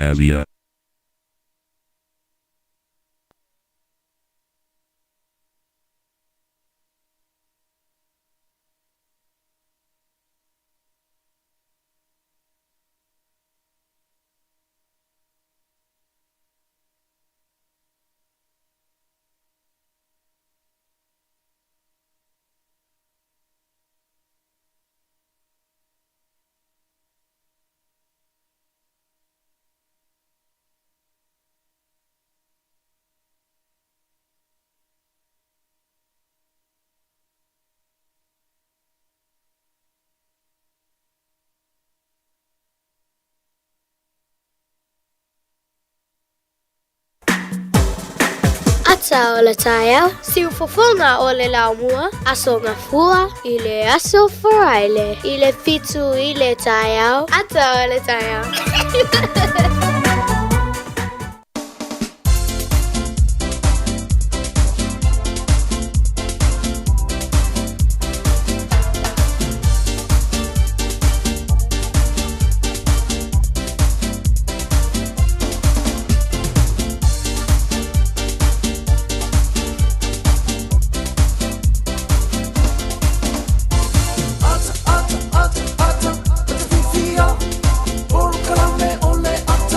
area. Taeao o le Taeao, si ufofona o le laumua, aso ngafua, i le aso wharaile, i le fitu i le Taeao, Taeao o le Taeao. Ata, ata, ata, ata, ata, fifia, porukala me ole ata.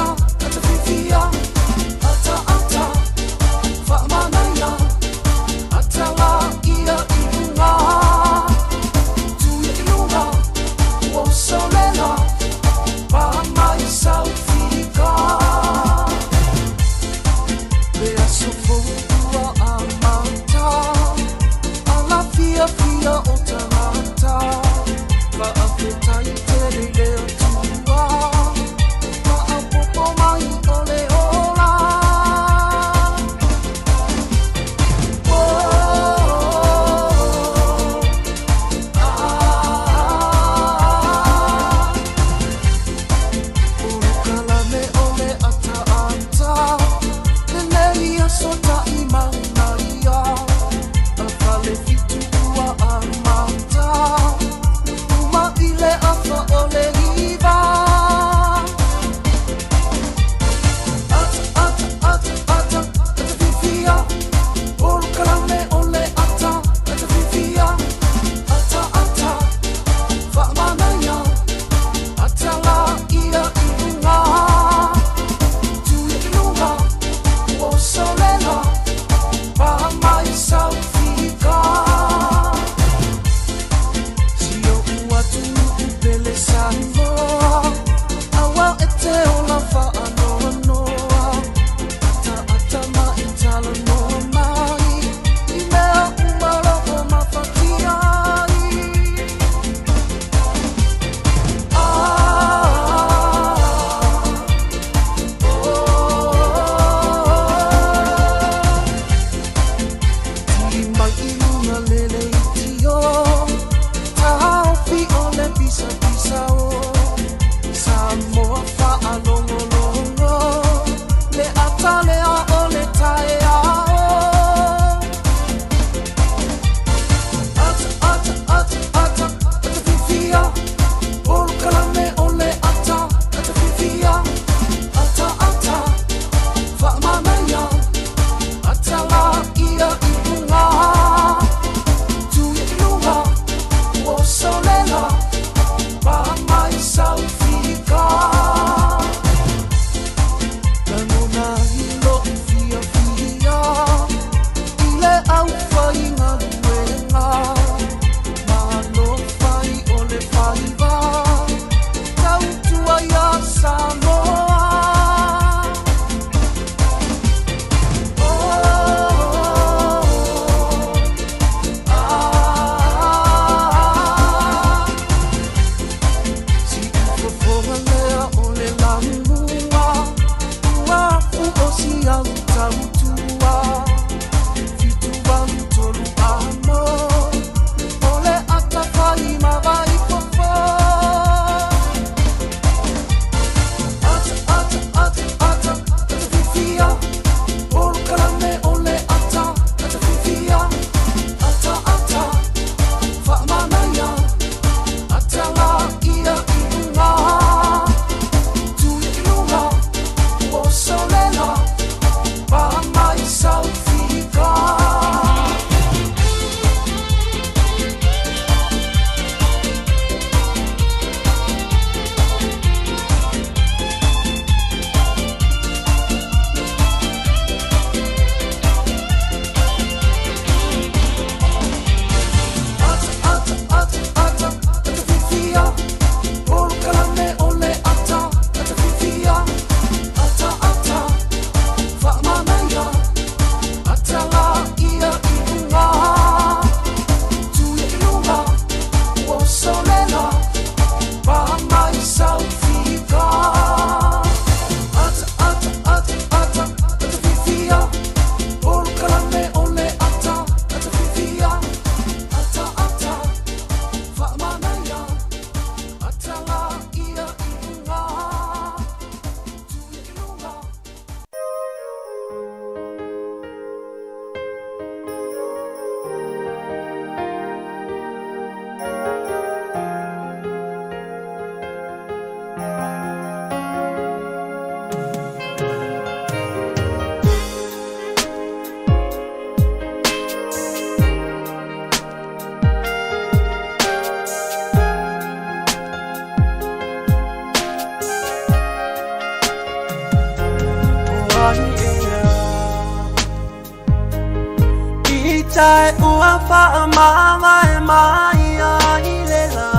Tae ua wha mama e mai ai le la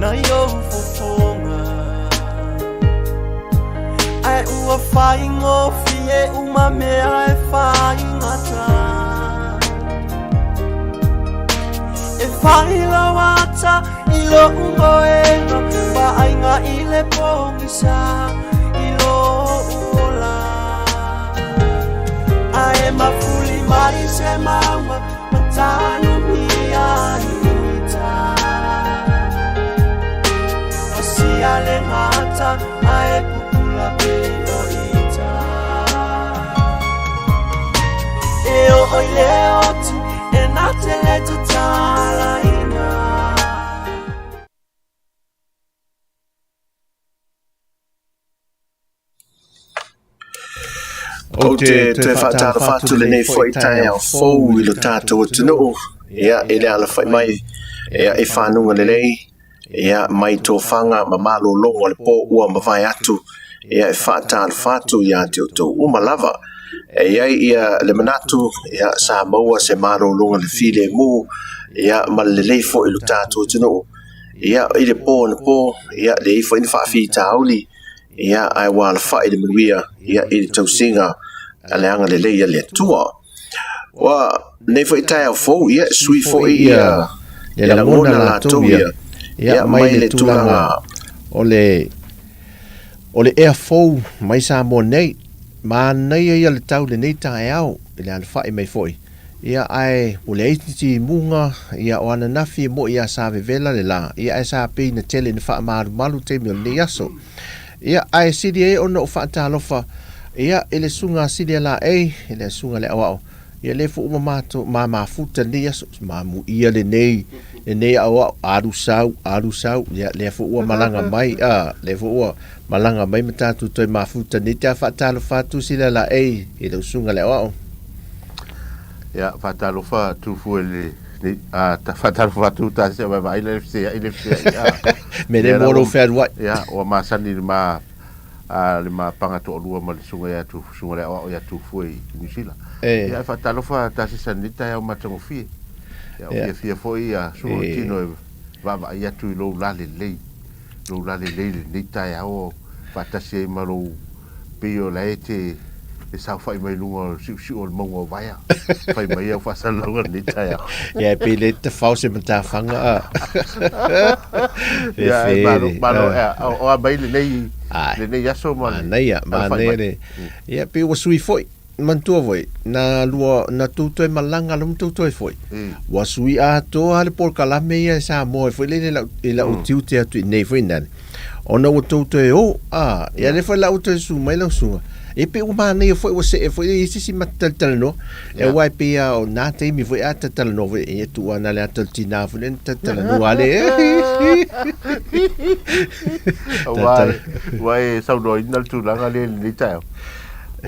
Na yo fofonga Ai ua whai ngofi e uma mea e whai ngata E whai lawata I lo ungoenga Wa ainga I le pongisa I lo uola Ae mafuli mai se maua Matano mi aita Osi ale ngata Ae pupula pe o ita E o oi le oti E nate le tutala ina O te whaatara whātu le nei fwoi Taeao fōu I lo tātou tunu Ia ele ala whai mai Ia e whanunga le nei Ia mai tō whanga ma malo longo le pō ua ma vai atu Ia e whaatara whātu ia te o tō umalawa Ia ia le manatu Ia Samoa se malo longo le while mū Ia ma le lei fwoi lo tātou tunu Ia I le pō na pō Ia le I fwoi ni whaafi tāuli Ia ai wala whai le manuia Ia I le tausinga Aleanga le leia le tua Wa nei fo I Taeao fōu Ia sui fo ia Le langona la tau ia Ia mai le tūlanga O le ea fōu Mai Samoa nei Ma nei ia le tau le nei Taeao I le alwhai mai fōi Ia ai o le eiti munga Ia o ana nafi mo ia sa vevela le la Ia ai sa pei na tele ni wha malu te mio le aso Ia ai sidi e ono o whaatalofa Ia ele sunga sidi la ele sunga le awao Ia le fu mato ma futa ni aso ma mu ia le nei awao aru sau ia le fu malanga mai le fu malanga mai matatu toi ma futa ni te whaatalofa tu sidi la ele sunga le awao Ia whaatalofa tu fu ele ta whaatalofa tu ta se mai ile me le moro ferwa ia o masani ma le ma panga to lua ma le sunga ya tu sunga le o ya tu foi New Zealand ia whaatalofa ta se sanita ya o matangofi ia o fia foi ia so tino va ia tu lo la le ni ta ya o fatase maro pio la ete e sa fai mai lunga si o mongo vaia fai mai o fa sa lunga ni ta ya ia pe le te fause mata fanga ia malo o mai le nei aso ma nei le ia pe o sui foi mantua voi na lua na tuto e malanga lum tuto e foi wa sui a to ale por kalame ia sa mo foi le la utiu te atu nei foi nan ona o tuto e ia le foi la uto su mai la su e pe o mane foi o se foi isi matal no e wai pe o na te mi foi atal no e tu ana le atal tina foi tatal no ale wai sau do inal tu la le ni ta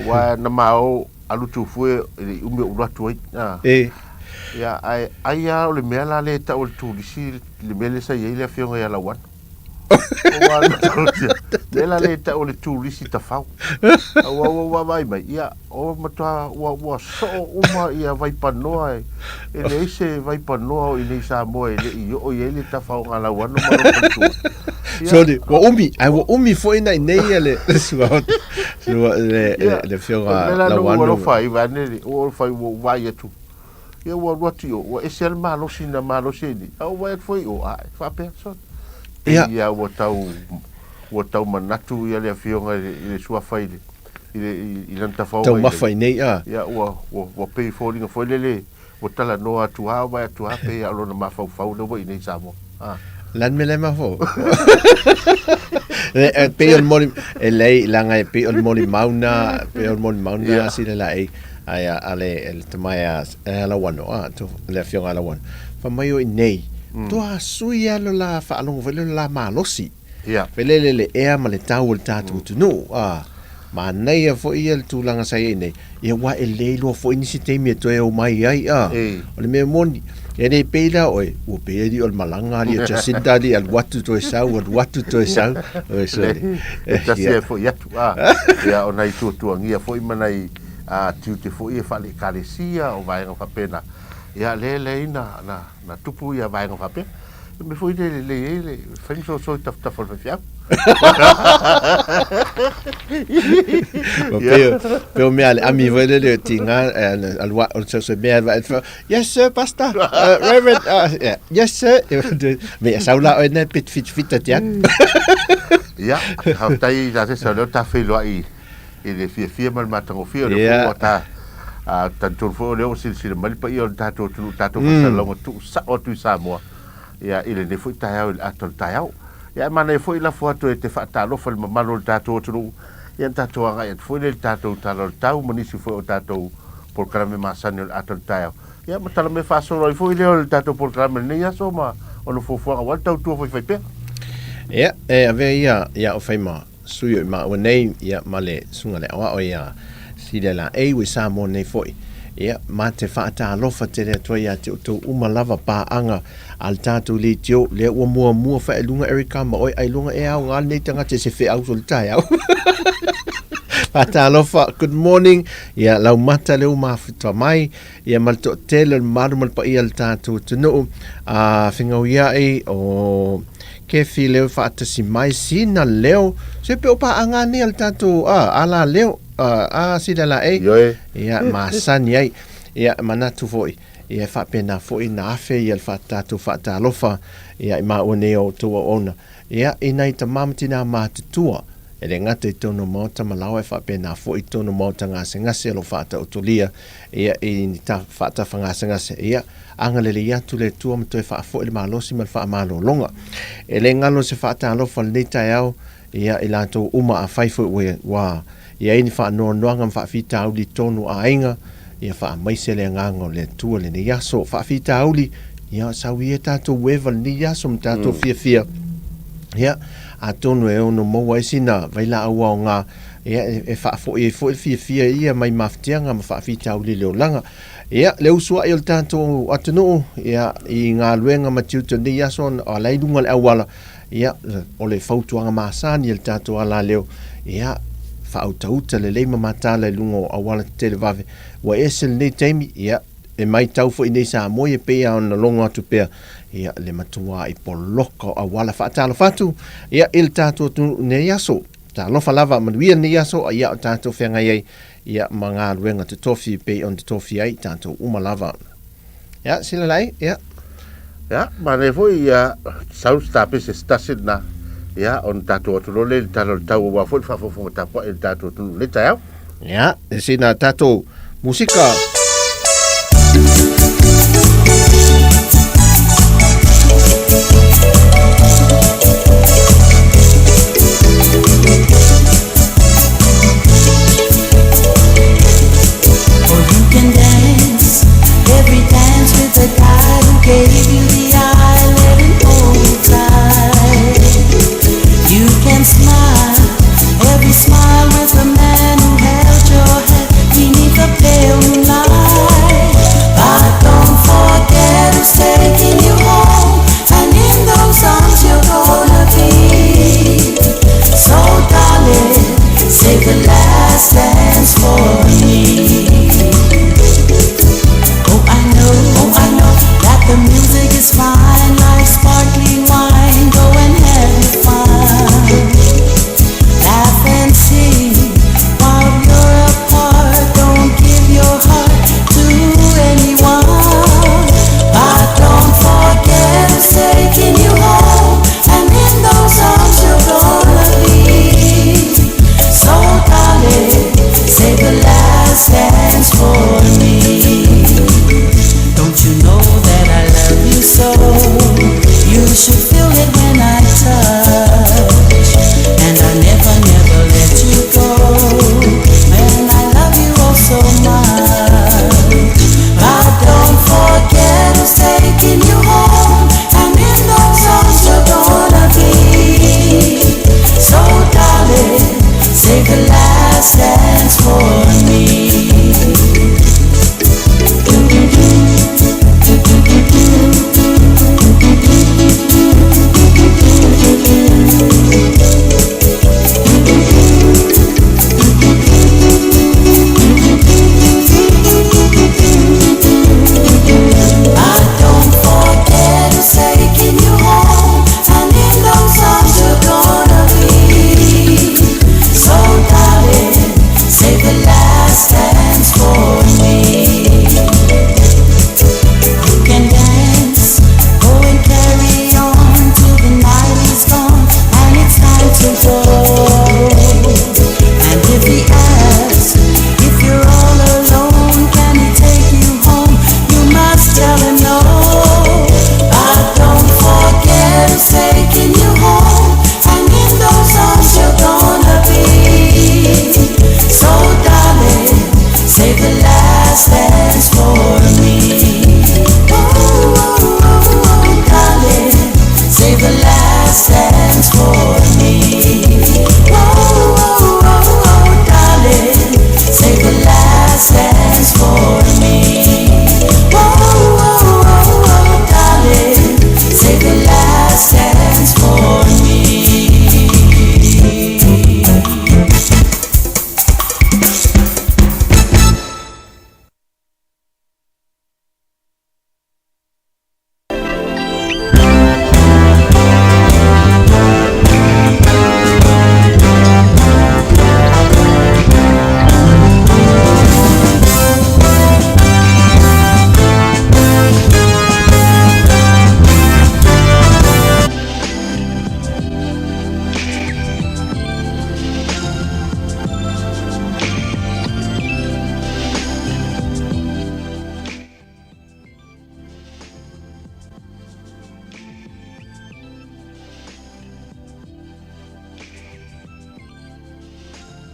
wa na mau alu tu foi umi o ratu ya ai ya le mela le ta o tu disi le mele sa ye le fionga ya la wan Lela le ta o le turisi ta fau. Wa vai mai ia o mata wa so uma ia vai panoa e le ise vai panoa i le Samoa e le o ele ta fau ala wano maro. Sorry, wa umi foi na nei le le fionga la wano. Wa fai va ne o fai vai tu. Ia wa rotio wa esel malo sina malo sini. Au vai foi o fa person. Ia o tau manatu ia le afionga i le sua faile i lanta fau tau mawhai nei ia o pei fōringa foi lele o tala noa atuha vai atuha pei alona mawhau fau na wai nei Samoa lan me le mawhau pei on mori e lei langa e pei on mori mauna sile la ai ale el tamaya ala wano le afionga ala wano fa mai o nei toa sui alo la whaalongo vele la malosi. Vele le ea ma le tau o le tātou tunu. Ma nei a fo ia le tūlanga sai e nei. Ia wa e leilo fo inisi teimi e toe o mai ai. O le mea moni. E nei peila oe. Ua peila di o le malanga li a Jacinta li al watu toe sau. Al watu toe sau. Tasi e fo iatu. Ia o nei tuangia fo ima nei tiu te fo ia fale kalesia o vai nga fapena ia le na tupu ia vai nga fapena me foi le fai so taf fo fia Pero me ami vede le tinga alwa so me yes sir pastor reverend yes sir me saula o ne pit fit ya ya hautai da se solo ta fe lo ai le fia mal matango fia le ta tanto fo le o sil mal pa io tato salongo tu sa o tu Samoa ya ile ne foi Taeao atol Taeao ya mana foi la foto e te fatalo fo le malo tato tu ya tato nga ya foi le tato talo tau manisi foi o tato por krame masani atol Taeao ya matala me fa solo foi le tato por krame ne ya soma o no fo wa tau tu foi pe ya ave ya o fai ma suyo ma o nei ya male sunga le o ya sile la we Samoa nei foi ia ma te whaata alofa te rea toi a te utou umalava pā anga al tātou le tio le ua mua whae lunga Erika ma oi ai lunga e au ngā nei tanga te se whi au sol Taeao whaata alofa good morning ia lau mata leo mawhitua mai ia malto tele marumal pa ia al tātou tunu whingau ia e o kefi leo whaata si mai sina leo se pe o pā anga ni al tātou ala leo sida la ia masani ai ia manatu foi ia fa pena foi na afe ia fa tatu fa talofa ia ma one o to ona ia inai ta mamtina ma tua ele ngate tono mota malawa fa pena foi tono mota nga selo fa ta utulia ia in ta fa ta fanga ngase ia angalele ia tule tua mto fa foi ma losi mal fa malo longa ele ngalo se fa talofa le Taeao ia ilato uma a fai foi wa ia ini fa no ngam fa fita uli tonu ainga ia fa mai se le ngango le tu le ni yaso fa fita uli ia sa wi ta to wevel ni yaso mta to fia ia a tonu e ono mo wa sina vai la wa nga ia e fa fo fia ia mai maftianga ma fa fita uli le langa ia le usua il tanto atunu ia i nga luenga ma tuto ni yaso o lai dunga le awala ia o le fautuanga masani il tanto ala leo ia auta le leima matala lungo awala tele vave wa esel ne taimi ia e mai tau fo ine sa moye pe on longa tu pe ia le matua I poloko awala fatala fatu ia il tato tu ne yaso ta lo falava manuia ne yaso ia tato fenga ia manga ruenga te tofi pe on te tofi ai tato umalava ia sila lai ia ma ne foi ia sau sta pe se stasina ya on tato to le talo tau wa fo ta po el tato tu le Taeao ya sina tato musika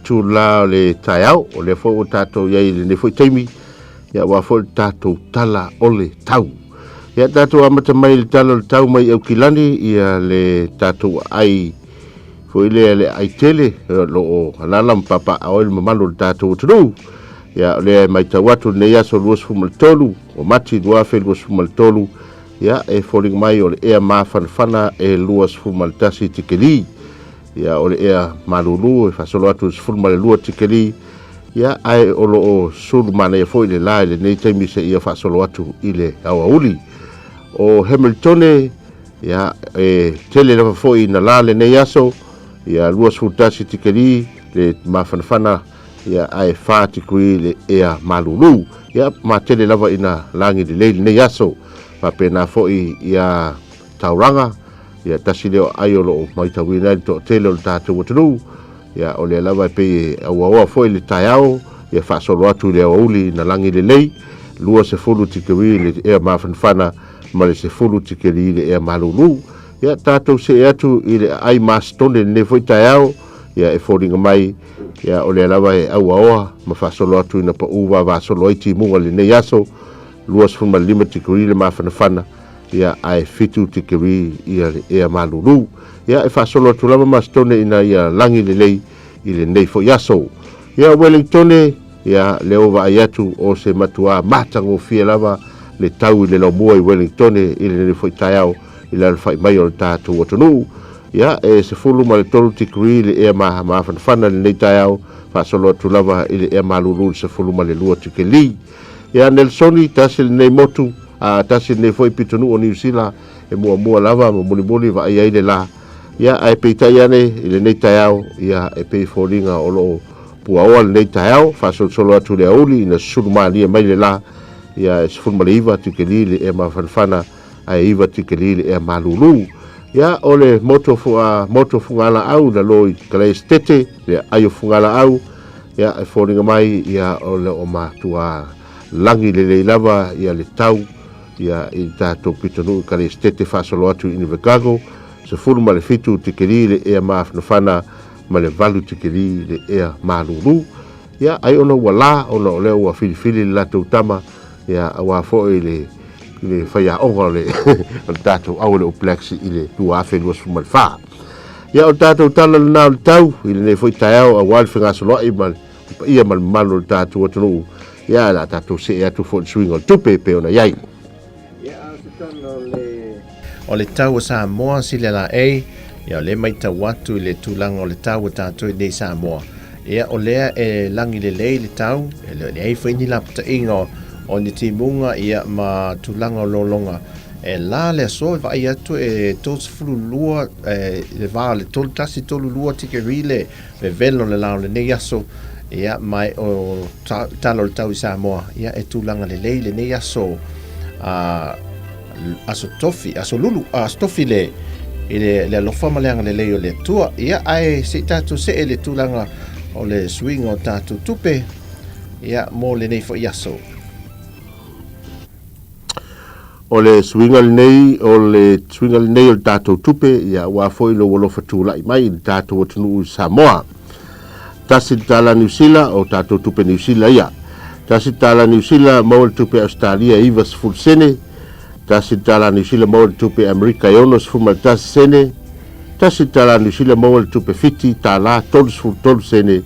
tula le Taeao o le fo o tatou iai le ne foi taimi ia wa fo tatou tala o le tau ia tatou amata mai le tala le tau mai au kilani ia le tatou ai foi le ai tele lo o alala mpapa o le mamalo le tatou tulu ia le mai tawatu ne ia so luas fumal tolu o mati dua fe luas fumal tolu ia e falling mai o le ea mafana e luas fumal tasi tikeli ia o le ea malulu e fasolo atu fumal lua tikeli ia ai o lo o sulu mana ia foi le la le nei taimi se ia fasolo atu ile awauli o Hamiltone ia e tele lava foi na la le nei aso ia luas fumal tasi tikeli le mafana ia ai fati kui le ea malulu ia matele lava ina langi le leili nei aso pa pena foi ia tauranga ia tasi leo ai o lo mai tawina to tele o tatu watulu ia o le lava pe awa foi le Taeao ia fa solo atu le uli na langi le lei lua se fulu tikiri le ea mafanfana ma le se fulu tikiri le ea malulu ia tatu se atu ile ai mastone ne foi Taeao ia e foringa mai ia o le lava e awa ma fa solo atu ina pa uwa va solo iti munga le nei aso luas fuma lima tikiri le mafanfana ia ai fitu tikiri ia le ea malulu ia e fa solo atu lava mastone ina ia langi le lei ile nei fo yaso ia Wellington ia le ova ayatu o se matua matango fia lava le tau le lomua i Wellington ile le fo Taeao ile le fai mai o tatu watonu ia e se fulu ma le tolu tikiri le ea mafanfana le nei Taeao fa solo atu lava ile ea malulu se fulu ma le lua tikeli ia Nelsoni tasi nei motu a tasi nei foi pitonu o New Zealand e mua lava mo muli va ia ile la ia ai peitai ane ile nei Taeao ia e pei folinga o lo pua oa le nei Taeao fa solo atu le auli ina sulu malia mai le la ia e sifun ma le iwa tikeli le e mafanfana ai iwa tikeli le e malulu ia o le moto fungala au na loi kale stete le ayo fungala au ia e folinga mai ia o le o matua langi le lava ia le tau ia i tatou pitonu kale stete fa solo atu in Vekago se fulu ma le fitu tikeli le ea mafanfana ma le valu tikeli le ea malulu ia ai ona wala ona o leo wa filifili la tautama ia wa fo ile faya onga le tatou au le plexi ile tu afe luas fumal fa ia o tatou tala na o tau ile ne foi Taeao a wal finga solo ia mal malo tatou tonu ia la tatou se atu fo swing o tupe pe ona yai o le tau o Samoa sile la e ia le mai tau watu le tulanga o le tau o tatou nei Samoa ia o lea e langi le lei le tau e le ei whaini lapta ingo o ni timunga ia ma tulanga o lolonga e la le so va ia tu e tos fulu lua le va le tol tasi tolu lua tikeri le velo le lao le nei aso ia mai o talo le tau i Samoa ia e tulanga le lei le nei aso aso tofi aso lulu tofi le le alofa maleanga le lei o le tua ia ai se tatu se le tulanga o le swing o tatu tupe ia mo le nei fo yaso o le swingal nei o tatu tupe ia wa foi lo wolo fatula mai tatu o tunu Samoa tasi tala New Zealand o tatu tupe New Zealand ia tasi tala New Zealand mo tupe Australia ivas full sene tasi tala New Zealand mo tupe America ionos fumal tasi sene tasi tala New Zealand mo tupe fiti tala tols full tol sene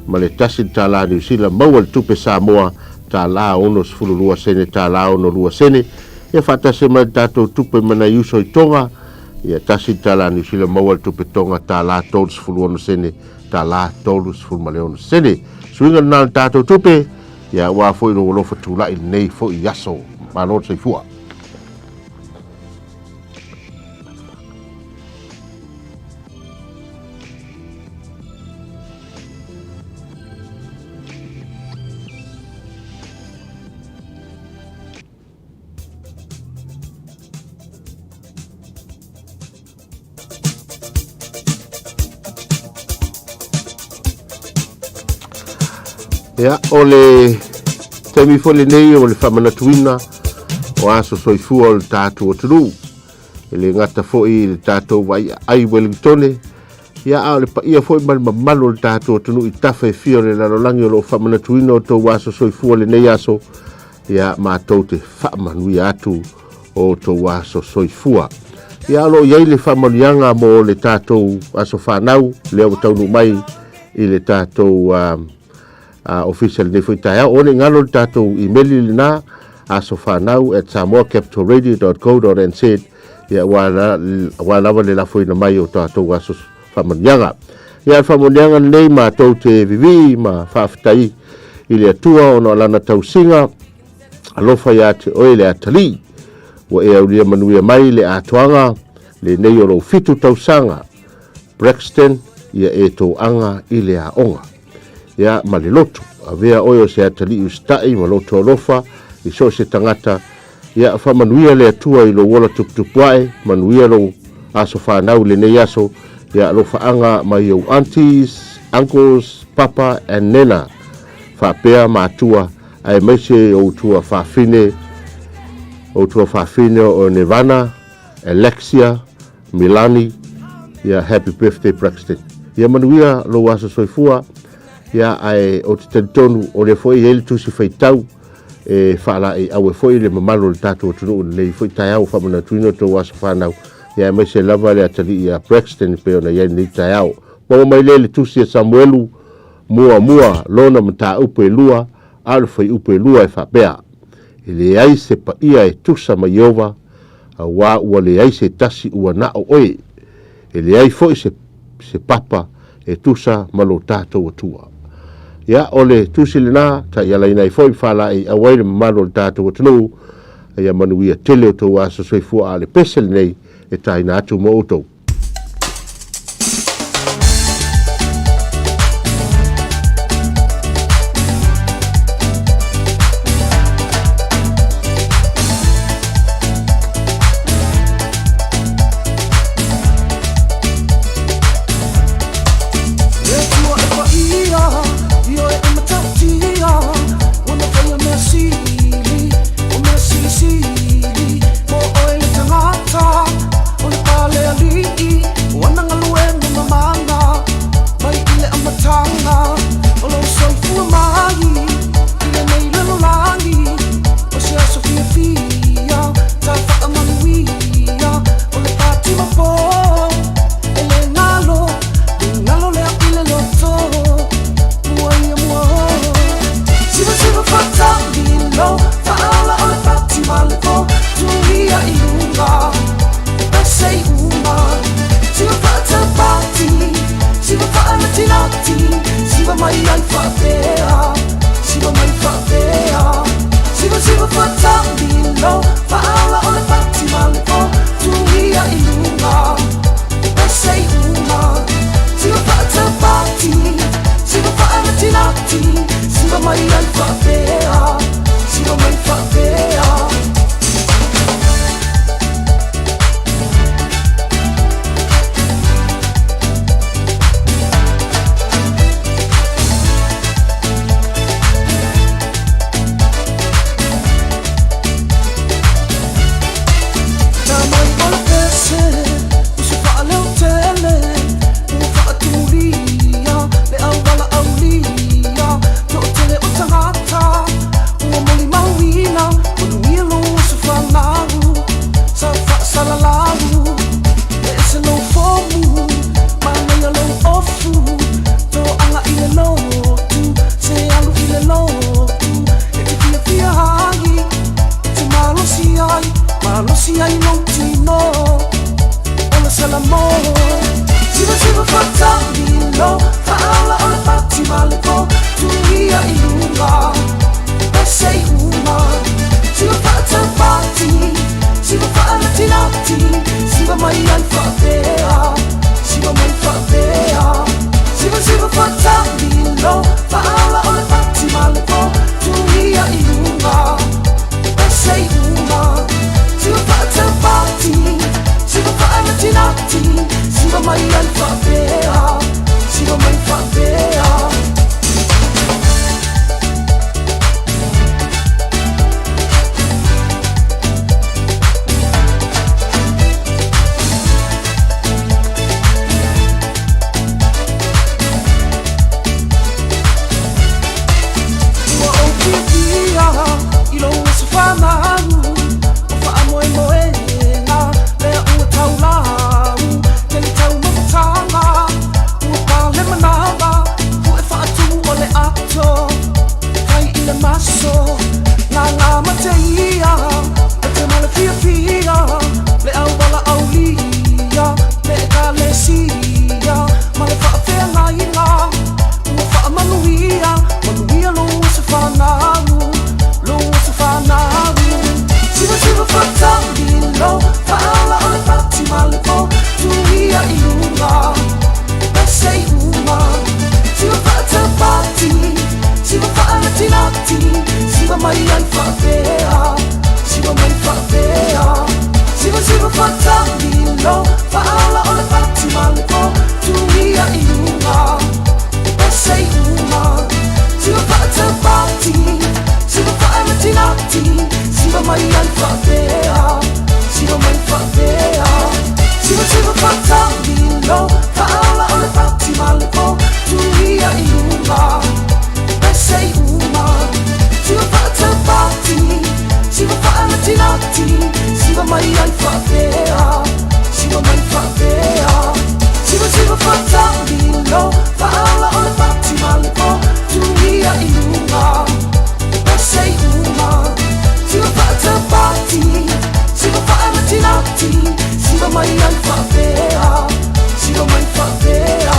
ma le tasi tala New Zealand mo tupe Samoa tala onos full lua sene tala ono lua sene ia fata se ma tato tupe mana yuso i tonga ia tasi tala New Zealand mo tupe tonga tala tols full ono sene tala tols full ma le ono sene swinga na tato tupe ia wa foi lo lo fatula i nei fo yaso ma lo se fua ia ole temi fole nei o le whamanatuina o aso soifua o le tātua tulu. E le ngata foi le tātou vai ai Wellington ia a le pa ia foi mal malo le tato tunu i tafa e fio le lalolangi o lo whamana tuino o tau waso soifua le nei aso ia mātou te whamanui atu o tau waso soifua. Ia alo iai le whamanianga mo le tatou aso whanau leo taunu mai i le tatou official nei foi Taeao. O ne ngalo le tatou emaili le na aso whanau at samoacapitalradio.co.nz ia walawa le la foi na mai o tatou aso whamanianga. Ia whamanianga nei mātou te vivi ma whaafitai i le atua o no alana tausinga alofa ia te oe le atali wa e au lia manuia mai le atoanga le nei o lo fitu tausanga Braxton ia e tō anga i le aonga. Ia ma le lotu a vea oe o se atali ustai ma loto alofa i so se tangata ia whamanuia le atua i lo wola tuktupuae manuia lo aso whanau le nei aso ia lo whaanga mai au aunties, uncles, papa and nena whapea mātua ai meise o tua whawhine o Nirvana, Alexia, Milani ia happy birthday Braxton. Ia manuia lo aso soifua ia ai o te tentonu o le foi ele tusi whaitau e whaala e au e foi le mamalo le tato o tunu le foi Taeao whamana tuino tō aso whanau ia mai se lava le atali ia Braxton pe ona ia ni Taeao. Mo mai le tusi e Samuelu mua lona mta upe lua alfa upe lua e whapea. E le ai se pa ia e tusa mai ova a wā ua le ai se tasi ua na o oe. E le ai foi se papa e tusa malo tātou atua. Ia ole tusi le nā ta ia lai nei foi whala e awaire malo tātou atunu ia manuia tele o tau aso soifua a le pesel nei e taina atu mo outou. mai ai whawhea, siwa mai whawhea. Siwa whatawino, whaala o le whati malipo, tuia I unga, sei uma. Siwa whatawati, siwa whaamatinati, siwa mai ai whawhea, siwa mai whawhea.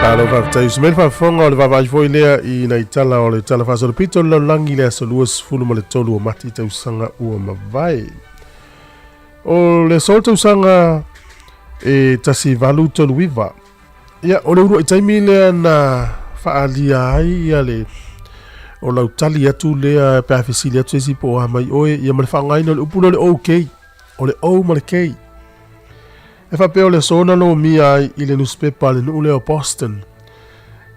Alo whaftai, se mele whawhonga o le wawai foi lea I nei tala o le tala whasaro pito lau langi lea sa luas fulu ma le tolu o mati tau sanga ua mawai. O le sol tau sanga e tasi valu tolu wiva. Ia, o le uru I taimi lea na whaalia ai ia le o lau tali atu lea pēwhisili atu esi po a mai oe ia ma le whaangaina o le upuna o le OK, o le O ma le K. E whapea le sona no mia ai I le newspaper le nuu leo Boston.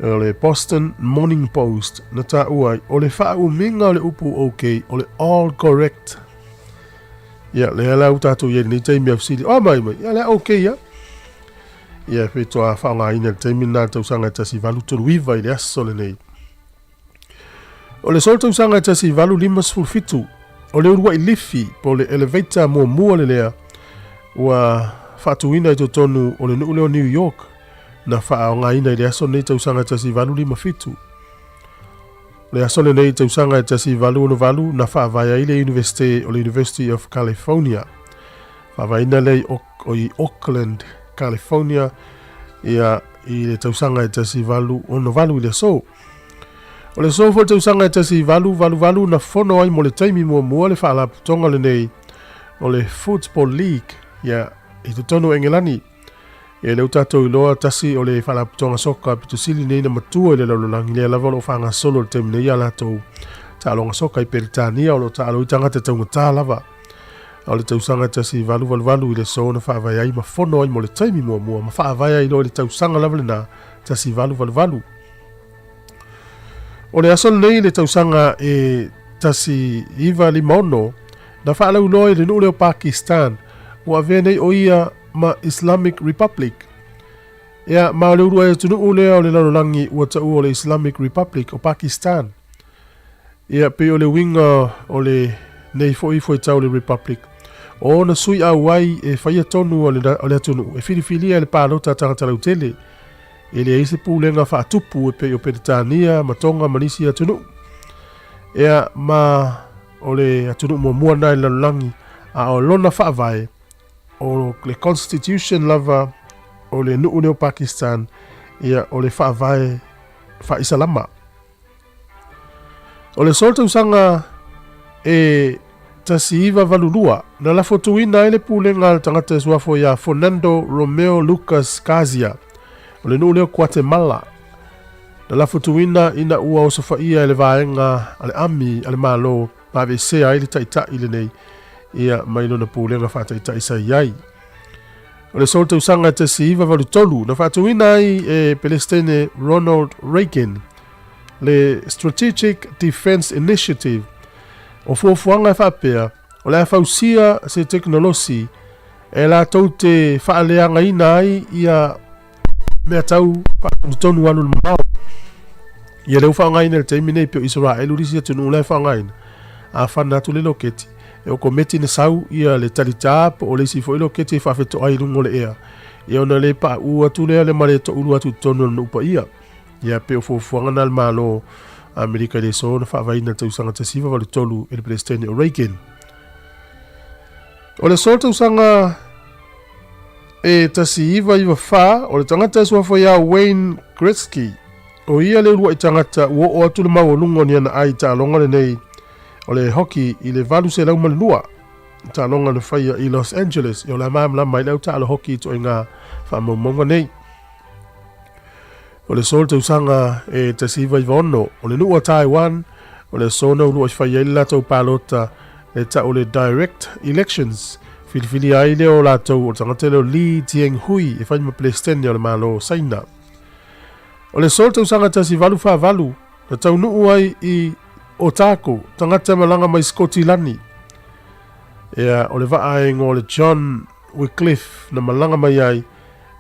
O le Boston Morning Post na ta uai o le whau minga o le upu OK o le all correct. Ia le ala utatu ia ni taimi au sili. O mai, ia le OK ia. Ia wheto a whaanga ina le taimi nā tausanga tasi valu tonu wiva I le aso le nei. O le sol tausanga tasi valu limas fulfitu. O le urua I lifi po le elevator mua le lea. Ua whatuina I tonu o le nuu leo New York na whaonga ina I le aso nei tausanga tasi valu lima fitu. Le aso le nei tausanga tasi valu ono valu na whaavaya I le University of California. Whaavaina lei o I Oakland, California ia I le tausanga tasi valu ono valu I le so. O le so fo tausanga tasi valu na fono ai mo le taimi mua le whaalaputonga le nei o le Football League ia I te tono engelani. E leu tatou iloa tasi o le whalaputonga soka pitusili nei na matua I le laulangi lea lava o whaanga solo le temi nei ala tau tālonga soka I Peritania o lo tālo I tangata taunga tā lava. O le tausanga tasi valu I le so na whaavai ai ma fono ai mo le taimi mua ma whaavai ai lo le tausanga lava le na tasi valu. O le asol nei le tausanga e tasi iwa limono na whaalau loi le nuu leo Pakistan ua venei o ia ma Islamic Republic. Ia ma le urua e tunu ulea o le lalolangi ua tau o le Islamic Republic o Pakistan. Ia pe o le winga o le nei foi tau le Republic. O na sui au wai e whaia tonu o le atunu. E whiriwhilia le pālota tangatala utele. E le eise pūlenga whaatupu e pe o Peritania, Matonga, Manisi atunu. Ia ma o le atunu mua nai lalolangi a o lona whaavae. O le Constitution lava o le nuu leo Pakistan ia o le whaavae whaisalama. O le solta usanga e tasi iwa valulua na la fotuina ele pūlenga tangata suafo ia Fernando Romeo Lucas Kazia o le nuu leo Guatemala. Na la fotuina ina ua o sofaia ele vaenga ale ami ale malo pavesea ele taita ile nei ia mailo na pūlenga whataita isa iai. O le solta usanga te si iwa valutolu na whatuina ai e Palestine Ronald Reagan le Strategic Defense Initiative o fuafuanga whapea o le whausia se teknolosi e la tau te whaaleanga ina ai ia mea tau whaatonu anu mao. Ia leu whaangaina le teimine pio Israel urisi atunu le whaangaina a whana atu le loketi. E o kometi na sau ia le talita po o le si fo ilo kete whawheto ai rungo le ea. E ona le pa ua tu lea le mare to ulu atu tono na upa ia. Ia pe o fuafuanga na le malo Amerika le so na whaavaina tausanga tasiva wale tolu e le Palestine o Reagan. O le so tausanga e tasiva iwa wha o le tangata suafo ia Wayne Gretzky. O ia le urua I tangata ua o atu le mawalungo ni ana ai ta alonga le nei o le hockey I le valu se lau malua ta longa le whaia I Los Angeles I o la maamla mai lau ta alo hockey to inga whamaumonga nei. O le sol te usanga e te siva I vono o le nua Taiwan o le sona ulua I whaia I latou palota e ta o le direct elections filifili ai le o latou o tangatele o Li Tianhui e whaima Palestine o le malo saina. O le sol te usanga te si valu wha valu e tau nuu ai I Otako, tangata malanga mai Skotilani. Ea, o le vaaengo o le John Wycliffe na malanga mai ai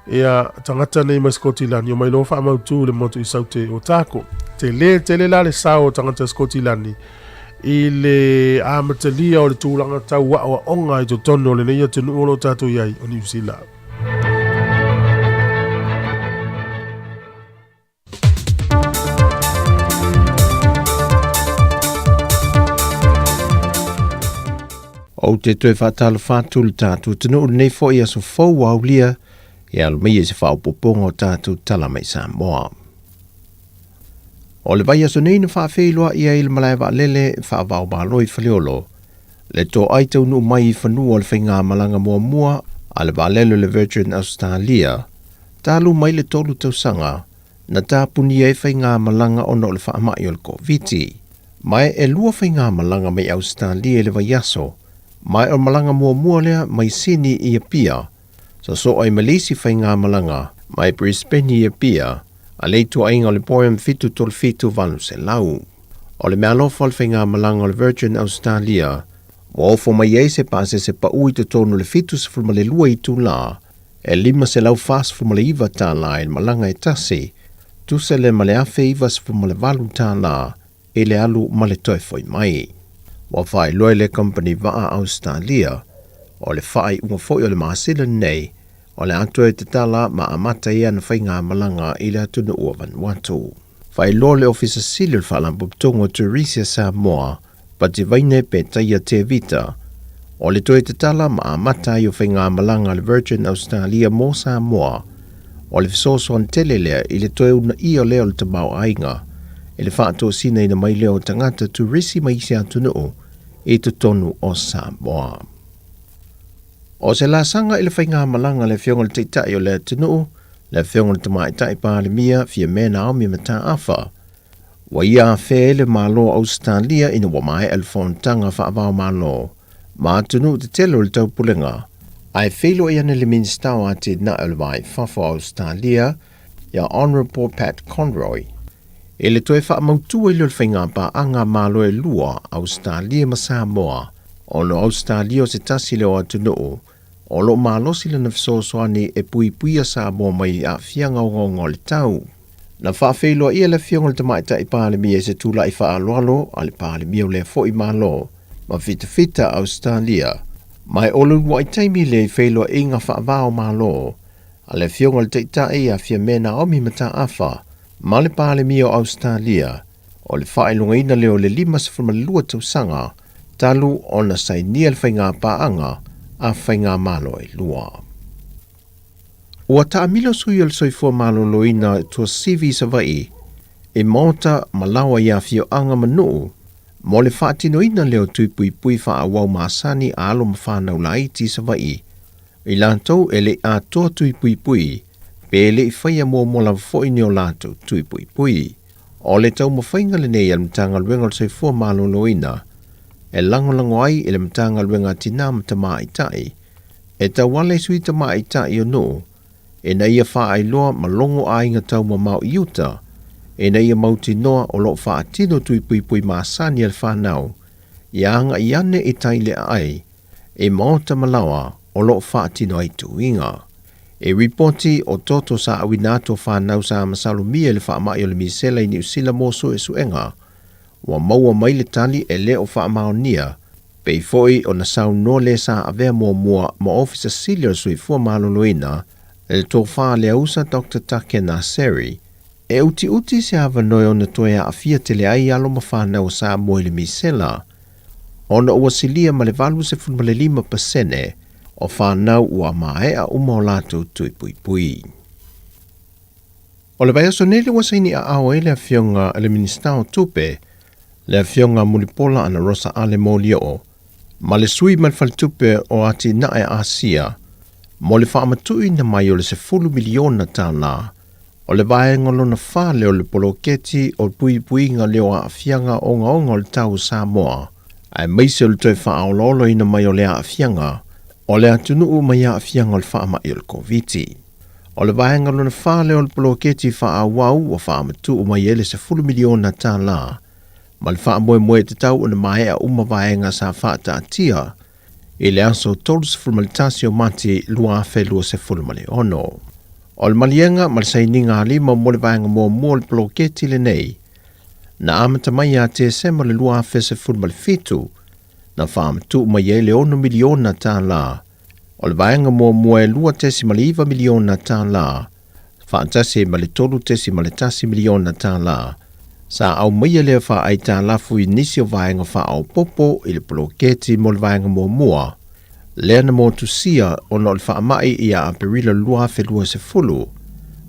ia tangata nei mai Scotland o mai lo fa mautu le motu i saute o tako te le la le sao tangata Scotland i le amatalia o le tūlanga tau wa onga i to tono le nei atu nuolo tatu iai o New Zealand. O te tue whātala whātulu tātou tunu nei fo ia so fau au lia e alu mai e se whao poponga o tātou tala mai Samoa. O le vai aso nei na whaafeilua ia il malai wa lele whaavau baloi whaleolo. Le tō aitau nu mai i whanua o le whainga malanga mua a le valelo le Virgin Australia. Tālu mai le tolu tausanga na tāpuni e whainga malanga ono le whaamai o le COVID. Mai e lua whainga malanga mai Australia le vai aso. Mai o malanga mua lea mai Sydney i a pia. So ai Malisi whainga malanga mai Brisbane i a pia. A leitu ainga o le poem fitu tol fitu vanu se lau. O le mea lofa le whainga malanga o le Virgin Australia. Wa ofo mai ei se pase se pa ui te tonu le fitu se fulma le lua i tu la. E lima se lau fas fulma le iwa tā la e malanga e tasi. Tu se le male afe iwa se fulma le valu tā la. E le alu male toi foi mai. Wa whai loe le company waa Australia, o le whai unga foi o le maasila nei, o le atu e te tala ma amata ia na whainga malanga i le atuna ua Vanuatu. Whai loe le ofisa sili le whalampu ptongo Teresa Samoa, pa te vaine pe taia te vita, o le toe te tala ma amata i o whainga malanga le Virgin Australia mo Samoa, o le visoso an telelea i le toe una i o leo le tamau ainga, e le whaato sine ina mai leo tangata tu risi mai se atunu e tu tonu o Samoa. O se la sanga i le whainga malanga le whionga le teitai o le atunu, le whionga le tamaitai pāle mia fia mena o mi mata awha. Wa ia whea le malo Australia ina wa mai alfontanga whaavao malo. Ma atunu te telo le tau pulenga. Ai whilo i ane le minstau a te na alwai whafo Australia, ia Honourable Pat Conroy. E le toe wha mautua i le whainga pa anga malo e lua Australia ma Samoa. O lo Australia o se tasi leo atunu o lo malo sila na fisosoani e pui a Samoa mai a fianga o le tau. Na whaafeilua ia le fionga le tamaita i pāle mi e se tula i wha aloalo a le pāle mi o le fo i malo ma fita Australia. Mai o le wai taimi le feilua inga wha vao malo a le fionga le teita i a fia mena o mi mata awha. Ma le pāle mi o Australia, o le whaelunga ina leo le 5 tausanga, talu o na sainia le whainga paanga a whainga malo e lua. Ua ta amilo sui al soifua malo loina tua sivi sa vai, e mota malawa ia fio anga manu, mo le whaatino ina leo tuipui pui wha awau maasani a alo mawhanau laiti sa vai. I lantou e le a toa tuipui pui, pele i whaia mua mola fo ni o lato tui pui pui. O le tau ma whainga le nei al mtanga luenga le soifua malo loina. E lango ai e le mtanga luenga tina mta maa itai. E tau wale sui ta maa itai o no. E na ia wha ai loa ma longo ai nga tau ma mau iuta. E na ia mauti noa o lo wha atino tui pui pui maa sani al whanau. Ia anga iane e taile ai. E maota malawa o lo wha atino ai tuinga. E ripoti o toto sa awinato whanau sa masalumia le whaamai o le misela i New Zealand moso e suenga. Wa maua mai le tali e le o whaamaonia. Pei foi o na sau no le sa avea mua ma ofisa silia sui fua maloloina. Le tō wha le ausa Dr. Take Naseri. E uti se hawa noi o na toea a fia tele ai alo ma whanau sa mo i le misela. Ona ua silia ma le valu se funma le 5%. O whanau ua mae a uma o lato tui pui pui. O le vaiaso nele wa saini a ao e le fionga le ministao tupe, le fionga mulipola ana rosa ale molia o, ma le sui malfal tupe o ati nae Asia, mo le whaamatui na mai o le 10 miliona tāna, o le vae ngolo na wha leo le poloketi o pui pui nga leo a fianga o nga le tau Samoa, ai meise o le toi wha aololo ina mai o le a fianga, o le atunu mai a fianga o le wha ama i le COVID. O le vaenga lona wha leo le poloketi wha a wau o wha amatu mai ele 10 miliona tā la. Ma le wha moe te tau o na mai a vaenga sa wha ta tia. E le aso tolus fulmalitasi o mati lua afe lua 10 miliona. O le malienga ma le saininga lima mo le vaenga mo le bloketi le nei. Na amata mai a te se ma le lua afese fulu ma le fitu. Na whaamatu ma ye le 1 miliona tā la. O le vaenga mo e lua tesi ma le 2 miliona tā la. Whaantasi ma le tolu tesi ma le tasi miliona tā la. Sa au mai le wha ai tā la fui nisi o vaenga wha au popo i le bloketi mo le vaenga mua. Lea na mo tusia o no le wha mai ia a perila lua fe lua se fulu.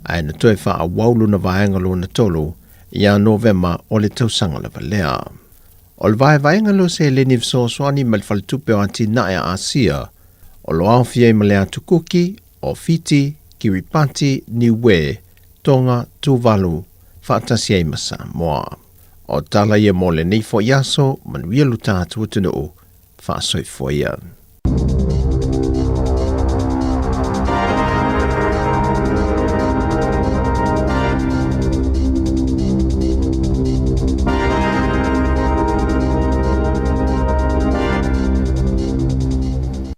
Ai na toe wha a waulu na vaenga lo na tolu. Ia Novema o le tausanga le valea. O le vaenga lo se le niv soani ma le faltupe o ati nae Asia. O lo au fie ma le atu kuki, o Fiti, Kiribati, Niue, Tonga, Tuvalu, whaatasia i Samoa. O tala ia mo le nei fo yaso, manuia luta atu utunu, whaasoi fo ia.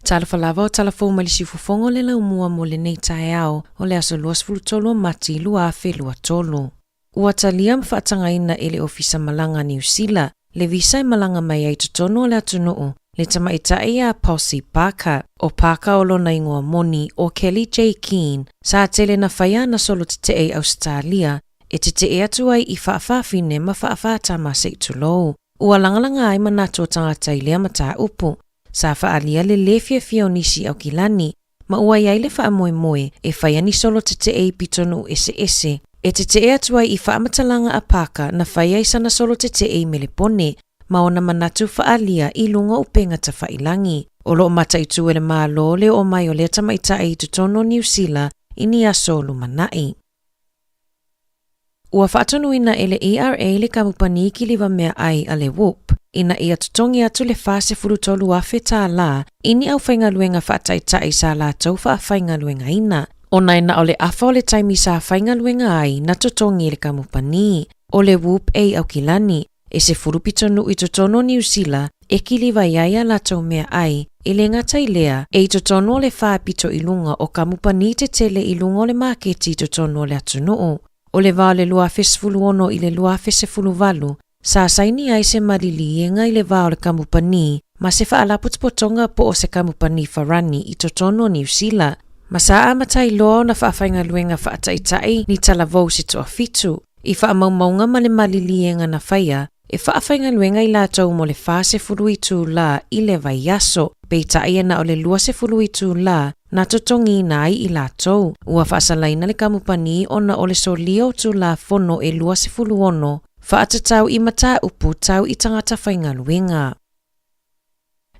Talafalava o talafou ma le sifofongo le laumua mo le nei Taeao o le aso 23 mati lua afe lua tolu. Ua talia mawhaatangaina e le ofisa malanga New Zealand le visa i malanga mai ai tutono o le atunuu le tamaitai a Pausi Parker o Parker o lona ingoa moni o Kelly J. Keane sa tele na whaia na solo te e Australia e te atu ai i whaafafine ma whaafata se tulou. Ua langalanga ai manato tangata i lea mata upu. Sa whaalia le lefia fionisi au kilani, ma ua iai le wha moe e whaiani solo te e pitonu ese. E te atua i whaamatalanga a Paka na whaiai sana solo te e melepone, ma ona manatu whaalia i lunga upenga ta whailangi. O lo mata i tuele malo le o mai o le tamaita e tutono New Zealand ini aso lumanai. Ua whaatonuina ele ERA le kamupani ki liwa mea ai a le WUP. Ina ia tutongi atu le fase fulutolu afe tā la, ini au whaingaluenga whaataitai sa la tau whaingaluenga ina. O naina o le afa o le taimi sa whaingaluenga ai na tutongi le kamupani. O le WUP ei au kilani, e se furupitonu i tutono New Zealand, e kiliwa iaia la tau mea ai, e le ngatai lea, e i tutono le whaapito ilunga o kamupani te tele ilunga o le maketi tutono le atunuu. O le vao le lua fesfulu ono i le lua fesefulu valu, sa saini ai se malilienga i le vao le kamupani, ma se whaalaputpotonga po o se kamupani wharani i totono New Zealand. Ma sa amatai loa na whaafaingaluenga whaataitai ni talavou se toa fitu. I whaamaumaunga ma le malilienga na whaia, e whaafaingaluenga i lātou mo le whaase fulu i tū la i le vai aso, peitai na o le lua se fulu i tū la, na totongi nai i lātou. Ua whaasalaina le kamupani ona o le solio tū la fono e lua se fulu ono, whaatatau i mata upu tau i tangata whaingaluenga.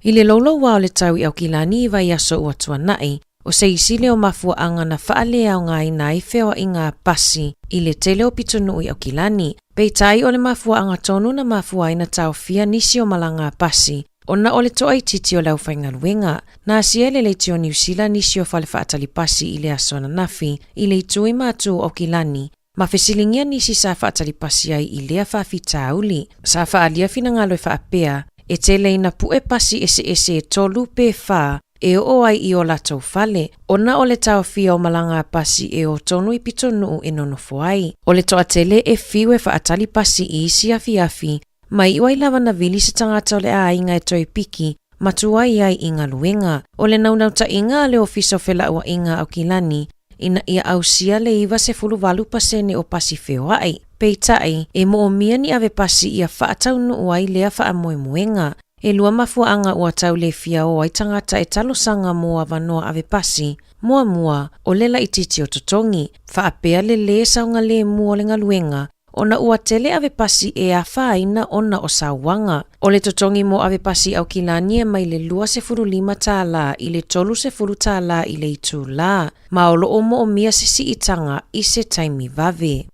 I le lolo wao le tau i au kilani i vai aso ua tuanai, o se isile o mafua anga na whaalea o ngai nai whewa i ngā pasi i le tele o pitonu i au kilani. Peitai o le mafua anga tonu na mafua ina tau fia nisi o malanga pasi, ona o le toa i titi o lau whaingaluenga, na asiele le tio New Zealand nisi o whale whaatali pasi i le aso na nafi, i le itui mātu o kilani. Ma fesilingia nisi sa whaatali pasi ai i lea whaafitauli, sa whaalia fina ngalo e whaapea, e tele ina pue pasi ese e tolu pe wha, e o ai i o latou fale. Ona o le tau fia o malanga pasi e o tonu i pitonu e nonofo ai. O le toa tele e fiwe whaatali pasi i isi afi, mai iwai lava na vili se tangata o le a inga e toi piki, matua ai inga luenga. O le naunauta inga le ofiso fela ua inga au kilani, ina ia ausia le iwa se fuluvalu pasene o pasi feo ai. Peitai, e mo o mia ni ave pasi ia whaatau nu uai lea wha moenga. E lua mafua anga ua tau le fia o ai tangata e talosanga mua vanoa ave pasi, mua o lela i titi o totongi, whaapea le saunga le mua le ngaluenga, ona ua tele ave pasi e a whaina ona o sauanga. O le totongi mo ave pasi au kilani e mai le lua se furu lima tā la i le tolu se furu tā la i le itu la, ma o lo mo o mia se si itanga i se taimi vave.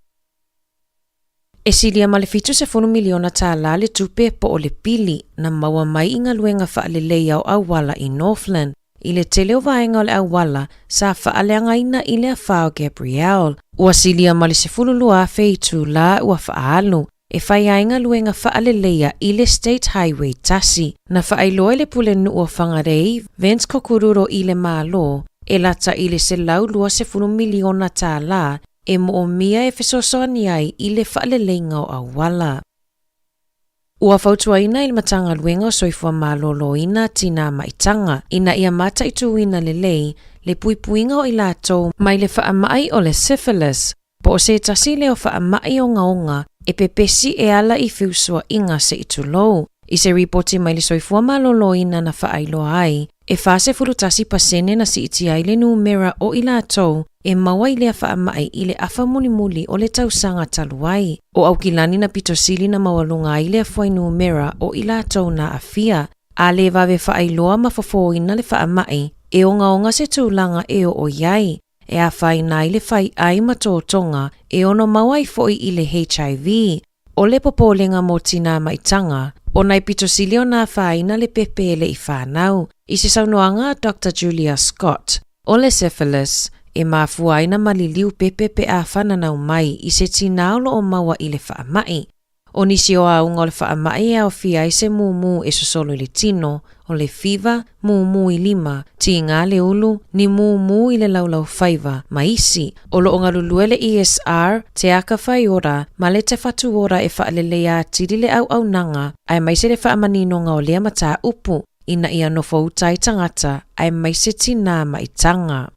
E silia ma le fitu se 4 miliona tā la le tupe po o le pili na maua mai inga luenga whaalelei au awala i Northland. I le tele o vaenga o le awala sa whaaleanga ina i le awhao Gabrielle. Ua silia ma le se fululua feitu la ua whaalu. E whaiainga luenga whaaleleia i le State Highway tasi. Na whaailoa le pule nu o whangarei, Vince Kokururo i le malo, e lata i le selau 20 miliona tālā e mo o mia e fesoasoani ai i le whaaleleinga o awala. Ua fautuaina i le matanga luenga o soifua maloloina tina maitanga ina ia mata i tuina lelei le puipuinga o i lātou mai le whaamai o le syphilis po o se tasi le o whaamai o ngaonga e pepesi e ala i fiusua inga se i tulou. I se ripoti mai le soifua maloloina na whaailoa ai e fase fulutasi pasene na si iti ai le numera o i lātou e maua i lea whaamai i le afa muli o le tausanga taluai. O au kilani na pitosili na mawalunga i le afuai numera o i lātou na afia. A le vave whaailoa mafofoina le whaamai e o ngaonga se tūlanga e o iai. E a whaina i le whai ai matotonga e ono mawai foi i le HIV. O le popolenga mo tina maitanga, o nai pitosili o nā whaina le pepele i whanau. I se saunoanga Dr. Julia Scott. O le syphilis, e mafuaina maliliu pepe a whananau mai i se tinaolo o maua i le whaamai. O nisi o aunga o le whaamai e au fia i se mumu e sosolo le tino, o le fiva, mumu i 5, ti ngā le ulu, ni mumu i le laulau 5, maisi, o lo onga lulue le ESR, te aka whai ora, ma le te whatu ora e whaalelea tiri le au nanga, ai maise le whaamanino ngā o lea mata upu, ina ia nofo utai tangata, ai maise tina maitanga.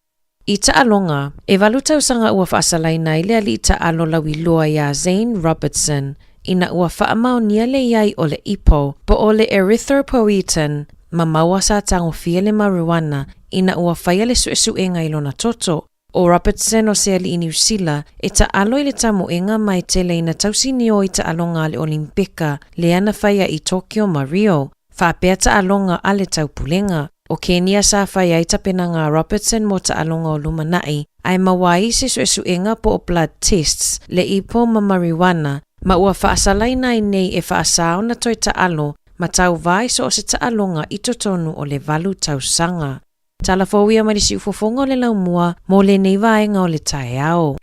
I Taalonga, e valutau sanga ua whaasalaina i le ali Taalo lawi loa ia Zane Robertson, ina ua whaamaonia le iai o le ipo, po o le erythropoietin, ma maua sa tangofia le marijuana, ina ua whaia le suesuenga i lona toto. O Robertson o se ali i New Zealand, e Taalo i le tamuenga mai tele ina tausinio i Taalonga le Olimpika, le ana whaia i Tokyo ma Rio, whaapea Taalonga a le taupulenga. O Kenya sa whaia i tapena ngā Robertson mo Taalonga o Lumanai, ai mawai se suesuenga po o blood tests, le ipo ma marijuana, ma ua whaasalaina i nei e whaasao na toi Taalo, ma tau vai so o se Taalonga i totonu o le valu tausanga. Talafowia mai si ufofonga o le laumua, mo le nei vaenga o le Taeao.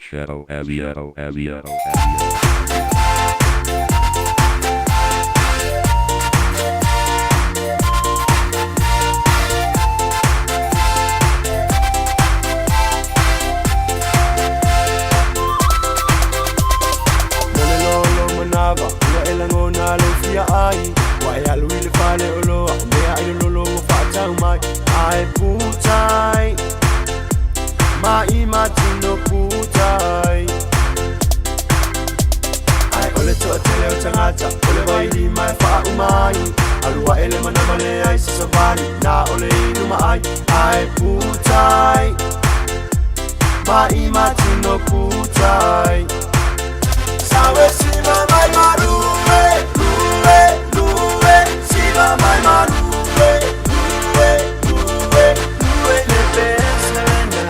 Ai, wai alu i le whale o loa, o mea i lolo o whaatau mai, ai putai, ma i matino putai. Ai ole toa tele o tangata, ole vai li mai wha umai, alua ele manama le ai sa savali, na ole inu mai, ai putai, ma i matino putai. Sawe sima mai marue, Siva mai marue, le pesena,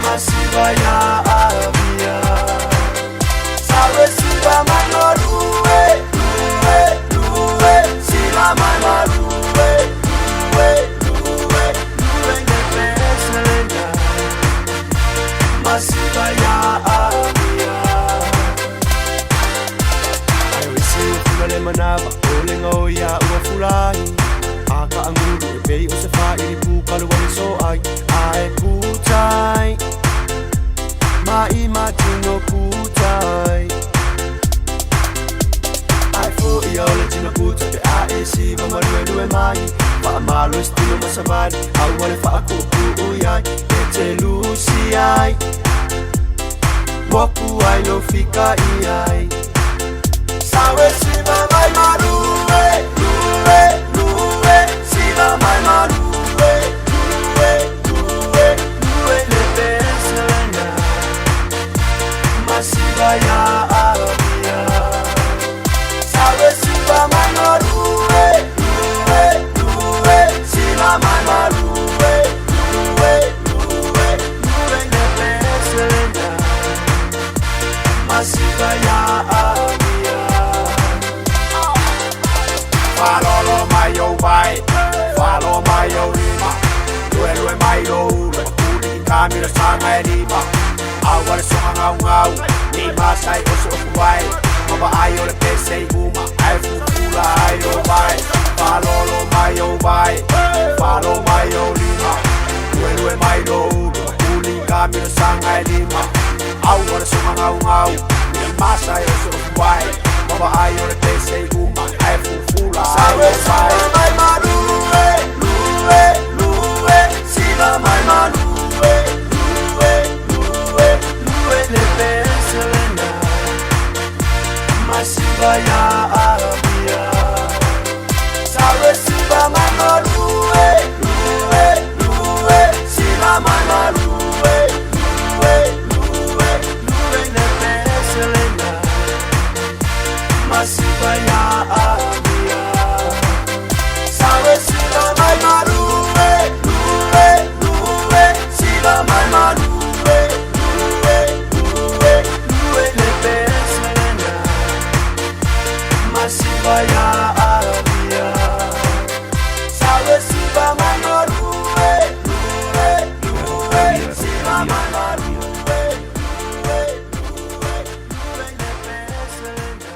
ma siva ya avia. Sabe siva mai marue, siva mai marue, le pesena, ma siva ya avia. Le manava, olenga o ia ua fulai, aka anguru e pei o se wha iri pukalu wale so ai, ai putai, ma i matino putai. Ai fo ia o le tino putai, pe a e si ma marue mai, wha malo estilo ma savali, au wale wha kupu uiai, e te lusi ai, wapu ai no fika iai. Sawe siva mai marue, siva mai marue, le pesena, ma siva ya avia. Sawe siva mai marue, siva mai marue, le pesena, ma siva ya avia. Follow my yo lima, lue my yo, uli kamera sanga lima. Awal songa ngau, lima sai oso kuai, maba ayo le pese uma, ai fukula ayo vai. Follow my yo lima, Mamilo sanga lima Au ora suma ngau Ia masa yo so fuai Mama ai ora pese uma Ai fufula Sawe sawe mai malue Lue, lue Sila mai malue Lue, lue Lue le peselena Masiva ya Arabia Sawe siva mai malue Lue, lue Sila mai malue Lue, lue Lue le peselena Masiva ya Arabia Sawe siva mai malue Lue, lue Sila mai malue Lue, lue Lue le peselena Masiva ya Arabia Sawe siva mai malue Lue, lue Sila mai malue Lue, lue Lue le peselena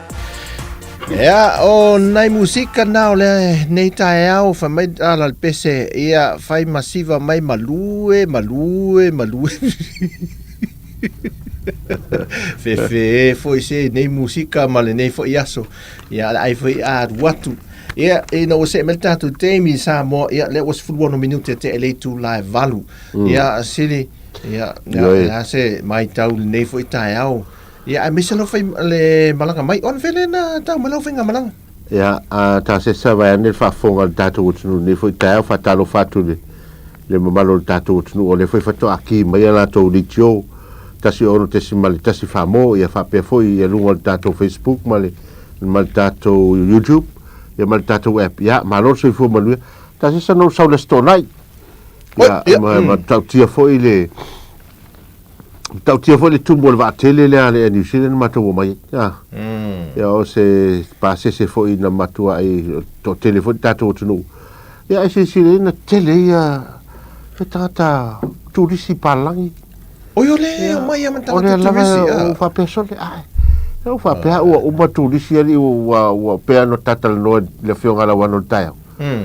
Ja, o nai musika nao le nei Taeao fa mai ala pese ia fai masiva mai malue. Fe foi se nei musika male nei foi aso. Ia ai foi a watu. Ia no se meltatu temi Samoa ia le was full 1 minute te ele tu live valu. Ia sili ia se mai tau nei foi Taeao. Ya, misalo fai le malanga mai on vele na tau malo finga malanga. Ya, ta se sava ne fa fonga tatu utunu ne foi Taeao fa talo fatu le malo tatu utunu o le foi fato aki mai la to ditio tasi ono tesi mali tasi famo ya fa pe foi ya lungo tatu Facebook mali mal tatu YouTube ya mal tatu app ya malo se fo malu ta se no sa le stonai. Ya, ma tau tia foi le tau tia foi le tumbo va tele le ale ni sile na matua mai ya o se passe se foi na matua ai to telefone tatu tunu ya se sile na tele ya tata tu disi palangi O yo le mai ama tata tu disi o fa persone ai o fa pe o matu disi ali o pe no tata no le fionga la wano Taeao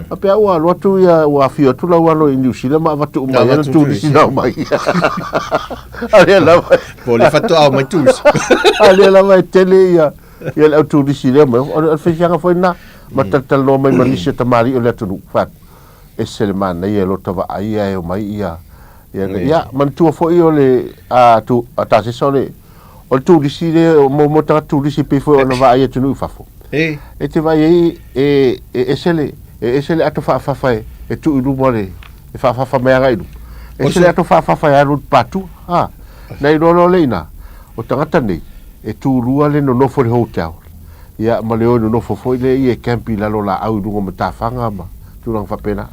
Ape au lo tu ya wa fio tu la walo in New Zealand ma vatu mai na tu disi na mai. Ale la po le fatu au mai tu. Ale la mai tele ya la tu disi le mai o fe janga foi na ma tatal no mai malisia tamari o le tu fat. Eselman na ye lo tava ai ai o mai ya. Ya man tu foi o le a tu ata se sole o tu disi le mo ta tu disi pe foi o va ai tu nu fafo. E te vai esele esele ato fa e tu ilu mole e fa me ngai esele ato fa ya ru patu nei lo leina o tangata nei e tu rua le no fo hotel ya ma le no fo le e campi la lo la au dungo mata fanga ma tu lang fa pena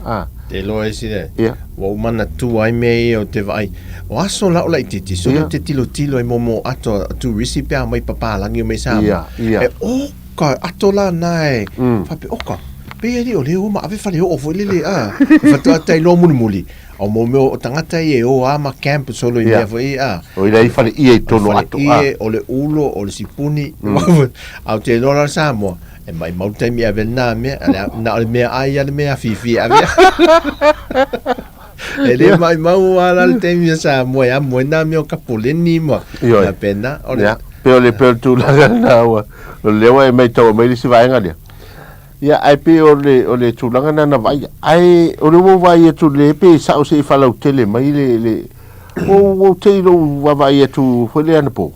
te lo esi le wa mana tu ai me o te vai o aso la o titi so te tilo e momo ato tu recipe mai papa langi me sa e o ka ato la nai fa pe oka pe ali o le o ma ave fale o fo le fa tu atai lo muli o mo o tangata e o ama camp solo i le foi o ile fale i tono ato o le ulo o le sipuni au te lola Samoa e mai mautai mi ave na me na le me ai ale me fifi ave ele mai mau ala le temi Samoa ya mo na me o kapoleni mo a pena o le pe tu la na wa le wa mai tau mai si vai ngalia ya ai pe o le tulanga na vai ai o le vai tu le pe sa o se fala o tele mai le o te lo vai tu foi le anapo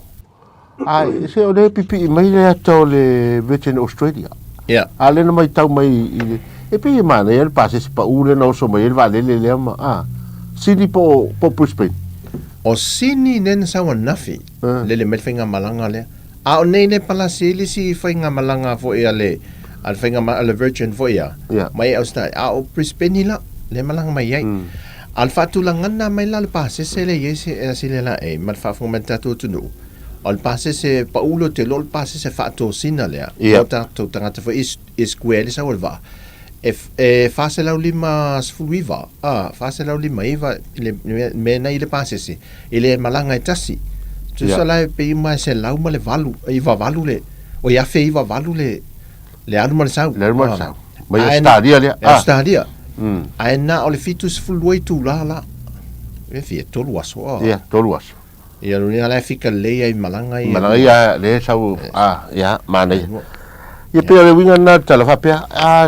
ai se o le pipi mai le to le Virgin Australia ale na mai tau mai e pe mana el pase pa ule no so mai vale le ma sini po Brisbane o sini nen sa wa nafi le melfinga malanga le a o nei ne pala sili si fainga malanga fo e ale al fainga ale Virgin fo ia mai austai a o Brisbane la le malanga mai ai al fatu langana mai la pase se le yesi sile la e mal fa fomentato tunu al pase se paulo te lol pase se fatu sina le o tanto tangata fo is square sa volva fase la lima sfuiva fase la lima iva me na ile pase se ile malanga itasi tu sala pe mai se la uma le valu iva valu le o ia fe iva valu le anu mal sau mai stadia le stadia ai na ole fitus fuloi tu la e fia tolu aso ia tolu aso ia lo ia la fika le ai malanga ia le sau ia manei ia pe le winga na tala fa pe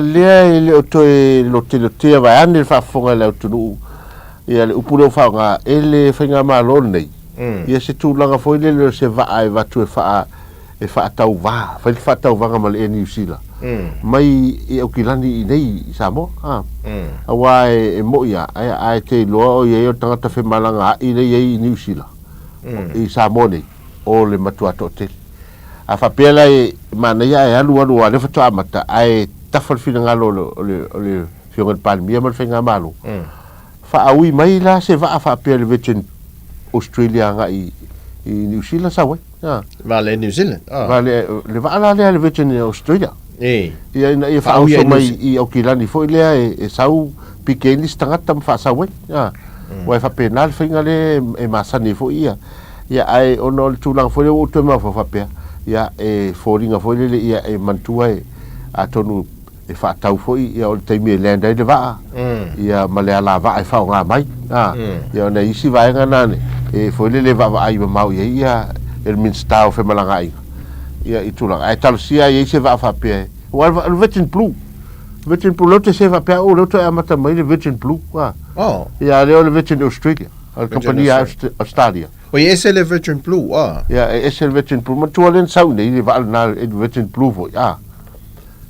le o toe lo te vai ane fa fonga le tunu ia le upuro fa nga ele finga malo nei ia se tu langa foi le se va ai va tu fa e fa tau va fa tau va mal e New Zealand mai e o kilani nei Samoa awa e mo ia ai te lo ia o tanga fe malanga i le i New Zealand i Samoa nei o le matua tote a fa pela e mana ia e alu le fa mata ai tafal fina ngalo le fionga palmia mal fenga malo fa aui mai la se va fa pela vechen Australia nga i New Zealand sawe vale New Zealand vale le va ala le vechen Australia ia ia fa Au so mai i o kilani foi le e sau pequeni stangata fa sawe wa fa penal finga le e masani foi ia ai ono tulang foi o to ma fa pe ia e foringa foi le ia e mantua e atonu e fa tau foi ia o te mi lenda le va ia male ala va e fa nga mai ia na isi va nga nane e foi le va ai mau ia el min stau fe malanga ia i tulang ai tal sia ia se va fa pe o al vetin blue lote se va pe o lote amata mai le vetin blue ia le vetin Australia al compagnia Australia o ese le vetin blue ia ese le vetin blue ma tualen saune i va na le vetin blue vo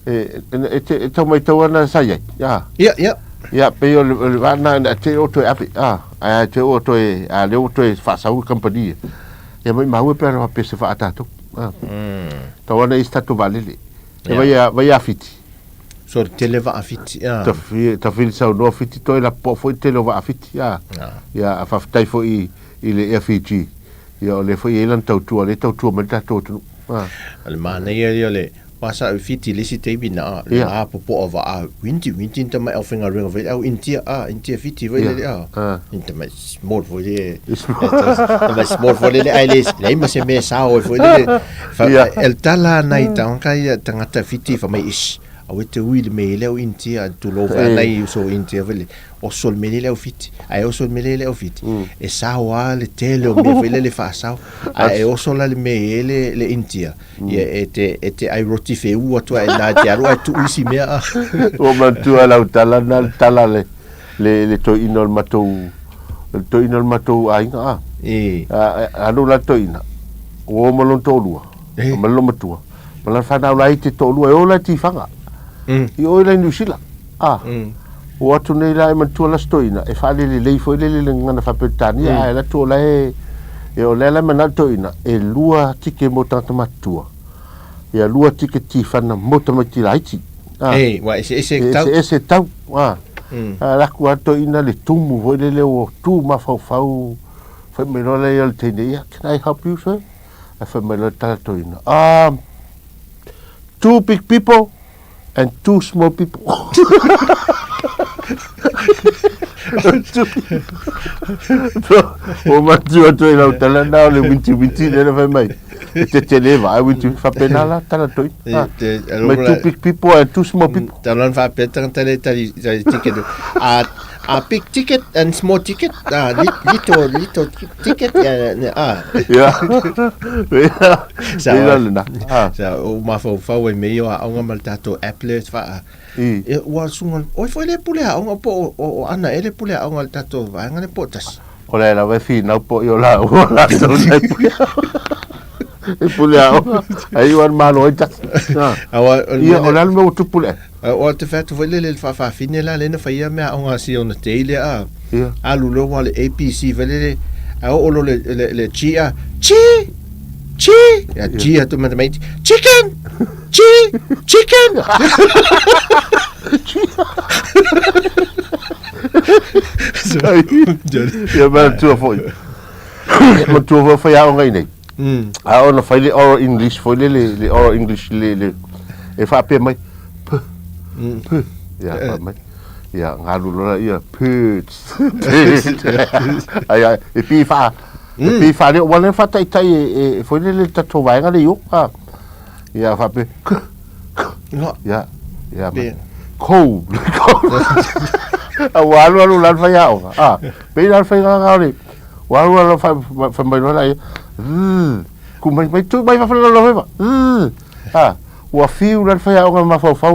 e to mai to na sa ia pe o le va na te o to api ai te o to le o to fa sa u compagnia ia mai mau pe ra pe se fa atato tawana istatu valili vai afiti so tele va afiti ta fil sa no afiti to la po foi tele va afiti ia fa tai foi ile FG ia le foi elan tau le tau ma tau tu al mana ia le pasa fiti le si te bina la po va winti ta mai alfinga ring vai au intia fiti vai le inta mai small foi le mai small foi le ailes le ma se me sa foi le el tala nai tanga ia tangata fiti fa mai is au te ui le me le intia tu lo va nai so intia vai o sol me le fiti ai o sol me le fiti e sa wa le tele o me vai le fa sa ai o sol le me le intia ia e ai roti fe u to ai na te aro tu isi me o ma tu ala tala le to inol matou ai nga anu la to ina o mo lon to lua mo lo matua mo la fa na la te to lua o la ti fanga i o la New Zealand o atu nei la ma tu la stoina e fa le foi le ngana fa petania ai la to la e o le ma na to ina e lua tike mo tanta matua ia lua tike ti fana mo tama ti laiti wa ese tau la ku to ina le tumu voi le o tu ma fa fa me lo le el tenia can I help you sir fa me lo ta to ina two big people and two small people o ma tu to ina tala na le winti le fa mai te leva ai winti fa pena la tala to ma two big people and two small people talan fa peta tale ticket a big ticket and small ticket little ticket sa o ma fa e meio a nga maltato apple fa wa sunga o foi le pule a nga po o ana ele pule a nga tato va nga le potas o la va fi na po yo la so e pule a ai wan malo ita awa o la me o tu pule o te fa tu le fa fine la le na fa ia me a nga si ona tele a lulo wale APC vele o lo le chia ya chia tu mai chicken ya ba tu foi ma tu foi a ngai nei a ona fai le oral English foi le oral English le e fa pe mai ya mai ya ngalu la ya pits ai e pi fa le wala fa tai foi le tato vai ngale yo ya fa pe ya cold Walu lan fai ao. Pe lan fai ga le. Walu fa mai no lai. Ku mai tu mai fa lo fa. Wa fiu lan fai ao ma fa fa.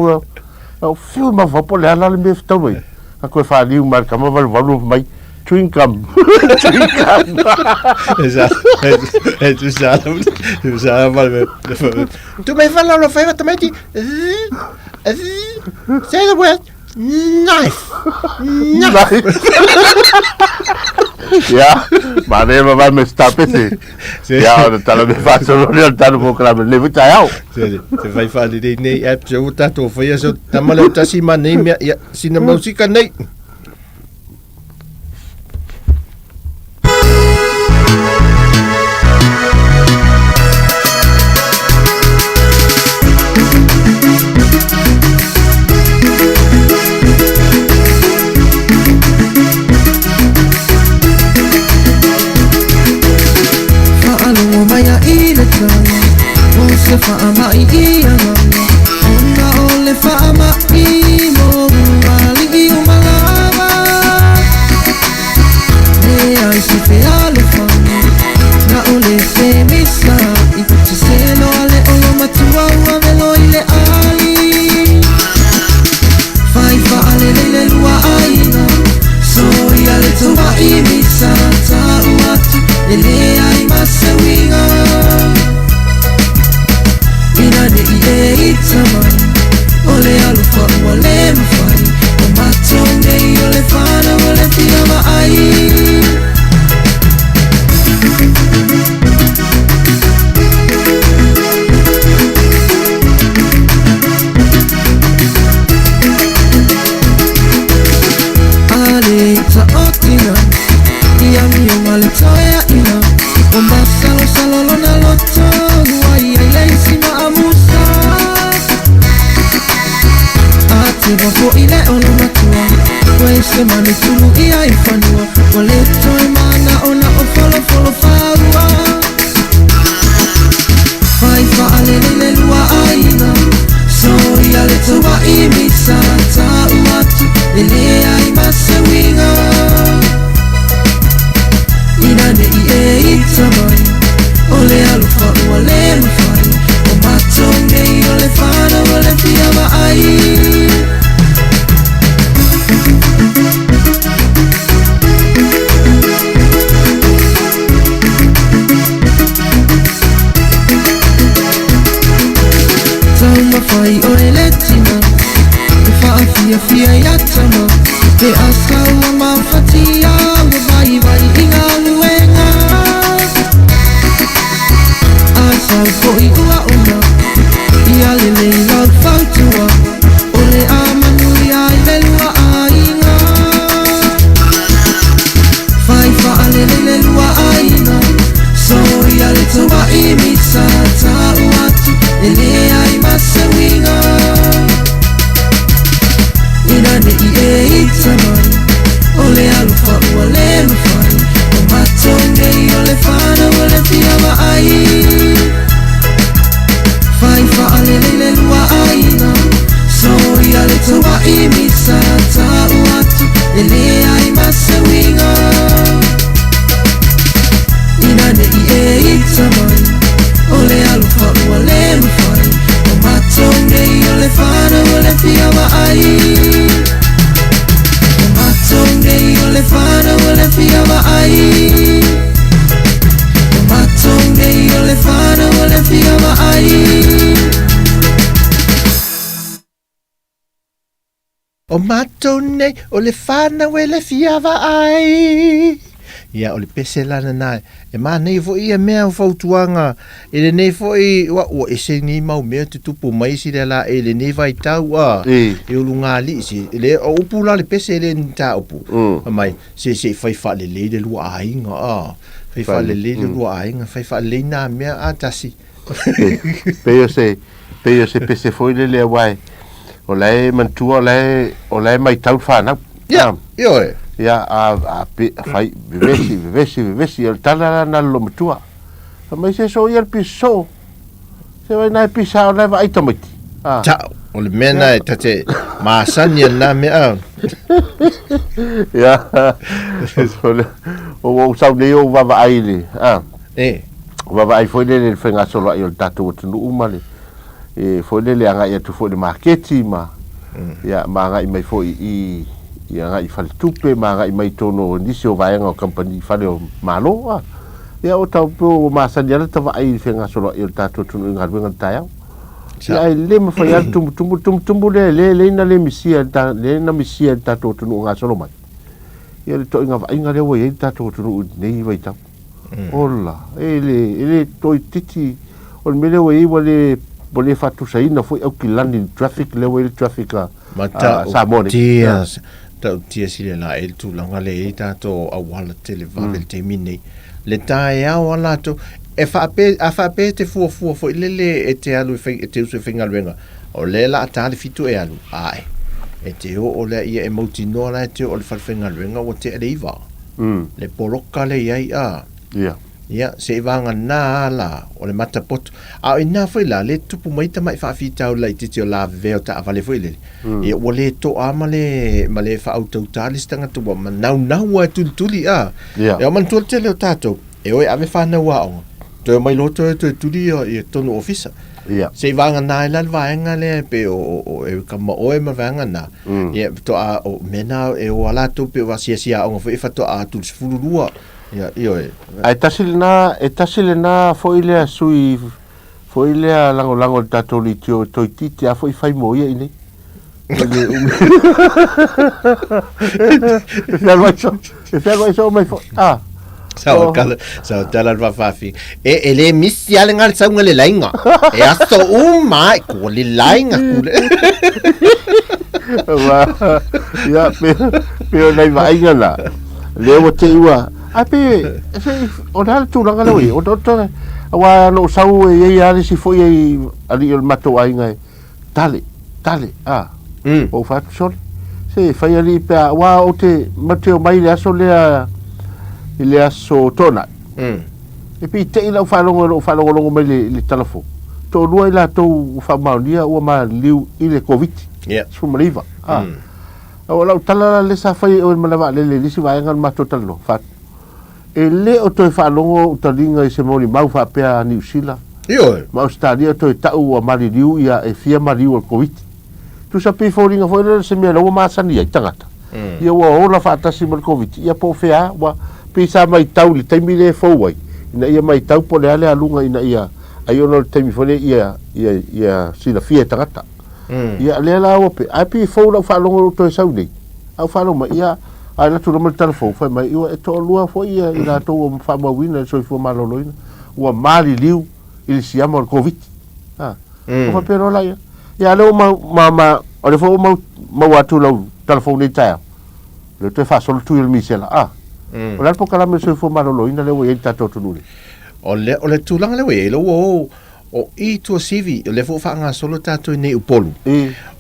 O fiu ma fa po le ala le me sta mai. Ko fa liu mar ka ma walu mai. Chewing gum. Tu mij van lo fai wat met die. Say the word. Knife. Ja, maar nee, maar met stappen zie. Ja, dat tellen we vast zo niet dat we klaar leven Taeao. Ze vai fali dei nei app zo dat of je zo dan maar dat zie maar nee meer ja zien de muziek nee. Fa'ama iya mama Ona ole fa'ama imo Mali iyo malama Ne ai si fe alufani Na ole se misa Ikuti selo ale olo matua ua velo ile ali Fai fa'ale leile lua aina So ale toa I misa Ta uatu Ele ai mase winga Ina de ie itamai Ole alufa uale mfai O matonge ole fana ole fiama ai Ale ita otina Ia mio male toea ina O masalo salolo na loto Guai ai leisi ma amusa Ate wafo ile ono matua Wei se mani tulu ia ifanua Wale toi mana ona o folo faua Fai faale lele lua aina So ia le toa I misa Ta uatu Lele ai mase winga Ina ne ie itamai Ole alufa uale mfai O matonge ole fana ole fiama ai Tauma fai ole letina E faa fia yatama Te asa ua mafatia Ua vai inga luenga Asal koi ua una Ia lele lau fautua Ole a manuia I lelua ainga Fai faa lele lua aina So ia le toa I misa ta uatu Ele ai mase winga Ina ne ie itamai Ole alufa uale mfai O matonge ole fana ole fiama ai Fai fa'ale leile lua aina So ia le toa I misa ta uatu Ele ai mase winga Ina ne ie itamai Ole alufa uale mfai O matonge ole fana ole fiama ai O matonge ole fana ole fiama ai O matonge ole fana ole fiama ai O matone o le fana wele fiava ai. Ia o le pese lana nai. E ma nei fo ia mea fautuanga. E le nei fo i wa o e se ni mau mea te tupu mai si le la e le nei vai tau a. E o lunga li si. E le o upu la le pese le nita upu. Mai se fai fa le le lua ainga a. Fai fa le lua ainga. Fai fa le na mea a tasi. Pe yo se pese foi le wai. O lai mantua o lai mai tau whanau. Ia, io e. Ia a fai vivesi o tala na lo matua. Mai se so ia piso. Se vai nai pisa o lai vai tomati. Ciao. O le mena e tate maasani na mea. Ia. O sau nei o vava aile. Vava ai foi le fenga solo ai o tatu o tunu umale. E foi le anga ia tu foi le marketi ma. Ia manga i mai foi ia nga i fale tupe manga i mai tono nisi o vaenga o company fale o malo. Ia o tau po maasani ala tava ai fenga solo ai o tatu o tunu inga ruenga Taeao. Ia le ma fai tumbu le na le misia tato tunu nga solo mai. Ia le to inga le wa ia tato tunu nei vai tau. Ola, ele toi titi o le mele wa iwa le fatu saina foi au kilani traffic le wa il traffic Samoa. Tias. Tau tia sile la el tu langa le tato awala tele vavel te mine. Le Taeao ala to e fa pe te fu fo le e te alu e te usu finga luenga o le la atale fitu e alu ai e te o le ia e mauti no la te o le falfinga luenga o te leiva le poloka le ai ia se vanga na la o le matapoto a ina foi la le tupu mai ta mai fa fita o la te o la veo ta vale foi le e o le to male fa auto talistanga tu ma nau tuli a e o man tulte le tato e oi ave fa na wa to mai loto to tuli e tonu ofisa se vanga na la vaenga le pe o e kama o e ma vanga na e to a o mena e o ala to pe va sia o fa to a tu fulurua ia io e tasile na foi le sui foi le lango tato li tio to titi a foi fai mo ia ini se vai so mai Sao tala va fafi e le missi ale ngal sa ngale lainga e aso mai ko le lainga kule ya pe nei vai ngala le o te ua ape se o dal tu langa loi o doctor wa no sau e ia si foi ali o mato ai ngai tale o fa sol se fai ali pe wa o te mateo mai le aso le aso tona e pi te ila falongo mai le telefon to lua ila to fa maunia o ma liu ile covid su maliva o la tala le sa fai o malava le si vai ngal mato talo fa e le o to falongo talinga i se moni mau fa pe a New Zealand ma Australia to tau o mari liu ia e fia mari o covid tu sa pe foringa foi se me lo ma sani ai tangata ia o la fa tasi mal covid ia po fea wa pisa mai tau le taimi le fou ai ina ia mai tau po le ale alunga ina ia ai ono le taimi fole ia sila fia tangata ia le la o pe api fou la fa longo to sau nei au fa longo ia ai la tu no mal telefon fa mai ia e to lua fo ia ina to o fa ma wina so fo malo loina o mali liu il si ama o covid o fa pero la ia le ma o le fo ma watu la telefon ni Taeao le te fa solo tu il misela o la po kala me so fo malo loina le o e tato tunuli o le tulanga le we lo o i tu sivi le fo fa nga solo tato nei upolu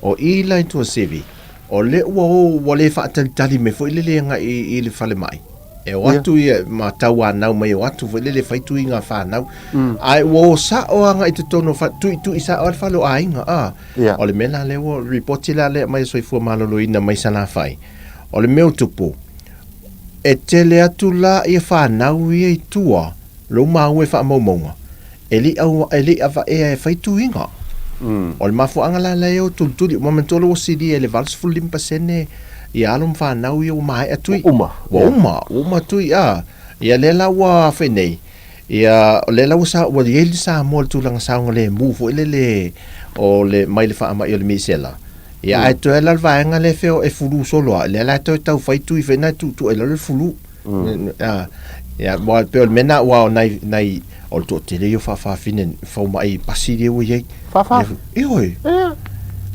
o i la tu sivi o le o le fa tali me fo le nga i le fale mai e o atu ia ma taua nau mai o atu fo le fai tu inga fa nau ai o sa o nga i te tono fa tu isa o fa lo ainga o le mena le o report la le mai so fo malo loina mai sana fai o le meu tupu e tele atu la i fa nau i tua lo mau e fa momonga eli ava e fai tu inga o le mafu anga la o tultuli mo mentolo o sidi ele vals fulim pasene i alum fa nau i o mai atu uma tu ia lela wa fenei ia lela usa o le sa mo tu lang sa ngale mu fo le o le mai le fa ama i le misela ia ai to ela va nga le feo e fulu solo le la to tau fai tu i fena tu ela le fulu ia mo pe mena wa nai o to te le fa finen fa mai pasiri o ye fa oi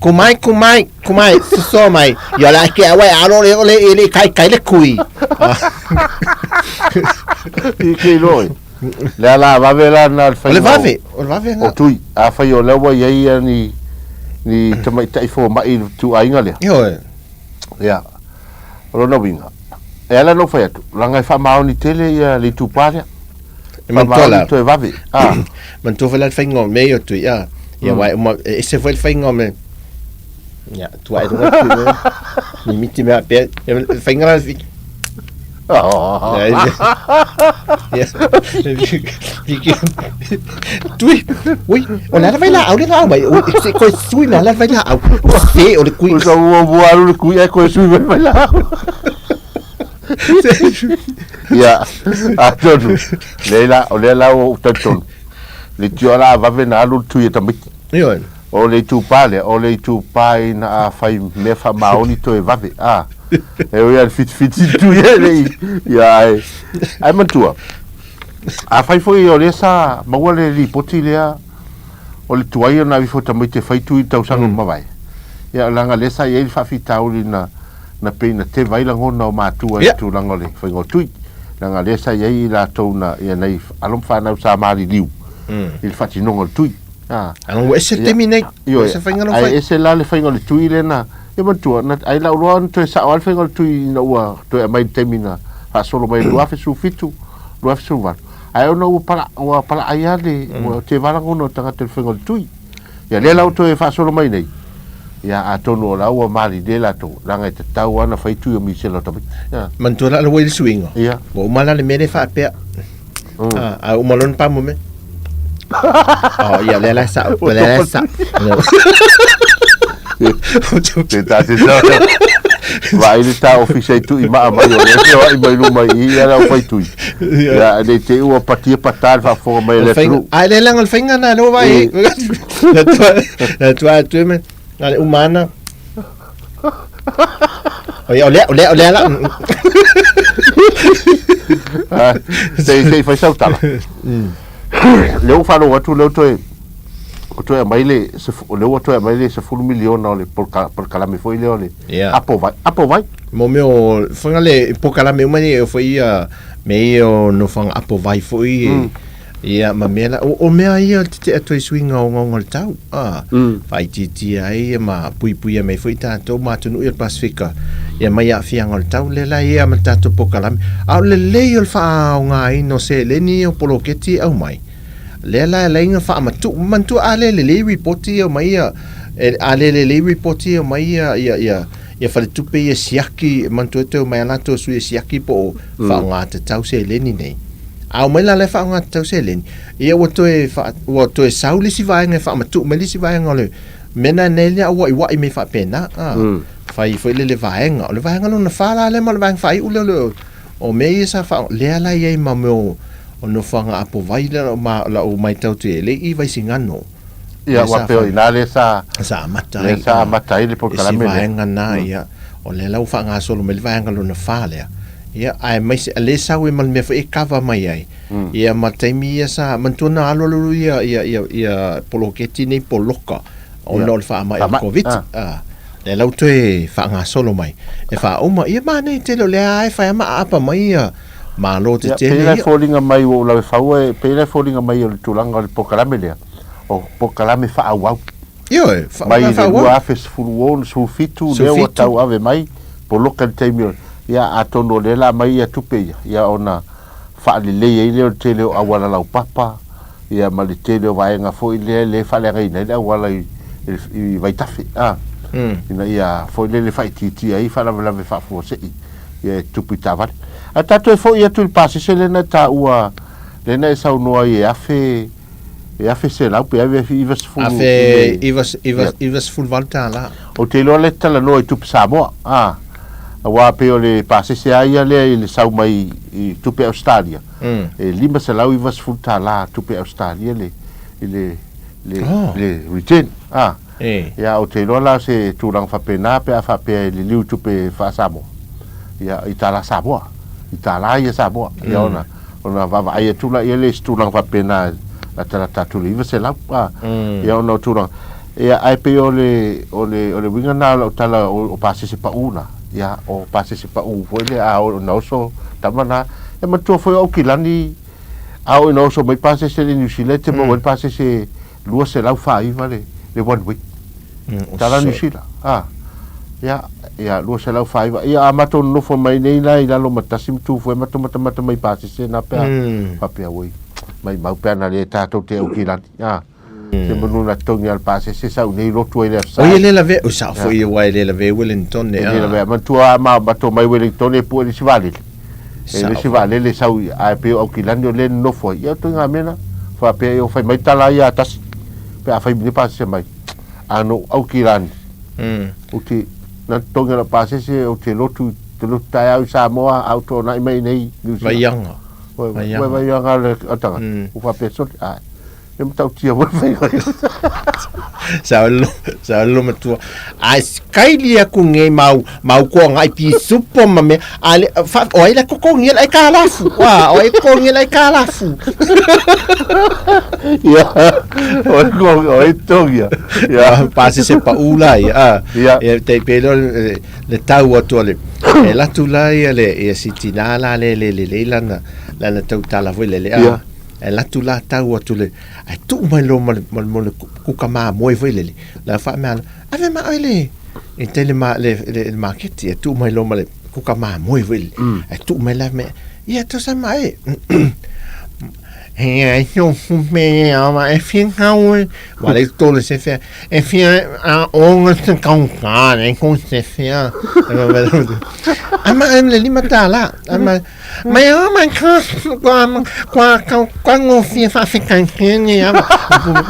kumai so mai ia la ke awe alo le kai le kui ke loi la va vela na fa le va ve o tu a fa yo le wa ye ni tamai tai fo mai tu ainga le ia lo no vinga e ala no fa tu langa fa mau ni tele ia le tu paria ma tola to va vi man to vela fingo me yo tu ia wa e se foi fingo me Ya, tu ai donga tu. Ni miti me pe, fingera fi. Ya. Tui. Ui, ona vai lá, ole lá, mai. Se ko sui na lá vai lá. Se ole kui. Usa o alu kui e ko sui vai lá. Ya, atonu. Leila o taton. Le tiola va vena alu tu e tamit. Yo. O le tu pai na fai me fa maoni to e vave. E o ia fit tu ele. Ya ai mantua. A fai foi o lesa mawale li poti lea. O le tuai na vi fo tamit te fai tu i tau sanga mawai. Ya langa lesa e fa fitauli na pena te vai la ngona o matua e tu langa le fai ngo tui. Langa lesa e la tau na ia nei alom fa na sa mari liu. Il fati non il tui. Anu ese terminate. Io ese fai ngalo fai. Ese la le fai ngalo tui le na. E mantua na ai la uruan to sa al fai ngalo tui na ua to e mai termina. Fa solo mai lua fe su fitu. Lua fe su va. Ai ona u pala ai ale o te vala ngono tanga te fai ngalo tui. Ya le la to e fa solo mai nei. Ya atono la ua mali de la to langa te tau ana fai tui o mi se la to. Mantua la le swingo. Ya. Bo mala le mene fa pe. O malon pa mo me. Oh, ya le la sa. Te ta. Vai ele tá oficial tu ima mai o le mai lu mai ia la fai tu. Ya de te o patia patal fa fo mai le tru. Ai le lang al finga na lo vai. La tua tu me. Ale umana. Ole la. Sei fai saltar. Leu falo atu leu toe mai le se leu atu mai le se fulu miliona ole por calame foi le ole apo vai mo meu fanga le por calame mai foi meio no fanga apo vai foi ia ma mela o mea ia te atu swinga o ngol tau vai ti ai ma pui mai foi tanto ma tunu il Pasifika ia mai a fianga o tau le la ia ma tato por calame au le il fa ngai no se le ni o poloketi au mai le la inga fa mantu ale le reporti o mai ale le reporti o mai ia fa tupe ia siaki mantu te mai na to su siaki po fa nga te tau se le ni nei au mai la le fa nga tau se le ia o to e sauli si vai nga fa matu mai si vai nga le mena nei wa me fa pena fai foi le vaenga no na fala le mal vang fai ule o me sa fa le ala ye mameo o no fanga apo vai le ma la o mai tau te le I vai singano ia wa pe ina le sa mata ile por kala me vaenga na ia o le lau fanga solo me vaenga no na fala ia ai mai le sa we mal me fa e kava mai ai ia mataimi sa mantuna alo ia poloketi nei poloka o no fa mai covid le lau te fa nga solo mai e fa uma ia mane te lo le ai fa ma apa mai malo te te le folinga mai o la fa we pele folinga mai o tulanga le pokalame le o pokalame fa au io fa mai fa au fa fulu su fitu le o tau ave mai po local time ia atono le la mai ia tupe ia ona fa le le te le awala la papa ia mali te le vaenga fo le fa le reina le awala I vai tafi ina ia foi le fai titi ai fa la fa fo se ia tupi tavar ata to fo ia tu passe se le na ta ua le na sa no ai afe se la pe ave ivas fu afe ivas full volta la o te lo le tala no tu Samoa wa pe o le passe se ai le sa mai tupi Australia e lima se la ivas full ta la tupi Australia le return ya o te lola se tulang fa pena pe fa pe le liu tu pe fa Samoa ya itala Samoa itala ia Samoa ya ona va ia tula ia le tulang fa pena la tata tu live se la ya ona tulang ya ai pe o le winga na o tala o passe se pa una ya o passe se pa u foi le a o no so tamana e ma tu foi o kilani a o no so mai passe se le New Zealand te mo passe se lua se lau fai vale le one week tala New Zealand ya lua se lau fai ia amato no fo mai nei lai la lo matasim tu foi mato mai passe se na pe pa pe oi mai mau pe na le tato te o kilani Se manuna tongi al pase se sa nei rotu ele O ia le lave, o sa fo ia wai le lave Wellington ne. Le lave, man tua ma bato mai Wellington e pu le sivali. E le sivali le sau a pe o kilani le no fo. Ia tonga mena, fa pe o fai mai tala ia tas. Pe a fai ni pase mai. Ano au kilani. Uti na tonga la pase se o te lotu te lotu Taeao Samoa auto na mai nei. Vai yanga. Vai yanga le atanga. O fa pe so a. Eu tau tia mo fai. Sa lo matua. Ai skylia ku ngai mau ko ngai pi supo mame. Ale fa o ila ko ngel ai kalafu. Wa o ko ngel ai kalafu. Ya. O itogia. Ya pase se pa ula ya. Ya te pelo le tau atole. E la tu la le e sitinala le lana la tau tala foi le. E la tu la tau atole. Ai tu mai lo mal ku kama moi foi le. La fa mal. Ave ma ele. E tele ma le market e tu mai lo mal ku kama moi foi. Ai tu mai la me. Ia to sa mai. Ai no me ama e fin hau. Vale todo se fe. E fin a on se kan e con se fe. Ama em le limatala. Ama mai ama qua ngo fi fa fe kan ni ama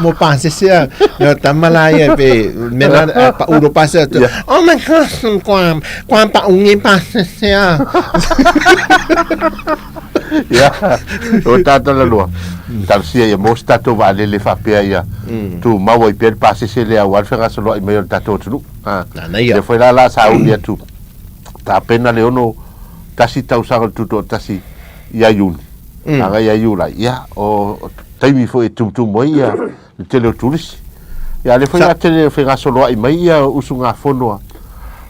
mo passe se eu tamala e pe mena pa ulo passe. Oh my god, qua pa ungi passe se. Ya, o tata la lua. Tal sia ia mo stato vale le fa pe ia. Tu ma voi per passe se le awal fa solo i meio tato tu. Ah, le foi la sa un dia tu. Ta pena le ono tasi tau sa tu tasi ia yun. Aga ia yula. Ya, o taimi foi tu mo ia te le turis. Ya le foi te le fa solo i meio usunga fono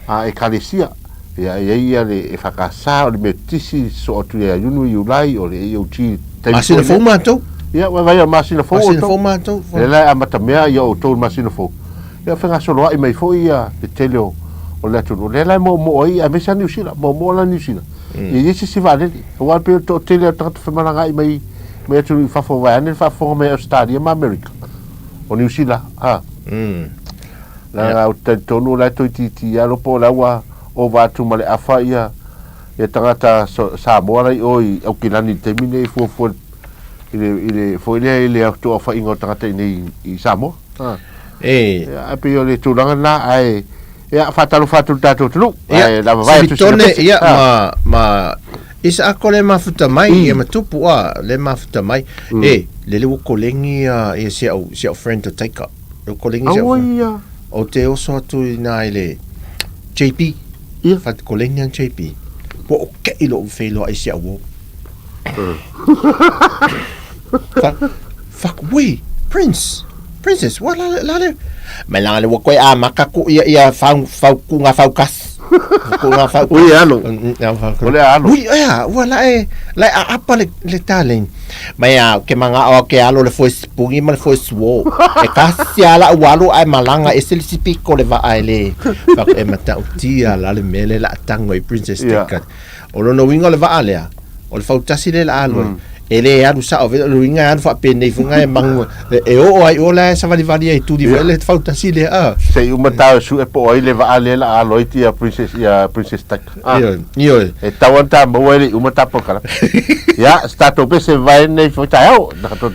a ekalesia. Ia le fakasa o le metisi so tu ia yunu yulai o le eu ti masina fo matou ia vai a masina fo matou le la amata mea ia o to masina fo ia fenga solo ai mai fo ia le teleo o le tu le la mo ia me sa niusila mo la niusila ia si vale o al pe to teleo tanto fe malanga ai mai tu fa fo vai ne fa fo me stadium America o niusila la o te tonu la to ti ya lo po la wa o watu male afa ia e tangata Samoa rai oi au kilani te mine fo ile fo ile auto afa ingo tangata i Samoa a pe le tulanga na ai ia fatalu tato tulu ai la vai tu ia ma isa akole mafuta mai ia matupu le mafuta mai le kolengi ia se au friend to take up le kolengi se o te oso atu na ile JP ia fat kolengi an JP po ke ilo felo ai sia wo fuck we princess wala la malanga le ko a makaku ia fa kunga fa kas kunga fa ui alo ole alo ui ia wala la apa le talent mai ke manga o ke alo le foi pungi mal foi wo e kasia la walo ai malanga e selisipi ko le va ai le fa e mata utia la le mele la tango i princess ticket o no winga le va alea o le fautasi le la alo ele aru sa o winga aru fa pene funga e mang e o ai o la sa vali ai tu di le fautasi le se u mata su e po ai le va ale la alo ti princess ticket io e tawanta mo ele u mata po kala ya stato pe se vai nei fo Taeao na to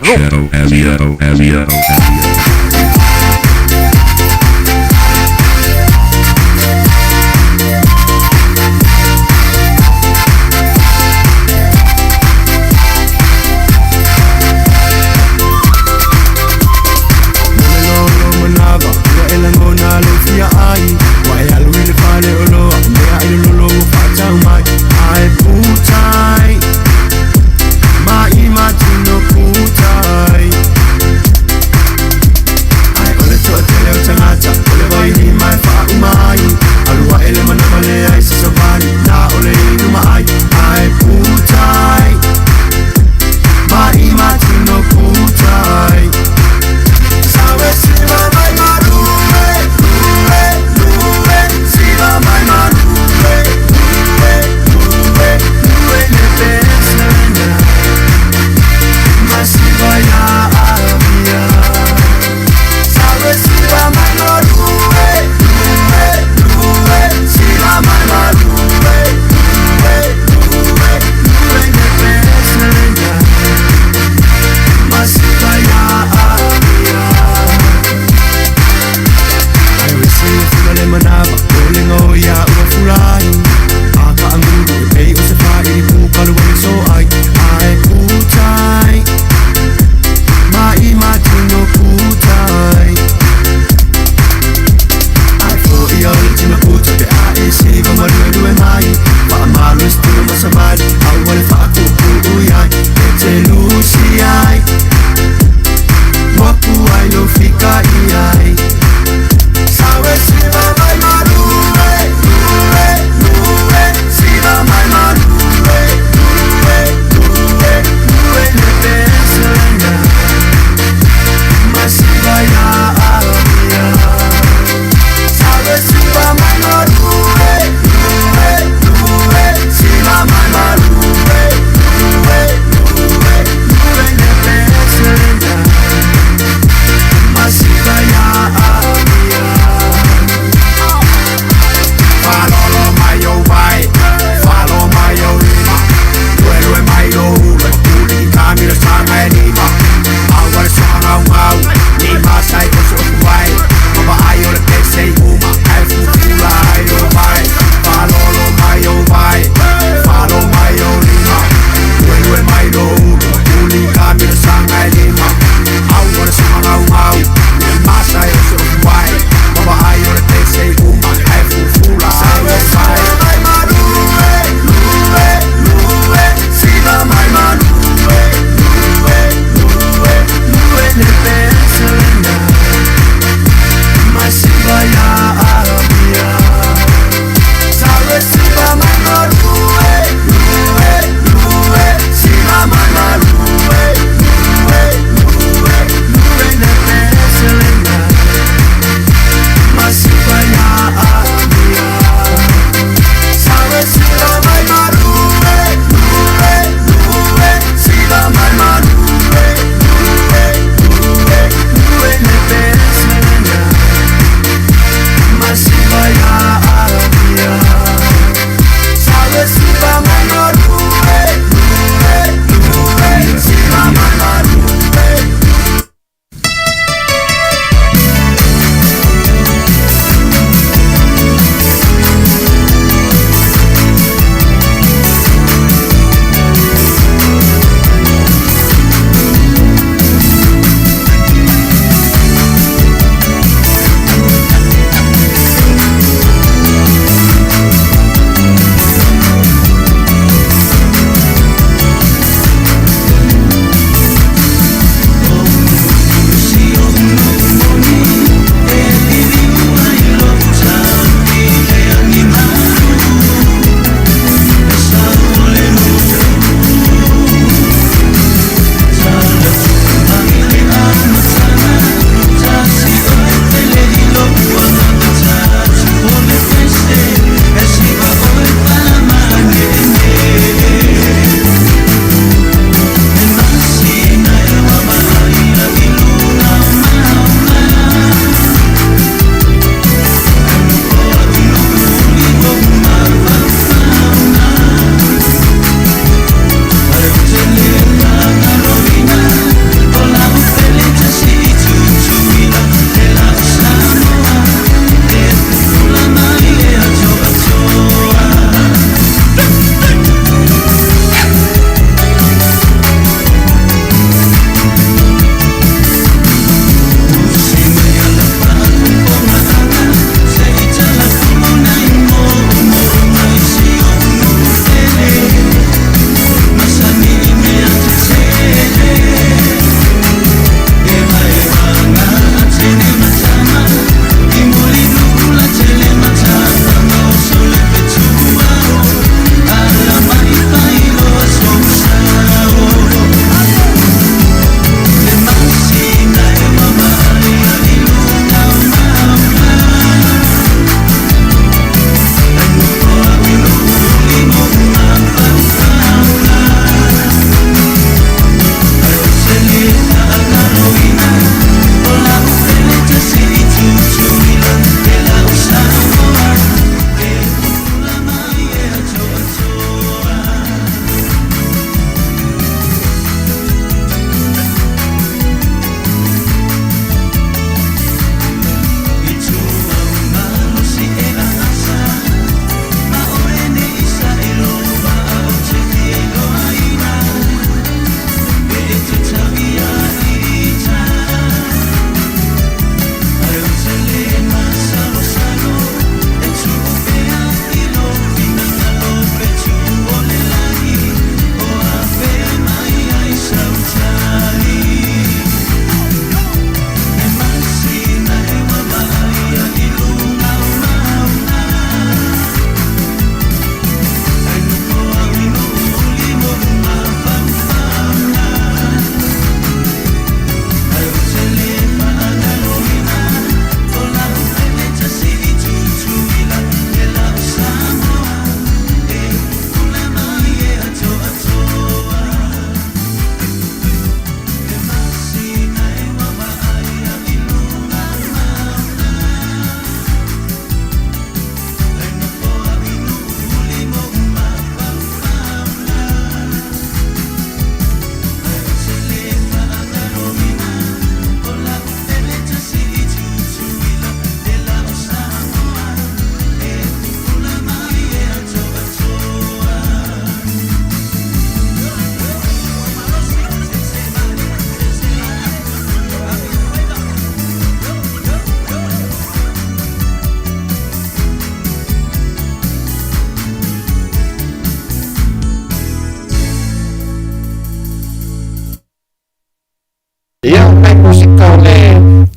Ia,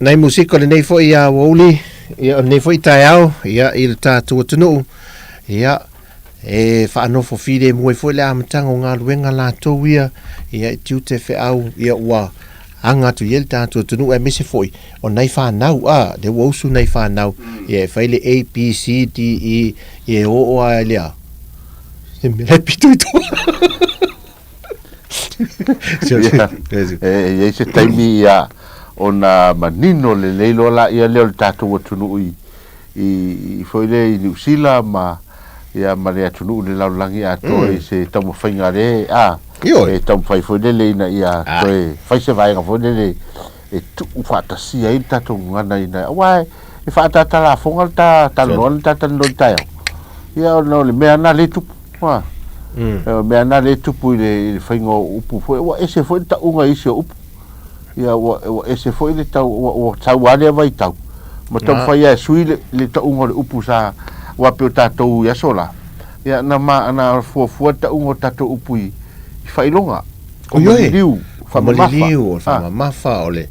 nai musika le nei fo ia woli, ia nei fo i Taeao, ia i le tātua tunu, ia e whaanofo whire mui fo le amatanga o ngā luenga lātou ia i tiu te whiau, ia ua anga tu iel tātua tunu e mese foi o nei whanau, le wausu nei whanau, ia e whaile A, B, C, D, E, ia o a lea. E me le pitu i toa. E se taimi ia ona manino le leilo la ia leo le tātou atunu i whaile i New Zealand ma ia ma le atunu le laulangi a toi se tamo whainga re e tamo whai whaile le ina ia toi whai se vaenga whaile le e tuu whaatasia i tātou ngana ina wai e whaatata la whonga ta loan ta tanoi Taeao ia o le mea na le tupu mea na le tupu i le whainga upu wa ese whaile ta unga isi o upu ia wa ese foi le tau o tau ale vai tau ma tau fai e sui le tau ungo le upu sa wa pe tatou ia sola ia na ma ana fo tau ungo tatou upu i fai longa o liu fa mafa ole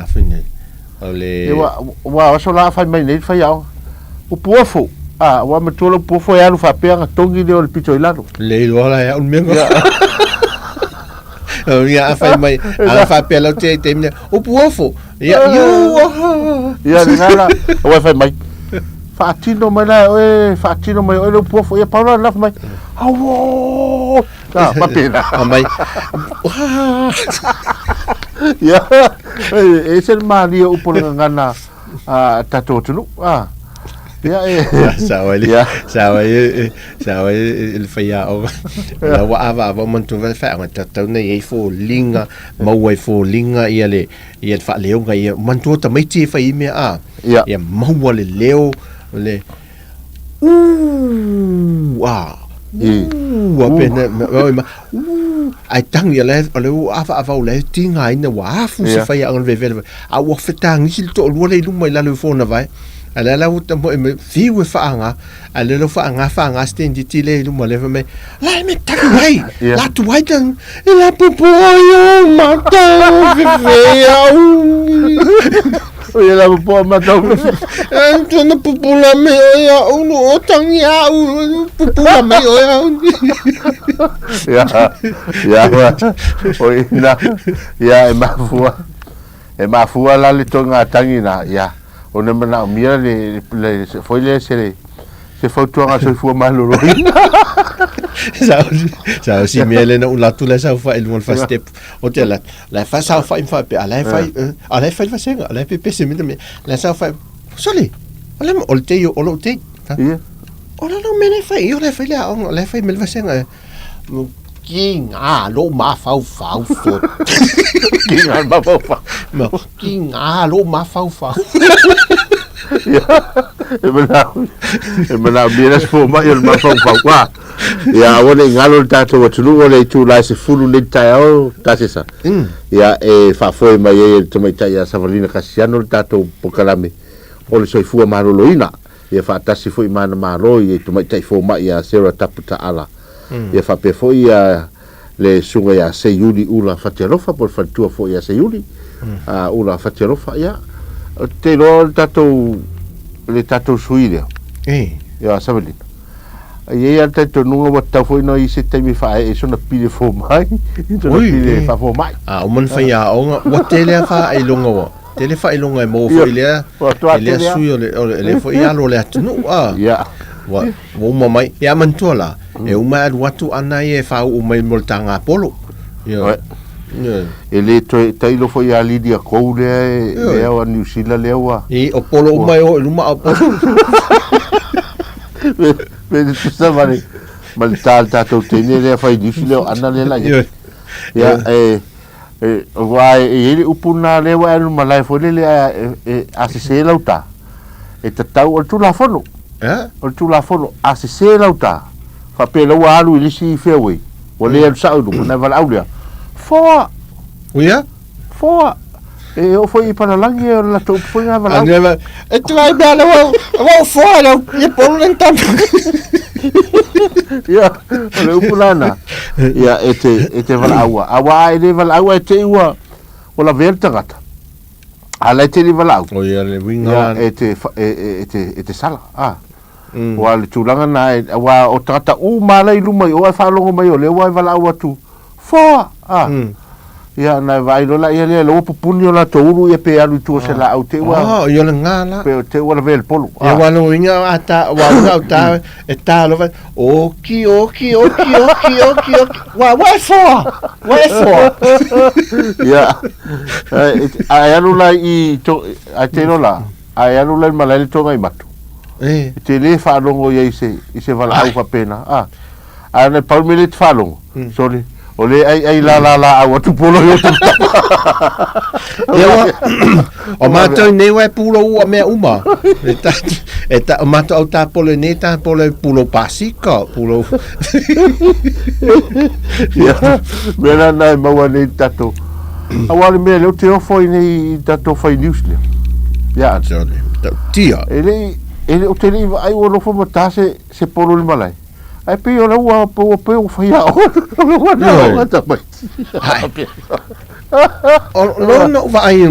afine ole wa sola fai mai nei fai au upu ofo wa me tolo upu ofo ia lu fa pe nga tongi le o pito ilaro le lo la un menga ia fai mai a fa pelo te me o puofo ia ngala o fai mai fatino mai la fatino mai o puofo ia paula la mai awo papena mai ia ese mali o polo ngana tato tulu ia sawa il faya o la wa montu va fa ta nei fo linga mau fo linga ia le ia fa leo ga ia mantu ta mai ti fa me ia mau le leo le pena ai tang ia le ava le tinga ina wa fu se fa ia on ve a wa fetang sil to lo le lu mai la le fo na vai ala la uta mo me fiu faanga ala lo faanga stendi tile lu mo le me la me takai la tu waitan la popoyo mata vivea o la popo mata tu no popula me ya uno otang ya popula me ya o ina ya e mafua la le tonga tangina ya ona mana mia le foi le se foto nga so fu malo sa si miele na la tu la sa fa il mon fa step o te la fa sa fa fa pe ala fa fa senga ala pe pe se mi la sa fa soli ala mo o te yo o te ola no me fa yo la fa la fa me fa senga king lo ma fa fo king ma fa king lo ma fa ya e mana mira fo ma yo ma fa ya wona ngalo tato wa tulu wona tu la se fulu le Taeao tasisa ya e fa foi mai e to mai ya savalina kasiano tato pokalame o le soifua maroloina ya fa tasi foi mana maro e to mai tai fo ma ya sera taputa ala ya fa pe foi ya le sunga ya se yuli ula fatialofa por fatua foi ya se yuli ula fatialofa ya te lo le tato suile ya sabalina ia tato nunga wata foi no i se taimi fa e sona pile fo mai to pile fa fo mai o man fa ya o wa tele fa ai longa wa tele fa ai longa mo foi le suyo le foi ya lo le atu ya wa mai ya man tola e uma watu ana e fa o mai moltanga polo ya ele tai lo foi a Lidia Coule e a New Zealand lewa e o polo mai o luma o polo me tu vale mal tato tenere fai difficile ana le la ya vai ele upuna lewa no malai foi le a se lauta e tatau o tu la fono o tu la fono a se lauta fa pelo alu ili si fewe o le saudu na val aulia fo e o foi para langi la to foi na val e tu vai bela o fora e por então ya le upulana ya ete val awa ele val awa ete wa o la vea tangata. Ala te ni valau. O ia le winga. E te sala. Wa le tūlanga nai, wa o tangata malai lumai, o ai whalongo mai o le wai valau atu. Foa. Ia nai vai lola ia le lo pupuni o la touru ia pe alu tu se la au te wa. Ia le ngala. Pe te wa le vea le polo. Ia wa lo winga ata wa au ta e ta lo vai. Oki. Wa foa. Ia. Ai alu la I to ai te lola. Ai alu la malai le tonga I matu. Te le whalongo ia I se wala au pa pena. Ai na paumele te whalongo. Sorry. O le ai la au atu polo yo tu. O mātou nei wai pulo ua mea uma. O mātou au tā polo nei tā polo pulo pasika. Pulo. Mena nai maua nei tato. Awale mea leo te ofo I nei tato fai news leo. Ia. Tia. Ele o te nei ai o lofo mata se polo le malai. Ai pe o ua po fai ao. O no va ai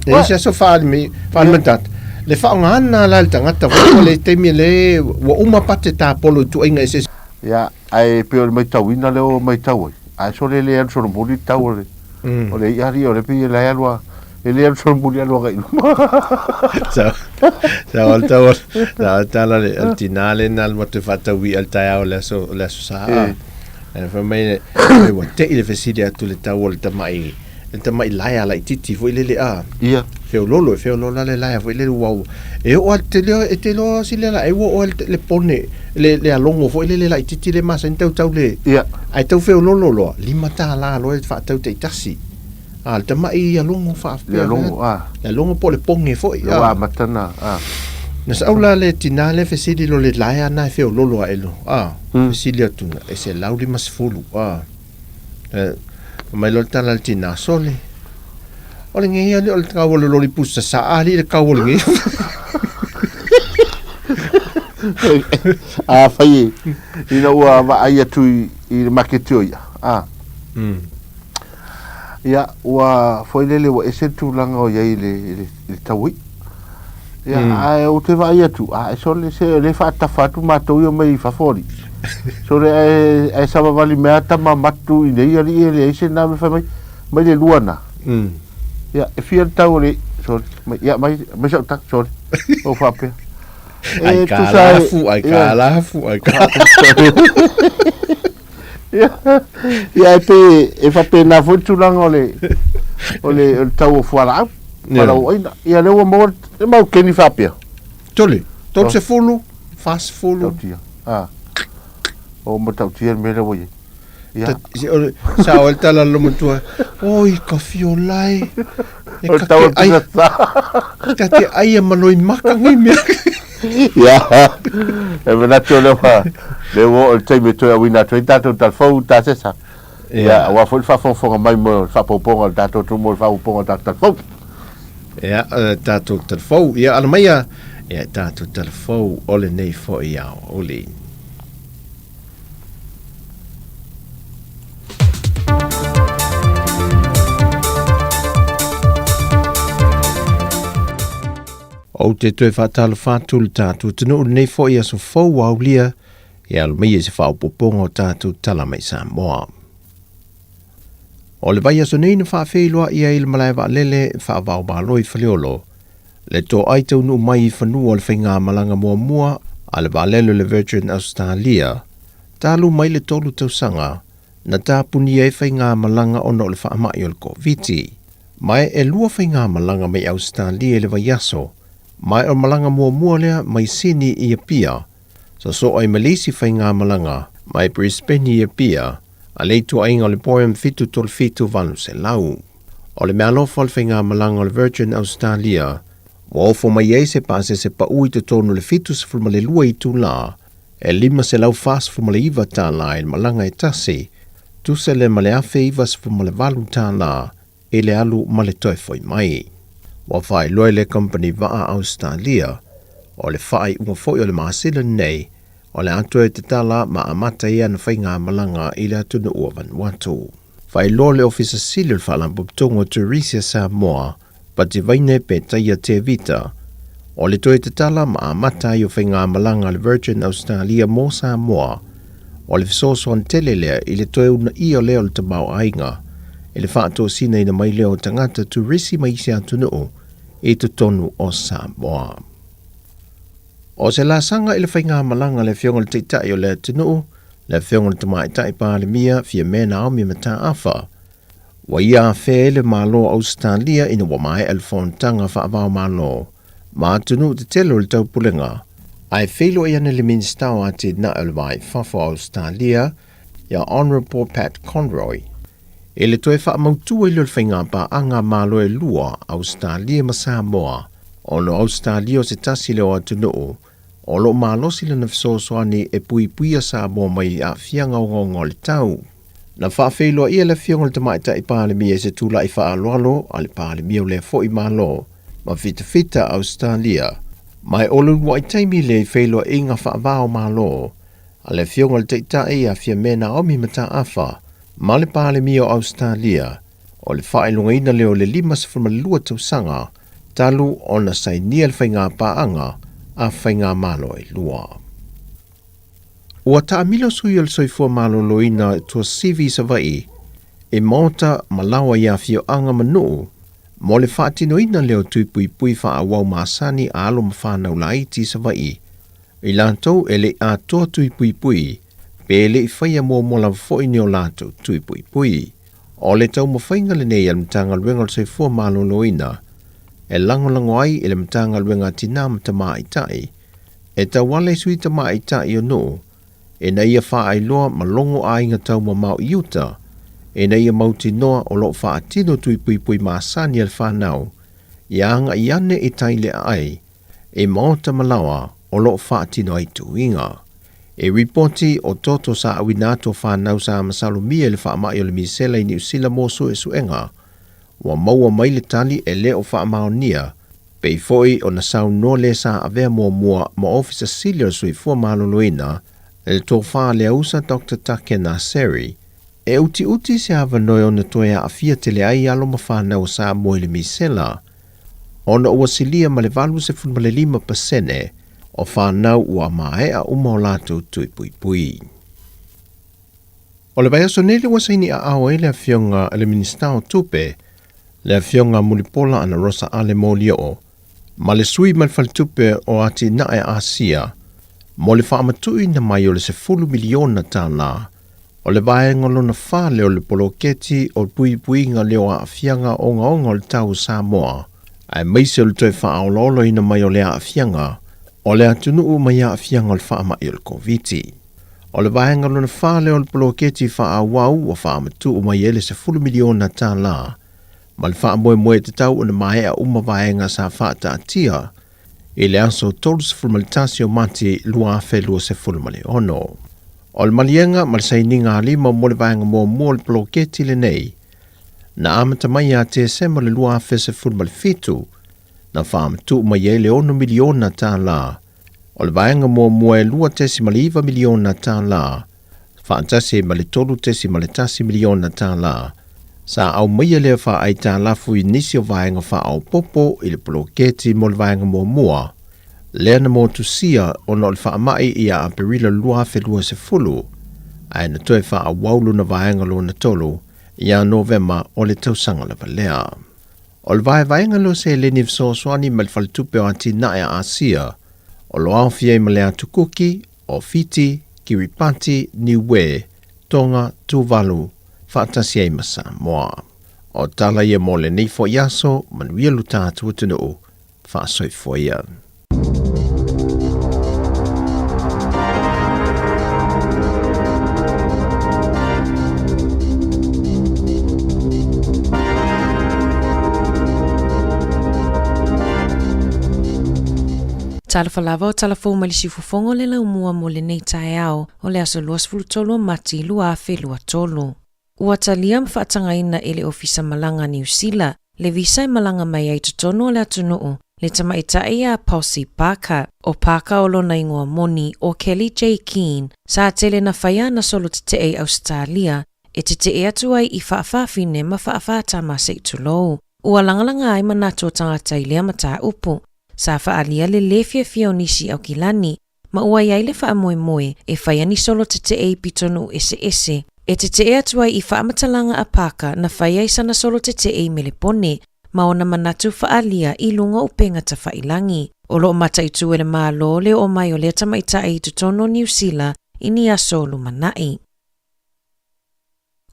e se so fa mentat. Le fa ngana la tangata o le temi le wa uma pate ta polo tu inga se. Ya, ai pe o mai tau ina le o mai tau. Ai so le an so boli tau le. O le yari o le pe le alwa. Ele an so boli alwa ga. Sa tala le altinale nal mo te fata wi al Taeao le so sa. E fa mai wa te ile fesidi atu le tau le tamai. Le tamai laia la titi fo ile le a. Ia. Feo lolo le laia fo ile wow. E o te lo sile la e o le pone le alongo fo ile la titi le masa tau le. Ia. Ai tau feo lolo lo lima ta la lo e fa tau te tasi. Le tamai alongo fa. Le alongo Le alongo po le ponge fo. Wa matana Na saula le tinale fesidi lo le laia na feo lolo a elo. Fesidi atu e se lauli mas fulu. Mai lo tala le tina sole. O le ngeia le o le kawole lo li pusa sa ali le kawole ngeia. Fai ina ua va ai atu I maketio ia. Ia ua foi lele wa ese tūlanga o iai le taui. Ia ai o te vai atu. So le se le fa tafatu matou ia mai fafori. So le ai sama vali mea tama matu I nei ali ele ese na me fai mai le luana. Ia e fia tau le sorry. Ia mai sa tak sorry. O fape. Ai kalafu. Ia pe e fape na fo tūlanga o le tau o fuala. Para o ia le o mo keni fape. Tole. Top se fulu. Fast fulu. O mo tau tia me le oye. Ia. Sa o tala lo mutua. Oi ka fiolai. O tau tia. Te ai manoi maka ngai me. Ia. E mena tole fa. Le o te me to wina to tato tal fo ta sesa. Ia, wa fo fa fo mai mo fa poponga tato tu mo fa poponga tato fo. Ia, tato tal fo. Ia ana mai ia tato tal fo ole nei fo ia ole. O te tue whatala whātulu tātou tino nei fo ia so fau au lia ia alumia se whao popongo tātou tala mai Samoa. O le vai aso nei na whawhelua ia il malai wa lele whaavau māloi whaleolo. Le tō aitau nu mai whanua le whainga malanga mua a le wālelo le Virgin Australia. Tālu mai le tolu tausanga na tāpuni e whainga malanga ono le whaamai o le COVID. Mai e lua whainga malanga mai Australia le vai aso. Mai o malanga mua lea mai Sydney ia pia. So ai Malisi whainga malanga mai Brisbane ia pia. A leitu ainga o le poem fitu tol fitu vanu se lau. O le mea lofa le whainga malanga o le Virgin Australia. Wa ofo mai ei se pase se pa ui te tonu le fitu se fulma le lua I tu la. E lima se lau fas fulma le iwa tā la e malanga e tasi. Tu se le male afe iwa se fulma le valu tā la. E le alu male toi foi mai. Wa whai loe le company waa Australia, o le whai unga foi o le maasila nei, o le atoe te tala ma amata ia na whainga malanga I le atuna ua Vanuatu. Whailoa le ofisa sili le whalampu tongo Teresa Samoa, pa te vaine pe taia te vita. O le toe te tala ma amata i o whainga malanga le Virgin Australia mo Samoa. O le fisoso an telelea i le toe una i o leo le tamau ainga. I le whaato sina ina mai leo tangata tu risi mai se atunuu i tu tonu o Samoa. O se la sanga i le whainga malanga le whionga le teitai o le atunuu, le whionga le tamaitai pa le mia fia mena au mi mata afa. Wa ia whea le malo Australia ina wa mai alfontanga whaavao malo. Ma atunu te telo le tau pulenga. Ai whilo i ane le minstau ati na alwai whafo Australia, ia Honourable Pat Conroy. E le toe wha mautua i le whainga pa anga malo e lua Australia ma Samoa. O no Australia o se tasi leo atunuu, o lo malo sila na fisosoani e pui puia Samoa mai a fianga o ngongo le tau. Na whaafeilua ia le fionga le tamaita i pālemi e se tula i whaalualo, a le pālemi o le fo i malo, ma fita Australia. Mai olu wai taimi le whailua inga whaavao malo, a le fionga le teitai a fia mena omi mata afa, ma le pālemi o Australia, o le whailunga ina leo le 5 tausanga, talu o na sainia le whainga paanga, a whainga malo e lua. Ua ta amilo sui al soifua malo loina tua sivi sa vai, e mota malawa ia fio anga manu, mo le whaatino ina leo tuipui pui wha awau maasani a alo mawhanau laiti sa vai. I lantou e le a toa tuipui pui, pe le i whaia mua mola fo ini o lantou tuipui pui. O le tau mawhainga le nei al mtanga luenga al soifua malo loina, e langolango ai e le mtanga luenga tina mtama itai, e ta wale sui tama itai o no, e na ia wha ai loa malongo a inga tau ma mau iuta, e na ia mauti noa o lo wha atino tui pui pui maasani al whanau, i anga i ane e taile ai, e maota malawa o lo wha atino ai tuinga. E ripoti o toto sa awinato whanau sa masalo mia le wha mai o le misela i New Zealand mo su e suenga, wa maua mai le tali e le o wha maonia, pei foi o na sau no le sa avea mua ma ofisa silio sui fua maloloina, e tō wha le ausa Dr. Take Naseri, e uti se hawa noi o na toea a fia tele ai alo ma whanau sa mo le misela. O na ua silia ma le valu se fun ma le 5% o whanau ua mae a uma o lato tui pui pui. O le vai aso nele ua saini a ao e le fionga le ministao tupe, le fionga mulipola ana Rosa Ale Molia o, ma le sui ma le faltupe o ati na e Asia, mo le whaamatui na mai o le 10 miliona tā la, o le vae ngolo na wha leo le poloketi o pui pui nga leo a fianga o nga le tau Samoa, ai meise o le toi wha aololo ina mai o le a fianga, o le atunu mai a fianga o le wha mai o le koviti. O le vae ngolo na wha leo le poloketi wha awau o whaamatu mai ele 10 miliona tā la, ma le wha moe te tau o na mai a vaenga sa wha ta atia, e le aso tolus fulmalitasi o mati lua fe lua se fulmali ono. O le malienga ma le saininga alima mo le vaenga mo le bloketi le nei, na amata mai a te sema le lua fe se fulmali fitu, na whaamatu mai e le 1 miliona tā la, o le vaenga mo e lua tesi ma le 2 miliona tā la, whaantasi ma le tolu tesi ma le tasi miliona tā la, sa au mai le wha ai tā lafu i nisi o vaenga wha au popo i le bloketi mo le vaenga mua, lea na mo tusia o no le wha mai i a perila lua fe lua se fulu, ai na toe wha a waulu na vaenga lo na tolu, i a novema o le tausanga le valea. O le vaenga lo se leni vso swani ma le faltupe o ati na e Asia, o lo au fia i ma le atukuki, o Fiti, Kiribati, Niue, Tonga, Tuvalu, whaatasi ai ma Samoa. O tala ia mo le nei fo iaso, manuia luta tuatunu, whaasoi fo ia. Talafalava o talafou ma le sifofogo le laumua mo lenei Taeao o le aso 23 mati lua afe lua tolu. Ua talia mawhaatagaina e le ofisa malanga New Zealand le visa malanga mai ai totonu o le atunuu le tamaitai a Pausi Parker o Parker o lona ingoa moni o Kelly J. Keane sa tele na whaia na solo te Australia e te atu ai I whaafine ma whaafātama se I tulou. Ua langalanga ai manato tangata I lea mata upu. Sa whaalia le lefia fia nisi au kilani, ma ua iai le whaamoemoe e whaiani solo te I pitonu ese. E te atu ai I whaamatalanga a paka na whaiai sana solo te I melepone, ma ona manatu whaalia I lunga upenga ta whailangi. O loo mata I tuele malo le o mai o lea tamaitai I tutono New Zealand ini aso lumanai.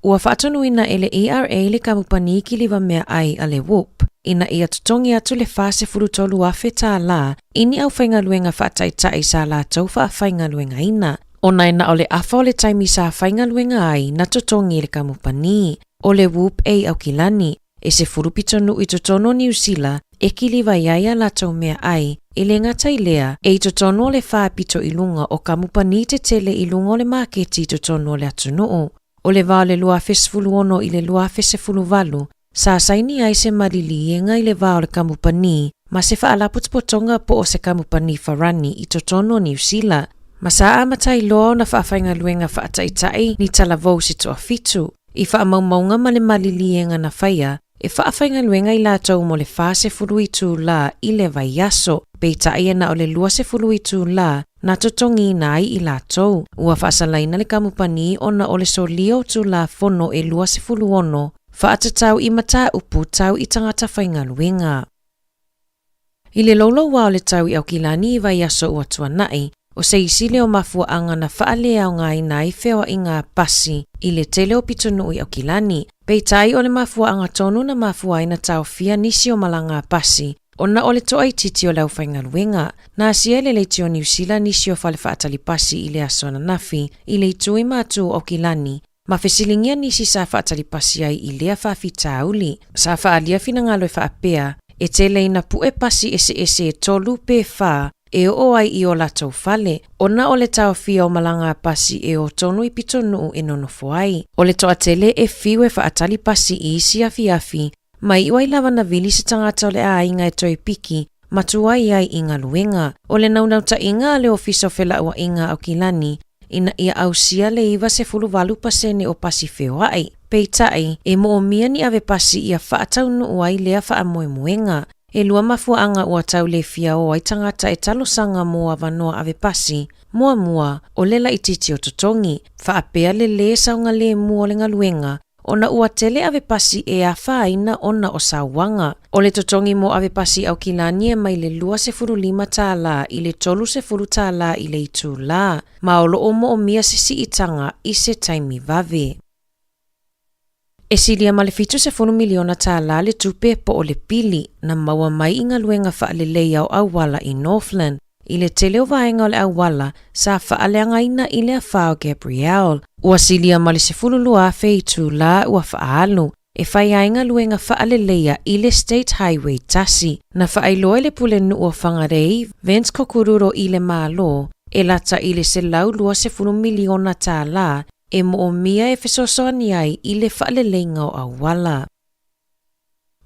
Ua whaatonuina ele ERA le kamupani ki liwa mea ai a le WOOP, ina ia tutongi atu le fase furutolu afe tā la, ini au whaingaluenga whaataitai sa la tau whaingaluenga ina. O naina o le afa o le taimi sa whaingaluenga ai na tutongi le kamupani. O le WOOP au kilani, e se furupitonu I tutono New Zealand, e ki liwa iaia la tau mea ai, e le ngatai lea, e tutono le whaapito I lunga o kamupani te tele I lunga o le maketi tutono le atunuu. O le vao le lua fesfulu ono I le lua fesefulu valu, sa saini ai se malilienga I le vao le kamupani, ma se whaalaputupotonga po o se kamupani wharani I totono New Zealand. Ma sa amatai loa na whaafaingaluenga whaataitai ni talavou se toa fitu. I whaamaumaunga ma le malilienga na whaia, e whaafaingaluenga I lātou mo le whaasefulu I tū la I le vaiaso, peitai na o le lua sefulu I tū la, na totongi nai I lātou. Ua whaasalaina le kamupani ona o le solio tū la fono e lua sefulu ono, whaatatau I mata upu tau I tangata whaingaluenga. I le lolo wao le tau I aukilani I vaiaso ua tuanai, o se isile o mafua anga na whaalea o ngai nai whewa I ngā pasi I le tele o pitonu I aukilani, peitai o le mafua anga tonu na mafua ina tau fia nisi o malanga pasi, ona o le toa I titi o lau whaingaluenga, na asia le leiti o New Zealand nisi o whale whaatali pasi I le asona nafi, I le itui mātu o kilani, ma fesilingia nisi sa whaatali pasi ai I lea whaafitauli, sa whaalia fina ngalo whaapea, e tele ina pue pasi ese tolu pe wha, e o ai I o latou fale, ona o le tau fia o malanga pasi e o tonu I pitonu e nonofo ai, o le toa tele e fiwe whaatali pasi I isi afi, mai iwai lava na vili se tangata o le a inga e toi piki, matua I ai inga luenga. O le naunauta inga le ofisa o whela ua inga au kilani, ina ia ausia le iwa se fulu walu pasene o pasi wheo ai. Peitai, e mo o mia ni ave pasi ia whaatau nu uai lea wha amoe muenga. E lua mafua anga ua tau le fia o ai tangata e talosanga mua vanoa ave pasi, mua, o lela I titi o totongi, whaapea le saunga le mua le ngaluenga, ona ua tele ave pasi e a whaina ona o sawanga. O le totongi mo ave pasi au kilani e mai le lua se furu lima tā la I le tolu se furu tā la I le itu la, ma o lo omo o mia se si itanga I se taimi vave. E silia ma le fitu se funu miliona tā la le tupe po o le pili, na maua mai inga luenga whaalelei au awala I Northland. I le tele o vaenga o le awala, sa whaaleanga ina I le awhao Gabrielle. Ua silia ma le se funu lua fe I tū la ua whaalu, e whaiainga luenga whaaleleia I le State Highway tasi, na whaailoa le pule nu o whangarei, Vince Kokururo I le malo, e lata I le se lau lua se funu miliona tā la, e mo o mia e fesosoani ai I le whaaleleinga o awala.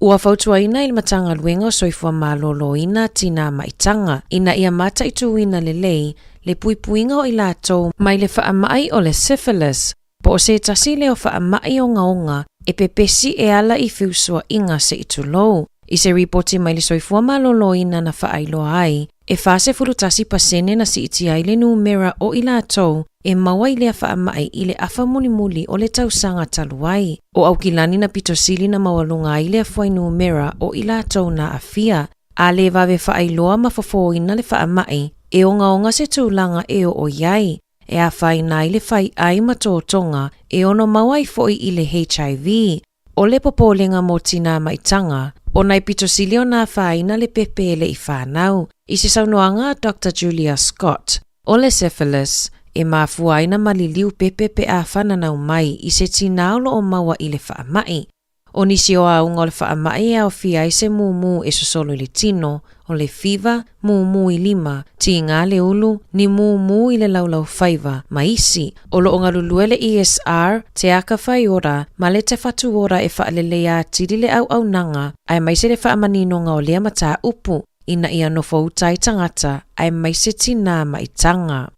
Ua fautua ina il matanga luenga o soifua malolo ina tina maitanga, ina ia mata I tuina lelei, le puipuinga o ilatou mai le whaamai o le syphilis, po o se tasi le o whaamai o ngaonga, e pepesi e ala I fiusua inga se itulou. I se ripoti mai le soifua malolo ina na whaailoa ai, e fase furutasi pasene na si iti ai le numera o ilatou, e maua I lea whaamai I le afa muli o le tausanga taluai. O aukilani na pitosili na mawalunga I le afuai numera o ilatou na afia, a le vave whaailoa mafofo ina le whaamai, e o ngaonga se tūlanga e o iai, e a whai nai le whai ai matotonga, e ono mawai foi I le HIV, o le popolenga mo tina maitanga, o nai pitosili o na whaina le pepele I whanau, I se saunoanga Dr. Julia Scott, o le syphilis, e mafuaina maliliu pepe pe a whananau mai I se tinaulo o maua I le whaamai. O nisi o aunga o le whaamai au fia I se mumu e sosolo le tino, o le fiva, mumu I lima, ti ngā le ulu, ni mumu I le laulau whaiva, maisi, o lo onga lulue le ESR, te aka whai ora, ma le te whatu ora e whaalelea tiri le au nanga, ai maise le whaamanino ngā o lea mata upu, ina ia nofo utai tangata, ai maise tina maitanga.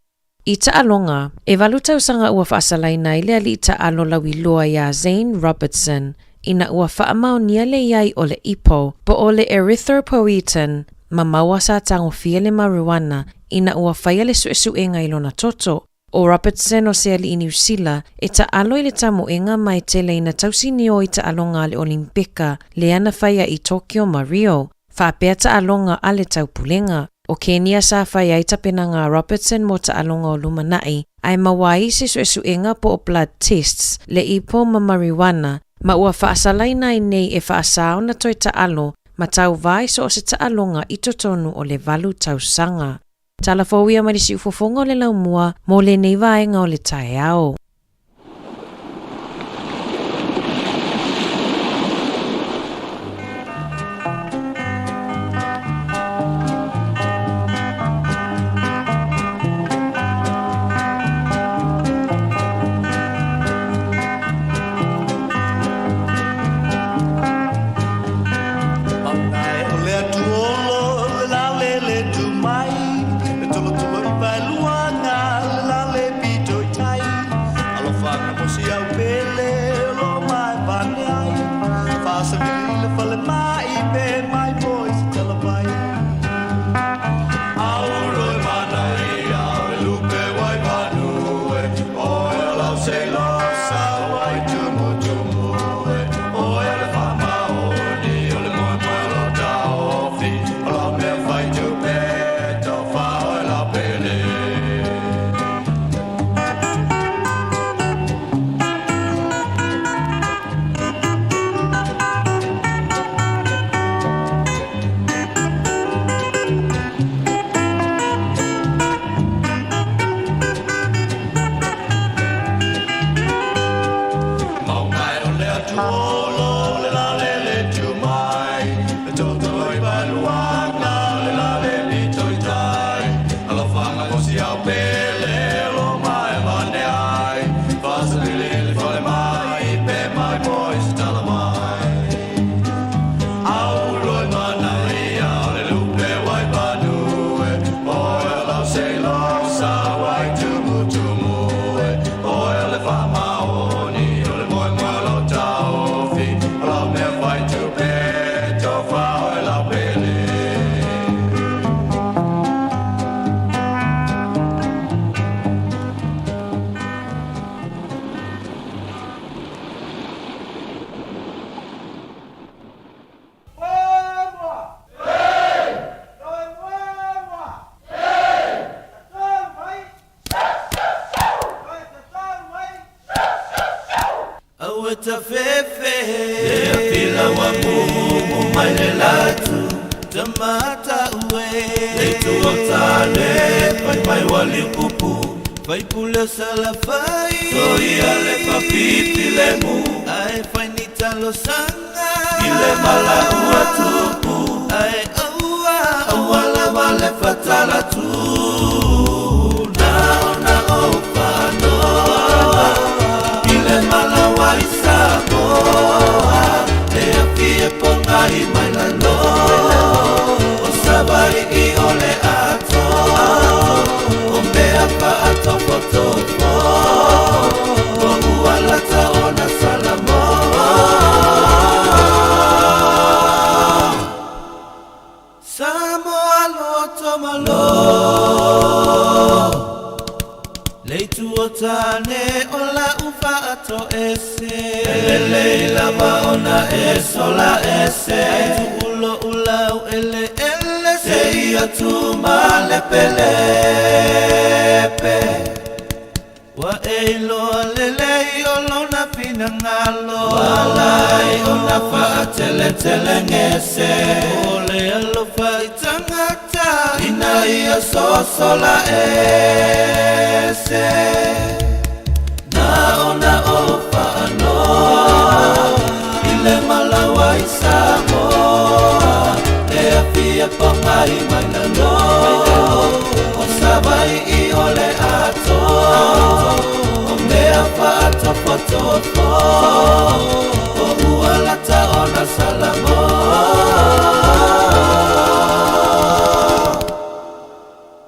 I Ta'alonga, e walu tausanga ua whaasalaina i lea li Ta'alo lawi loa ia Zane Robertson, ina ua whaamaunia le iai o le ipo, po o le erythropoietin, ma maua sa tango fia le marijuana, ina ua whaia le suesuenga i lona toto. O Robertson o sea li i New Zealand, e Ta'alo i le tamuenga mai tele ina tausini o i Ta'alonga le Olimpika, le ana whaia i Tokyo ma Rio, whaapea Ta'alonga a le taupulenga. O Kenya sa whaia i tapenanga Robertson mo Ta'alonga o Lumanai, ai mawai se suesuenga po o blood tests, le ipo ma marijuana, ma ua whaasalaina i nei e whaasao na toi Ta'alo, ma tau vai so o se Ta'alonga i totonu o le valu tausanga. Talafowia ma si ufofonga o le laumua mo le nei vaenga o le Taeao.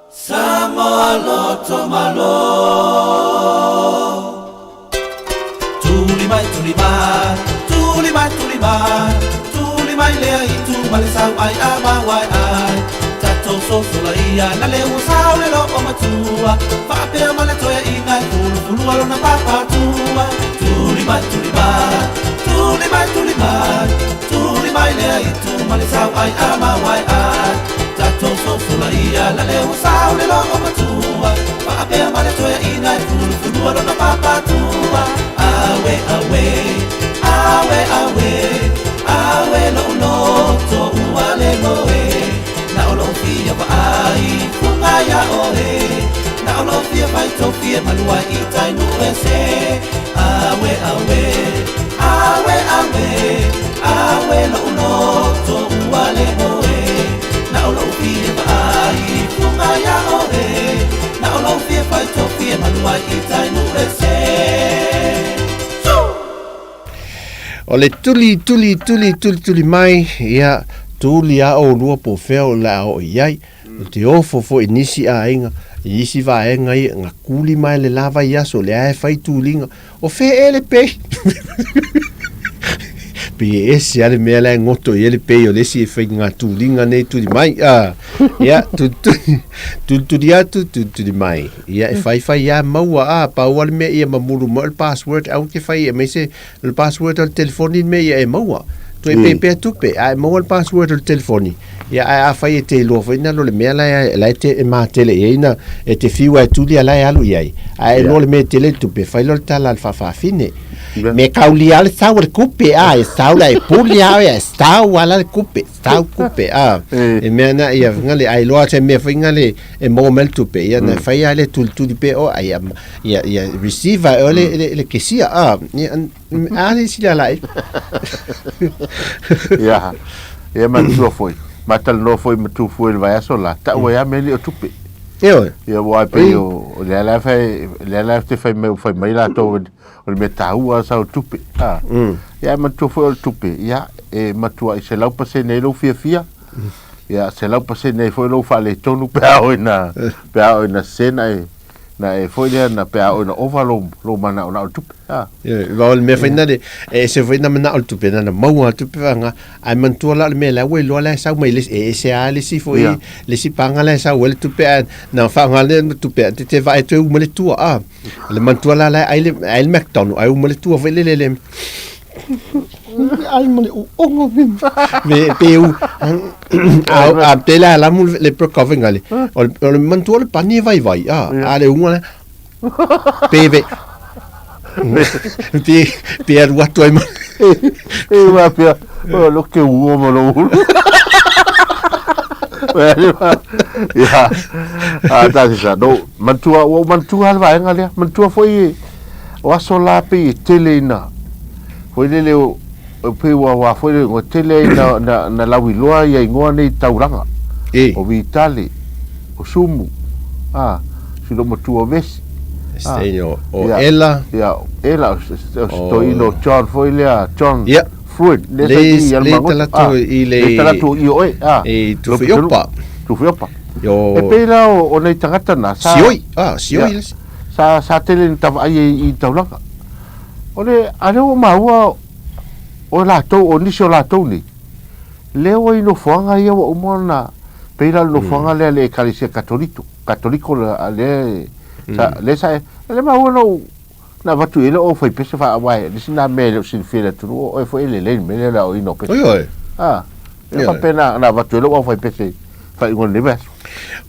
Samoa lo to malo. Tuli mai, tuli mai, tuli mai, tuli mai, tuli mai lea i tu male sau ai ama wai ai. Tato so sola ia na le usau le lo o matua. Whapea male toia i ngai pulu pulu alo na papatua. Tuli mai, tuli mai, tuli mai, tuli mai, tuli mai lea i tu male sau ai ama wai ai. Tato so sola ia na le usau le lo o matua. Whapea male toia i ngai pulu pulu alo na papatua. Awe, awe, awe, awe, awe lo no to uale moe. Na olo fia wa ai funga ya oe. Na olo fia vai to fia manua i tai nu ese. Awe, awe, awe, awe, awe lo no to uale moe. Na olo fia wa ai funga ya oe. Na olo fia vai to fia manua i tai nu ese. O le tuli mai, ia tuli a o lua po feo la o iai, o te ofo fo inisi a inga, inisi va e ngai, nga kuli mai le lava ia so le ae fai tulinga, o fe ele pe. Pe ese ale mea la ngoto ele pe o lesi e fai nga tulinga nei tuli mai, ia tuli atu tuli mai, ia e fai ia maua pa wale mea ia mamuru mo el password, au ke fai e meise el password al telefoni mea ia e maua. Tu e pepe tupe, ai maua el password al telefoni. Ia a fai e te loa fai na lo le mea la te e maa tele e ina e te fiua e tuli ala e alu iai. Ai lo le mea tele tupe, fai lo le tala al fafafine. Me kauli ale stau le kupe e stau la e puli e stau ala le kupe, stau kupe e mea na ia ngale ai loa te mea fai ngale e mo mel tupe ia na fai ale tuli pe o ia receiver o le kesia ale sila lai ia matua foi matal no foi matu foi vai asola ta o ia meli o tupe ia wa pe o le la te fai mai la to o le metaua sa o tupe ia matua foi o tupe ia e matua i se lau pase nei lo fia ia se lau pase nei foi lo fa le tonu pe o na sena na e foi le na pe o na overlo lo mana o na o tupe va le me fai nade e se foi na mana o tupe na mau tupe nga ai mantua la me la we lo la sa mai le e se ale si foi le si panga la sa wel tupe na fa nga le tupe te va e tu mo le tua le mantua la ai le McDonald ai mo le tua ve le ai mo le o me peu a tela la mo le pro covingale o le mantua le pani vai ale una peve Pierre watu ai va Pierre lo que hubo lo ya ta sa do mantua va ngale mantua foi o asola pe telena foi le o pe wa foi o tele na la wiloa ia ingoa nei tauranga o vitali o sumu silo matua ves Steino o ela sto ino John foi le John Fruit le talato i oi tu fiopa yo e pe la o nei tangata na sioi sa tele tava ai i tauranga ole ale o maua o la to o ni so la to ni le o ino fanga ia o mona peira no fanga le kalisia católico le sa le maua no na vatu ele o foi pese fa vai le sina mele sin fila tu o foi le mele la o ino pese fa pena na vatu ele o foi pese fa ngon le bas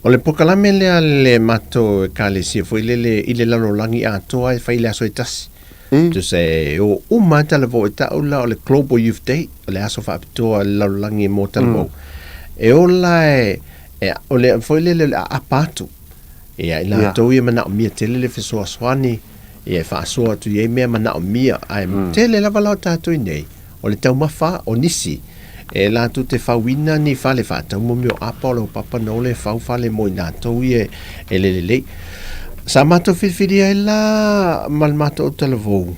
o le pokalame le mato kalisia foi ile la lo langi a toa fa ile aso itas to say o mata le vo ta o la o le global youth day o le aso fa to la langi mo tal vo e o la o le foi le apatu e ila to ia mana mi tele le feso swani e fa so tu ye me mana mi ai tele la vala ta to nei o le tau mafa o nisi e la tu te fa wina ni fa le fa tau mo mio apolo papa no le fa le mo na to ye le sa mato fifiria la mal mato o televo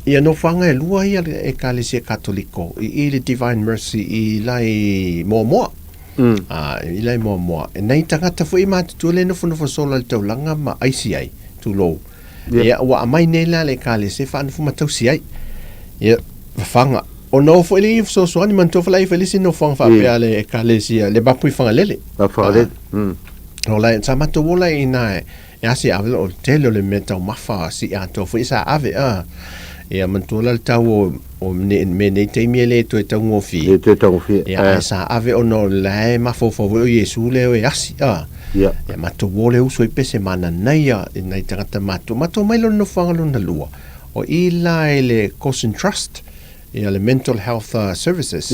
ia no fanga e lua ia e kalesia katoliko i le divine mercy i lai mo Ilai mo nei tangata foi ma tu le no fo sola tau langa ma ICI tu lo ia wa mai nei la le kale se fa fu ma tau si ai ia fanga o no fo le so so ani man to fly felici no fanga fa pe ale kale si le ba pui fanga lele ba fa le o la sa ma to wola ina ya si ave o tele le meta mafa si a to fo isa ave ia man to la tau o me nei te miele to te ngofi ia sa ave o no la ma fo Yesu le o asi ia ma to wole uso i pese mana nei nei tangata mato mai lo no fanga lo na lua o ila ele cause and trust ia le mental health services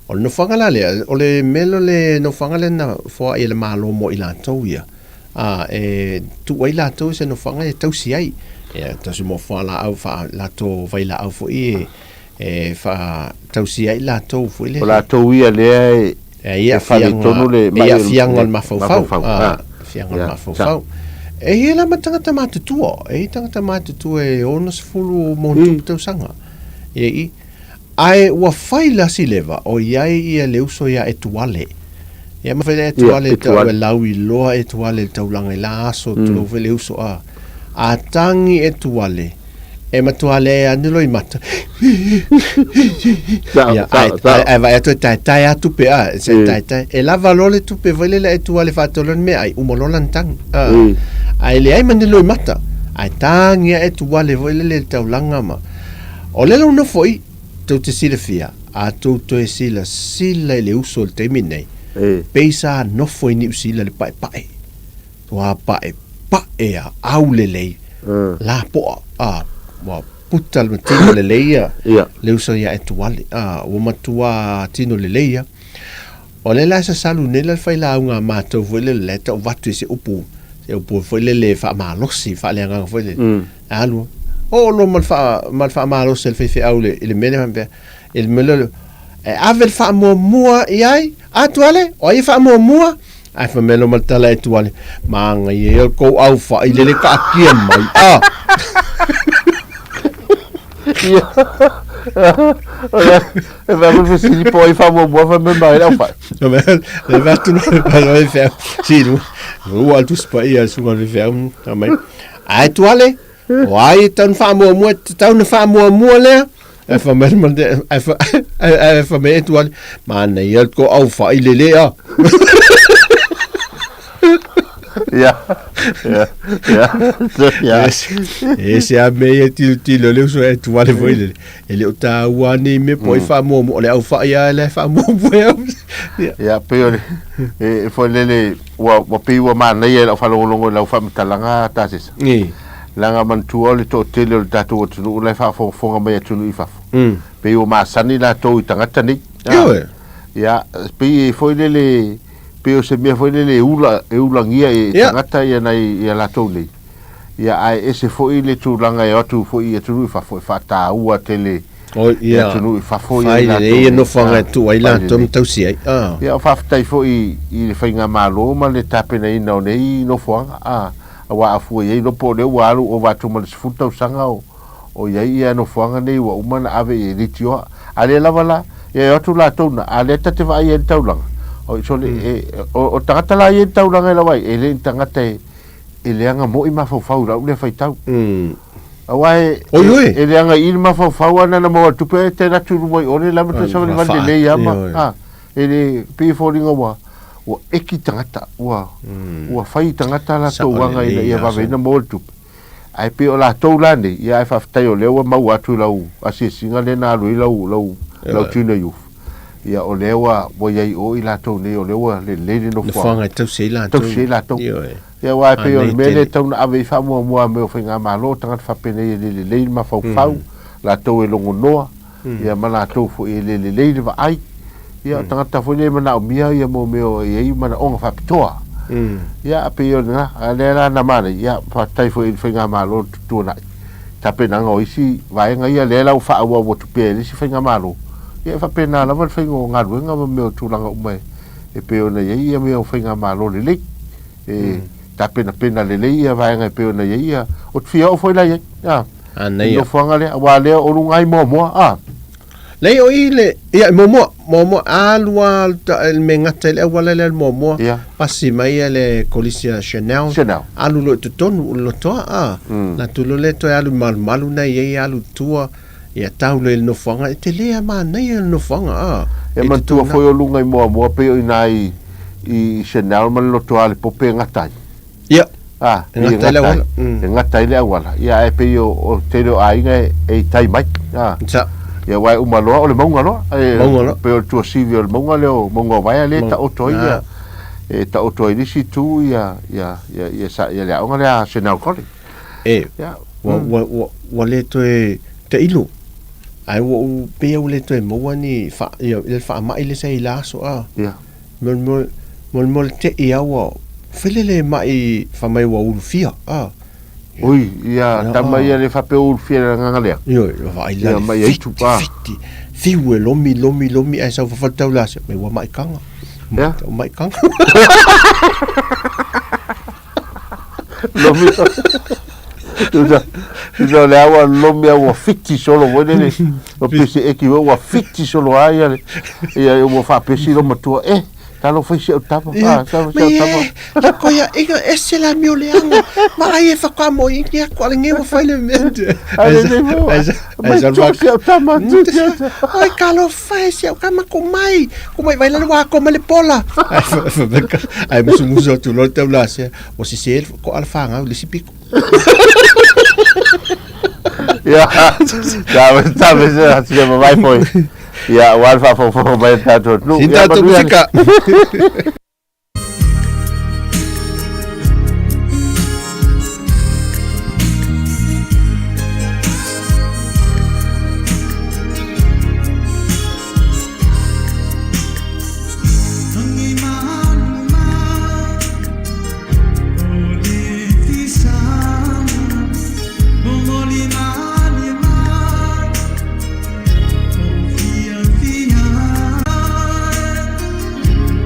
o no fanga la le o le melo le no fanga le na fo ile malo mo ila to ia tu ila to se no fanga e tau si ai ia tasu mo fala au fa la to vai la au fo fa tau si ai la to fo ile la to ia le ia fianga ma fau fianga ma fau ia la matanga matu tua tangata matu tua ono se fulu mo tau sanga ai wa fai la si leva o ia le uso ia etuale ia ma fai etuale tau laui loa etuale tau langa la aso tu le uso a tangi etuale e matuale anilo i mata ai vai atu tai atu pe se tai e la valole tu pe vele la etuale fatolon me ai umololan tang ai le ai manilo i mata ai tangi etuale vele le taulanga ma o le no foi tu te sila fia a tu e sila le uso te minei peisa no foi ni sila le pai tua pai au le la po wa puta le tino le leia le uso ia etuale o matua tino le leia o le la sa salu ne le fai la unga mato vele le ta vatu se upu vele le fa malosi fa le nga vele alu o lo mal fa malosi le fe au le mene mbe il melo avel fa mo iai atuale o i fa mo ai fa melo mal tala etuale manga ye ko au fa ile le ka kien mai vai ver se ele pode fazer boa vai me mais não faz vai tu vai ver sim o alto spai su vai ver também ai tu ale ai tan famo mo tan famo mo le ai fa mesmo ai fa me tu ale man ele ko au fa ile le ese a meia tilo le uso e tuale foi ele o tauani me poi fa mo le au fa ia le fa mo ia peore foi lele wa pe wa mana ia fa longo la fa talanga tasis langa man tu ole to tele o tatu o tu le fa fo mai tu i fa pe o ma sani la to tangata ni ia pe foi lele peo se mea foi le ulangia e tangata ia nei ia la tole ia ai ese foi le tulanga e atu foi ia tulu fa foi fa ta ua tele ia tulu fa foi ia ia no fanga tu ai la tom tau si ai ia fa tai foi i le fainga malo ma le tape nei no nei no fanga wa afu ia no po le walu o va tu mal futa sanga o ia no fanga nei wa umana ave e litio ale la wala ia atu la tona ale tate va ia taulanga o o tangata la ia taulanga la wai ele tangata ele anga mo i mafau ra le fai tau awai ele anga i mafau ana na mo tupe te na turu moi one la mate sa le le ya ma ele pe foringa wa o eki tangata wa fai tangata la to wanga ia va vena mo tupe ai pe o la to la ni ia fa tai o le wa mau atu lau asi singa le na lau tuna yu ia o lewa bo ia o ila to ne o lewa le no fanga tau sei la to ia wa pe o mele tau na ave fa mo me o finga malo tanga fa pene le ma fa la to e longo noa ia mana to fo le va ai ia tanga ta fo le mana o mia ia mo me o ia mana o fa pitoa ia pe o na ale na mana ia fa tai fo finga malo tu na ta pena ngo isi vai nga ia le la fa o tu pe le si finga malo ia fa pena la va fingo nga ruenga me tu langa mai e pe ona ia me o finga malo le ta pena le ia vai nga pe ona ia o fia o foi la ia nei o fanga le wa le o lungai mo Le o ile ia momo alua me ngata le wala le momo pasi mai le kolisia Chanel alu lo tonu lo toa na tulo le to alu malu na ye alu tua ia tau le no fanga te le ma na ye no fanga e man tua foi o lunga mo pe nai I Chanel man lo toa le pope ngata ia ngata le wala ia e pe o te lo ai e tai mai ia wai umaloa o le maunga loa pe o tua sivi o le maunga leo maunga vai le ta oto ia e ta oto i si tu ia le aunga le a Chanel College wa le to e te ilu ai wo pe o le to e mo ni fa il fa mai le sei la so mol te ia wo fele le mai fa mai wo ulfia ui ia tama ia le fa pe ulfia nga le yo vai la mai tu pa fi wo lomi ai sa fa tau la me wa mai kanga mai kanga lomi tu le awa lomi awa fiti solo wone o pese e ki wa fiti solo ai ia o fa pesi lo matua talo foi se tapa la koia ega esse la mio leanga ma ai fa kwa mo in kia kwa nge mo fa le mente ai kalo fa se o kama ko mai vai la wa ko le pola ai mo muso tu lo te la se o si se ko alfa nga le sipiko ya sabe se vai foi ya walfa fo vai tato nu ya música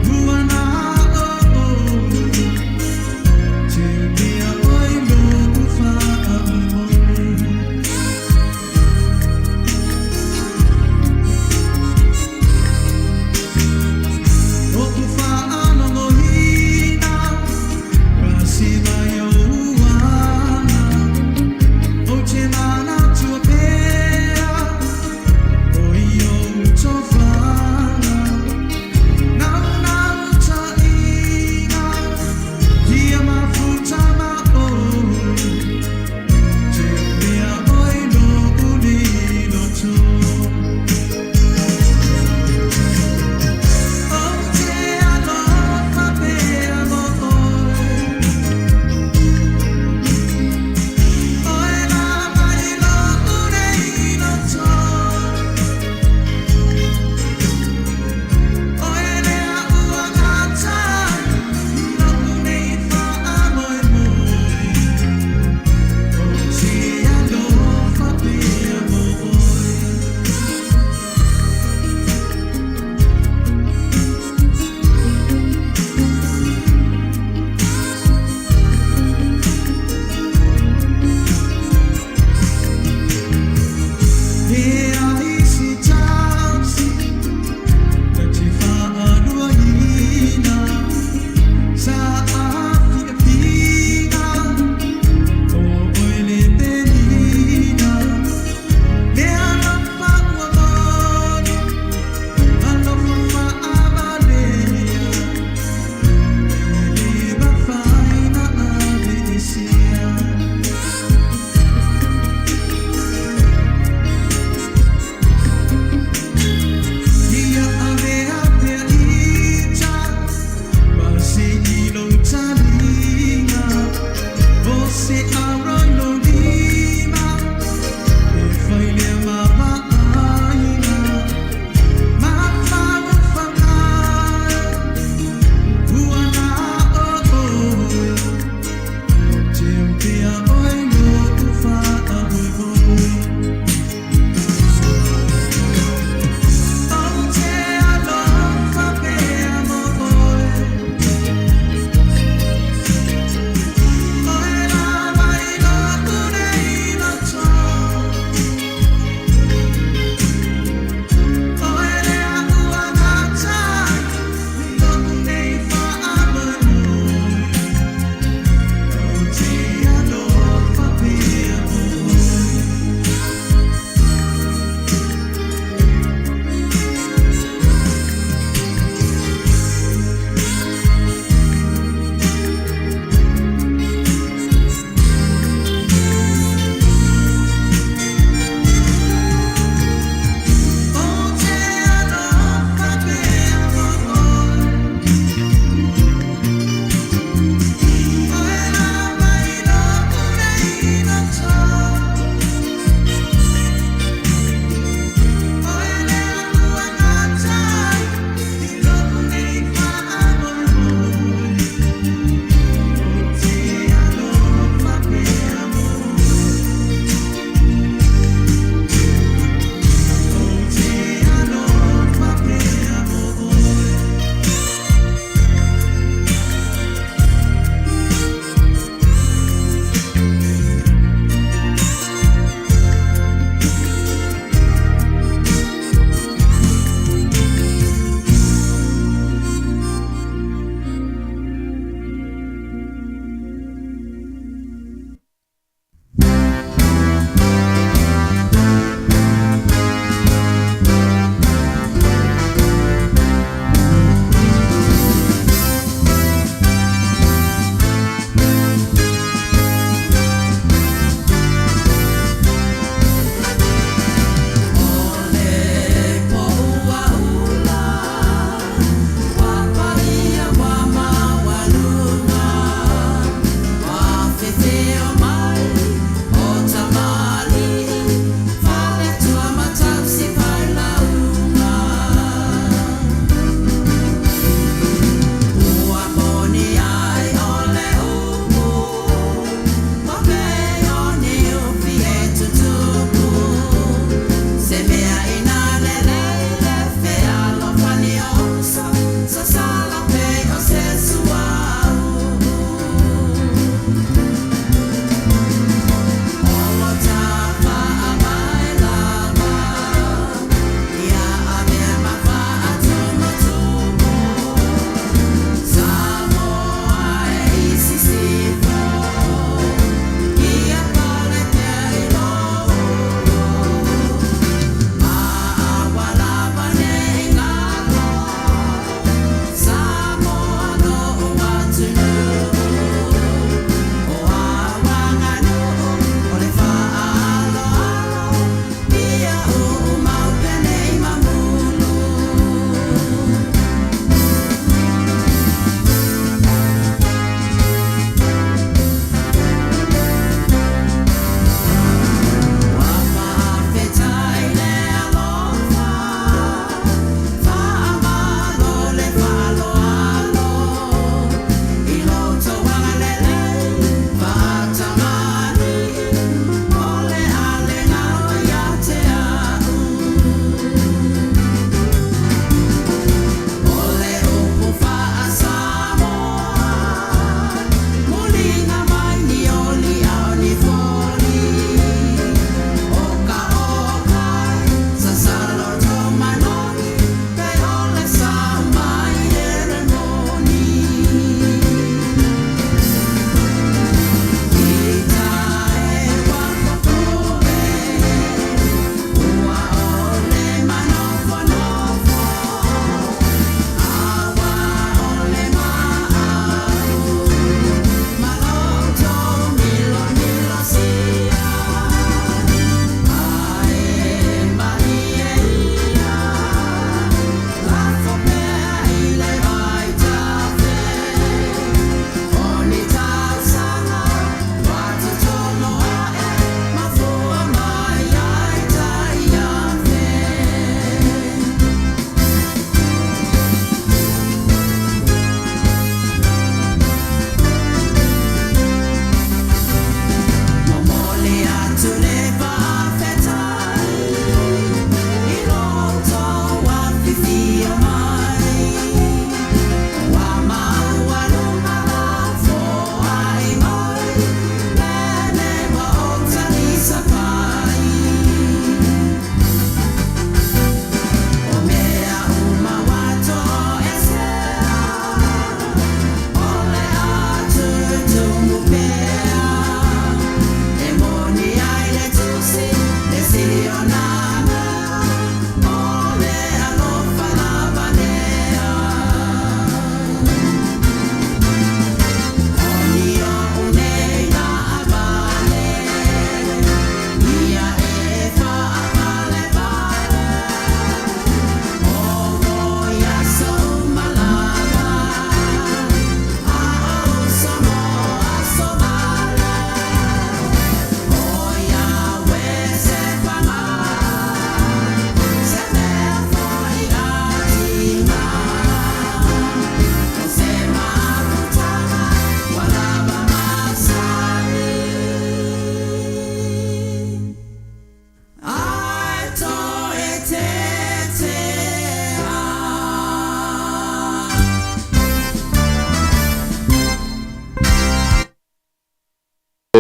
Buana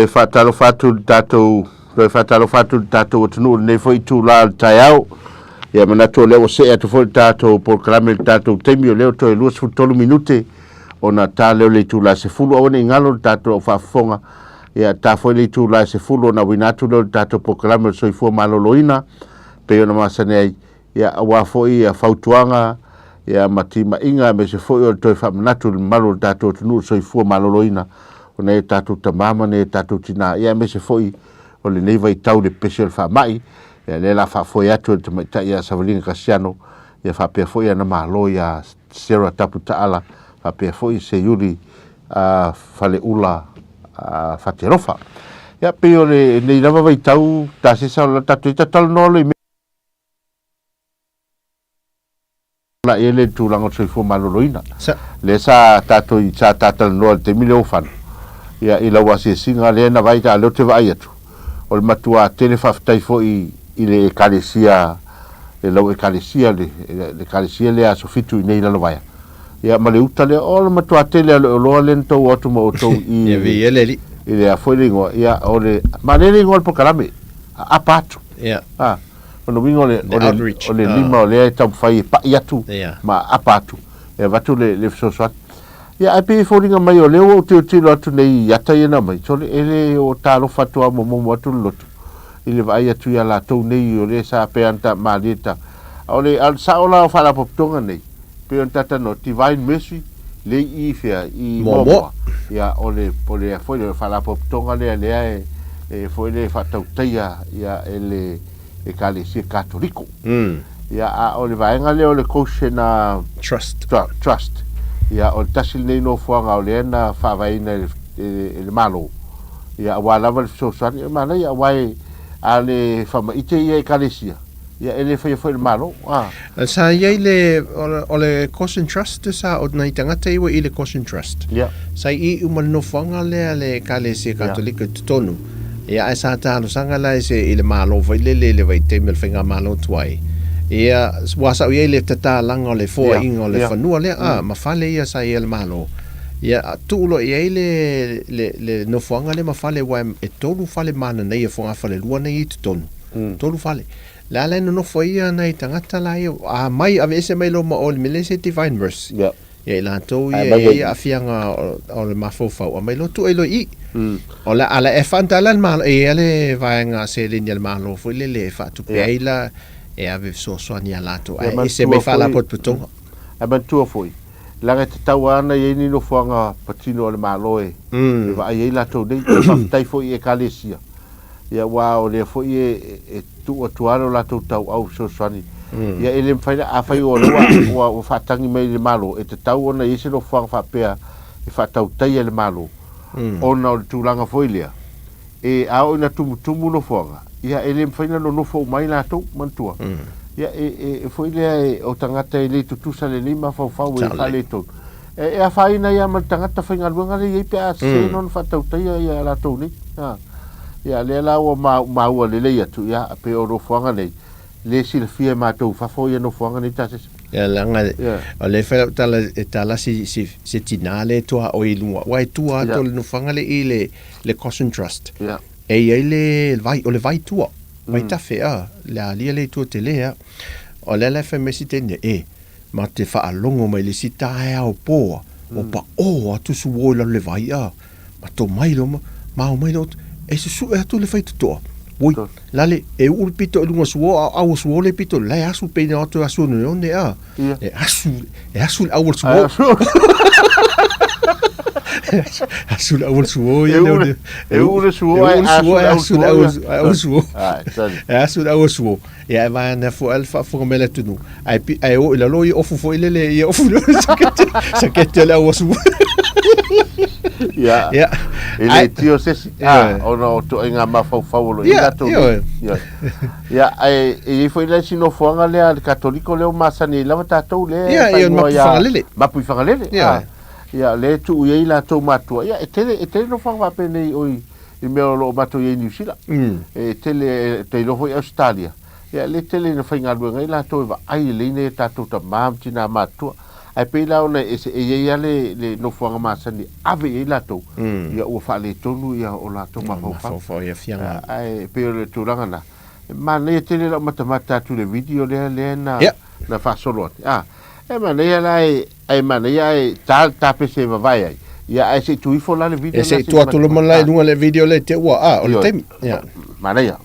le whatalo whatu tātou, le whatalo whatu tātou atunu nei foi tū la Taeao. Ia manato leo se atu foi tātou programe tātou teimi o leo toi luas futolu minute o na tā leo le tū la se fulu au nei ngalo tātou au whafonga. Ia tā foi le tū la se fulu o na winatu leo tātou programe o soifua maloloina. Pe o na masane ai, ia awa foi ia whautuanga, ia matima inga me se foi o toi whamanatu malo tātou atunu soifua maloloina. O nei tātou tamama, nei tātou tina, ia me se foi o le nei vai tau le pese o le whamai, ia le la whafoi atu te maita ia Savalinga Kasiano, ia whapea foi ana malo ia Sera Tapu Taala, whapea foi se yuri whale ula whaterofa. Ia pe o le nei lava vai tau, tā se sa o la tātou i tatalo no le me. La ele tūlanga soifua maloloina. Le sa tātou i sa tātalo no te mile ofano. Ia i lau ase singa le na vai ta leo te vai atu. O le matua tele whaftai fo i le ekalesia, le lau ekalesia le ekalesia le aso fitu i nei lalo vai. Ia ma le uta le o le matua tele o loa le ntou atu ma o tau i... Ia vi ele li. I le a foi ringoa, ia o le... Ma le ringoa le pokarame, a patu. Ia. Ono wingo le lima o le tau whai pa i atu, ma a patu. Ia vatu le fisoswat. Ia ai pe foringa mai o leo o te tilo atu nei yata ia na mai. So ele o talo fatua mo atu lotu. Ile vai atu ia la tau nei o le sa pe anta malita. O le al sa ola o fala poptonga nei. Pe anta tano divine mercy le i fia i momo. Ia o le foi le fala poptonga le e foi le fatau taia ia ele e kalesia katoliko. Ia o le vaenga le o le koshe na trust. Ia o tasil nei no fuanga o le na whawaina le malo. Ia walawa le fisosani, mana ia wai a le whamaite ia e kalesia. Ia ele whai le malo. Sa iei le, o le caution trust sa o nei tangata iwa i le caution trust. Sa i umal no fuanga le kalesia katolika tutonu. Ia e sa talo sanga la se i le malo whai le vai te mil whinga malo tuai. Ia wasa ia le tata langa o le foa inga o le whanua le ma fale ia sa ia le malo. Ia tuulo ia le no fuanga le ma fale wa e tolu fale mana nei e fonga fale lua nei i tutonu. Tolu fale. La le no fo ia nei tangata la ia mai ave ese mai lo ma o le milese divine verse. Ia la to ia afianga o le mafofau. Mai lo tu e lo i. O la ala e fantala le malo e le vaenga se linia le malo fo le fa tu pe la e ave so soani alato e se me fala pot putonga e man tua foi langa te tau ana e ni no fuanga patino le malo e va e la to dei tai foi e kalesia ia wow le foi e tu atuaro la to tau au so soani ia ele faina a fai o wa fatangi mai le malo e te tau ona ise no fuanga fa pea e fa tau tai le malo ona o tulanga foi lea e ao ina tumu no fuanga ia ele faina no fo mai la to mantua ia e foi le o tangata ele tutusa le lima fa e fale to e a faina ia man tangata fainga luanga le ia pe a se non fa tau tai ia la to ni ia le la o ma o le ia tu ia pe o no fuanga nei le silfia ma to fa fo ia no fuanga ni ta se ia langa o le fa tala si tinale to o ilua wai tua to no fuanga le ile le caution trust e ele vai o le vai tua vai tafe le alia le tua te lea o le fa mesitene ma te fa alongo mai le sitae au po o pa o atu su o le vai ma to mai lo ma o mai lo e su tu le fai to oi lale e ul pito lunga su au su le pito le asu pe no to asu no ne e asu au su asul awal suo ia le asul awal suo ia vai na fo alfa fo mele tunu ai o la lo ofu fo ile ia ofu sakete la awal suo ia ile tio se ono to inga ma fo lo ia to ia ai foi le sino fonga le católico le masani la tatou le ma pu fangalele ia le tu ia la to matua ia e tele no fa pe nei oi i me lo mato ia New Zealand e tele te lo foi Australia ia le tele no fa ngal ngai la to va ai le ne ta to ta mam tina matua ai pe la ona e ia le no fuanga masani ave i lato ia ua fa le tonu ia o lato ma fa ia fianga ai pe le tulanga na ma le tele la mata tu le video le na fa solo e ma le ai ma le ai ta pe se va vai ai ia ai se tu fo la le video se tu atu le malai lunga le video le te ua o le temi ia ma le ia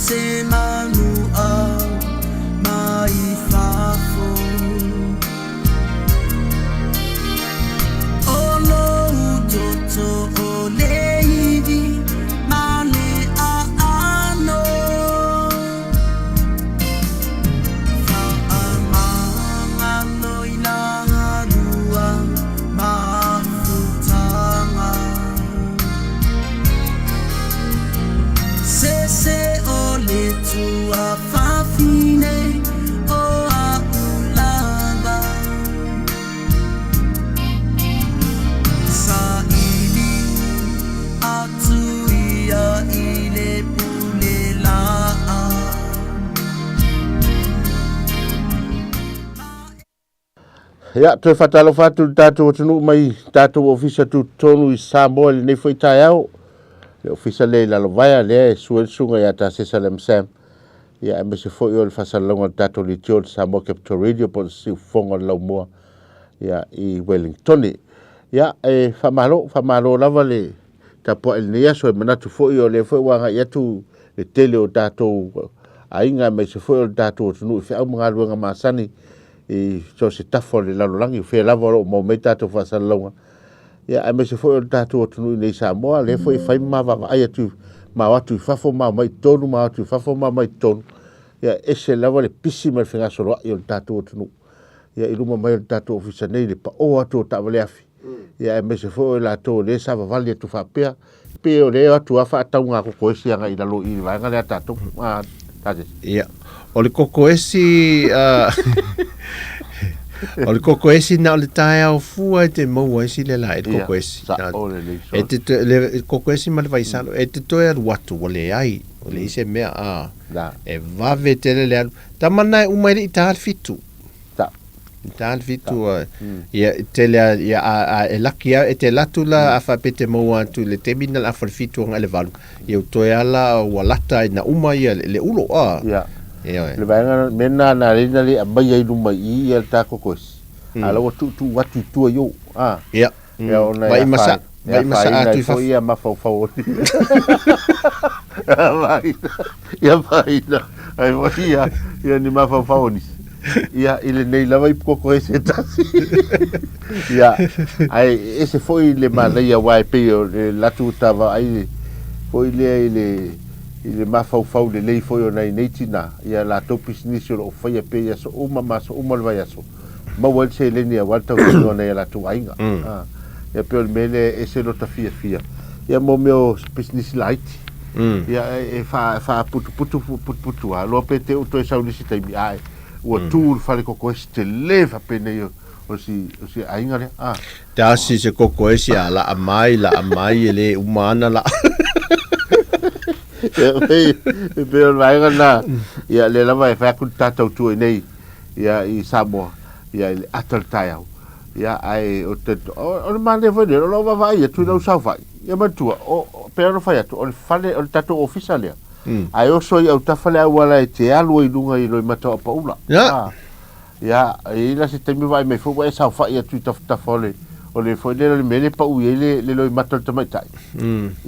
se manua mai fafo Olo utoto o leivi male a ano Fa amanga noina harua mafutanga Se o le tua fafine o a ulava Sa ili atu ia ile pulela Ya, toi whatalo whatu tātou atunu mai tātou ofisa tu tonu I Samoa le nei whai Taeao. Le ofisa le lalo vaia le sunga ya ta Sesalem Sam. Ya, me se fo yo le whasalonga tātou li tio Samoa Capital Radio po si fonga lau mua. Ya, I Wellington. Ya, whamalo lava le tapo el nia so manatu fo yo le fo wanga ya tu le tele o tātou ainga me se fo yo tātou atunu I whiau mga luenga masani. I so se tafo le lalolangi fe lava o mo me tātou whasalonga ya a me se foi o tātou atunu nei Samoa le foi fai mawa ai atu ma watu fafo ma mai tonu ma watu fafo ma mai tonu ya ese lava le pisi ma whenga soro ai o tātou atunu ya iluma mai o tātou ofisa nei le pa o atu o tāwale afi ya me se foi o lātou le sa vavali atu whapea pe o le atu a whaatau ngā koko esi anga I lalo I vanga le a tātou ya o le koko esi o le koko esi na o le Taeao fua te maua esi le la e le koko esi le koko esi ma le vaisalo e te toe alu atu o le ai o le ise mea e vave tele le alu tamana e umaire I tāle fitu tāle fitu ia tele ia e laki e te latu la a whapete maua atu le terminal a whale fitu nga le valu ia toe ala ua lata I na uma ia le ulo le vaenga mena na reina le mai ai luma I el ta kokos ala o tu watu tu yo ia vai masa atu fa ia ma fa vai ai vai ia ni ma fa ia ile nei lava I kokos tasi ia ai ese foi le malaya wai pe le latu tava ai foi le I le mafau le lei foi o nei tina ia la topis nisio o fai pe ia so uma le vai aso ma wal se le ni walta o nei la tu ainga ia pe o mele ese lo tafia ia mo meu business light ia e fa putu a lo pe te o to sa unisi tai ai o tu fa le koko este leva pe nei o si ainga le ta si se koko esi ala amai ele umana la Pero vaenga na ia le lava e fa ku tātou tu nei ia I Samoa ia le atal Taeao ia ai o te o le mane foi le lo vai tu no sa vai ia matua o pero fai atu o fale o tātou ofisa le ai o so ia o tafale wala e te alu I lunga I lo mata o paula ia ila se temi vai me foi sa fa ia tu tafale o le foi le mele pa u le lo mata te mai tai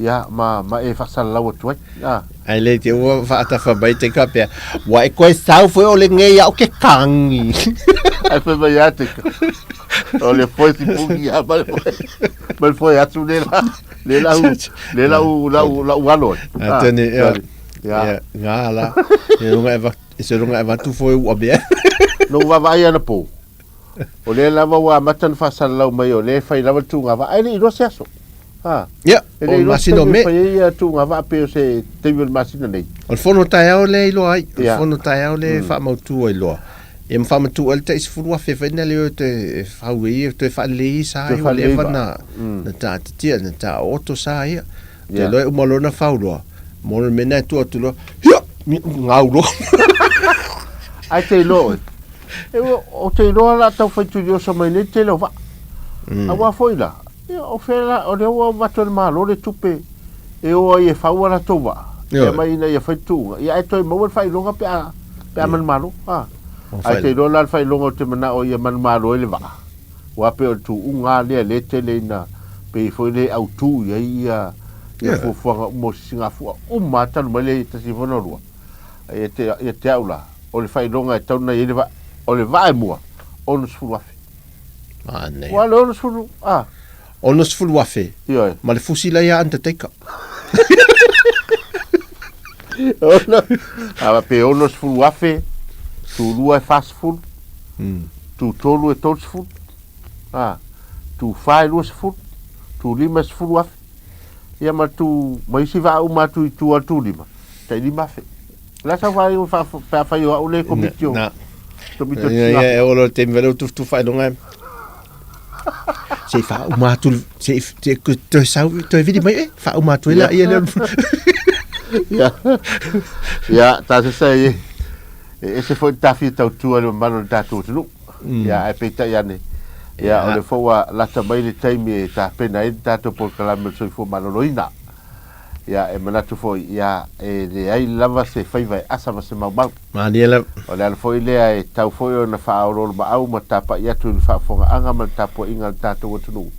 ia ma e fa sala o tu ai le te o fa ta fa bai te kapea wa e ko sau foi o le ngai o ke kangi ai foi vai ate o le foi si pungi a mal foi atu le la u alo atene ya ngala e lunga eva tu foi o bia no va vai ana po o le lava wa matan fa sala mai o le fai lava tu ngava ai ni ro seso o masino me ia tu ngava pe se te vil masino nei o fono Taeao le ilo ai o fono Taeao le fa mau tu ai lo e fa mau tu al te isfuru fe fena le te fa wi te fa le sa i le fa na ta tia na ta oto sa ia te lo o malona fa lo mo le mena tu lo ngaulo ai te lo o te lo la tau fa tu yo so mai ne te lo va awa foi la o fela o le o vato le malo le tupe e o e fa ora tova e mai na ia fa tu ia e toi mo fa longa pe man malo ai te lo la fa longa te mana o ia man malo le va wa pe o tu unga le te le na pe foi le au tu ia fo mo singa fo o mata no le te si fono ru e te aula o le whainonga e tauna i lewa o le vae mua ono sfulu afe Ane. wa le ono sfulu Ono sfulu wafe. Ioi. Ma le fusila ia Undertaker. Ono. Awa pe ono sfulu afe. Tu lua e fast food. Tu tolu e tolu sfulu. Tu fai lua sfulu. Tu lima sfulu afe. Ia ma tu maisi va uma tu i tu atu lima. Tai lima afe. La sa vai fa fa yo ole komitio. Na. Komitio. Ia olo te mvelo tu fai longa. Se fa uma tu se te sau te vidi mai fa uma tu la ia le. Ja, ta se sai. Se foi tafi tau tu ale mano tatu tu. Ja, e peta ia ne. Ja, ole fo wa la ta mai le taimi ta pena e tatu por kala me soi fo mano loina. Ja, e manatu fo ja e le ai lava se fai vai asa ma se mau mau. Maniela. Ole al fo ile e tau fo na fa oro ma au ma tapa ia tu fa fo anga ma tapo inga tatu tu.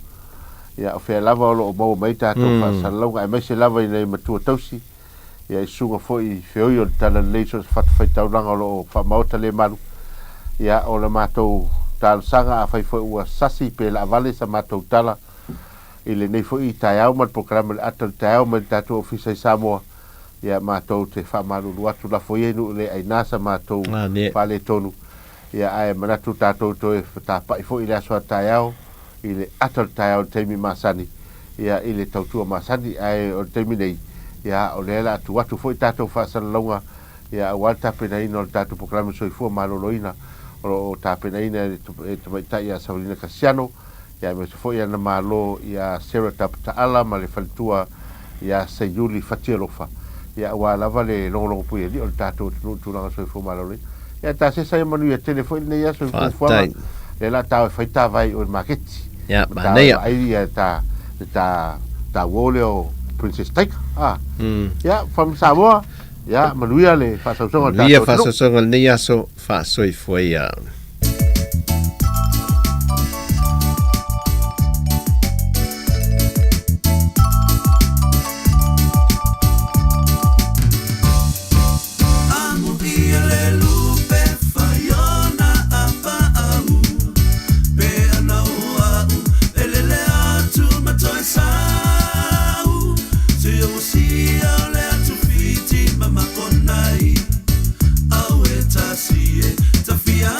Ja, o fe lava o mo mai tatu fa salonga e mai se lava ile ma tu tausi. Ya isunga foi feo yo tala leiso fat fai tau langa lo fa mauta le malu ya o le matou tal sanga a fai foi ua sasi pe la vale sa matou tala ile nei foi Taeao mal programa atal Taeao mal tatu ofisa Samoa ya matou te fa malu luatu la foi no le ai nasa matou fa le tonu ya ai manatu tatu to e ta pa foi ile so Taeao ile atal Taeao te mi masani ya ile tautua masani ai o te mi nei ya o le la tu watu foi tato fa salonga ya walta pena ino tato programa soi fu maloloina o ta pena ina e mai ta ya Saulina Casiano ya me foi na malo ya Sarah ta ala male faltua ya Sayuli Fatilofa ya wala vale longo pu di o tato tu na soi fu maloloina ya ta se sai manuia telefone ne ya soi fu le la ta fa ta vai o market ya manuia ai ya ta woleo Princess Taika. Ya, from Samoa. Ya, manuia le fasasonga tato. Ia fasasonga nia so fasoi foi ya. Tafia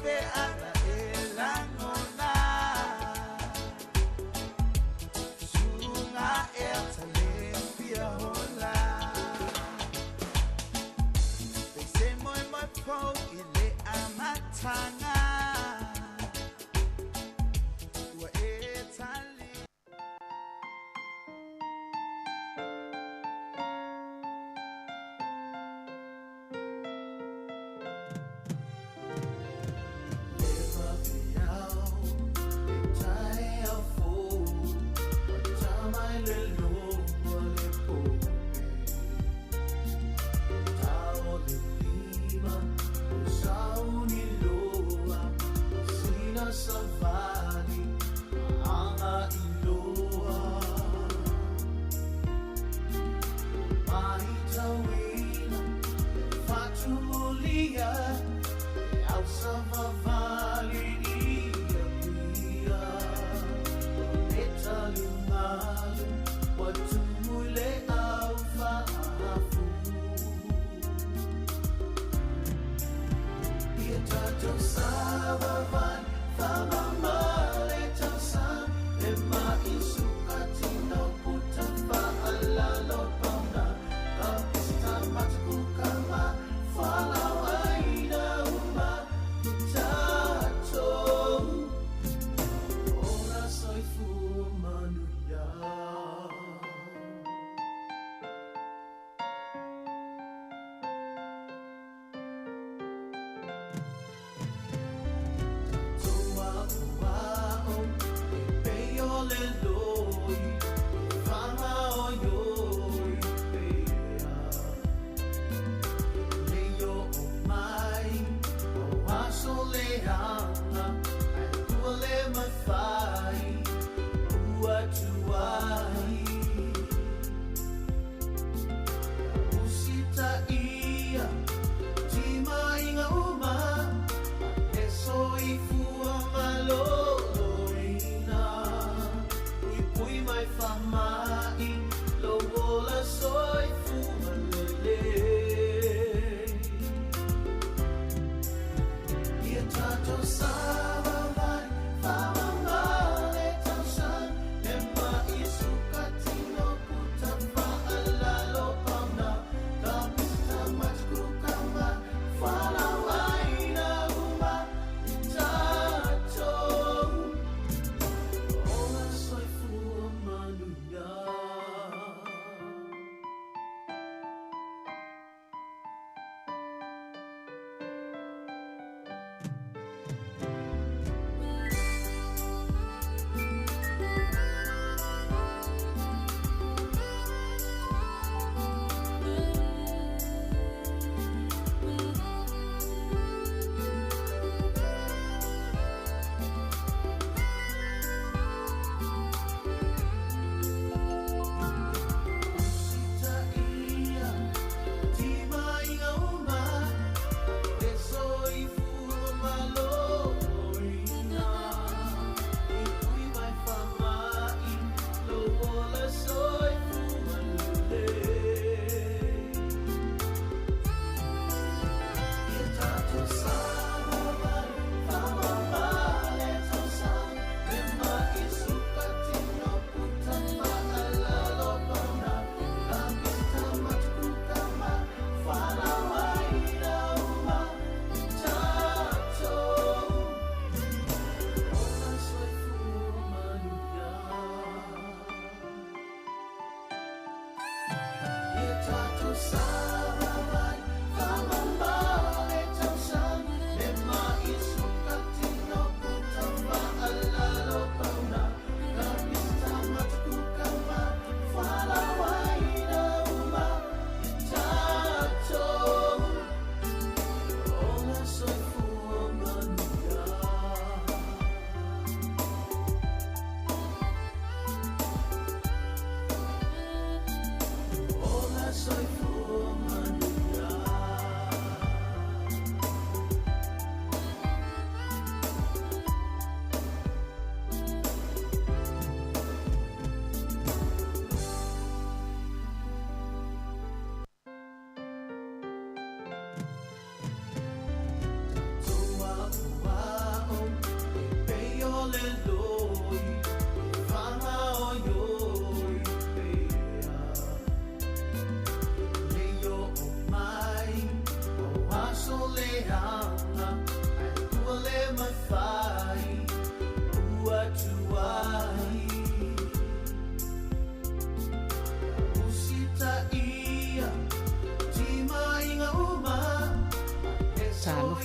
pe ala elangona sunga ertalempia hola Pese moi po ile amatanga Ua etali Savali, anga iloa, mahitawina, fatumulia, au savavali ia pia, etalumalu, watumule au faafu, ia tato savavali. Fama male tasan Ema isuka tino puta Faala lo pauna Kapista matku kama Folau aina uma Tato Ora soifu manuia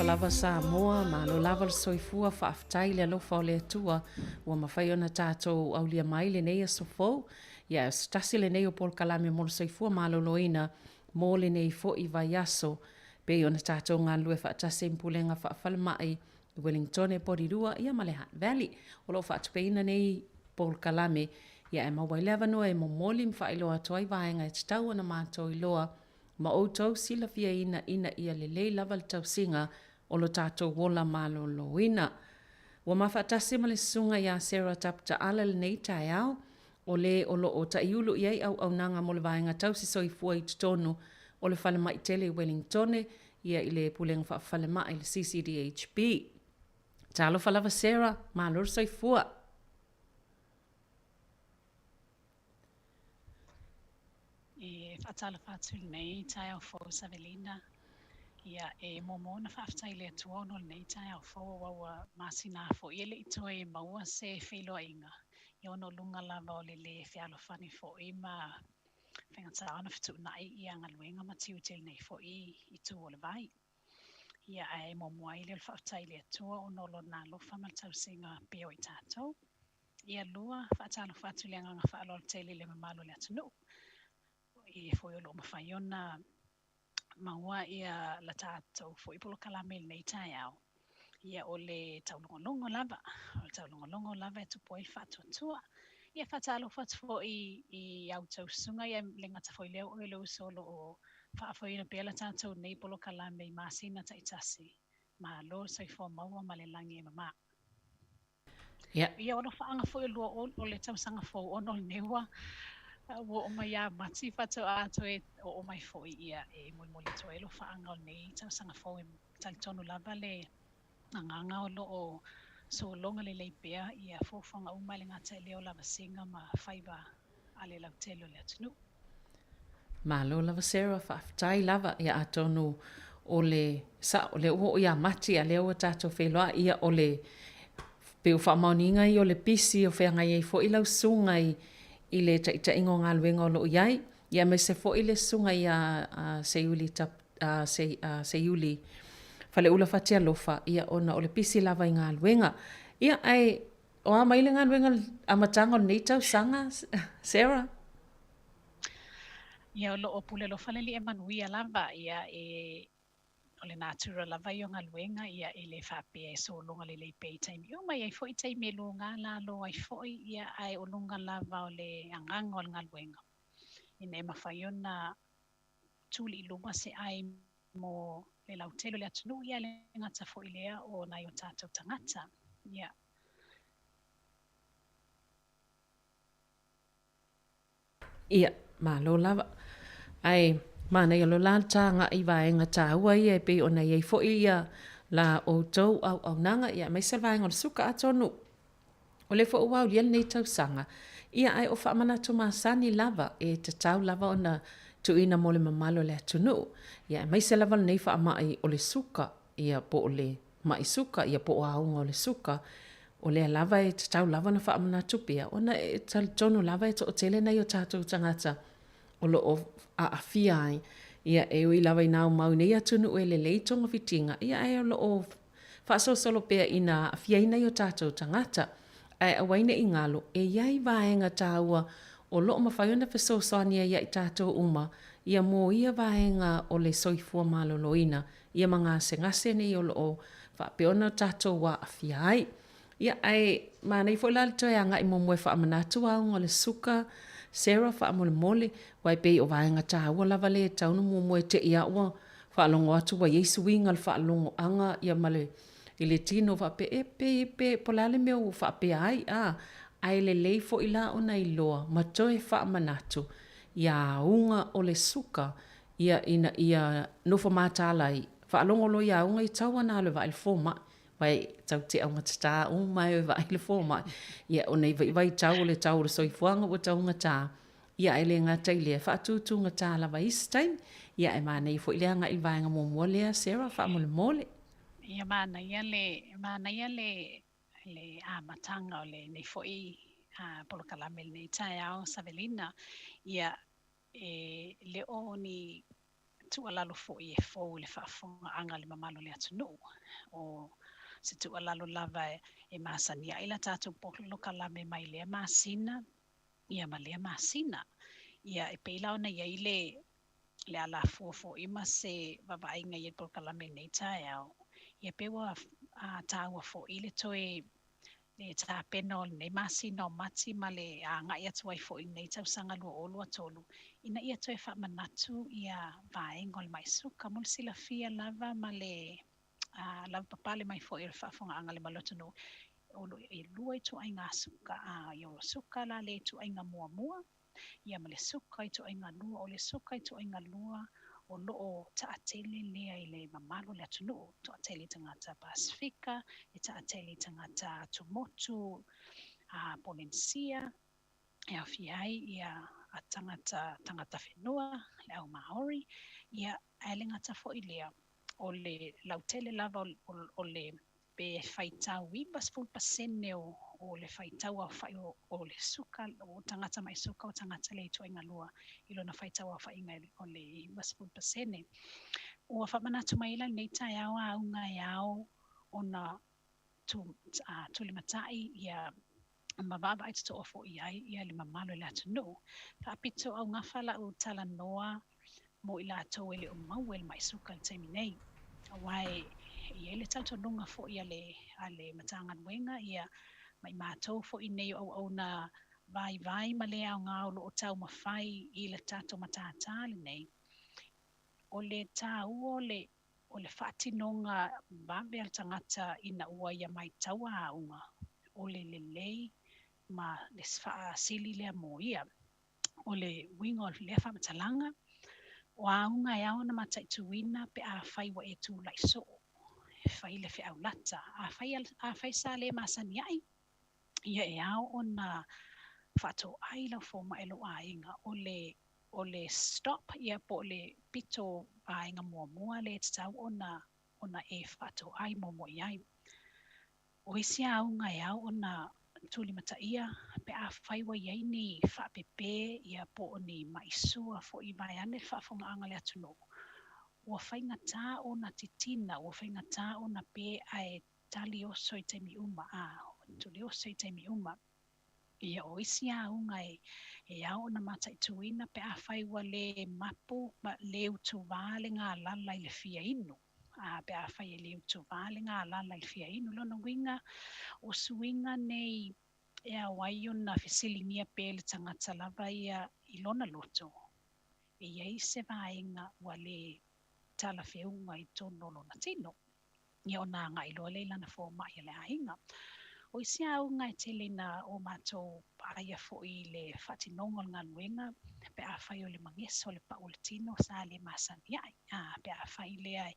lava Samoa, malo lava le soifua whaaftai le alofa o le atua, ua mawhai ona tātou au lia mai le nei a sofou, ia stasi le nei o pol kalame mo le soifua malo loina, mo le nei fo I vai aso, pe ona tātou ngā lue whaatase impulenga whaafalmai, Wellington e Porirua, ia male Hutt Valley, o lo whaatupeina nei pol kalame, ia e mawailewa noa e momoli mwhailoa toai vaenga e tau ana mātou I loa, ma outou sila fia ina ia lelei lava le tausinga o lo tātou wola malo loina. Wa mawhatase ma le sunga ia Sarah Tapta ala le nei Taeao, o le o lo o taiulu iei au nanga mo le vaenga tausi soifua I tutonu o le whale mai tele Wellingtone, ia I le pulenga whale mai le CCDHP. Talo whalawa Sarah, malo soifua. E whaatala whaatuli nei, Taeao fo Savelina. Ia e momo na whaafatai le tuono nei Taeao fo wawa masina fo ele I toe e maua se whiloa inga. I ono lunga lava o le whialo whani fo I ma whengata ana fitu nai I anga luenga matiu tel nei fo I tu o le vai. Ia e momo ai le whaafatai le tua ono lo na lofa matau singa peo I tātou. Ia lua whaatala whaatuli anga ngā whaalol tele le mamalo le atunu. I foi o lo mawhaiona maua ia la tātou foi polo kalame nei Taeao. Ia o le taulongolongo lava. O le taulongolongo lava e tupo I whaatuatua. Ia whaatalo whaatu foi I au tausunga ia le ngata foi leo o leo solo o whaafoina pia la tātou nei polo kalame I masina taitasi. Ma lo sai fo maua ma le langi e mama. Ia ono whaanga foi lua o le tausanga fo ono newa. O mai a mati whato ato e o mai foi ia e moli to e lo whaanga o nei tau sanga fo e talitonu lava le nganga o lo o so longa le leipea ia fofanga uma le ngata leo lava singa ma whaiba ale lau telo le atunu. Malo lava Sarah whaafitai lava ia atonu o le sa o le o ia mati a leo tato wheloa ia o le peo whaamauninga I o le pisi o whenga iei fo I lau sunga I le ta ingo ngā luenga o lo iai. Ia me se fo I le sunga I a Seiuli. Fale ula whatia lofa. Ia ona o le pisi lava I ngā luenga. Ia ai, o a maile ngā luenga a matanga o nei tau sanga, Sarah? Ia o lo o pule lofa le li e manuia lava. Ia o le natura lava I o ngā luenga. Ia e le whape e so longa le leipe I taimi. O mai ai fo I taimi lo ngā la lo ai fo ia ai o longa lava o le anganga o ngā luenga. Ina e mawhaiona tuli I luma se ai mo le lautelo le atunu ia le ngata fo I lea o nai o tātou tangata. Ia. Ia, malo lava. Ai, mana ia lo lantanga I vaenga tāua ia e pe ona iei fo ia la o tau au nanga ia mai se vaenga o le suka atonu. O le fo wau lia nei tau sanga. Ia ai o whaamana tu masani lava e te tau lava ona tuina mo le mamalo le atunu. Ia mai se lava nei whaamai o le suka ia po o le mai suka ia po o aunga o le suka. O le lava e te tau lava na whaamana tupia. Ona e tonu lava e to o tele nei o tātou tangata. O lo o a fia ai. Ia e ui lava I nāu mau nei atunu e le leitonga fitinga. Ia e o lo o whaasosolo pia ina a fia ina I o tātou tangata. Ai a waina I ngalo e iai vaenga tāua o lo o mawhaiona whesosania ia I tātou uma. Ia mō ia vaenga o le soifua malo loina. Ia mga ngase nei o lo o whapeona tātou wa a fia ai. Ia ai manei fo lal toi anga I momoe whaamanatu au o le suka. Sarah whaamole mole, wai pei o vaenga tāua lava le taunu momoe te ia ua whaalongo atu wa Yesu winga le whaalongo anga ia male I le tino whape e polale meo whape ai ai le leifo I la ona I loa ma toe whaamanatu ia unga o le suka ia ina ia nofo mātālai whaalongo lo ia unga I taua nā le vai le fōma vai tau te au matata o mai o vai le fōma ia o nei vai tau le soifuanga o tau ngata ia ele ngata I le whaatutu ngata la vai istain ia e manei fo ile anga I vaenga mo lea Sarah whaamole mole Ia mana ia le matanga o le nei fo I polo kalame nei Taeao Savelina ia le o ni tualalo fo'i e fou le whaafonga le mamalo le atunu. O se tualalo lava e masania ila tātou polo kalame mai lea masina, ia ma lea masina. Ia e peila ona ia le ala fofo ima se vavainga ia polo kalame nei Taeao. Ia pewa tāua fo'i le toe le tāpena o nei masina o mati ma le ngai atu ai fo'i nei tausanga lua o lua tolu. Ina ia toe whaamanatu ia vaenga o le maisuka mul sila fia lava ma le lava papale mai fo'i le whaafonga le malotonu. Olo e lua i tu ai ngā suka i o suka la le tu ai ngā mua. Ia ma le suka i tu ai ngā lua o le suka i tu ai ngā lua o loo taatele lea i le mamalo le atunu. Taatele tangata Pasifika, e taatele tangata Tumotu, Ponencia, e au fiai ia a tangata whenua, le au Maori, ia aile ngata fo i lea o le lautele lava o le pe whaitau i basful pasene o le whaitau a whai o le suka o tangata mai suka o tangata le tu inga lua i lona whaitau a whainga o le basful pasene. O whamanatu mai ila nei Taeao a unga iao o na tuli matai ia mababa i to ofo ia le mamalo le atunu. Whaapito au ngawhala o tala noa mo ila tau ele o mauel mai suka le taimi nei. Wai ia le tauto nunga fo ia le matanga wenga ia mai mātou fo i nei au na vai ma le au ngā o tau mawhai i le tato matātale nei. O le tau o le whaatinonga babe al tangata ina ua ia mai taua aunga. O le lei ma le sili lea mo ia. O le wingo lea whamatalanga. O aunga e au na matai tuina pe a whai wa e tū lai so. Whai le whi au lata. A whai sa le masani ai. Ia e au o na whato ai lau fo ma elo a inga. O le stop ia po le pito a inga mua le tau o na e whato ai mo iai. O isi aunga e au o na tuli mata ia pe a whai wa iai ni whapepe ia po ni maisua fo i mai ane whaafonga anga le atunu. Ua whainga tā o na titina, ua whainga tā o na pe ai tali oso i teimi uma tuli oso i teimi uma. Ia o isi aunga e au na mata i tuina pe a whai wa le mapu ma le utu vale ngā lala i le fia inu. Pe a whai e le utu vale ngā lala i le fia inu. Lona winga o suinga nei e a waio na fisilingia pe le tangata lava ia i lona loto. E iei se vaenga wa le tala whiunga i tono lona tino. Ia o nā ngā iloa leila na fō mai le ainga. O isi au ngai tele na o mātou aia fo i le whatinonga ngā nuenga pe a whai o le mangeso le pa o le tino sa le masani ai. Pe a whai lea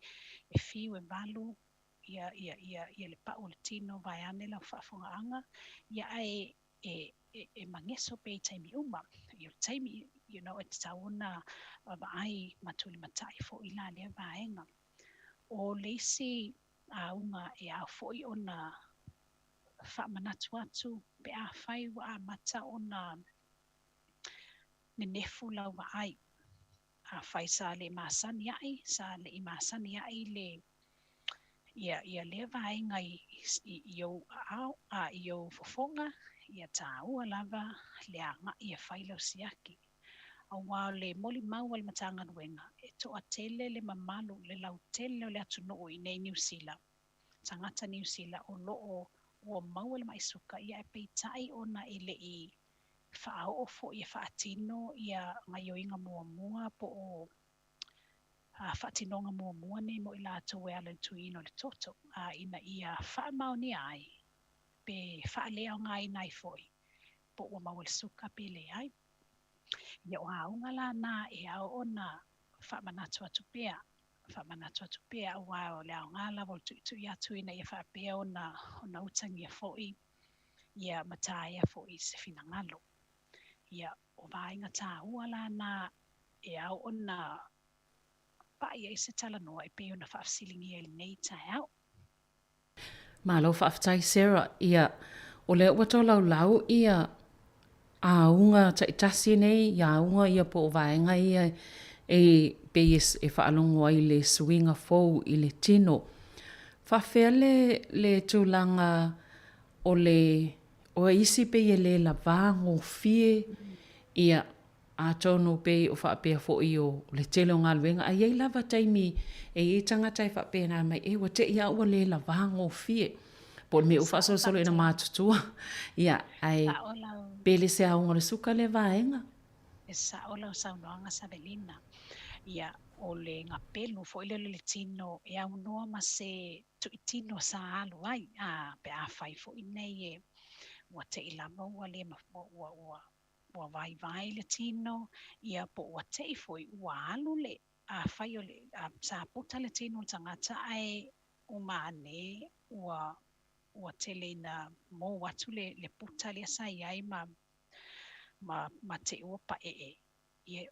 e whiu e valu ia le pa o le tino vai ane lau whaafonga anga. Ia e mangeso pe i taimi uma. Ia taimi, e tauna ai matuli matai fo i la lea vaenga. O leisi unga e au fo i ona whaamanatu atu pe a whai wa a mata ona nenefu lau wa ai. A whai sa le masani ai, sa le i masani ai le ia le vaenga i o fofonga, ia tā ua lava le anga ia whai lau siaki. A wā le moli mau al matanga nuenga, e toa tele le mamalu le lau tele o le atunu i nei New Zealand. Tangata New Zealand o loo o mau le maisuka ia e peitai ona ele i whaao ofo ia whaatino ia ngaioinga mua po o whaatinonga mua ne mo ila ato e ala tuino le toto. Ina ia whaamau ni ai pe whaaleo ngai nai foi po o mau le suka pe le ai. Ia o aunga la na e au ona whaamanatu atu pea o wao le au ngā lawa tu i atu ina ia whaapea ona utangi a foi ia matai a foi se fina ngalo. Ia o vainga tā ua la na e au ona pa ia i se tala noa e pe ona whaafsilingi e nei Taeao. Malo whaaftai Sarah, ia o le wato lau ia a unga taitasi nei, ia unga ia po vaenga ia pe e whaalongo ai le swinga fou i le tino. Whawhea le tūlanga o isi pe le la vango fie ia a tono pe o whaapea fo i o le telo ngā luenga. A iei lava taimi e tangata e whaapea nā mai e wa te ia ua le la vango fie. Po me u whaasolo ina mātutua. Ia ai pele se aunga le suka le vaenga. E sa ola o saunoanga Savelina. Ia o le ngā pelu fo ile le tino e au noa ma se tu i tino sa alu ai a pe a whai fo i nei e ua te ilama ua le ua vai le tino ia po ua te i fo i ua alu le a whai o le a sa puta le tino tangata ai o maane ua te le na mo watu le puta le asai ai ma te ua pa Ia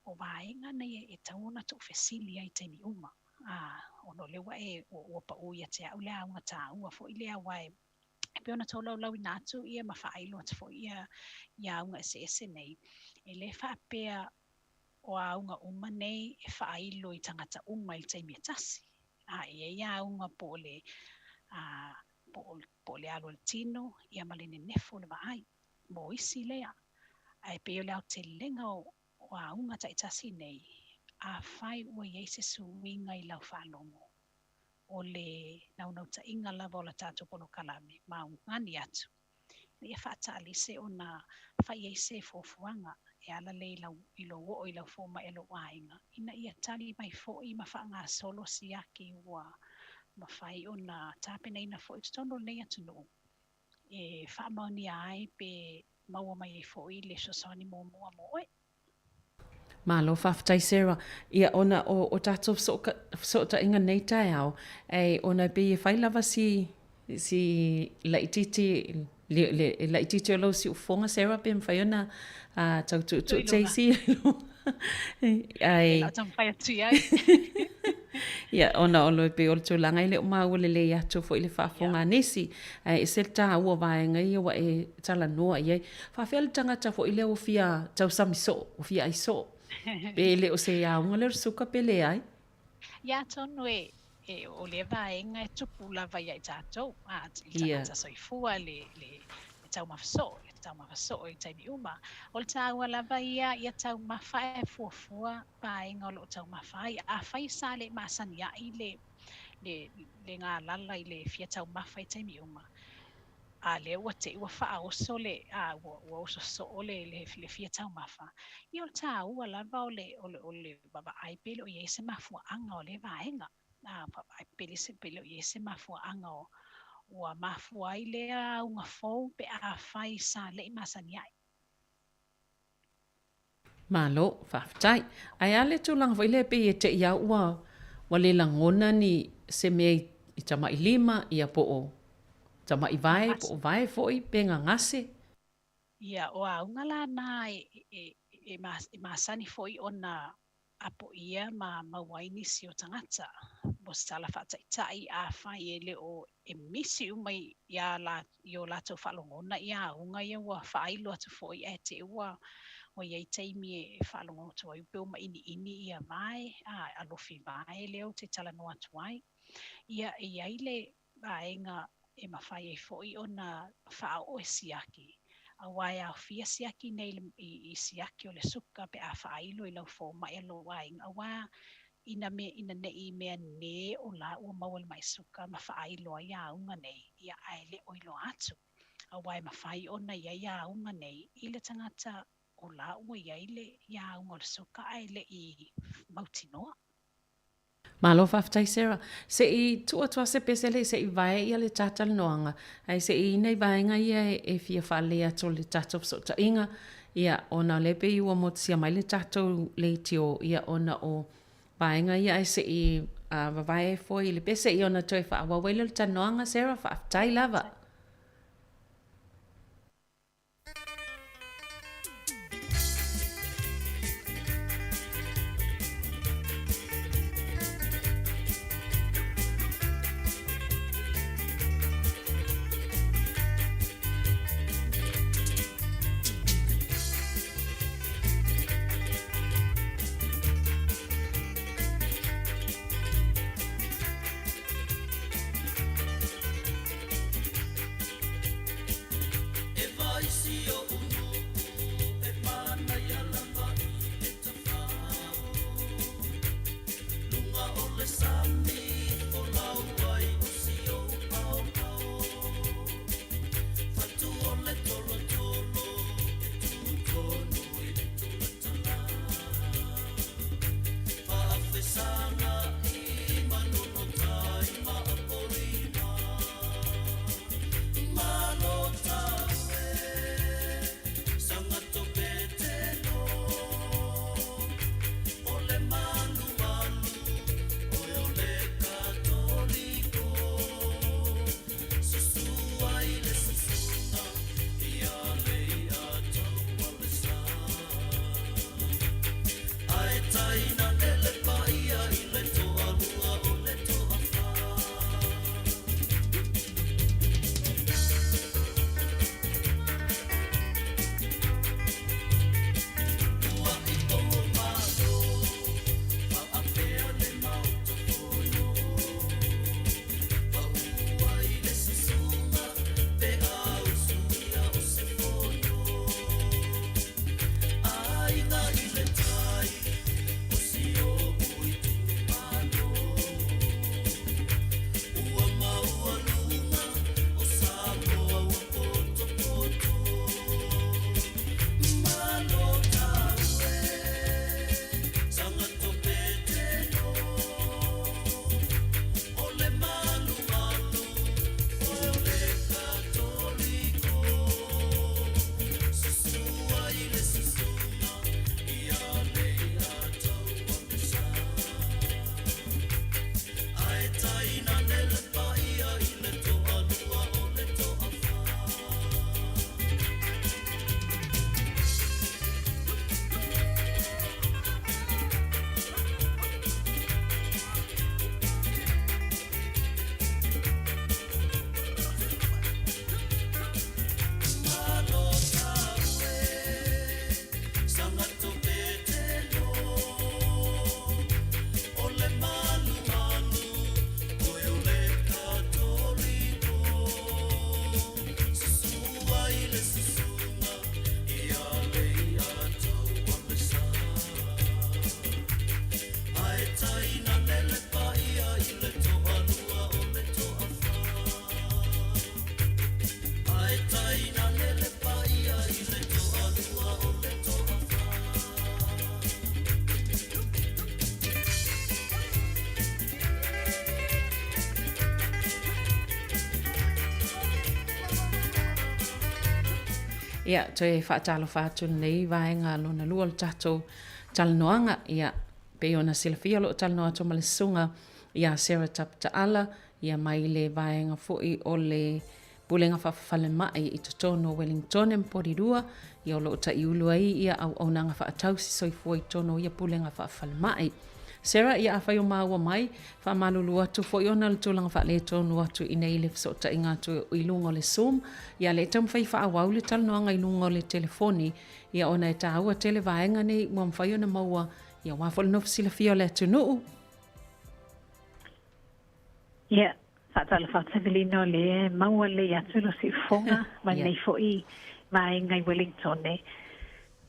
o vaenga nei e tauna tu fesili ai taimi uma. Ono lewa o pa uia te au le aunga tā ua fo ile awai. E pe ona tau lau i nātu ia ma whaailoa te fo ia aunga ese nei. E le whaapea o aunga uma nei e whaailo i tangata uma i taimi e tasi. Ia aunga po le alo le tino ia malene nefo le vaai. Mo isi lea. Ai pe o le au te lenga o aunga taitasi nei, a whai ua iei se suinga i lau whalongo. O le naunau ta inga lava o la tātou pono kalame, ngani atu. Ia whaata alise o na whai iei se fofuanga, e ala le i lo o i lau fōma e lo wainga. Ina ia tali mai fo i ma whaanga solo siaki ua ma whai o na tāpena ina fo i tutono nei atu no. E whaamaoni ai pe maua mai e fo i le sosoni mo moe. Malo whawhtai Sarah. Ia ona o tātou so ta inga nei Taeao. E ona pe e whailava si laititi laititi o lau si ufonga Sarah pe mwhai ona tau tu teisi. Ai. Tau mwhai atu ai. Ia ona o loi pe o tu langa ile o mau le atu fo ile whaafonga nesi. E se ta ua vaenga ia wa e tala noa iei. Whawhea tangata fo ile o fia tau samiso, o fia aiso. Pele o se aunga le suka pele ai. Ia tonu o le vaenga e tupu lava ia i tātou. I tangata soifua le tau mawhaso i taimi uma. O le tāua lava ia tau mawha e fuafua vaenga o lo tau mawha i. A whai sa le maasania i le ngā lala i le fia tau mawha i taimi uma. A le ua te ua wha oso le ua oso so o le fia tau mawha. I o tā ua lava o le baba ai pele o iese mafua anga o le vaenga. Ai pele se pele o iese mafua anga o ua mafua ai lea unga fau pe a whai sa le masani ai. Malo, whawhtai. Ai ale tūlanga fo ile pe e te ia ua le langona ni se mea i tama i lima ia po o. Tama i vai, po o vai foi, penga ngase. Ia, o aunga la na e masani foi o na apo ia ma waini si o tangata. Mo stala whata i tai a whai e le o e misi umai ia i o lato whalongona ia aunga ia ua whailo atu foi e te ua o iei teimi e whalongo tu ai upeo ma ini ia vai, alofi vai leo te tala no atu ai. Ia iei le vaenga e mawhai e foi o na whao e siaki. A wai au fia siaki nei i siaki o le suka pe a whailo i lau fōma e lo waing. A wai ina nei mea ne o la ua mawal mai suka ma whailo a iaunga nei ia aile o ilo atu. A wai mawhai o na ia iaunga nei i le tangata o la ua iaile iaunga o le suka aile i mautinoa. Malo whawhtai Sarah. Se i tua se pesele se i vai ia le tātal noanga. Ai se i nei vaenga ia e fia whalea to le tātou so ta inga. Ia ona lepe i ua motia mai le tātou le tio. Ia ona o vaenga ia e se i vavae foi le pese i ona toi whaawawele le tā noanga Sarah whawhtai lava. Ia, toi whaatalo whaatu nei vaenga lona lua le tatou talanoanga. Ia, pe ona silafia lo talanoa to malesunga. Ia, Sarah Taptaala. Ia, mai le vaenga foi o le pulenga whawhale mai i tono Wellington e Mporirua. Ia, o lo ta iulu ai ia au nanga whaatausi soifua i tono ia pulenga whawhale mai. Sarah, ia awhai o maua mai, wha malulu atu fo i ona le tūlanga wha le tonu atu i nei le fsota inga atu i lungo le Zoom. Ia le tam whai wha awau le talanoanga i lungo le telefoni. Ia ona e tāua tele vaenga nei mua mwhai o na maua. Ia wafol no fsila fio le atu nuu. Ia, whaatala whaatawilino le maua le atu lo si fonga, mai nei fo i vaenga i Wellington ne.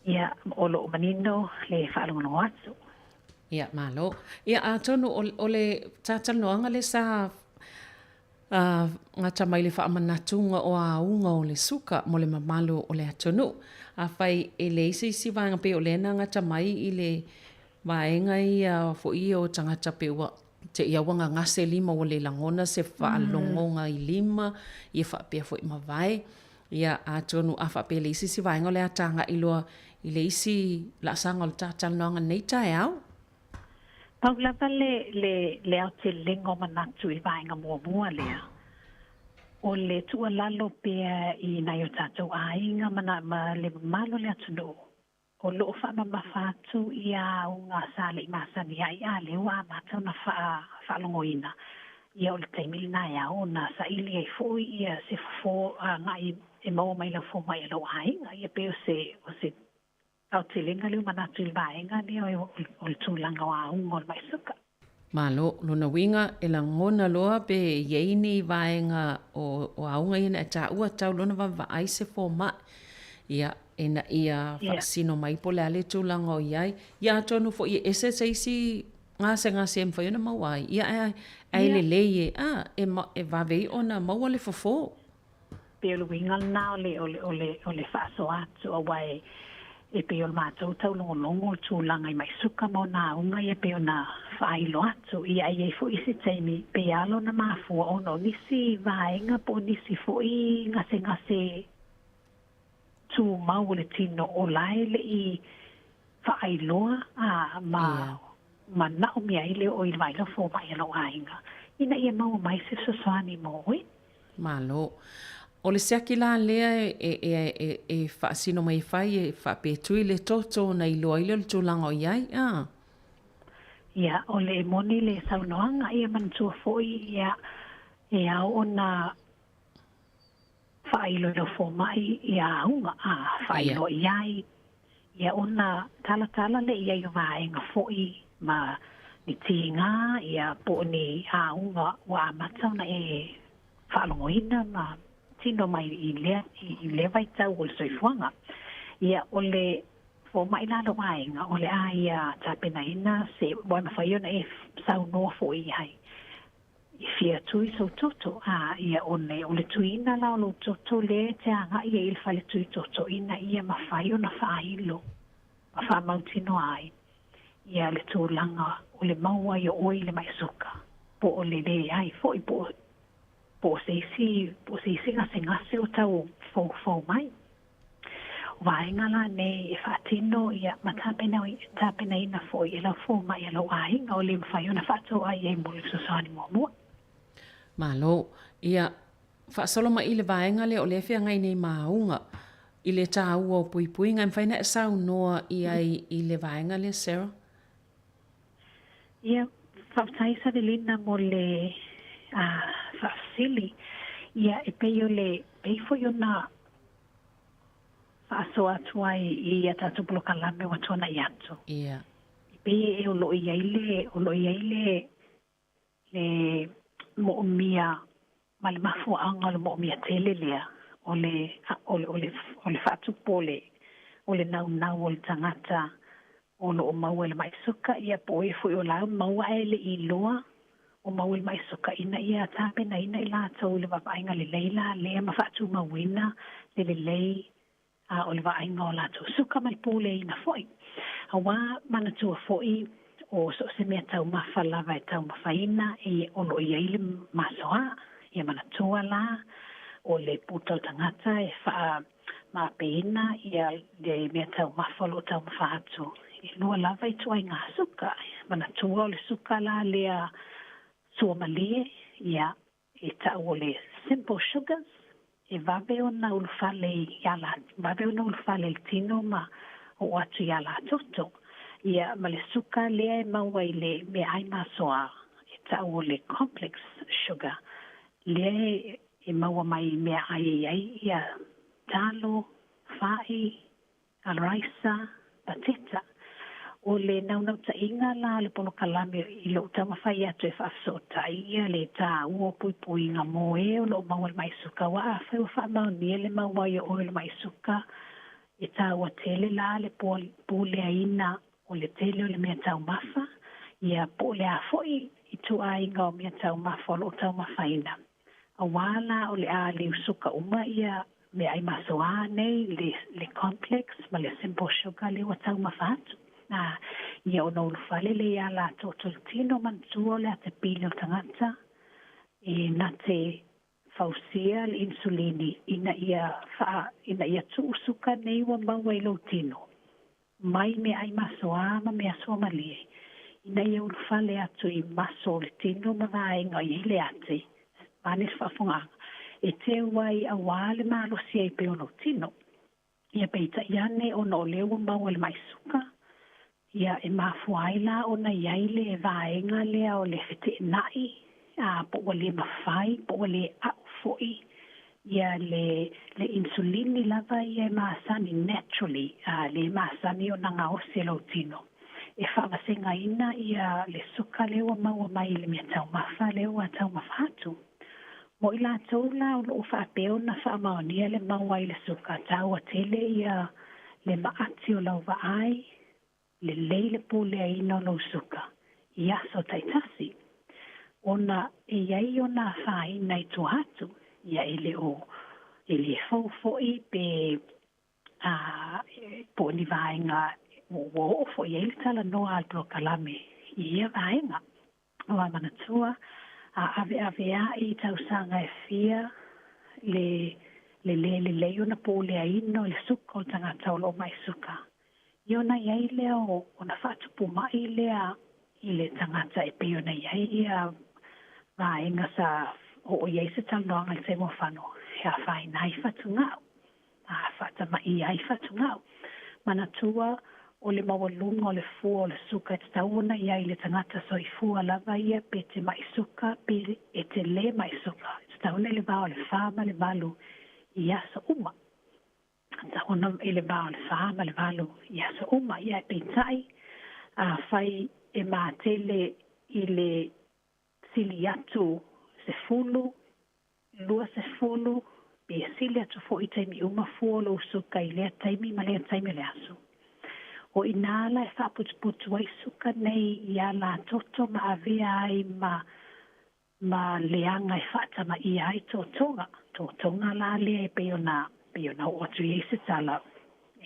Ia, o lo manino le whaalongono atu. Ia, malo. Ia, a tonu o le tātanoanga le sa ngata mai le whaamanatunga o a unga o le suka mo le mamalo o le atonu. A whai e le isi vanga pe o le na ngata mai i le vaenga i fo i o tangata pe ua te ia wanga ngase lima o le langona se whaalongonga i lima i whapea fo i mawai. Ia, a tonu a whapea le isi vaenga o le atanga i loa i le isi la sanga o le tātanoanga nei Taeao. Paulava le au te lengo manatu I vaenga mua lea. O le tua lalo pea I nai o tātou ainga ma le malo le atunu. O loo wha mawhatu I a unga sale I masani ai a leo a matau na whaalongoina. Ia o le taimili nai a o na sa ili ai fo ia se fo ngai e maua mai la fo mai alo ainga. Ia peo se au te lenga leo manatu I vaenga leo o le tūlanga o a unga o le mai suka. Malo, luna winga e la ngona loa pe yeini vaenga o aunga ina e ta ua tau luna wa aise fo ma. Ia, ena ia whaksino mai po le ale tūlanga o iai. Ia tonu fo ia ese seisi ngase mwhaiona mawai. Ia ai le leie, e vavei ona maua le fofo. Pe o le winga na o le whaaso atu a wai e pe o mātou tau longo tūlanga I mai suka mo nā unga e pe o nā whailo atu I ai fo isi teimi pe alo na mafua ono nisi vaenga po nisi fo I ngase tū mau le tino o lai le I whaailoa ma nao mea I le o I vaila fo mai alo ainga. Ina ia mau mai se soswani mo oi. Malo. O le seaki la lea e whaasino mai whai e whapetui le toto na iloa ile le tūlanga o iai, Ia, o le moni le saunoanga ia mantua foi ia e au ona whailo lo fo mai ia unga whailo iai ia ona tala le ia i vaenga foi ma ni tinga ia po ni unga wa matau na e whalongoina ma tino mai I le vai tau o le soifuanga. Ia o le fo mai la lo ainga o le aia tapena ina se boi mawhaiona e sau noa fo I hai. I fia tui so toto ia o le tuina la o lo toto le te anga ia il fale tui toto ina ia mawhaiona whailo. Ma wha mautino ai. Ia le tūlanga o le maua I o oi le mai suka. Po o le ai fo I po seisi ngase o tau fo mai. Vaenga la ne e whaatino ia matapena ina fo I la fo mai alo ainga o le mwhaiona whaato ai e mole sosani mua. Malo, ia whaasolo mai I le vaenga le o le whia ngai nei maunga I le tā ua o pui ngai mwhaina e sau noa I le vaenga le Sarah? Ia whaataisa le lina mo le whaasili ia e peio le peifo yo na whaaso atu ai I atatu bloka lame wa tona I atu. Ia. I pei e o lo I ai le mo mia ma le mafua anga le mo mia tele lea o le whaatu pole o le nau o le tangata o lo o maua le mai suka ia po e fui o lau maua e le I loa o maua le mai suka ina ia tapena ina I la tau le wapainga le leila lea ma whaatu mawina le lei o le wapainga o la tau suka mai pole ina foi. Awa mana tua foi o so se mea tau mawhalawa e tau mawhaina e ono I aile masoa ia mana tua la o le putau tangata e wha pena ia le mea tau mafalo tau mawhātu. I lua lava I tuai ngā suka. Mana tua o le suka la lea sua malie, ia e tau o le simple sugars, e vabe o na ulufale iala, vabe o na ulufale le tino ma o atu iala toto. Ia ma le suka lea e maua I le mea ai masoa, e tau o le complex sugar. Lea e maua mai mea ai ia talo, fai, alraisa, pateta. O le naunau ta inga la le pono kalame I lo tama fai atu e whaafsota ia le tā ua pui ngā moe o lo maua le mai suka wa a whai wa wha mauni le maua I o le mai suka e tā ua tele la le pūle aina o le tele o le mea tau mafa ia po le a foi I tu a inga o mea tau mafa o lo tau mafaina. A wala o le a le usuka uma ia me ai masoa nei le complex ma le simple sugar le wa tau mafatu. Ia o nau lufale le ia la totoltino mantua le ate pile o tangata e na te fausia le insulini ina ia tu usuka nei wa maua I lo tino. Mai me ai masoa ma me asoa malie. Ina ia ulufale atu I maso le tino ma vaenga I le ate. Mane whaafonga. E te wai a wale malo si ai pe o lo tino. Ia peita iane o no leo maua le maisuka. Ia e mafuai la o na iaile e vaenga lea o le fete nai, po o le mawhai, po o le au foi, ia le insulini lava ia e maasani naturally, le maasani o na ngaose lo tino. E whaawasenga ina ia le suka leo maua mai le mea tau mafa leo a tau mawhatu. Mo I la tau la o lo whaapeo na whaamaonia le maua I le suka tau a tele ia le maati o lau vaai, le leile pule aina no suka. Ia so taitasi. Ona e iai ona whai nei tuhatu. Ia ele fau foi pe po ni vaenga o fo ele tala no alto kalame. Ia vaenga. Oa manatua ave I tausanga e fia le ona pule aina le suka o tangata o lo mai suka. Iona iai lea o na whaatupu mai lea I le tangata e pe ona iai ia vaenga sa o iai se talnoanga I te mo whano. Hea whai nai whatungau. Whata mai iai whatungau. Mana tua o le mawalunga o le fua o le suka e te tauna iai le tangata so I fua lava ia pe te mai suka pe e te le mai suka. E te tauna le vao le whama le valu I asa uma. Ta ona ele ba le fama le valo ia so uma ia peitai fai e matele ile siliatu se fulu lua se fulu pe siliatu fo itemi uma folo suka ile taimi male taimi le aso o inala e fa putu ai suka nei ia la toto ma avea ai ma leanga e fata ma ia ai totonga la le pe ona Iona o atu I se tala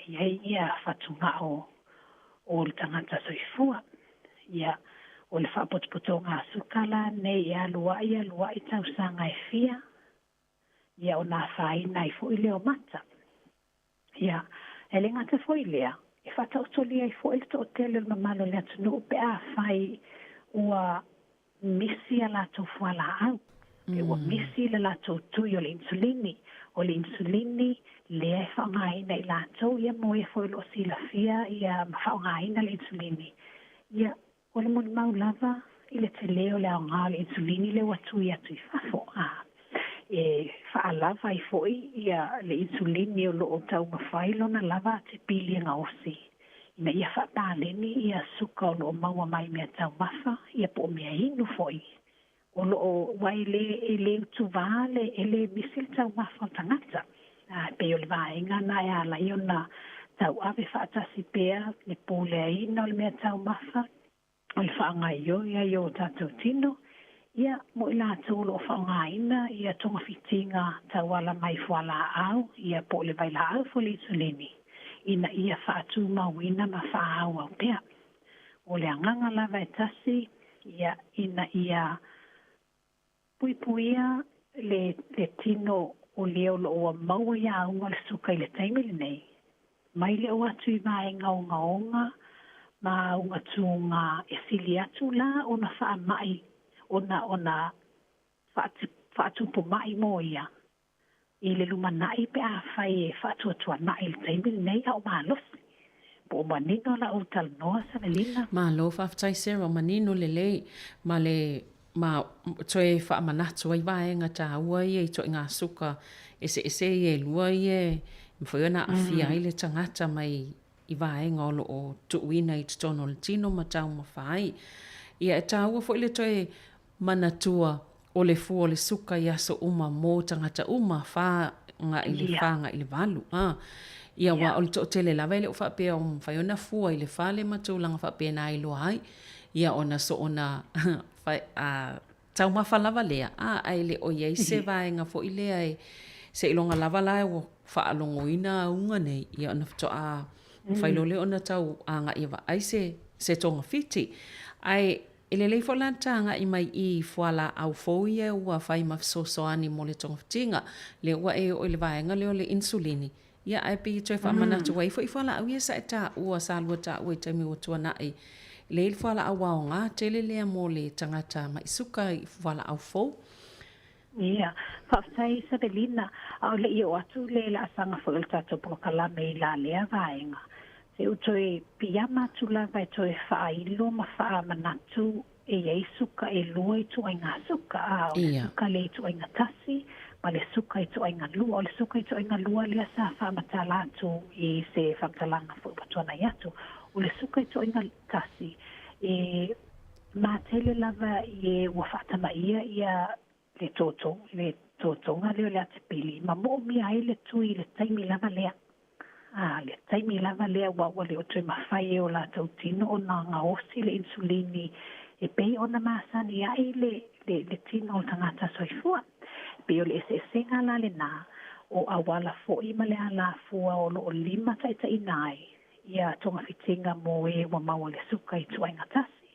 ia whatunga o le tangata soifua. Ia o le whapotopoto ngā sukala nei ia lua I tausanga e fia. Ia o nā whaina I fo I leo mata. Ia e le ngata fo I lea. E whatautolia I fo I to tele le mamalo le atu no pe a whai ua misi a la tofua la au. E ua misi le la tui o le insulini. O le insulini le e whaongaina I lātou ia mo e fwoi lo si la fia ia whaongaina le insulini. Ia o le moni mau lava I le te leo le aonga le insulini le watu I atu I whafo. E whaalava I fwoi ia le insulini o lo o tau mawhailo na lava te pili nga osi. Ina ia whapaleni ia suka o lo maua mai mea tau mafa ia po mea inu fwoi. O lo wai le utuvale ele misil tau mafa tangata. Pe o le vaenga na e ala I ona tau ave whaatasi pea le pole aina o le mea tau mafa. O le whaanga ia o tatou tino. Ia mo I lātou lo whaanga aina ia tonga fitinga tau ala mai fuala au. Ia po le vaila au fo le isulini. Ina ia whaatu mawina ma whaau au pea. O le anganga lava e tasi ina ia puipuia le tino o leo lo o maua ia unga le suka i le taimile nei. Mai le o atu i vae ngaonga ma unga tunga e sili atu la o na wha mai o na wha atupo mai mo ia. I le lumanai pe a whai e wha atua nai le taimile nei au maa losi. Po manino la o tal noa sa velina. Malo whaftai sera manino le lei ma le ma toe wha manatu ai vaenga tā ua i to ngā suka ese i lua i mwhaiona a fia i le tangata mai i vaenga o lo o tuuina i tono le tino ma tau ma whai. Ia e tā ua fo i le toe manatua o le fua o le suka i aso uma mō tangata uma wha nga i le whanga i le valu. Ia wa o le to tele lava i le o whapea o mwhaiona fua i le whale matulanga whapea na i loa ai. Ia ona so ona tau mawha lava lea. Ai le o iei se vaenga fo i lea e se ilonga lava lai o whaalongo ina unga nei. Ia ona fito a whailole ona tau anga iwa. Ai se tonga fiti. Ai ele lei fo lantanga i mai i fuala au fo i e ua whai mawhisosoani mo le tonga fitinga. Le ua e o le vaenga leo le insulini. Ia ai pi toi wha manatu wai fo i fuala au ia sa e tā ua salua tā ua i taimi o tuanai. Le il fuala au wao ngā tele lea mo le tangata mai suka i fuala au fo. Ia, whaftai sa belina au le i o atu le la asanga fo il tato po kalame i la lea vaenga. Se utoi piyama tula vai toi wha ilo ma wha manatu e ei suka e lua i tu ainga suka a o le suka le i tu ainga tasi ma le suka i tu ainga lua o le suka i tu ainga lua lea sa wha matala atu i se whamtalanga fo patuana i atu o le suka i tu ainga tasi e ma tele lava i e ua whatama ia le totonga leo le atepili ma mo mi ai le tui le taimi lava lea le taimi lava lea wa le o tui mawhai e o la tau tino o na ngā osi le insulini e pei o na masani ai le tino o tangata soifua pe o le ese ngā la le nā o awala fo i ma le ala fua o lo o lima taita inai ia tonga fitinga mo e wa maua le suka i tu ainga tasi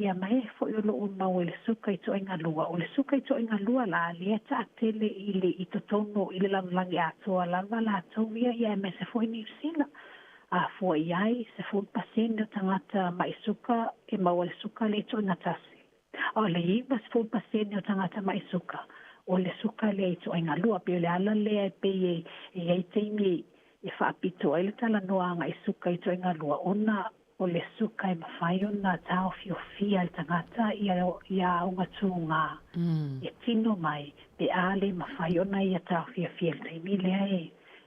ia mai fo i o lo o maua le suka i tu ainga lua o le suka i tu ainga lua la lea ta atele i totono i le langi atoa lava la atovia ia me se fo i New Zealand a fo i ai se fo pasene o tangata mai suka e maua le suka le tu ainga tasi o le iwa se fo pasene o tangata mai suka o le suka le tu ainga lua pe le ala lea e pe e ei teimi e whaapito ai le tala noa nga i suka i tu ainga lua ona o le suka e mawhai ona tau fiofia le tangata ia unga tūnga e tino mai pe ale mawhai ona ia tau fiofia le teimi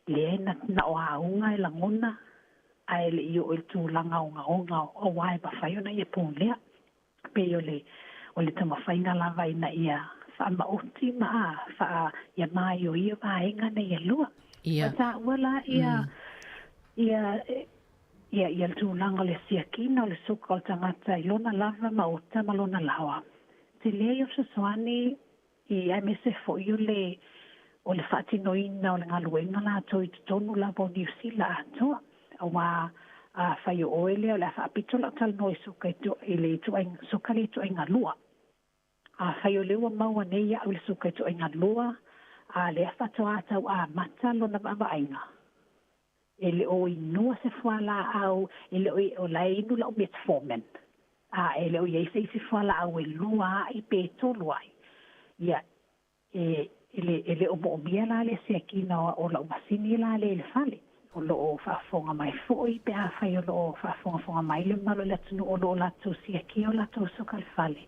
lea na o aunga e langona ai le i o il tūlanga o wai mawhai ona ia pōn lea pe o le tamawhainga lava ina ia wha maoti maa wha ia mai o ia vaenga na ia lua. Ta wala ia tūlanga le siakina o le suka o tangata i lona lava maota ma lona lawa. Te lea o sasoani i aimese fo i o le whaatinoina o le ngaluenga la ato i tonu lava o New Zealand atoa. Awa whai o oele o le whaapito la tal no i suka i le suka le tu inga lua. Whai o lewa maua nei au le suka i tu inga lua le whatoa atau mata lona vavainga. E le o inua se whala au, e le o lai inu la o metformin. E le o iei se whala au e lua i peto luai. Ia, e le o moomia la le seakina o la o masini la le whale. O lo o whaafonga mai foi, pe a whai o lo o whaafonga mai le malo le tunu o lo o la tu siaki o la tu soka le whale.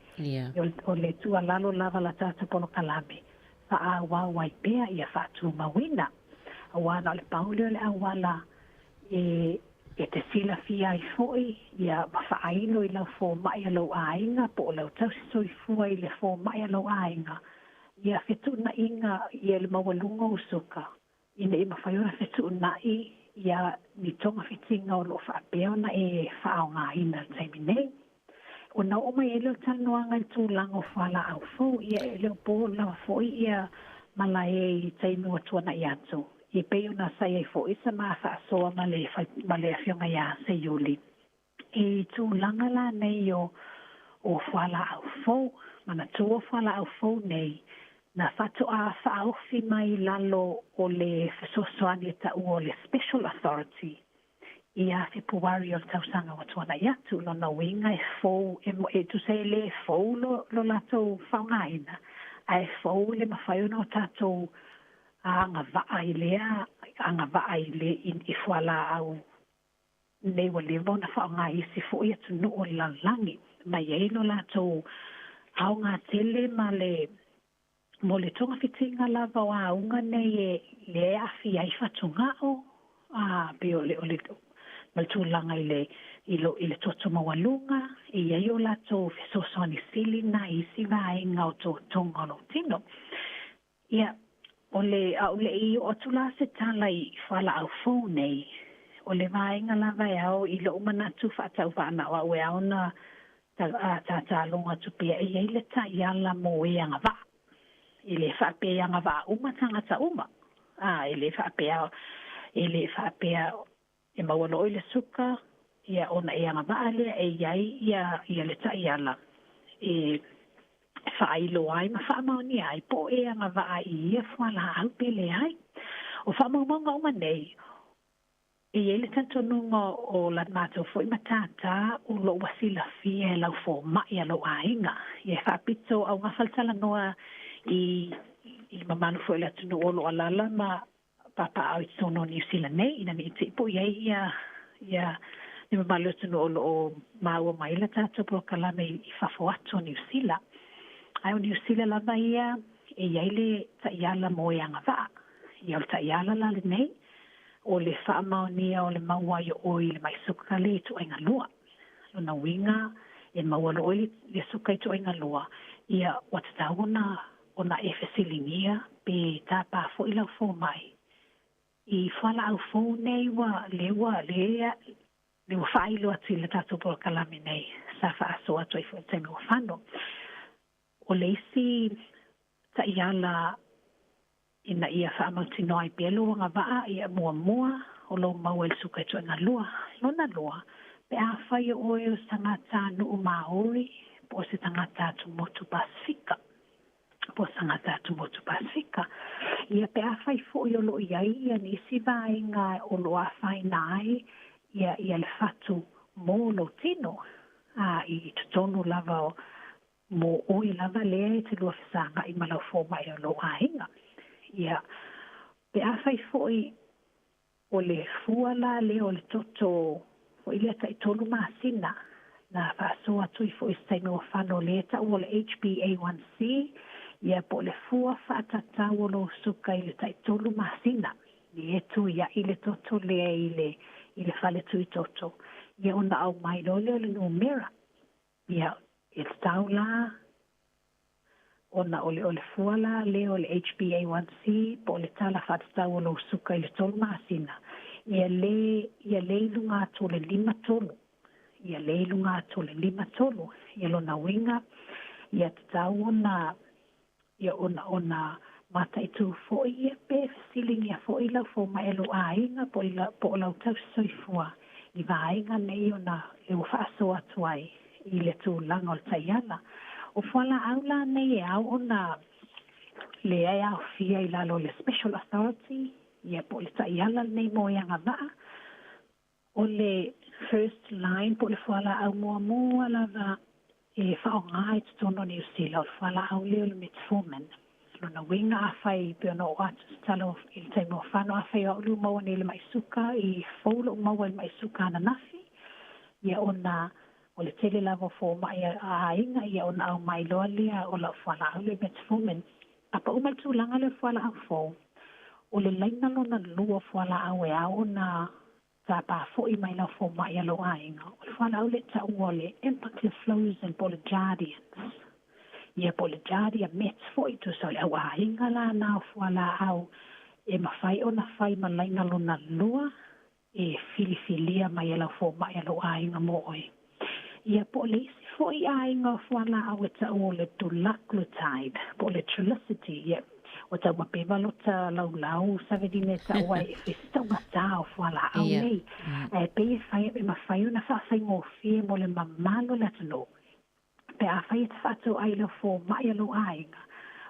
O le tua lalo lava la tata pono kalame. Wha wai pea ia whaatu mawina. Awana o le paule o le awala e te sila fia i foi, ia mawhaaino i lau fō mai a lau ainga, po o lau tausisoi fua i le fō mai a lau ainga. Ia whetuna inga ia le mawalunga usuka. Ina i mawhaiora whetuna ia ni tonga whitinga o lo whaapea na e whaao ngā ina taimi nei. O na o mai e leo tanoanga i tūlanga o whala au fō, ia e leo pō lawa fō ia mala e taimi o tuana i atu. I peo na sai e fō isa maa whaasoa ma le awhionga ia se yuli. I tūlanga la nei o whala au fō, mana tū o whala au fō nei, na whatoa whaofi mai lalo o le whasosoani ta ua o le Special Authority i a Februari o tausanga wa tuana i atu lo na winga e fau e tu se le fau lo lato whaungaina a e fau le mawhaiona o tatou a anga waa i le i whala au nei wa le vona whaunga i si fo i atu no o langi mai e lo lato au ngā tele ma le mo le tonga fitinga lava o aunga nei le afi ai whatunga o pe o le maltulanga i le toto mawalunga i ai o lato fesosoni silina i si vaenga o to tonga lo tino. Ia, o le i o tula se tala i whala au fau nei, o le vaenga lava e au i lo umanatu whatau whana o au e au na ta longa tupia i ai le ta iala mo e anga va. I le whape anga va uma tangata uma. I le whapea e mawalo i le suka, ia ona e anga va alea e iai ia le ta iala. E whailo ai ma whaamaoni ai po e anga va i ia whala au pele ai. O whaamaunga uma nei, e ele tanto nunga o la mato foi matata o lo wasila fia e lau fo mai alo ainga. Ie whapito au ngawhaltala noa i mamanu foi la tunu o lo alala ma papa au i tono New Zealand nei ina ni tipo ia ni mamalu tunu o lo maua mai la tato pro kalame i fafo ato New Zealand. Ai o New Zealand lava ia e iaile ta iala mo e anga va. Ia o ta iala la le nei. O le whaamaonia o le maua i oi le mai suka le tu ainga lua. O na winga e maua lo oi le suka i tu ainga lua. Ia o te tau ona e whesilingia pe tā pā fo ila fo mai. I whala au fo nei le whailo atu le tātou pora kalame nei. Sa whaaso atu i fo teme o whano. O le isi ta iala ina ia whaamauti noai pelo nga waa ia mua o lo mau el suka i tuenga lua. Lona lua, pe a whai o eo sangata nuu Maori, po se tangata tu motu Pasifika. Ia pe a whai fo i o lo iai, ia nisi vaenga o lo a whai nai, ia le whatu mō lo tino, i tutonu lava o mō oi lava lea te lua whisanga i malau fō mai o lo ainga. Ia, pe a whai foi o le fuala le o le toto o ile ta i tolu masina na whaasoa tui foi staimi o whano le ta o le HbA1c ia po le fua whaatata o lo suka i le ta i tolu masina ni e tu ia i le toto lea i le whale tui toto ia ona au mai lo le numera ia il tau la ona o le fuala le o le HbA1c po le tala whaatata o lo suka i le tolu masina ia le lunga to le lima tolu ia lona winga ia tau ona mata i tu fo ia pe siling ia fo ila fo mai elo ainga po lau tau soifua i vaenga nei ona le whaaso atuai i le tu langa o le taiala o whala aula nei e au ona le ai au fia i lalo le Special Authority ia po le taiala nei mo ianga vaa o le first line po le whala au mua lava e whaonga i tutono New Zealand o whala au leo le metformin lona winga a whai peona o atu talo i le taimo whano a whai au lu maua ni le maisuka i faulo maua le maisuka na nafi ia ona o le tele lava fo mai a inga ia ona au mai loa lea o la whala au le metformin apa umal tūlanga le whala au fo o le laina lona lua whala au e au na ta pa fo i mai la fo mai alo a inga o le whala au le ta uole empathy flows and polygadians ia polygadia mets fo i tu so le au a inga la na whala au e mawhai o na whai ma laina lona lua e filifilia mai alo fo mai alo a inga mo oi ia po le isi fo i ainga whala au e ta o le dulaglutide, po le Trulicity, ia o ta wapewa lo ta lau savedine ta ua e whesita wata o whala au nei. E pe e whai e mawhai una whawhai ngofie mo le mamalo le tano. Pe a whai e te whato ai lo fo mai alo ainga.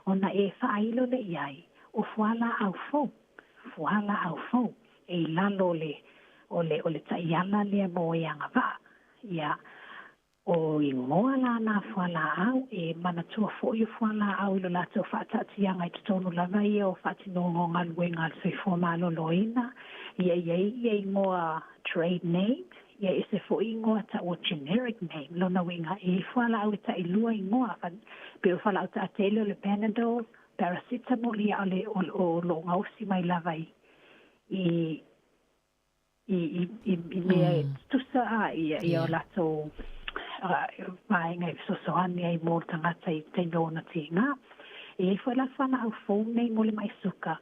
ona e whaailo le iai, o fuala au fau, e lalo o le taiala lea mo e anga wā, ia, o ingoa la na fuala au, e manatua fo i fuala au ilo lato whaatatianga i tutonu lava ia o whaatinongo ngaluenga al soifua malo loina, ia ingoa trade name, ia ese fo ingoa ta o generic name, lona winga e fuala au ta ilua ingoa, pe o fuala au ta atele o le Panadol, paracetamol ia o lo ngausi mai lava i mea tusa a ia o lato vaenga i sosoani ai mō tangata i te nōna tinga. E fwai la whana au fōu nei mole mai suka.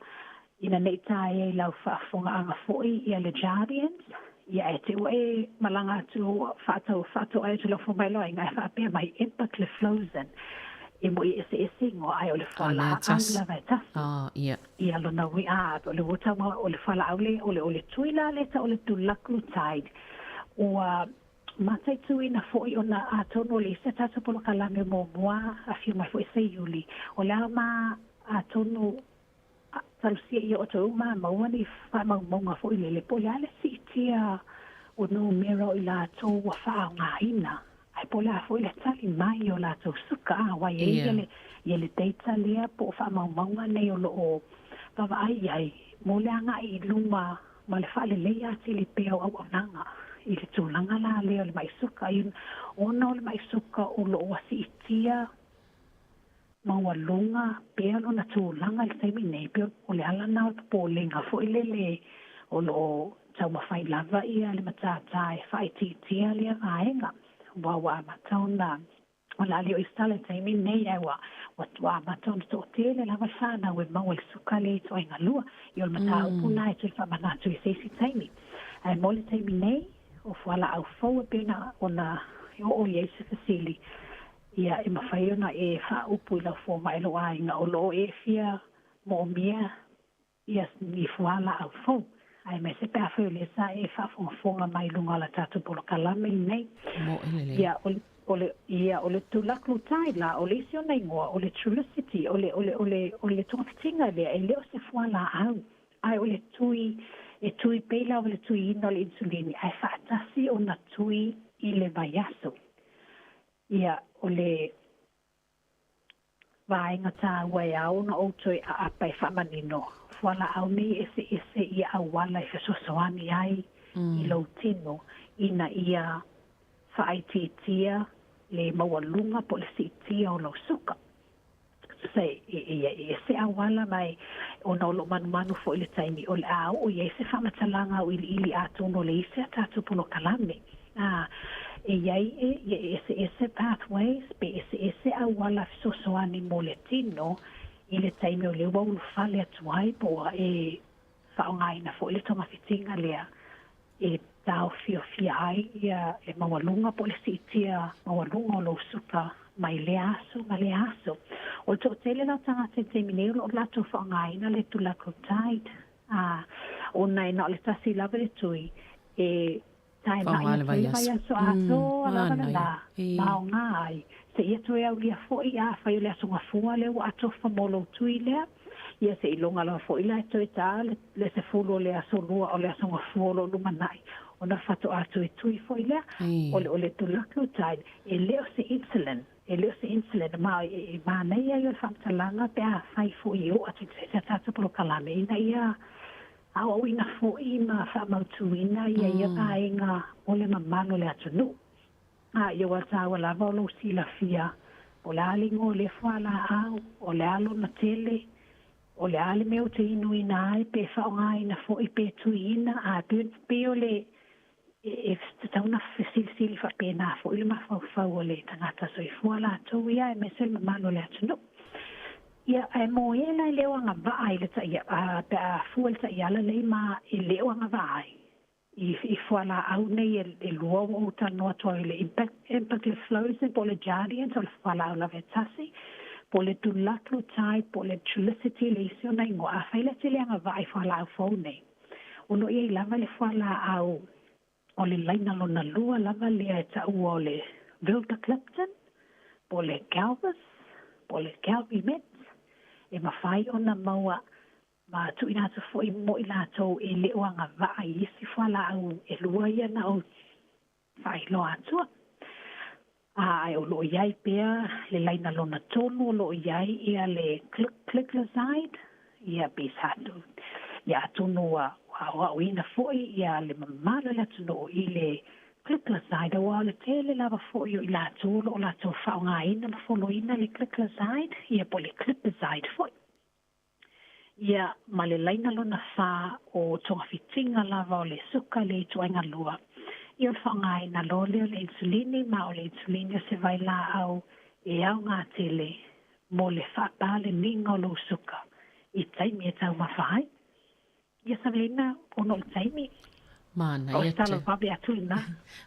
Ina nei tae e lau whaafonga anga fōi i ale Guardians. Ia e te ue malanga atu whātau ai tu lau fō mai loa inga e whaapea mai empagliflozin. E mo i ese ingo ai o le whala au la vai tasi. Ia lona wi a o le wota ma o le whala au le o le tuila le ta o le tulaklutide. Ua matai tui na foi ona a tono le se tata polo kalame mo moa a fiu mai foi se yuli. O le ama a tono talusia i o tau ma mauani wha maunga foi le pole ale si tia o no mero i la tau wa wha ngā ina. Ai pole a foi le tali mai o la tau suka a wai e le teita lea po wha maunga nei o loo tawa ai mo le anga i luma ma le wha le leia ti le peo au nanga. I le tūlanga la leo le maisuka i ona o le maisuka o lo wasi itia maua lunga pea lo na tūlanga le taimi nei pea o le alana o pōlenga fo i le o lo tau mawhai lava ia le matata e whai titia le ngaenga wa matauna o la leo i stale taimi nei e wa matauna to te le lava whana we maua le suka le to inga lua i o le mata upuna e tui whamanatu i seisi taimi ai mo le taimi nei o whala au fau e pena ona o i eise fasili. Ia e mawhai ona e wha upu i lau fō mai lo ainga o lo e fia mo mia ia ni whala au fau. Ai me se pēr whau le sa e wha fonga mai lunga la tatu polo kalame nei. Ia o le tulaklu tai la o le isi ona ingoa o le Trulicity o le tongatinga lea e leo se whala au. Ai o le tui peila o le tui ina o le insulini. Ai whaatasi o na tui i le vaiaso. Ia o le vaenga tā wai au na outoi a apai whamanino. Whala au nei ese ia awala i whasosoani ai i lau tino ina ia whaititia le mawalunga po le sitia o lau suka. Sei e se awala mai ona lo manu fo ile taimi o le au o ye se whamatalanga o ili atono le ise atatu polo kalame e iai ese pathways pe ese awala fisosoani mo le tino ile taimi o le wau fale atuai po e whaongaina fo ile tonga fitinga lea e tau fia ai ia le mawalunga po le sitia mawalunga o lo suka mai le aso. O to tele la tanga te mineo o lato whaongaina le tulaklutide. Ona na le tasi lava le tui e tae na i tui vai aso ato alava la mao ngai. Se ia tue au lia foi a whai le aso ngafua leo ato whamolo tui lea. Ia se ilonga la foi la tue ta le se fulo le aso lua o le aso ngafua lo lumanai. Ona whato ato e tui foi lea o le tulaklutide e leo se insulin. E leo se insulin ma nei ai o whamtalanga pe a whai fo i o atu te tata polo kalame ina ia au ina fo i ma whamautuina ia kainga o le mamano le atunu. Ia wata o lava o lo sila fia o le alingo le whala au o le alo na tele o le ale meo te inu ina ai pe whaonga ina fo i pe tu ina pe o le e tauna sili fa pena fo ile ma fa le tangata so i fuala to ia e mesel mamalo le atunu ia e mo ela le wanga vai le ia pa fuel ta ia le ma i le wanga vai i fuala au nei e luo o ta no to ile impact flows po le Guardians o fuala au la vetasi po le tulaklutide po le Trulicity le isi ona ingo a faile te le anga vai fuala au fo nei uno ia i lava le fuala au o le laina lona lua lava lea e ta'ua o le Vilda Clipton, po le Galvis, po le Calvi Mets, e mawhai o na maua ma tu ina tu fo i mo i lātou e leo anga vai isi whala au e lua ia na o whai lo atua. Ai o lo iai pia le laina lona tonu o lo iai ia le click-lazide ia pesatu. Ia tonu wa ina foi ia le mamalo le tunu i le click-lazide wa le tele lava foi i lātou lo lātou whaonga ina ma folo ina le click-lazide ia po le click-lazide foi. Ia ma le laina lona wha o tonga fitinga lava o le suka le tuainga lua. Ia o whaonga ina lo leo le insulini ma o le insulini o se vai la au e au ngā tele mo le whapa le minga o lo suka. I taimi e tau mawhai. Ia Savelina, ono i taimi. Mana O ia stalo te. pape atu ina.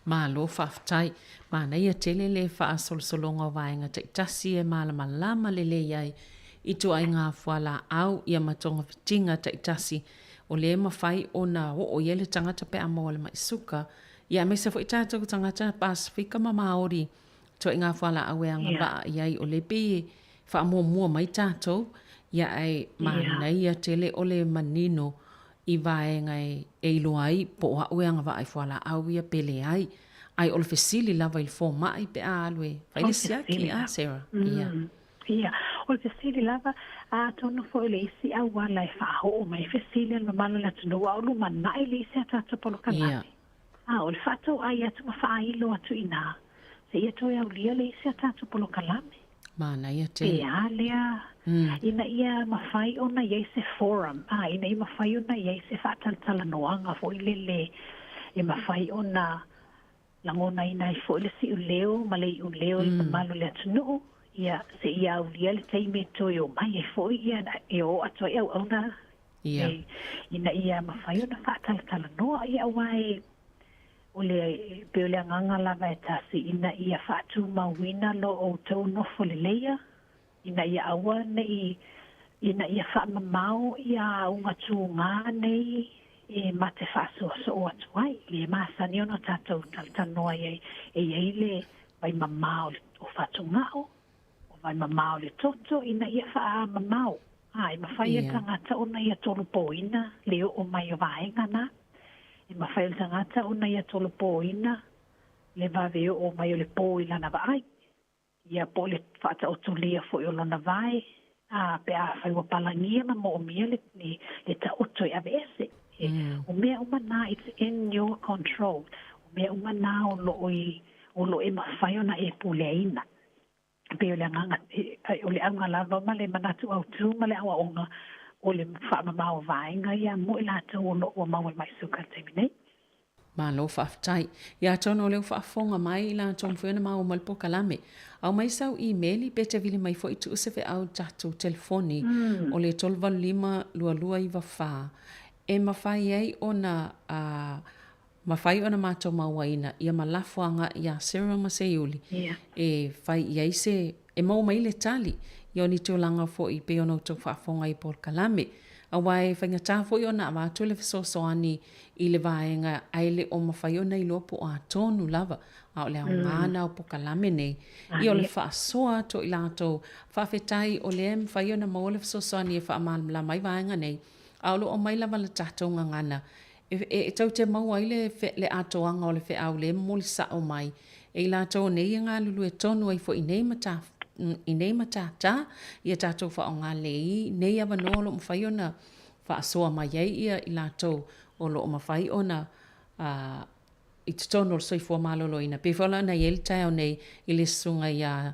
Malo whaftai. Mana ia tele le wha solsolonga vaenga te tasi e malama lama le le iai. I tu ai ngā whala au ia matonga fitinga te tasi. O le mawhai o na o iele tangata pe amoa le mai suka. Ia me se fo i tātou tangata Pasifika ma Māori. To i ngā whala au e anga ba iai o le pe wha mua mai tātou. Ia ai mana ia tele o le manino i vaenga e ilo ai po a ueanga va ai whala au ia pele ai. Ai o le fesili lava i fo mai pe a alue. Whaile siaki a Sarah. Ia. Ia, o le fesili lava a tonu fo le isi au wala e whaho o mai fesili al mamalo le tunu au luma nai le isi a tātou polo kanai. O le whatou ai atu ma whailo atu ina. Se ia toi au lia le isi a tātou polo kalame. Mana ia te. Pea lea. Ina ia mawhai o na iei se forum. Ina ia mawhai o na iei se whaataltala noanga fo i lele. Ia mawhai o na langona ina i fo i le si u leo, ma le i u leo i mamalo le atunu. Ia se ia au lia le teime toi o mai e fo i ia e o atua i au na. Ina ia mawhai o na whaataltala noa ia wai o le peole anganga lava e tasi ina ia whaatu mauina lo o tau nofo le leia. Ina ia awa nei, ina ia whaamamau ia unga tū ngā nei e mate whaasoa so o atu ai. Le maasani ono tātou tanoa e ei le vai mamau o whaatu ngao, o vai mamau le toto, ina ia whaamamau. Ai mawhai e tangata ona ia tolu poina, leo o mai o vaenga na. E mawhai o tangata ona ia tolu poina, le vaveo o mai o le po i lana vaai. Ia po le whaata o tulia fo i o lana vai, pe a whai wa palangia ma mo o mia le ta oto i avese. O mea umana, it's in your control. O mea umana o lo e mawhai o na e pulea ina. Pe o le anganga, o le anga lava ma le manatu au tu, ma le awa onga, o le whaamamau vaenga ia mo i lata o lo o maua mai suka teminei. Malo whaftai. Ia tono leo whaafonga mai la tom whiona mau malpo kalame. Au mai sau e-maili bete vili mai fo i tu usefe au tatu telefoni o le 12 i wawha. E mawhai ei ona mawhai ona mātou mauaina ia malafuanga ia Sarah Maseiuli. E whai iei se e mau mai le tali i oni tūlanga fo i pe ona utou whaafonga i Paul Kalame. Awai whainga tāwhoi o na awātu le whasosoani i le vaenga aile o mawhai o nei lopo a tonu lava. A o le au ngāna o Pokalame nei. I o le whaasoa to i lātou whawhetai o le mwhai o na mau le whasosoani e whaamalmla mai vaenga nei. A o lo o mai lava le tātou ngangana. E tau te mau aile le atoanga o le whe au le moli sa o mai. E lātou nei ngā lulu e tonu ai fo i nei matafu. I nei matata, ia tātou wha o ngā lei, nei awa noa lo mwhai ona wha asoa mai ei ia i lātou o lo mwhai ona i tutono o soifua malolo ina. Pe whala na iel Taeao nei i le sunga ia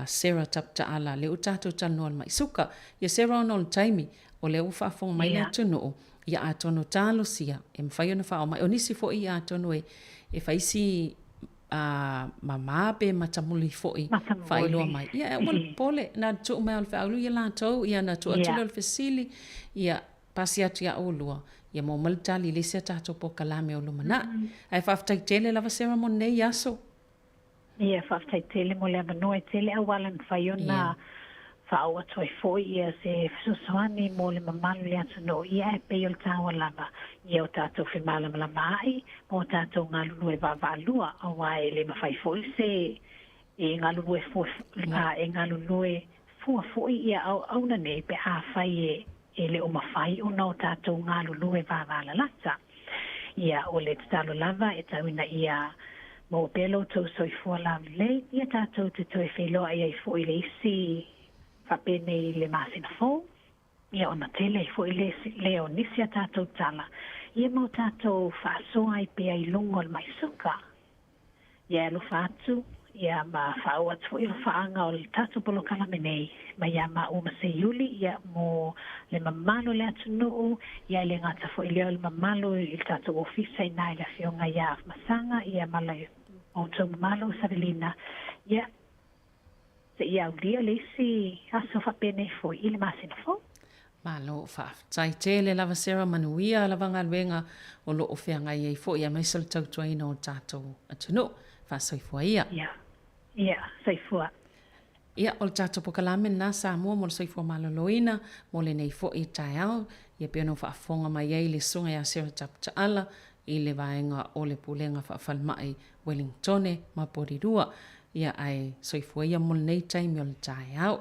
Sarah Taptaala, leo tātou tanoa mai suka, ia Sarah ono le taimi o leo whaafonga mai le atuno ia atono tālo sia, e mwhai ona wha o mai, o nisi fo i atono e whaisi mama pe matamuli foi failo mai ia wal pole na tu mai al faulu ia la to ia na tu atu le fasili ia pasiat ia olua ia mo maltali le se tato po kalame o lumana ai faftai tele la ceremony ia so ia faftai tele mo le no tele awalan faiona fa'aua toi foi ia se susani mo le mamalu le atu no ia e peo le tawa lava ia o tātou whimala mala mai mo tātou ngā lulu e wavalua a wai le mawhai foi se e ngā lulu e ngā lulu e fua foi ia au na nei pe a fai e le o mawhai o nao tātou ngā lulu e vāwala lata. Ia o le talo lava e tauina ia mo pelo tau soifua lawi le, ia tātou te toi wheloa ia I foi le isi whapene I le masina fō. Ia ona tele I foi le o nisi a tātou tala. Ia mo tātou whaasoa I pe ai lungo le mai suka. Ia lo whaatu, ia ma whao atu foi lo whaanga o le tātou polo kalamenei. Ma ia ma uma se yuli, ia mo le mamalo le atu nuu, ia le ngata foi leo le mamalo I tātou ofisa I nai le fionga ia masanga, ia malai o tau mamalo savelina. Ia, se ia ulia le isi aso whapene foi I le masina fo. Malo whaafitai te le lava sera manuia lava ngā luenga o lo o whianga iei fo ia maisal tautuaina o tātou atunu. Whaasoifua ia. Ia, soifua. Ia, o le tātou pokalame nā Samoa mo le soifua maloloina, mo le nei fo I Taeao, ia peano whaafonga mai ei le sunga ia sera taputaala, I le vaenga o le pulenga whaafalmai Wellingtone ma Porirua. Ia ai soifua ia mo le nei taimi o le Taeao.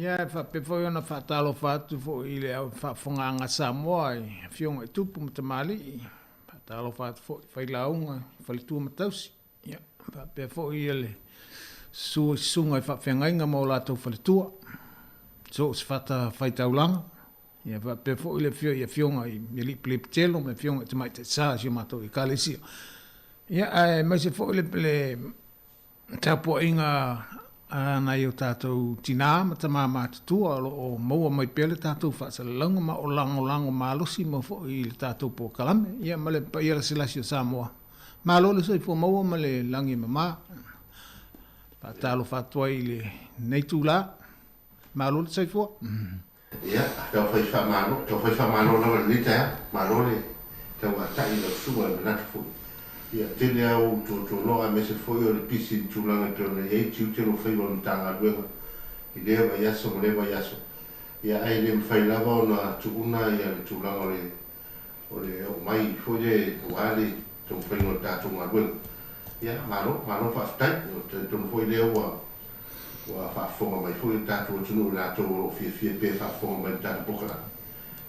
Ia fa pe foi ona fa talo fatu fo ile au fa fonga Samoa fiong e tupu mtamali fa talo fatu fo fa ilaunga fa le tu matausi ia fa pe fo ile su sunga fa fengainga mo la to fa le tu so se fata fa taulanga ia fa pe fo ile fio ia fionga i li plip telo me fionga te mai te sa si mato i kalesi ia ai mai se fo ile le tapo inga na eu tātou tina ma ta mama tua o maua mai pele tātou whaasalanga ma o lango malosi ma fo i le tātou po kalame ia ma le pa ia la silasi o Samoa ma lo le soi fo maua ma le langi mama pa talo fatua i le nei tūla ma lo le soi fo ia tau fai whamano na wale nita ma lo le tau a tai la sua na nata fo ia tele au to no a mese foi o le pisi tulanga tona e tiu te no fai on tanga luego i le va yaso mo le va yaso ia ai le fai lava ona tuna ia le tulanga o le o mai foi le wale to fai no ta tunga luego ia malo fa stai to no foi le wa fa fonga mai foi ta to tunu la to fi pe fa fonga mai ta poka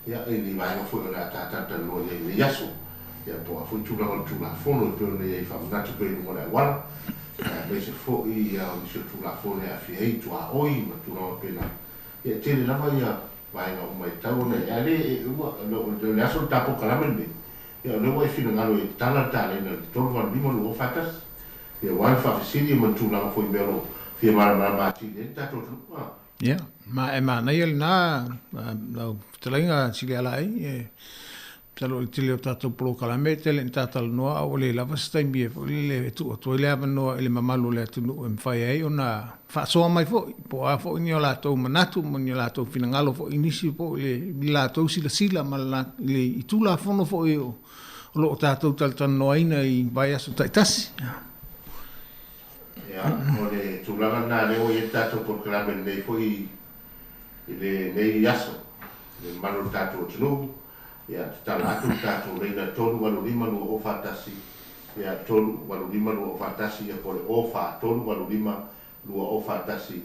ia ai ni vai no foi la ta no le yaso ia po a foi tula fono pe ne ai fa na tu pe mo la wala pe se fo i a o se tula fono a fi ai tu a oi ma tu no pe na ia tele la vai no mai tau ne ale no le aso tapo kala men ia no vai fina ngalo i tala ne to va limo no fatas ia wa fa sini mo tula foi melo fi ma ti ne ta to ia ma na ia na no telenga sili ala ai talo tilo tato pro kalame tele tatal noa o le lava stai fo le tu to le ava no le mamalu le tu no fai ai ona fa so mai fo po a fo ni la to manatu mo ni la to finangalo fo inisi po le la to sila mala le itula fo no fo o lo tato tal tan no ina i vai aso taitasi ya o le tula na le o tato por kalame le fo i le nei yaso le malu tato tu ia tala atu tātou reina tolu walu lima lua o whātasi ia tolu walu lima lua o whātasi ia pore o whā tolu walu lima lua o whātasi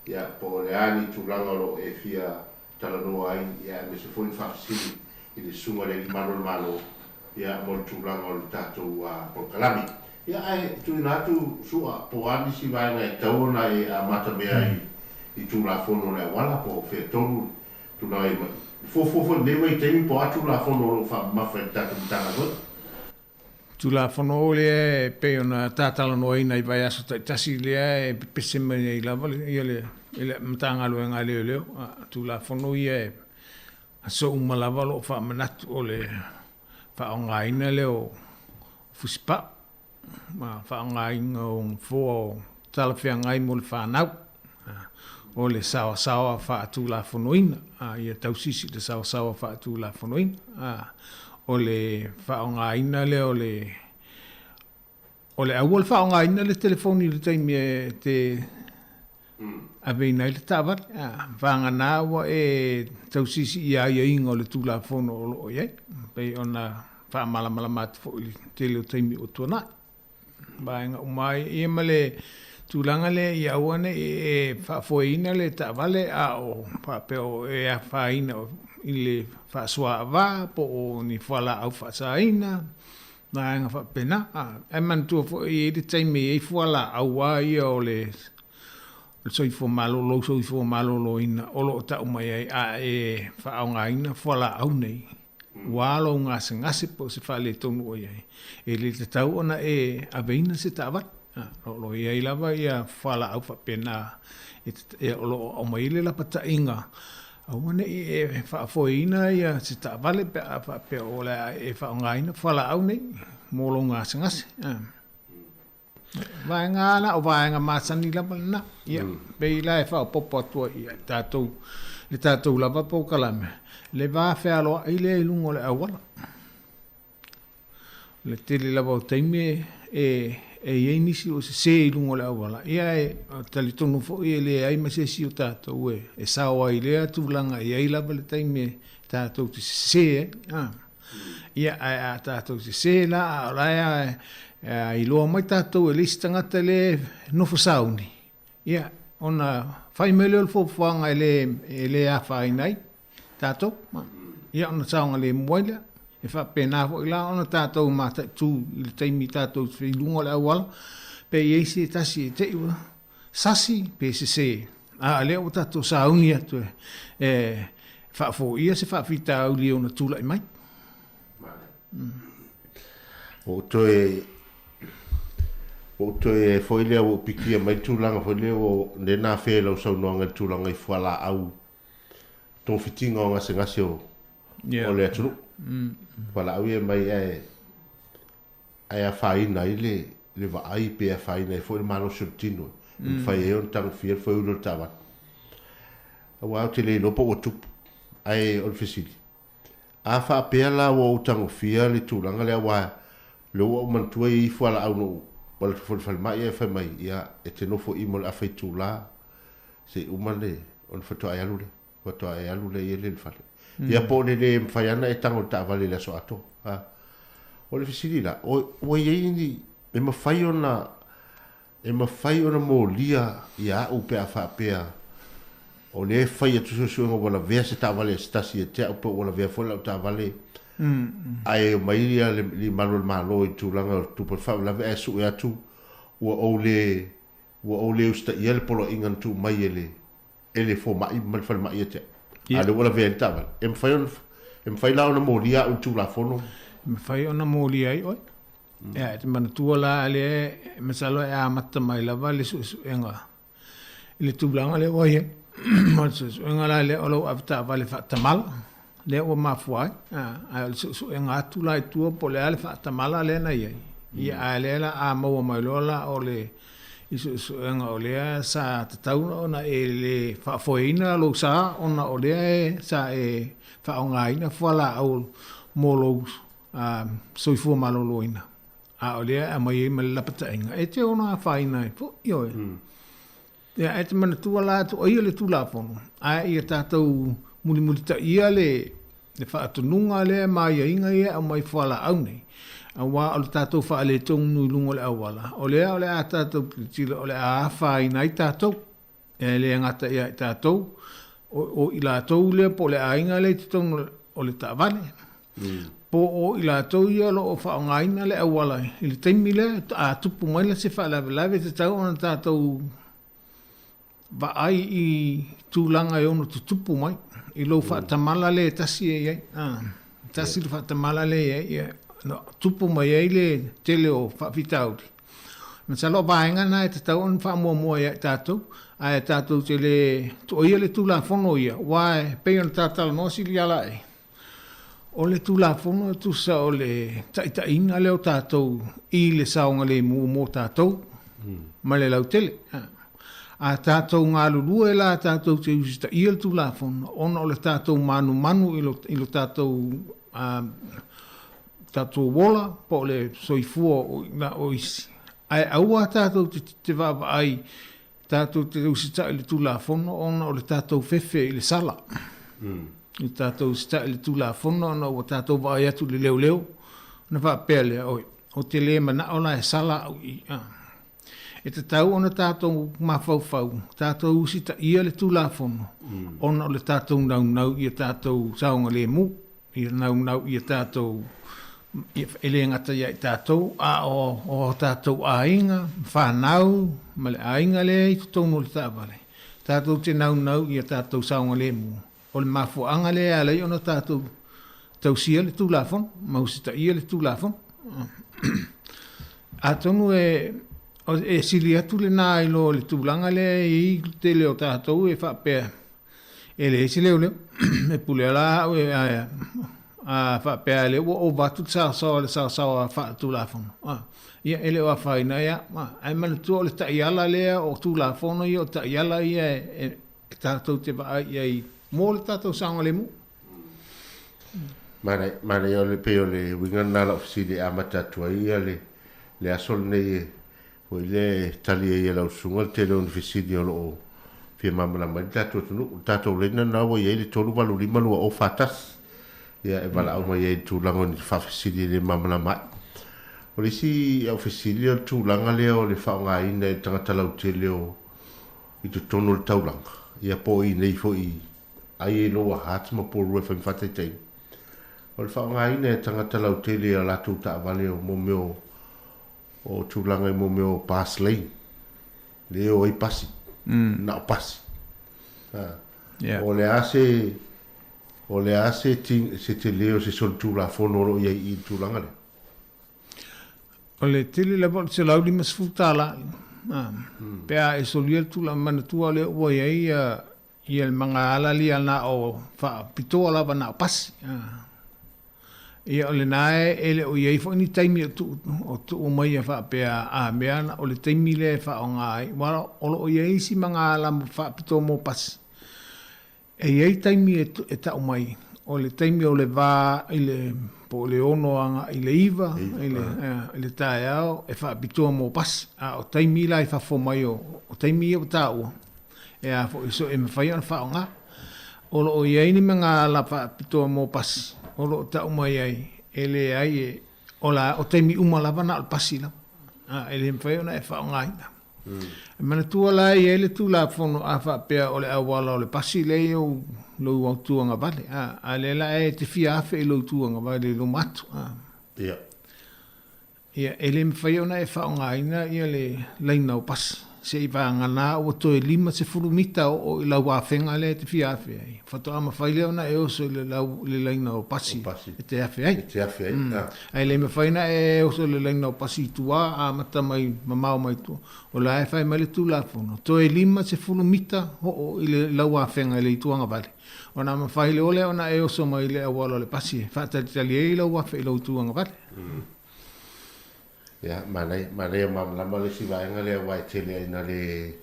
ia pore ani tūlanga lo e fia tala noa ai ia me se fwini whāfisiri i le sunga le malo ia mo tūlanga o le tātou por kalami ia ai tuina atu sua po ani si vaina e tauna e a mata mea i tūla fono le wala po whea tolu tūna e fo le wei temi po atu la fono fa mafrenta tana go tu la fono le pe ona tatala no ina i vai aso tasi le e pesema i la ile mtanga lo nga le tu la fono ie so malava lo fa manat o le fa nga ina le o fuspa ma fa nga ina o fo tala fia nga i mo fa nau o le sawa fa tu la fonoina ia tausisi le sawa fa tu la fonoina o le fa nga ina le o le awol fa nga ina le telefoni le taimi te avena le tava fa nga na wa e tausisi ia ingo le tu la fono o ye pe ona fa mala mat fo le tele taimi o tona ba nga mai e male tulanga le ia wane e fa foina le tavale a o fa pe o e a faina i le fa swa va po ni fala au fa saina na nga fa pena e man tu fo i de taimi e fala au wa ia o le so i fo malo lo ina o lo ta mai a e fa au nga ina fala au nei walo nga ngase po se fa le tonu o ye e le tau ona e aveina se tava lo ia i lava ia fala au fa pena e lo o mai le la pata inga au ne e fa foina ia se ta vale pe o la e fa ngaina fala au nei mo lo nga ngase vai nga na o vai nga masani la na ia be la e fa popo to ia le tatou lava po kalame le va fe alo ile lungo le awala le tele lava o taimi e nisi o se lungo le awala ia e talitonu fo i le ai ma se si o tatou e sawa i le atulanga ia i lava le taimi tatou te se ia a tatou te se la a i loa mai tatou e lisi tangata le nofo sauni ia ona fai mele o fofuanga ele a fai nei tato ia ona saunga le moile e fa pena fo ila ona tato mata tu il taimi tato fi lungo le awala pe yesi tasi te sasi pe se a le o tato saunia tu fa fo ia se fa fita o li ona tula mai o toe foi le o pikia mai tūlanga foi le o ne nā whēlau sau noanga tūlanga I whala au tō whitinga o ngase o le aturu whala au e mai ai a whaina I le wa ai pe a whaina I foi le malo surtino whai e on tang whia foi uro tawa au au te le nopo o tupu ai o le whisiri a wha pēr la o tang whia le tūlanga le awa le o mantua I whala au no wala fol mai e fa mai ia e te nofo I mo la fai tu la se umale on foto ai alu le ele fale ia po le fai ana e tango ta vale la so ato o le fisili la o ye ni e ma fai ona mo lia ia u pe fa pe o le fai tu so wala ve se ta vale stasi e te o wala ve fo la ta vale ai mai ia li malo I tūlanga tu por fa la ve su e tu o le usta ia le polo ingan tu mai ele fo mai mal fal mai te ale wala ve taval em fai la ona molia u tu la fono me fai ona molia I oi ya te man tu la ale me salo e amata mai la vale su enga ile tūlanga le oi mal su enga la le olo afta vale fa tamal le o mafuai a su enga tu lai tu po le ale fa tamala le na ia ale la a mo mai lola o le isu enga o le sa tau ona ele fa foina lo sa ona o le sa fa onga ina fola au molo so fu malo loina a o le a mai me la patainga e te ona faina po yo ia e te mana tu la tu o ile tu la fono a ia tatou muli ta ia le fa atununga le mai inga ia a mai fala au nei a wa o tatou fa le tong nu lungo le awala o le a tatou tilo o le a fa ina I tatou e le ngata ia tatou o ila tou le po le a inga le tong o le tavale po o ila tou ia lo o fa ngaina le awala I le taimi le a tupu mai le se fa la te tau ona tatou va ai I tūlanga e ono tutupu mai I lo fa tamala le tasi e tasi fa tamala le e no tupu mai e le tele o fa fitauri ma sa lo vaenga na te tau on fa mo e tatou ai tatou tele to ia le tula fono ia wa pe on tatal no si liala e o le tula fono tu sa o le ta ina le o tatou I le saunga le mo tatou ma le lau tele a tātou ngā lulu e la tātou te usita I le tula fono ona o le tātou manu I lo tātou wola po le soifua na oisi ai aua tātou te vava ai tātou te usita I le tula fono ona o le tātou fefe I le sala I tātou usita I le tula fono ona o tātou vai atu le leo na va pele o te le mana ona e sala e te tau ona tātou mawhauwhau, tātou usita ia le tūlafono, ona o le tātou nau ia tātou saonga le mu, ia nau ia tātou, ele ngata ia tātou, o tātou ainga, whanau, ma le ainga le I tutono le tāwale. Tātou te nau ia tātou saonga le mu. O le mafuanga le alai ona tātou tausia le tūlafono, mausita ia le tūlafono. A tonu e sili atu le nā ilo le tūlanga le I te leo tātou e whapea. E le esi leo e pule ala au a whapea leo o watu le saosawa a tūlafono. Ia e leo a whaina ia, ai mana tua o le taiala lea o tūlafono ia o taiala ia e tātou te wha ia I mō le tātou saonga le mu. Mana ia le peo le wingana la ofisiri a matatua ia le asol nei o le tali e la sunga te le ofisiri o lo fia mamala mai tātou leina na o ia le tolu walu lima lua o fatas ia e wala au mai e tūlanga ni whafisiri le mamala mai o le si ofisiri o tūlanga leo le whaonga ina e tangata lau te leo I tu tono le taulanga. Ia po I nei fo I ai e loa hats ma po rua whaimwhate tei. O le whaonga ina e tangata lau tele a latu ta vale o mo meo o tūlanga I mo meo pass lane. Leo I pasi. Na o pasi. O le ase se te leo se sol tūla whono I I tūlanga le. O le tele le bol se lau lima sfutala. Pea e solia tūla manatua le ua ia le mga alali ana o wha pitoa lava na o pasi. Ia o le nae ele o iei fo ni taimi o tu o mai a wha pea a meana o le taimi le wha o ngai. Wara o iei si mga ala mo wha pitoa mo pasi. E iei taimi e ta o mai. O le taimi o le vā i le po le ono anga i le iwa, i le Taeao e wha pitoa mo pasi. O taimi la i wha fo mai o taimi o ta ua. E a fo iso e mawhai ana wha o ngā. O lo o iei ni mga ala wha pitoa mo pasi. O lo ta umai ai, ele ai e, o la, o taimi umalava na al pasi la. Ele mwhai ona e wha o ngai na. E mana tua la i ele tu la fono a wha pea o le awala o le pasi le o lou au tuanga vale. A le la e te fia afe e lou tuanga vale lo matu. Ia. Ia, ele mwhai ona e wha o ngai na ia le leina o pasi. Se I ngana o to e lima se furumita o I lau wawhenga le te fia afe ai. Whato ama whaile ona e oso le leina o pasi. E te afe ai. E te afe ai. Ai le me whaina e oso le leina o pasi tua a mata mai mamao mai tua. O la e whai mai le tu la fono. To e lima se furumita o I le lau wawhenga le I tuanga vale. O na ma whaile ole ona e oso mai le awalo le pasi. Whaatalitali e lau wafe I lau tuanga vale. Ya, manai mamlama le si vaenga le wai tele ina le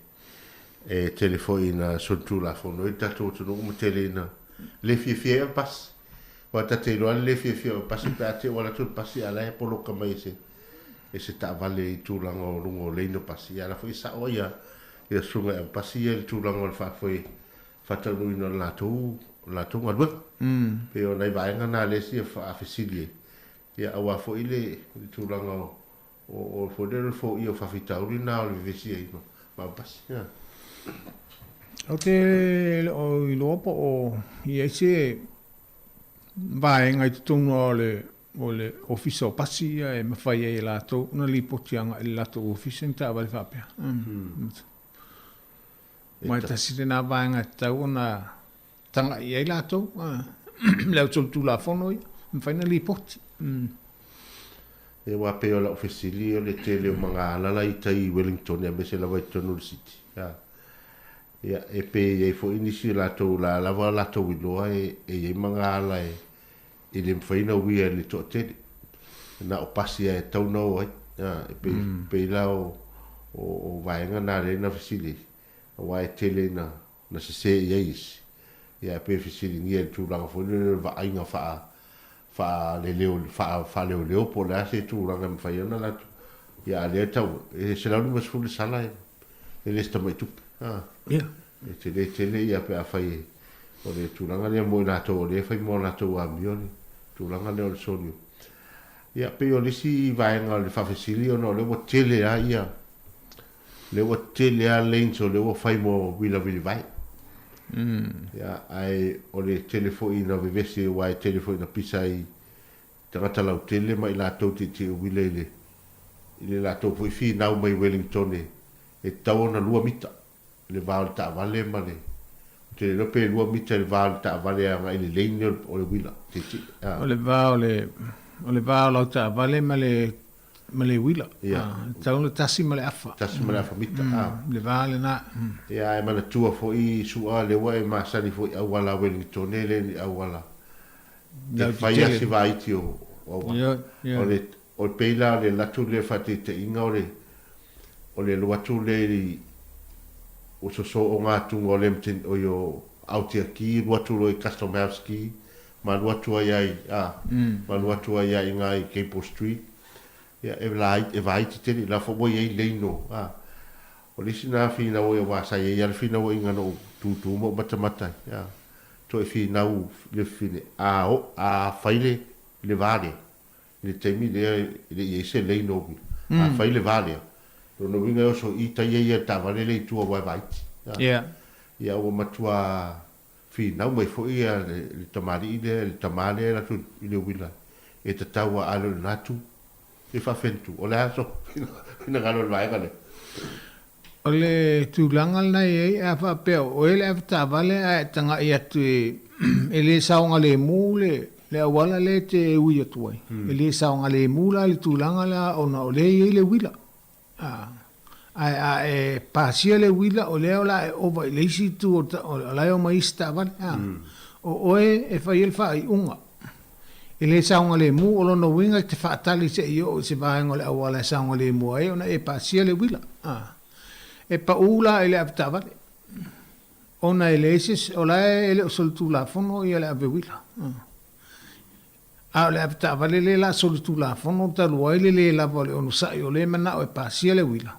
telefoni na sontu la fono ita to no mo tele ina le fie pas wa ta te lo le fie pas pa te wala tu pas ala e polo kama ese ta vale tu lango lungo le no pas ya la foi sa oya ya sunga pas ya tu lango fa foi fa no ina la tu ngadwa pe o nai vaenga na le si fa afisilie ya awa foi le tu lango o fodero fo io fa fitauri na o vesi ai ma pas ya o te o I lopo o I ese vai ngai tungo o le office o pasi e ma fai e la to na li potianga e la to office nta vale fa pia ma ta si na vai ngai tau na tanga I la to le to tu la fono ma fai na li poti e wa pe o la ofisili o le tele o mga alala I tai Wellington e mese la vai tonu city ya e pe e fo inisi la to la lava la to wiloa e mga ala e le mfaina wia le to tele na o pasi e tau no ai e pe la o vaenga na le na ofisili o wa e tele na se yeis ya pe ofisili ni e tu la fo le va ainga fa leo po la se tu ranga me fai ona la ya le tau e se la no fu sala e le sta mai tu ya e te ya pe fai o le tu ranga le mo na to le fai mo na to a milioni tu ranga le sonio ya pe o le si vai nga le fa facilio no le mo tele a ia le mo tele a lenso le mo fai mo vila vai ya ai o le telefoni na vivesi wa telefoni na pisa I tangata lau tele mai la tau te wile ile la tau pui fi nau mai Wellington e tau na lua mita le vale ta vale male te lo pe lua mita le vale ta vale a ile leine o le wila o le va o ta vale male wila tau le tasi male afa mita le vale na ya e mana tua fo I sua le wa e masani fo I wala Wellington le wala le fai asi vai ti o o peila le latu le fati te inga o le luatu le o so o ngatu o le mten o yo auti aki luatu lo I Kastomowski ma luatu ai ma luatu ai ngai Cape Street ya e vai ti te la fo boy ai leino o le sina fina o wa sa ia fina o inga no tu mo mata ya to fina u le fine a faile le vale le temi le se leino a faile vale no vinga so I ta ia ta vale le tu o vai Ia o matua finau mai fo ia le tamari le tamale la tu le wila e te taua alo natu e fa fentu o le aso ina galo vai gale o le tūlanga nei a fa peo o ele a ta vale a tanga ia tu e le saunga le mule le awala le te ui atu ai e le saunga le mula le tūlanga la ona o le le wila a e pasia le wila o le ola e ova i leisi tu o la o mai sta vale o oe e fai el fai unga e le saunga le mu o lono winga te whaatali se io se vaenga le awala saunga le mu ai ona e pasia le wila e pa ula e le apta vale ona e leisis o la e le soltu la fono i le ave wila a le apta vale le la soltu la fono ta luai le la vale ono sai o le mana o e pasia le wila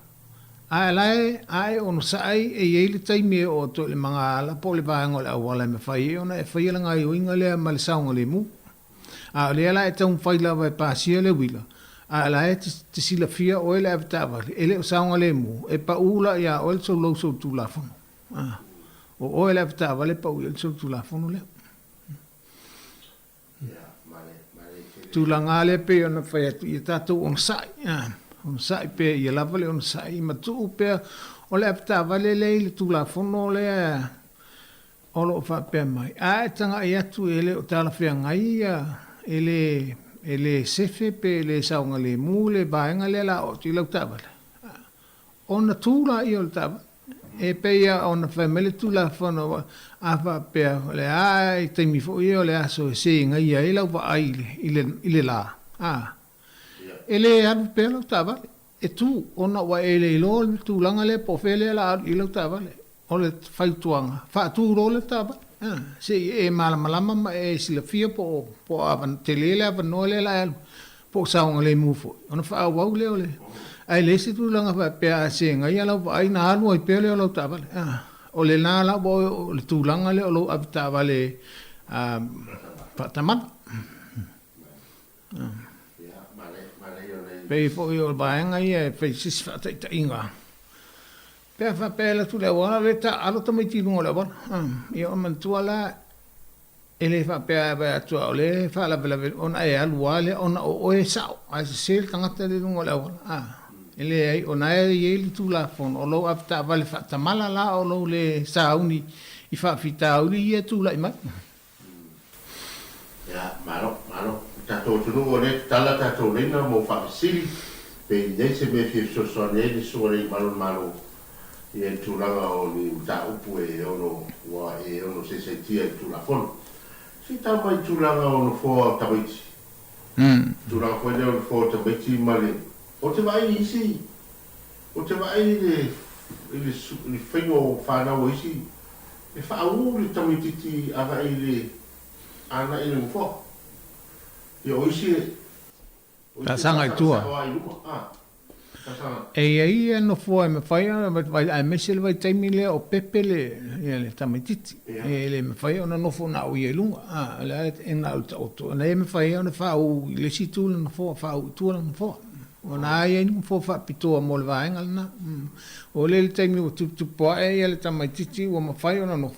a lai ai ono sai e ele tai me o to le manga ala po le vaenga le awala me fai ona e fai la ngai winga le mal saunga le mu a le ala e tau fai la vai pasia le wila a la e te sila fia o ele avta vale ele o saunga le mu e pa ula ia o el so lo so tu la fono o ele avta vale pa u el so tu la fono le tu la ngale pe ona fai atu i tatu on sai pe i la vale on sai ma tu pe o le avta vale le tu la fono le o lo fa pe mai a tanga ia tu ele o tala fia ngai ele sefe pe le saunga le mule baenga le la o ti lau tabale ona tula i o tabale e pe ia ona family tula fono a fa pe le ai te mi fo io le aso se ngai ia ila va ile la ele anu pe lau tabale e tu ona wa ele lo tu langa le po fele la i lau tabale o le fai tuanga fa tu ro le tabale se e malama e sila fia po avan telele avan no le la po saunga le mufo ona fa wa le ole ai le si tu langa fa pe a se ngai ala ai na alu ai pele lo ta vale o le na la bo le tu langa le lo apta vale pa tamat pe fo yo ba ngai e pe sis fa ta inga pe fa pe la tu le wa le ta alo to mai ti no le bon io man tu ala ele fa pe ba tu le fa la bela on ai al wale on o e sa ai se tanga te no le bon ele ai on ai ele tu la fon o lo apta vale fa ta mala la o lo le sa uni i fa fita uni e tu la mai ya malo ta to tu no le tala ta to le na mo fa sili pe dei se me fi so ne so le malo e tu langa o ni ta upu e ono wa e ono se tia tu la fon si ta mai tu langa ono fo ta mai tu la fo ono fo ta mai male o te vai isi o te vai le fengo fa na o isi e fa u le ta mai ti ava ile ana ile fo e o isi ta sanga tua e ai no foi me fai ai mesel vai taimi le o pepe le tamititi e le me fai ona no fo na o ye lunga le en alta auto le me fai ona fa o le situ no fo fa o tu no fo ona ai no fo fa pito mo le vai ngalna o le taimi o tu po e le tamititi o me fai ona no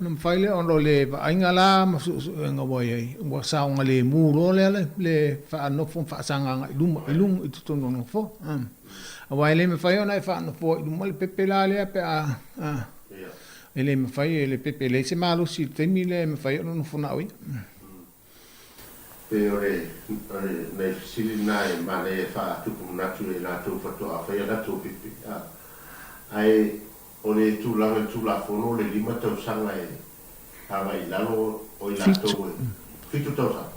non fai le on le vai ngala ma su nga voi ai wa sa on le mu lo le fa no fo fa sanga ilum tu no fo wa le me fai ona fa no fo ilum le pepe la le pe ele me fai le pepe le se malo si te mi le me fai no fo na oi pe ore ne sili nai ma le fa tu na tu le na tu fa to a fa ya tu pepe ai o le tu la fono le lima tau sanga e hava i lalo o i lato fitu tau sanga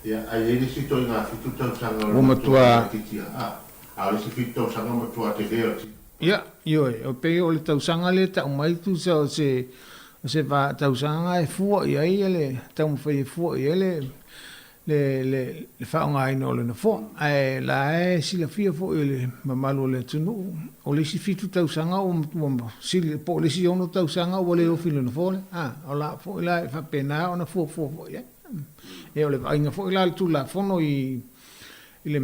ia ai ele si toi ngā fitu tau sanga o matua a le si fitu tau sanga matua te veo ia o pe o le tau sanga le tau mai tu se va tau sanga e fua ia le tau mwhai e fua ia le whaonga ino le na fo ai la si la fia fo le mamalo le tunu o le si fitu tau sanga o si po le si ono tau sanga o le o filo na fo o la fo la fa pena ona fo ia e o le ainga fo la tu la fono i ile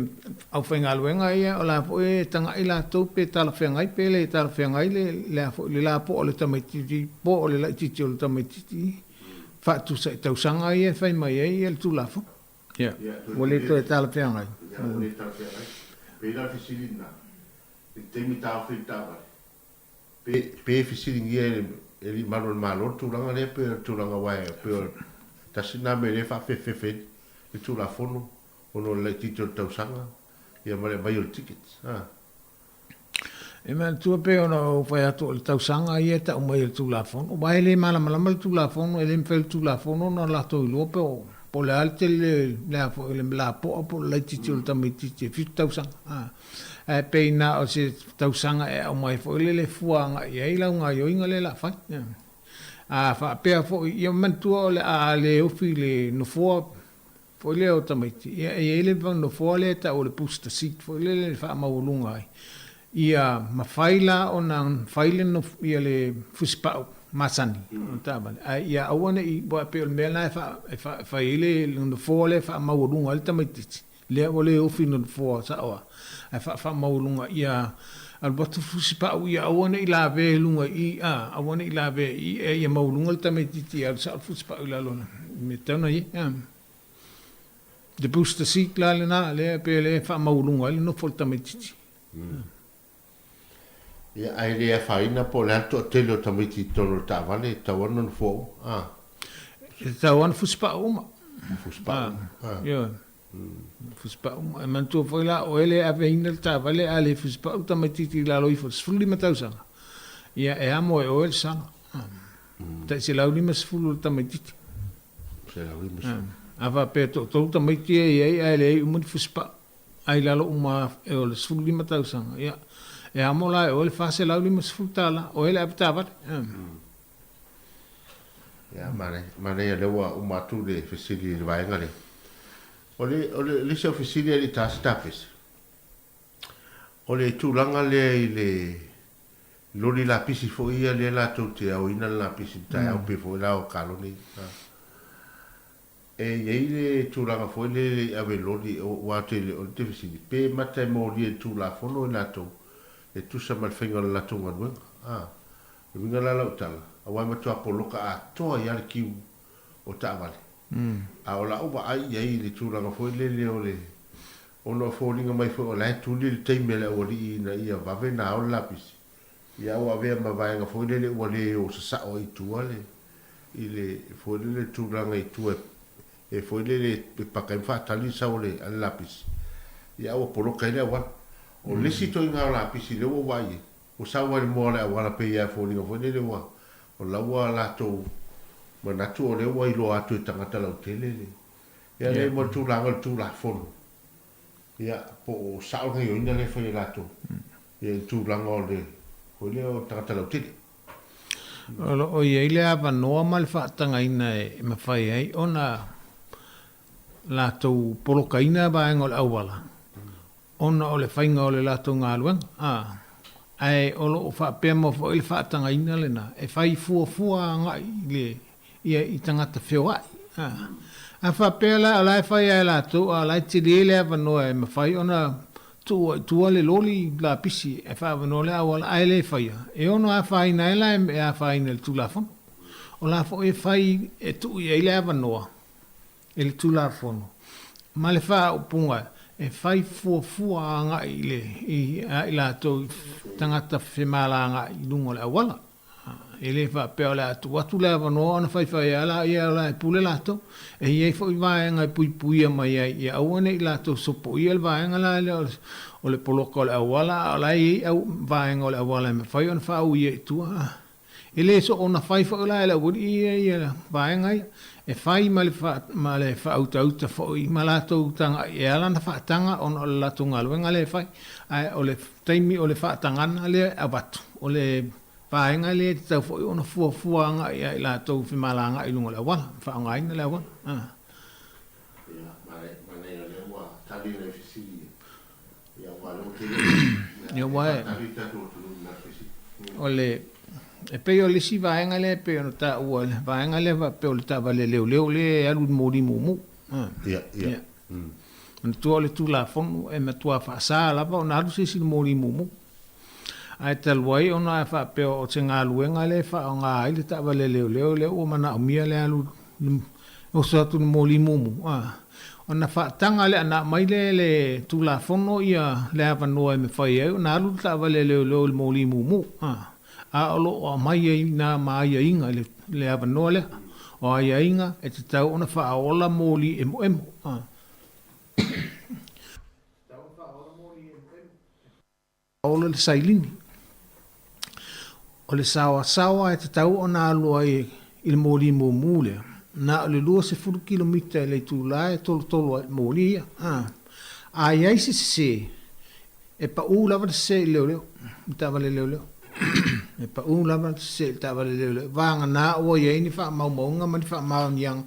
au whainga luenga ia o la po e tanga i la tau pe tala whengai pe le tala whengai le la po o le tamaititi po o le la titi o le tamaititi whatu sa tau sanga ia whai mai e le tū la fo o le to e tala whengai o le tala whengai pe la fisilina e temi tau whitawa pe fisilingi e li malo tūranga le pe tūranga wai pe tasina me le whawhewhewhe e tū la fono ono le tito tau sanga ia mare mai o tickets e man tu pe ono fai atu le tau sanga ia ta mai le tu la fono vai le mala le tu la fono e le fel tu la fono no la to lo pe po le alte le la po le tito ta mai titi fit tau sanga e pe na o se tau sanga e o mai fo le fuanga ia ila nga yo inga le la fai fa pe fo ia man tu le a le ofi le no fo foi le o tamaiti. Ia ele no fole ta o le pusta sit foi le fa maulunga ai. Ia mawhaila o nang whaile no ia le fuspau masani. Tabale. Ia awane i boa pe o mela fa ele no fole fa maulunga le tamaiti. Le o le ofi no fo sa o. Fa maulunga ia al batu fuspau ia awane i la ve lunga i awane i la ve i ia maulunga le tamaiti al sa fuspau la lona. Me tana i de booster seat la le pe le fa maulunga le no folta metiti ia ai le faina po le to telo tamiti tono tavale tawon fo tawon fuspa uma yo fuspa uma man tu foi la o ele ave in tavale ale fuspa tamiti la loi fos fulli matausa ia e amo e o el sana ta se la ulima sfulu tamiti se la ulima ava pe to ta mai ti ai le un fuspa ai la lo uma e o le sfulu lima tausanga ia e amo la e o le fase la lima sfutala o ele aptava ia mane le wa uma tu le fesili le vai ngale o le se fesili le tas tapes o le tu langa le lori la pisi fo ia le la tu te o ina la pisi Taeao pe fo la o kaloni e yeile tu langa foi le ave lori o wate le o te fisi pe mata mo li tu la fono na to e tu sa mal fenga la to ngwa e vinga la la utala a wa ma to apoloka a to ya ki o ta vale a o la o ba ai yeile tu langa foi le o le ono fo linga mai fo la tu li te mele o li na ia va ve na o la pisi ia o ave ma va nga foi le o le o sa o i tu ale ile foi le tu langa i tu e foi le pakai fatali sa ole al lapis ia o polo kai le wa o le sito nga lapis le o vai o sa wa mo le wa pe ia foi le wa o la wa la to ma na tu le wa i lo atu tanga tala o tele ia le mo tu la fono ia po sa o ngai ina le foi la to ia tu la ngol foi le o tanga tala o tele o ia ile ava normal fa tanga ina e ma fai ai ona la tau polokaina ba ngol awala ona ole fainga ole la tau ngaluang ai olo fa pemo fo il fa tanga ina lena e fai fu nga le ia i tanga ta fewa a fa pela ala fai ala tu ala tidile va no e ma fai ona tu le loli la pisi e fa va no le awala ai le fai e ono a fai na ela e a fai nel tu la fon o la fo e fai e tu ia ile va no ele tula fono male fa upunga e fai fu nga ile i la to tangata femala nga i lungo la wala ele fa pe la tu watu la no na fai ala ia la pule la to e ia fo va nga pui mai ia one la to sopo ia va nga la o le poloko la wala la i va nga la wala me fai on fa u ia tu ele so ona fai fo la ia va nga e fai male fa auta fo i malato tanga e ala na fa tanga on la tunga lo ngale fai ai ole taimi ole fa tanga le abatu ole fa ngale ta fo ona fu nga ia la to fi malanga i lunga la wala fa nga ina la wala ya mane le wa tali le fisi ya wa lo ke ya wa ole e pe o le si vaenga le pe o ta o le vaenga le va pe o ta vale le alu mori mumu ia Ona tua le tula fonu e matua whaasa lava o nalu sisi le mōri mumu. Ai taluai ona e whapeo o te ngā luenga le wha o ngā aile tawa le leo o mana o mia le alu o satu le mōri mumu. Ona whaatanga le ana maile le tula fonu ia le awanoa e me whai au nalu tawa le leo le mōri mumu. A olo o mai ai nā mai inga le awanoa le o ai inga e te tau ona wha ola mōri emo. Ola le sailini. O le sawa e te tau o nā alua i le mōri mōmule. Nā o le 2 kilomita e le tūlae tolo ai mōri ia. Ai ai se e pa lava te se leo. Tawa le leo. E pa lava te se tawa le leo. Vanga nā o iei ni wha maumaunga ma ni wha mauniang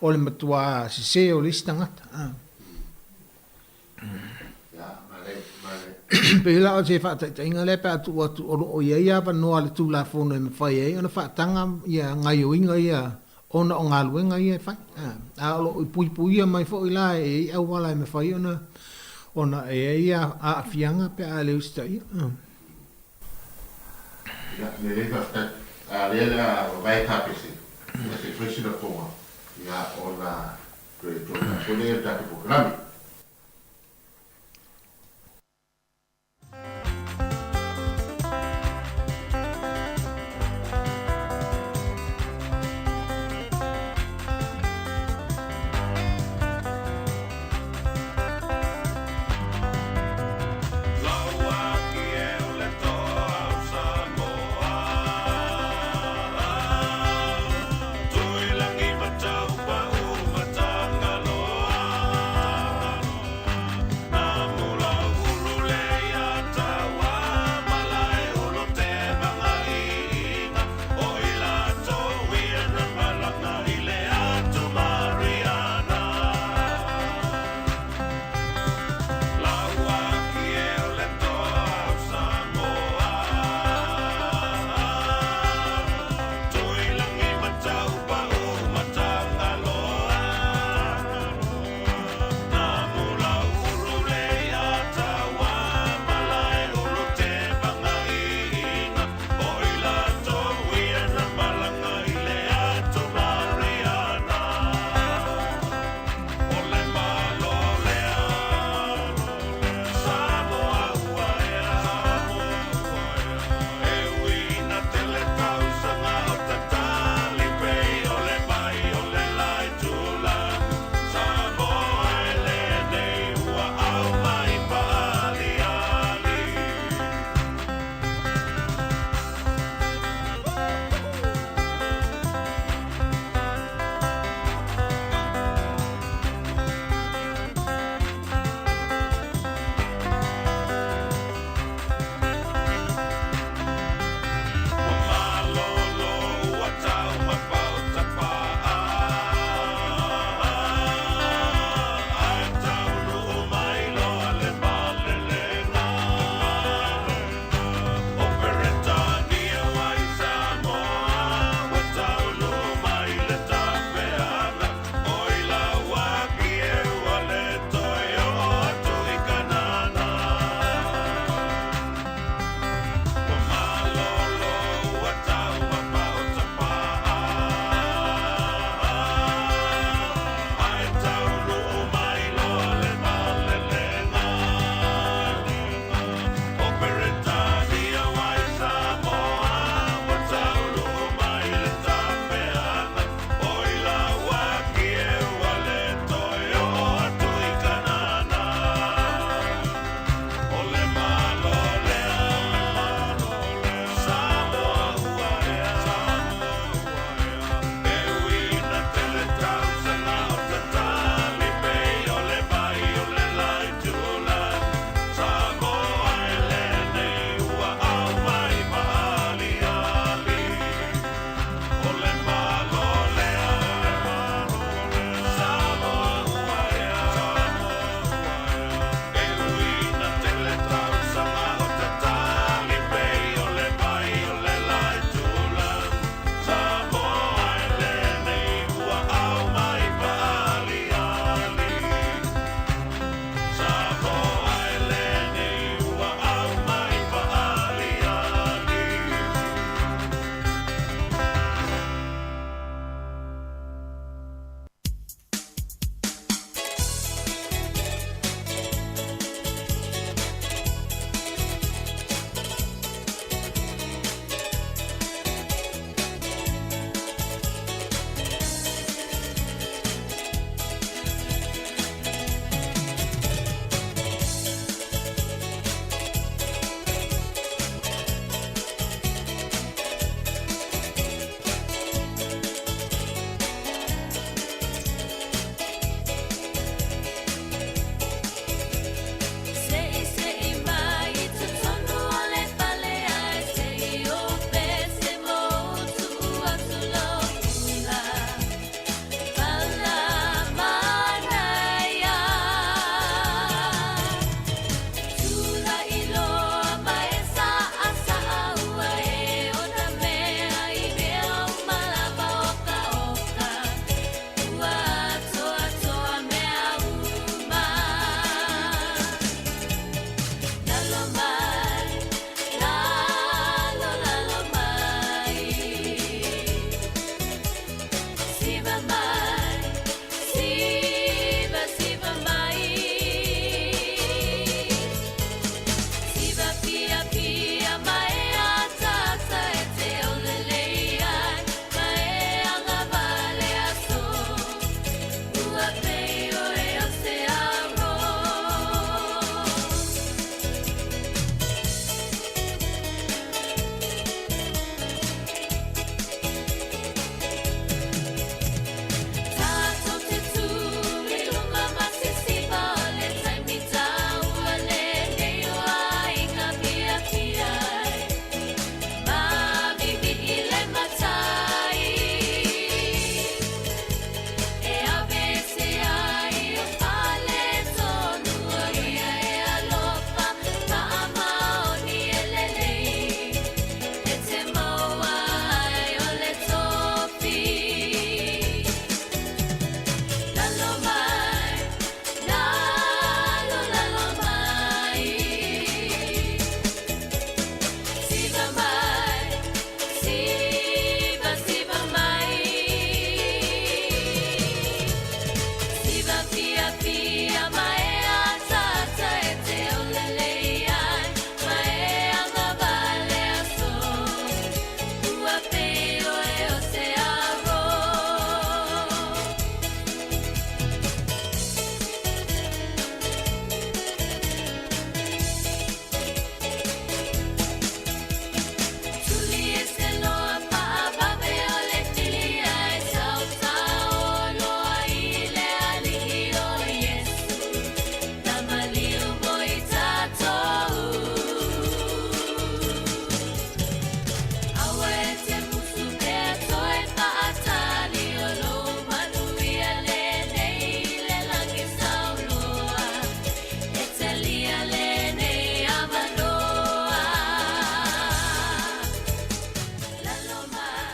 o le matua se o le istangata. Pela o te whaatai inga le pēr atu o iei apa noa le tūla whono e me whai ei, ona whaatanga ia ngai o inga ia, ona o ngā luenga ia e whai. A olo i pui ia mai fo i la e au wala e me whai ona e ia a whianga pēr a leo sta ia. Ia, me lewa a lea vai kapesi, ia se fresina tonga, ia ona koe tōna kone e tāke programi. Tui langi matau pa u matanga loa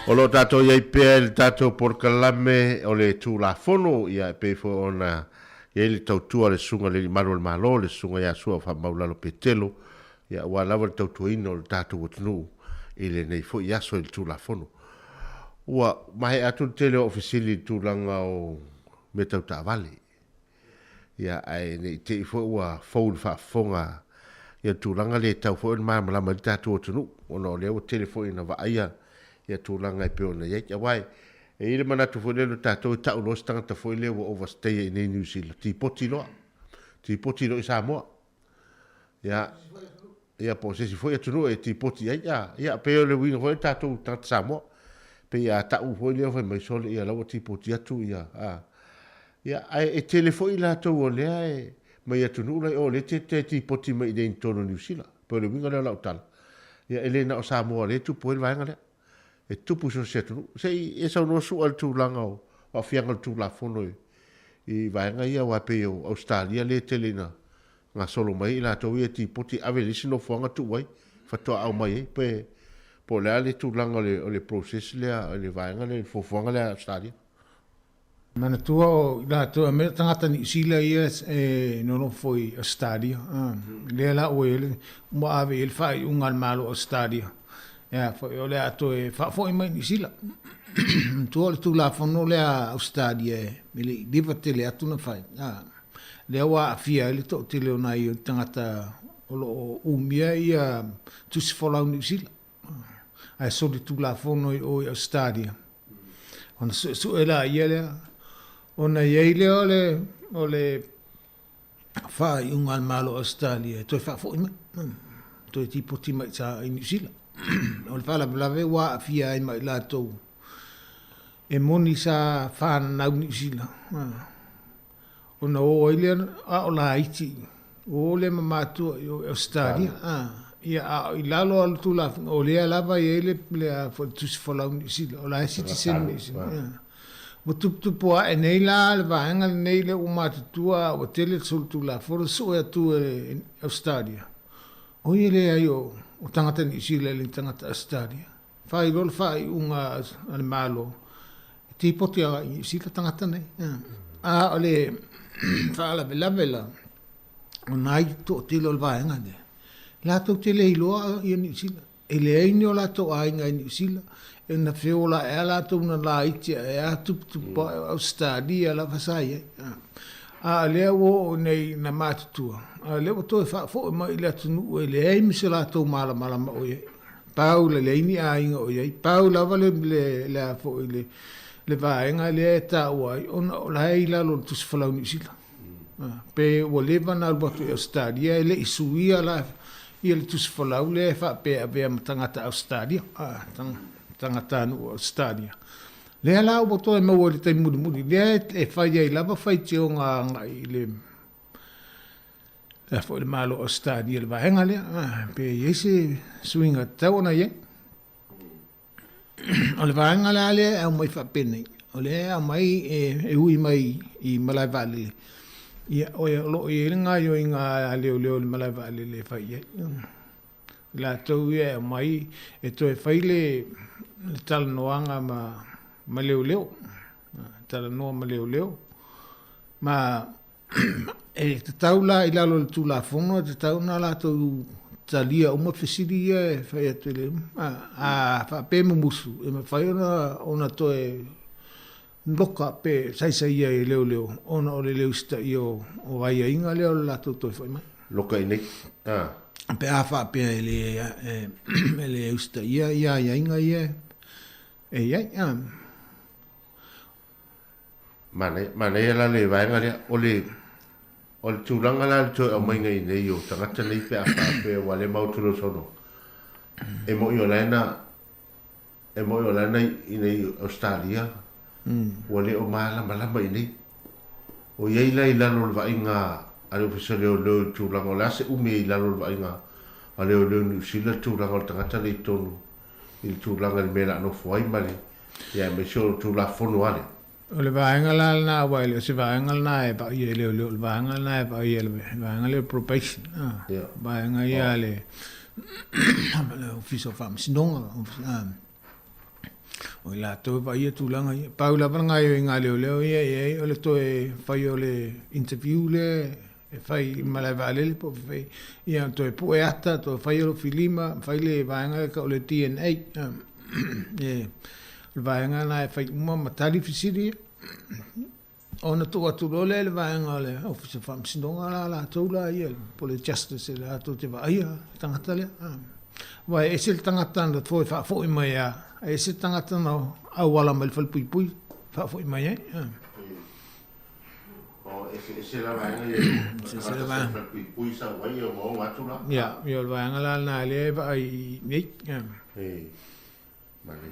O lo tato iai pea le tato por kalame o le tu la fono ia pe fo ona ia le tautua le sunga le malo le sunga ia sua fa maula lo petelo ia wa lava le tautua ino le tato wotnu ile nei fo ia so le tu la fono ua mai atu tele ofisili tu langa o me tau ta vale ia ai nei te fo ua fo fa fonga ia tu langa le tau fo ma ma tato wotnu ona le o telefoni na va ia ia tūlanga i peo na iei. Awai, e ire manatu fo lelo tātou i tau los tangata fo i leo overstay i nei New Zealand. Ti poti loa i Samoa. Ia po sesi fo i atunu e ti poti ai. Ia peo le winga fo i tātou tangata Samoa. Pe ia tau fo i leo fai mai sole ia lawa ti poti atu ia. Ia e telefo i lātou o lea e mai atunu lai o le te ti poti mai i nei tono New Zealand. Peo le winga leo lau tala. Ia ele na o Samoa le tu po i vaenga lea. E tupu so setu sei e sa no su al tu langa o fianga tu la fono i vaenga ia wa pe o Australia le telena nga solo mai la to ia ti poti avelisi no fonga tu wai fa to au mai pe po le tu langa le process le vaenga le fo fonga le Australia mana tua o la to me tangata ni sila ia e no foi Australia le la o ele mo ave el fai un al malo Australia ya foi ole ato e fa foi mai ni sila tu la fono le Australia me le divate le atu na fai le wa fia le to te le ona i tangata o umia ia tu se folau ni sila ai so tu la fono o Australia ona su ela ia ona ile ole fai un al malo Australia to fa foi mai to tipo ti mai sa in sila o le fala blave wa fia ai mai lato e moni sa fa na New Zealand o no ile a la iti o le mamatu o Australia ia i lalo al tu la o le lava ele le for tu se folau New Zealand o la citizen o tu po e nei la le vanga nei le o matua o tele sul tu la for so e tu Australia o ile ayo o tangata ni sila le tangata Australia. Fai unga al malo. Ti poti a sila tangata nei. Ole fa la vela. O nai to tilo al vaenga ne. La to tele iloa i ni sila. Ele ai no la to ai ngai ni sila. E na feola e la to na la iti e a tu Australia la fasai. Le o nei na matutua. Le o to fa fo mai le tunu le ai misela to mala o ye. Paula le ni ai o ye. Paula vale le fo le vaenga le ta wai on la ila lo tu sfolau ni sila. Pe o le vana al botu Australia le isuia la il tu sfolau le fa pe ave tangata Australia. Tangata no Australia. Le ala o boto e mo le tai muri le e fai ai lava fai te o nga ile la fo le malo Australia le vaenga le pe ese swinga tauna ye o le vaenga le ale e mai fa pene o le mai e ui mai i malai vale ia o lo e nga yo inga le le malai vale le fai ye la to ye mai e to e fai le tal noanga ma leo tala no ma leo ma e te taula i lalo le tula fono te tauna la to talia uma fesilia fai atele fa pe musu e ma fai ona to e loka pe sai ia leo ona o le leo sta io o vai inga leo la to fai mai loka nei pe a fa pe le sta ia inga ia e ia Mane la le vaenga le o le tūranga la le toi au mai ngai nei o tangata nei pe a whape wa le mauturo sono. E mo i o lana i nei Australia wa le o malama i nei. O iei la i lalo le vainga a le ofisa leo leo tūranga o le ase ume i lalo le vainga a leo New Zealand tūranga o tangata nei tonu i le tūranga le mela no fuai male ia me sio tūla fono ale. O le vaenga la na waile se vaenga na e ba ye le vaenga na e ba ye le vaenga le probation vaenga ia le office of farm sinonga O la to va ia tulanga ia. Paula vanga ia ngā leo ia o le to e whai o le interview le e whai malai vālele po whai ia to e pu e ata to whai o filima whai le vaenga ka o le DNA le vaenga na e whai uma matali fisiri ona to atu le vaenga le officer fam sinonga la tola ia po le justice la to te va ia tangata le vai e sil tangata no foi fa foi mai a e se tangata no au wala mai fal pui pui fa foi mai o se la vaenga se la vaenga pui sa vai o mo atu la ya yo la vaenga la na le vai nei mane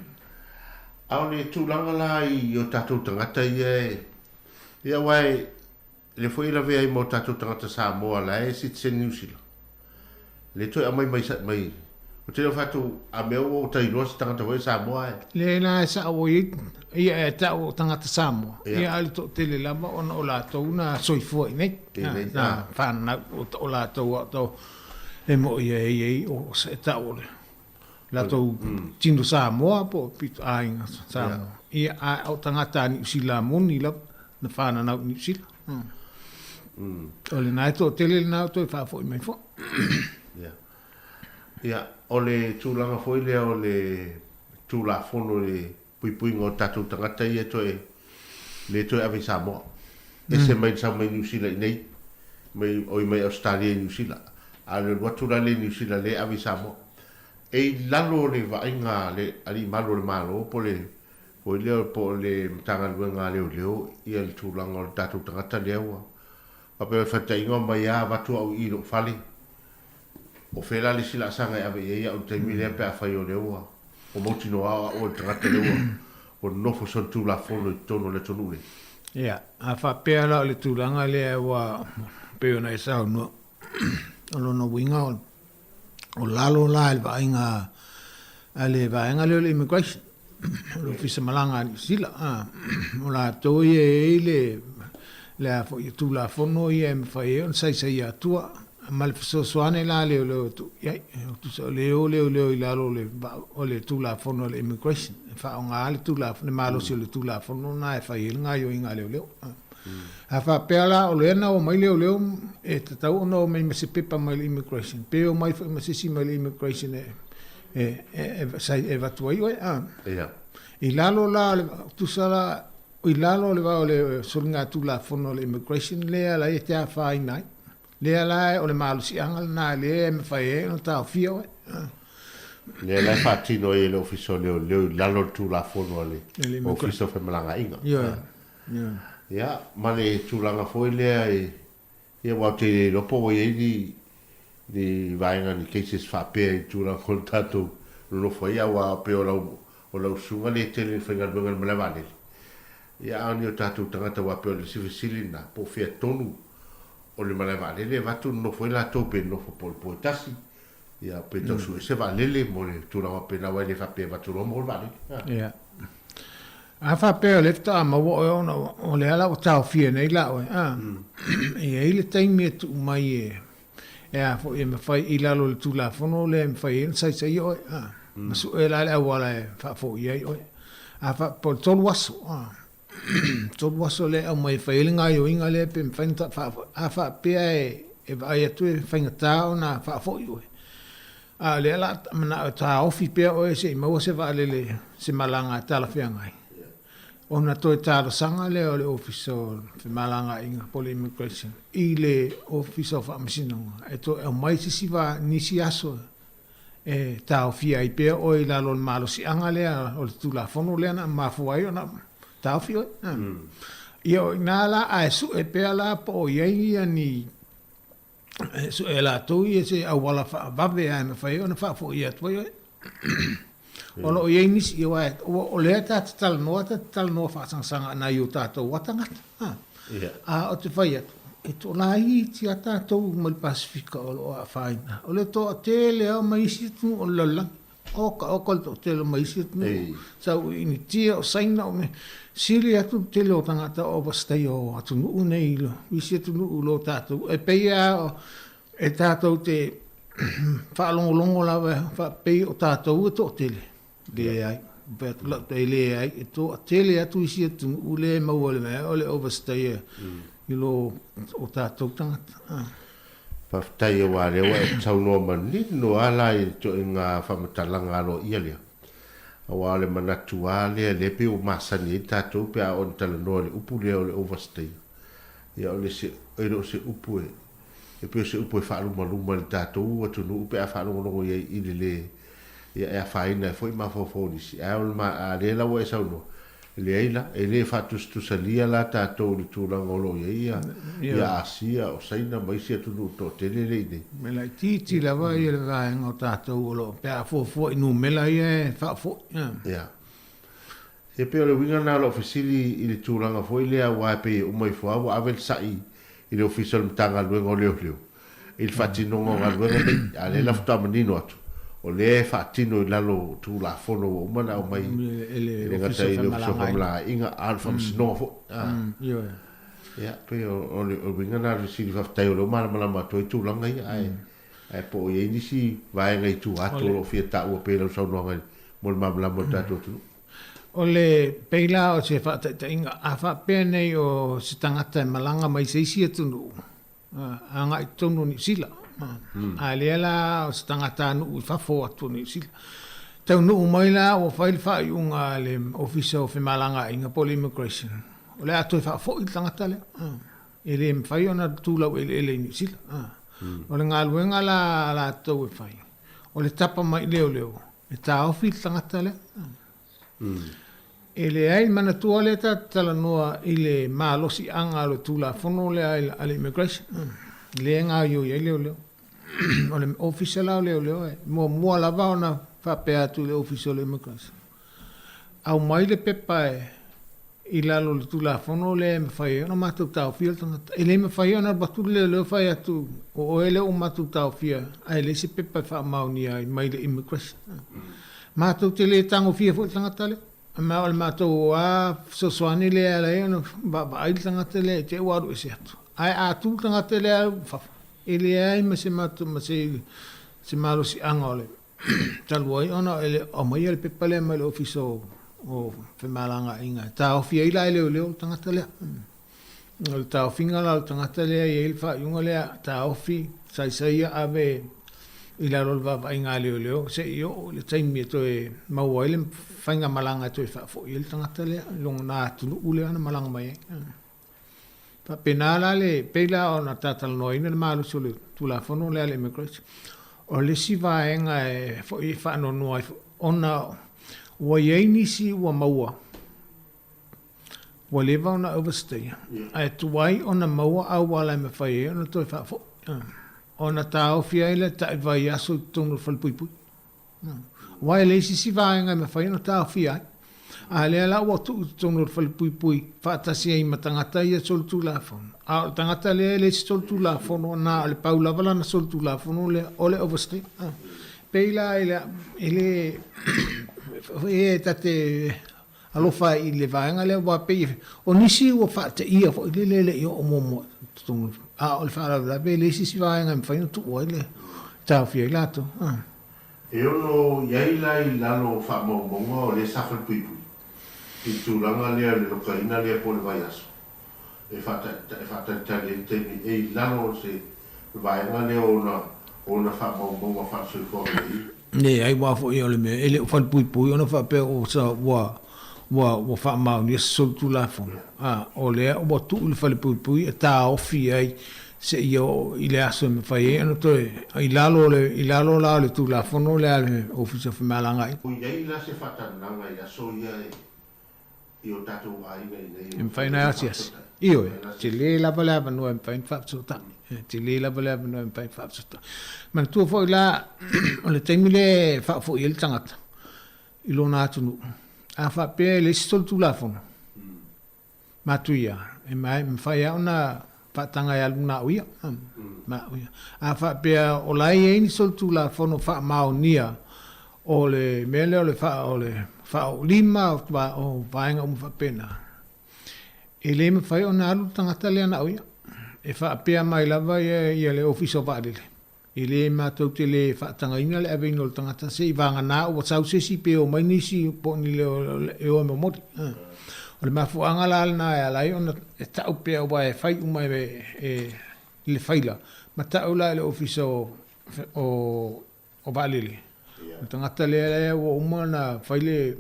au le tulanga la i o tatu tangata ia wai le foi la vea i mo tatu tangata Samoa la e sit se New Zealand le toi amai mai o te fatu a meu o tai rosi tangata wai Samoa le na sa o ia e tau tangata Samoa ia ali to te le lama ona o la tau na soifua i nei na whana o la tau to e mo ia o se tau le la tau tino Samoa po pito ainga Samoa ia au tangata ni usila moni la na whana na ni usila o le nai to tele na to fa fo mai fo ia o le tūlanga foi lea o le tūla fono le pui ngō tatu tangata ia toe le toe awe Samoa e se mai sa mai New Zealand nei mai oi mai Australia New Zealand a le watura le New Zealand le awe Samoa e lalo le vainga le ali malo le malo po le foi lea po le tanga luenga leo ia le tūlanga o le tatu tangata lea ua a pe fata ingo mai a watu au ilo fali o fela le sila sanga ave ia o te mire pe a fai o leua o moti no a o tangata leua o nofo son tu la fono i tono le tonule ia a fa pe la le tulanga le wa pe ona isa no o no winga o lalo la el vainga ale vainga le immigration lo fisa malanga ni sila o la to ile la fo tu la fono ia me fai on sai ia tua mal so soane la le tu ia tu so le la le o le tu la fono le immigration fa on ale tu la ne malo si le tu la fono na fai nga yo inga le a fa pela o le na o mai le e tau no mai me se pepa mai immigration pe o mai fa me se si mai immigration sai e va tu ia i lalo la tu sala o ilalo le va o le solinga tu la fono le immigration le la e te fai nai le la o le malo si angal na le me fai no ta fio le la fatino e le ufficio le lalo tu la fono le ufficio fe malanga inga ya male tu langa foi le e wa te lo po e di vainga ni cases fa pe tu la contato lo foi a wa pe o la sunga le tele fenga bengal malavale ia ani o tatu tangata wa pe le sivisilina po fia tonu o le malavale le vatu no foi la tope no fo po tasi ia pe to su se va lele mo le tu la pe na wa le fa pe vatu mo vale ia a fa pe le ta ma o le ala o tau fia nei la o ia ile taimi tu mai e fo e me fai ila lo tu la fono le me fai sai o ma su e la wala fa fo ia o a fa po tolu waso tot waso le o mai failinga yo inga le pe fanta fa pe e vai tu fanga na fa fo yo a le la na ta ofi pe o se mo se va le se malanga tala fianga ona to ta sanga le o le officer fe malanga inga poli immigration ile officer of amsino e to o mai si va ni si aso e ta ofi ai pe o ila lo malo si anga le o tu la fono le na ma fo ai na ta fio io nala a su e pe ala po ye ni su ela tu ye se a wala va ve a me fa yo na fa fo ye to yo o lo ye ni si wa o le ta tal no fa sang na yo ta to watanga a o te fa ye e to la i ti ata to mal pacifica o a fa o le to te le o mai si tu o la o ka to te le mai si tu sa ni ti o sai na me sili atu te lo tangata o vastai o atu nu nei lo isi atu nu lo tatu e peia e tatu te fa longo la fa pei o tatu to tele de ai bet lot ele ai to tele atu isi tu ule mawale me ole overstay ilo o tatou tangata Paftai e wale wa e tau noa mani no ala i to inga whamatalanga alo ia lea. A wale manatu ale le pe o masani e tatou pe a on tala noa le upu lea o le overstay. Ia o le se upu e. E pe o se upu e whaaluma luma le tatou ua tunu upe a whaaluma longo ia i le ia e a whaina e fwoi mawhawhoni si. A o a le lawa e sau noa. Le eila, e le whatustusalia la tātou li tūranga olo ia asia o saina maisi atunu to tele le ine. Mela titi la vai le vai ngo tātou olo pea fo inu mela ia fo. Ia. E pe o le winga na lo ofisili i le tūranga foi lea waipe o mai fo awa avel sai i le official mtanga luenga o leo leo. Il fatinongo nga luenga a le lafta manino atu. O le fatino i lalo tu la fono o mana o mai le ngata i le famla inga alfa msino fo ya pe o winga na risi fa tai o mana mana ma to tu langa ai po ye ni si vai ngai tu ato o fieta o pe lo so no ngai mol mamla mo tato tu o le peila o se fa ta inga a fa pene o se tangata malanga mai se si tu anga i tonu ni sila a lela o stangata nu fa fo atu ni sila tau nu mai la o fail fa unga le officer of malanga inga poli immigration o le atu fa fo i tangata le ele fa ona tu la ele ni sila o le ngaluenga la to fa o le tapa mai leo e ta ofi tangata le ele ai mana tu le ta tala noa ile malo si anga lo tu la fono le ale immigration le nga yo leo o le official leo mo la va ona fa pe tu le official immigration au mai le pepa i lo tu la fono le me fa yo no matu ta fiel tanga ele me fa yo na batu le fa ya tu o ele o matu ta fia ai le se pepa fa maunia mai le immigration matu te le tango fia fo tanga tale ma o matu a so soani le ala no ba ai tanga tele te wa ru se atu ai a tu tanga tele fa ele ai ma se matu ma se malo si angole talwai ona ele o mai le pepale mai le ofiso o fe malanga inga ta ofia ila le tanga tele o ta ofinga la tanga tele e il fa yunga le ta ofi sai ave ila rol va inga le se yo le taimi to e mawai fanga malanga to fa fo il tanga tele long na tu ule ana malanga mai pa penala le pela ona tatal noina le malu sole tu la fono le ale immigration o le si va enga fo i fa no no ona wa yeni si wa maua wa leva ona overstay ai tu wai ona maua au wala me fa ye ona to fa fo ona ta ofia ile ta va ya so tonu fal pui wa le si va enga me fa ona ta ofia ale la wa tu tonu fal pui fa ta si ai matangata ia sol tu la fon a tangata le sol tu la fon na le paula vala na sol tu la fon le ole overstay peila ele e tate alofa i le vaenga le wa pe o nisi o fa te ia fo le o momo tonu a o fa la be le si vaenga me fa tu o le ta fi lato e ono yaila i lalo fa mo o le safal pui i tūranga lea le lokaina lea po le vai aso. E whata tali temi e lano se vaenga lea ona wha sui kore i. Ne, ai wafo i ole me, ele o whanpui ona whape o sa wa wha mauni e sol tu la fona. O lea o watu ule whanpui e tā ofi ai se i le aso me whai e ano toe, i lalo la le tu la fona lea le ofisa whamalanga i. O iei la se whatananga i aso ia io tatou aiga i nei faina asias io te le lava no em fain fatsuta te le lava no em fain fatsuta man tu foi la o le temile fa foi il tangata i lo na tunu a fa pe le stol tu la fono matuia e mai me fai una patanga ya luna uia ma uia a fa pe o lai e ni sol tu la fono fa maunia o le mele o le fa o lima o vaenga o fa pena e le me fai ona alu tangata le na uia e fa pe mai lava ia le office of adile I le mātou te le whaatanga ina le awe ino le tangata se i vanga nā ua tau sesi pe o mai nisi po ni le o e mamori. O le mafuanga la alna e alai ona e tau pe o e whai umai e le whaila. Ma tau la le ofisa o Valele. O tangata le o uma na whaile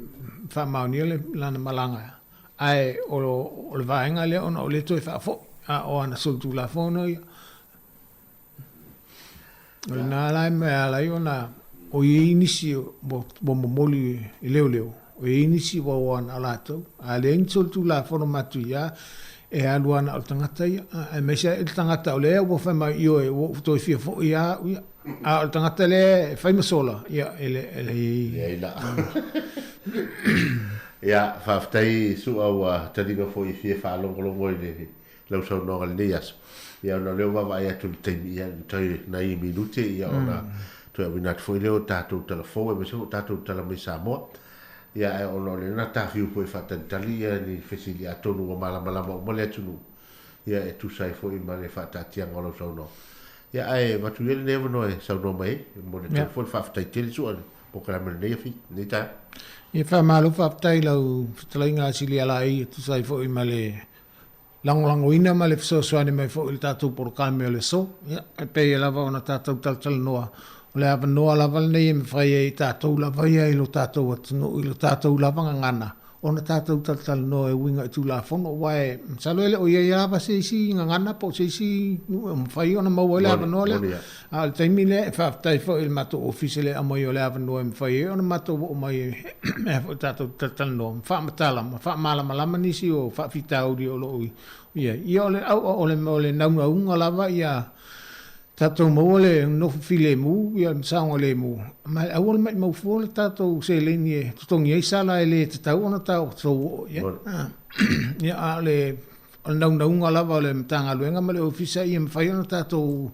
whamaunia le lana malanga. Ai o le vaenga le ona o le toi whaafo. O ana soltu la fono ia. O le nā lai me alai ona o i inisi bo momoli i leo leo. O i inisi o ana alatou. A le insoltu la fono matu ia. E aluana o tangata ia. E meisa il tangata o lea o whaima i o e o toi fia fo ia. A o tangata le e whaima sola. Ia ele i la. Ia whaftai su au taringa fo i fia whaalongolongo i le lau sau nonga le neas. Ia ona leo wawa ia tu teimi ia toi na i minute ia ona toi awinat fo i leo tātou telefo e mese o tātou talamai Samoa. Ia e ono le na tafiu po i whatantali ia ni whesili atonu o malamalama o male atunu. Ia e tu sai fo i male whatatianga o lau sau no. Ia e matu ele nevo no e sau no mai, mo le telefo i whaftai tele suane. Po karamele nei afi, nei tae. Ia whamalo whaftai lau talai ngā sili ala i tu sai fo i male langolango ina ma le fisosoane mai fo i tātou porokame o le so. Ia e pei e lava ona tātou taltala noa. O le awa noa lava nei e me whai e i tātou lava ia i lo tātou atunu i lo tātou lava ngangana. Ona tātou taltala noa e winga i tū la fono wae. Salo ele o ia ia lava se isi ngangana po se isi mwhai ona maua le awa noa le. A le taimi le e whaftai fo i le mato ofise le amai o le awa noa e mwhai e ona mato o mai e tātou taltala noa. Mwha matala, mwha malamalama nisi o whawhitauri o lo ui. Ia o le nauna unga lava ia tātou maua le nofu file mu, ia msaonga le mu. Ma au le mai maufu le tātou se leni e tutongi e sala e le te tau ona tau tau. Ia a le naunga lava le mtanga luenga ma le ofisa ia mwhai ona tātou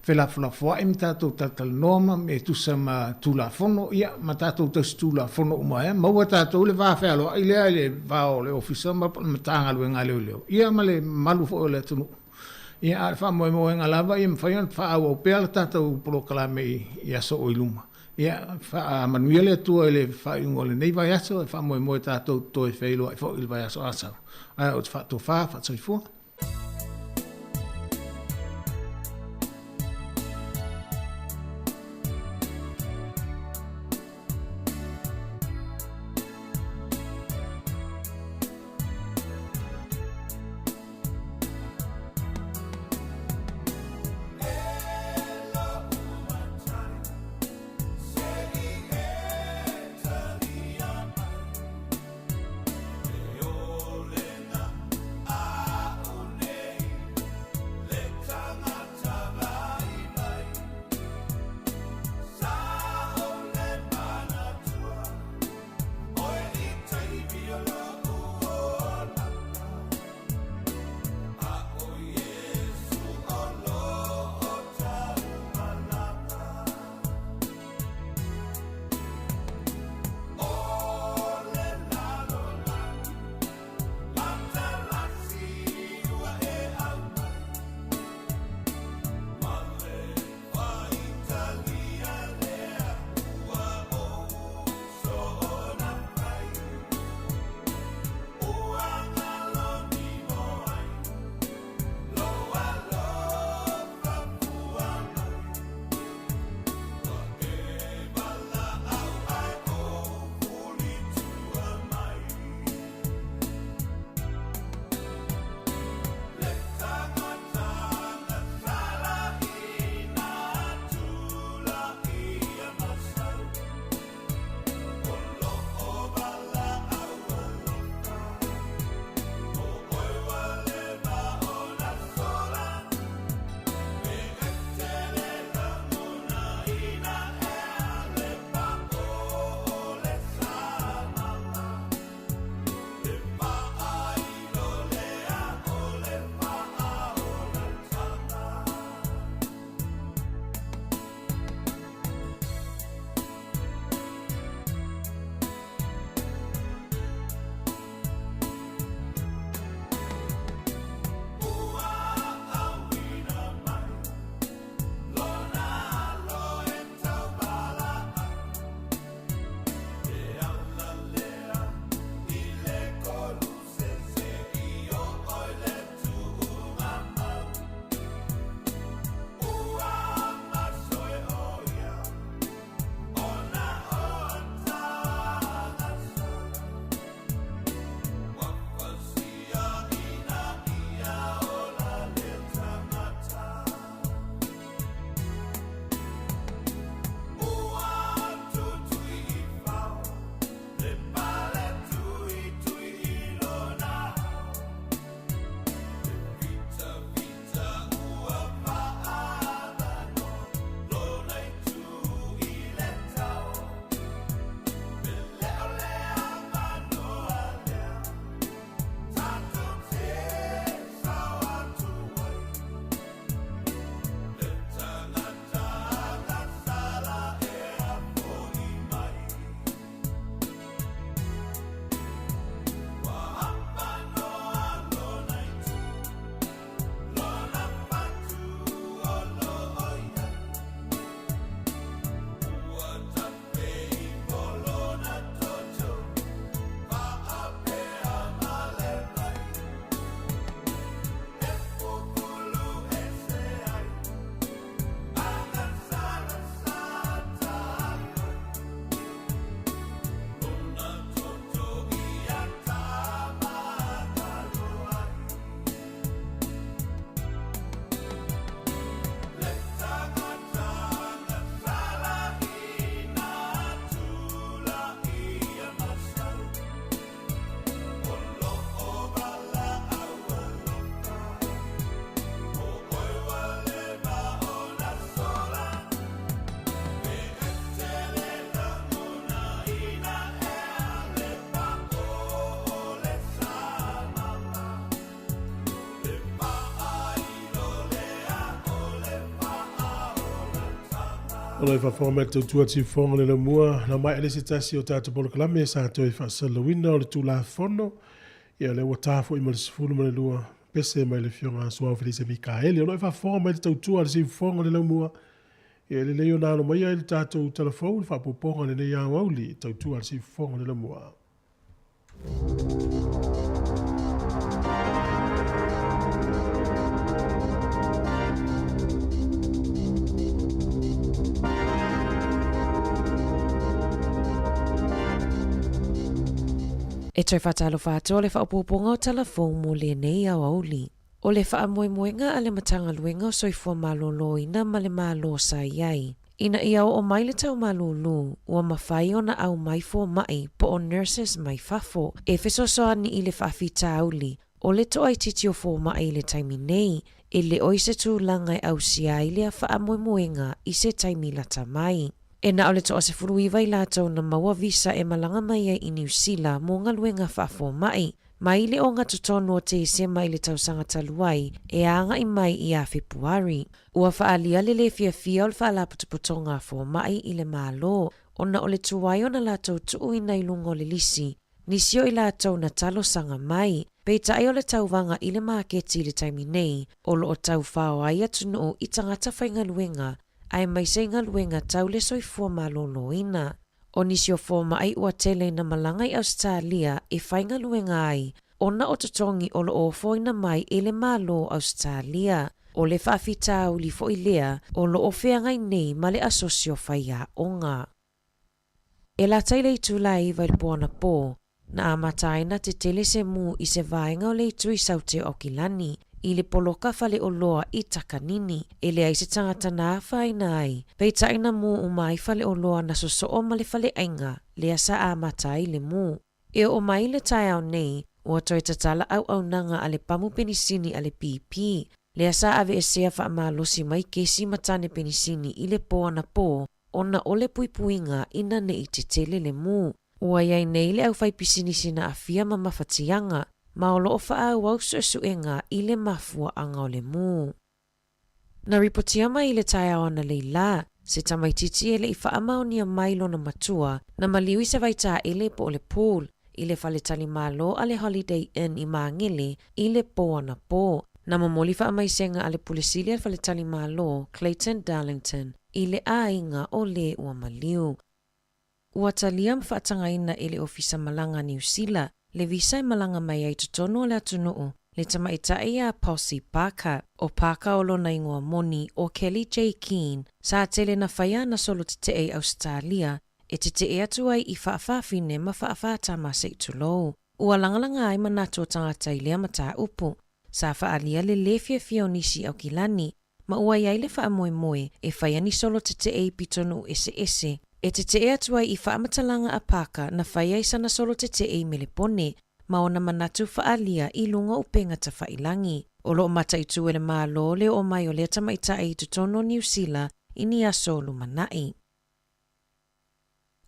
whelafulafua e tātou tātou noma me tusa ma tūlafono. Ia ma tātou tas tūlafono uma e. Maua tātou le vāwhealo ai lea le vāo le ofisa ma mtanga luenga leo leo. Ia ma le malu fo le tunu. Ia a wha moe moe ngalava, ia mwhaion wha au pēla tātou polokalame i aso o iluma. Ia wha manuia le atua le wha iungo le nei vai aso, wha moe tātou toi whailo ai fo il vai aso asau. Ai o te wha tō wha taifua. Olo fa forma tu tu ati fonga le mua na mai ele sitasi o tatu polo kalame sa to fa salawina o le tu la fono ia le wata fo i mal sfulu mal lua pese mai le fionga so Felice Mikaeli olo fa forma tu tu ati fonga le mua ia le leo na no mai ele tatu telefone fa poponga le ia wauli tu tu ati fonga le mua. E toi whatalo whātua le whaopoponga o telefon mo le nei au auli. O le wha moenga a le matanga luenga o soifua malolo ina ma le malo sa iai. Ina ia o mai le tau malolo ua mawhai o na au mai fo mai po o nurses mai fafo. E fesosoa ni i le whaafita auli. O le toa i titi o fo mai le taimi nei. E le oise tu langai au siai le a wha moenga i se taimi lata mai. E na ole toa se furu iwa i lātou na maua visa e malanga mai i New Zealand mo ngā luenga whafo mai. Mai le o ngā tutono o te se mai le tausanga taluai e anga i mai i a Februari. Ua whaalia le fia fia o le whaalaputuputonga fo mai i le malo. O na ole tuwai o na lātou tuu i nei lungo le lisi. Nisio i lātou na talo sanga mai. Peita ai o le tauwanga i le maketi le taimi nei. O lo o tau whao ai atunu i tangata whainga luenga. Ai mai se ngā luenga tau le soifua malolo ina. O nisi o fōma ai ua tele na malanga i Australia e whainga luenga ai. O na o tatongi o lo o foina mai e le malo Australia. O le whaafita au li fo i lea o lo o wheangai nei ma le asosio whaia onga. E la taile i tūlai vai pōna pō. Na amataina te tele se mu i se vaenga o le tui saute o kilani. I le poloka fale o loa i takanini, e le aise tangata nā whaina ai. Pei taina mu o mai fale o loa na soso o ma le fale ainga, le asa a matai le mu. E o mai le Taeao nei, ua toi tatala au nanga a le pamu penisini a le PP. Le asa ave e sea wha malosi mai kesi matane penisini i le poa na po, ona o le puipuinga ina ne i te tele le mu. Ua iai nei le au whai pisini sina a fia ma mawhatianga, ma o loo wha au suenga i le mafua anga o le mu. Na ripotia mai i le Taeao ana leila, se tamaititi ele i wha maonia mailo na matua, na maliwi se vaita ele po o le pool, i le whale tali malo a le Holiday Inn i maangele, i le poa na po. Na mamoli wha maisenga a le pulisili al whale tali malo, Clayton Darlington, i le ainga o le ua maliu. Ua taliam whaatangaina ele ofisa malanga New Zealand, le visa i malanga mai ai tutono le atunuu, le tamaita ia Posse Parker, o Parker o lona ingoa moni o Kelly J. Keane, sa tele na whaia na solo te e Australia, e te e atu ai i whaafafine ma whaafātama se itulou. Ua langalanga ai manato tangata i lea mata upu, sa whaalia le fia nisi au kilani, ma ua iai le whaamoe e whaia ni solo te e pitonu ese. E te e atua i whaamatalanga a Paka na whaia i sana solo te e melepone, ma ona manatu whaalia i lunga upenga ta whailangi. O loo mata i tuele maa lo leo o mai o lea tamaita i tutono New Zealand i ni aso lumanai.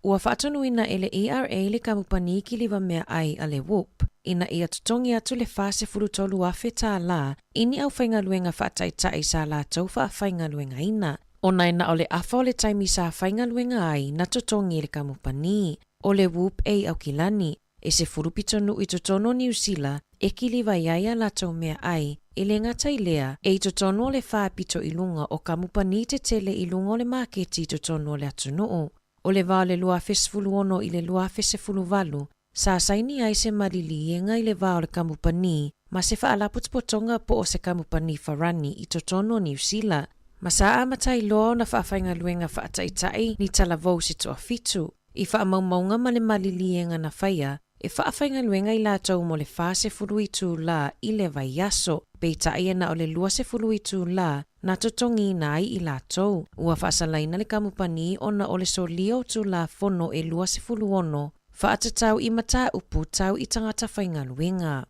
Ua whaatonuina ele ERA le kamupani ki liwa mea ai a le WUP, ina ia tutongi atu le whase furutolu afe tā la, ini au whaingaluenga whaataitai sa la tau whaingaluenga ina. O naina o le afa o le taimi sa whaingaluenga ai na tutongi le kamupani. O le WUP ei au kilani, e se furupitonu i tutono New Zealand, e ki liwa iaia la tau mea ai, e le ngata ilea, e i tutono le whaapito ilunga o kamupani te tele ilunga o le maketi tutono le atunuu. O le vao le lua fesfulu ono i le lua fesefulu valu, sa saini ai se marilienga i le vao le kamupani, ma se whaalaputupotonga po o se kamupani wharani i totono New Zealand. Ma sa amatai loa na whaafaingaluenga whaataitai ni talavou se toa fitu. I whaamaumaunga ma le malilienga na whaia, e whaafaingaluenga i lātou mo le whaasefulu i tū la i le vai aso. Peitai na o le lua se fulu i tū la, na totongi nai i lātou. Ua whaasalaina le kamupani o na o le solio tū la fono e lua se fulu ono, whaatatau i mata upu tau i tangata whaingaluenga.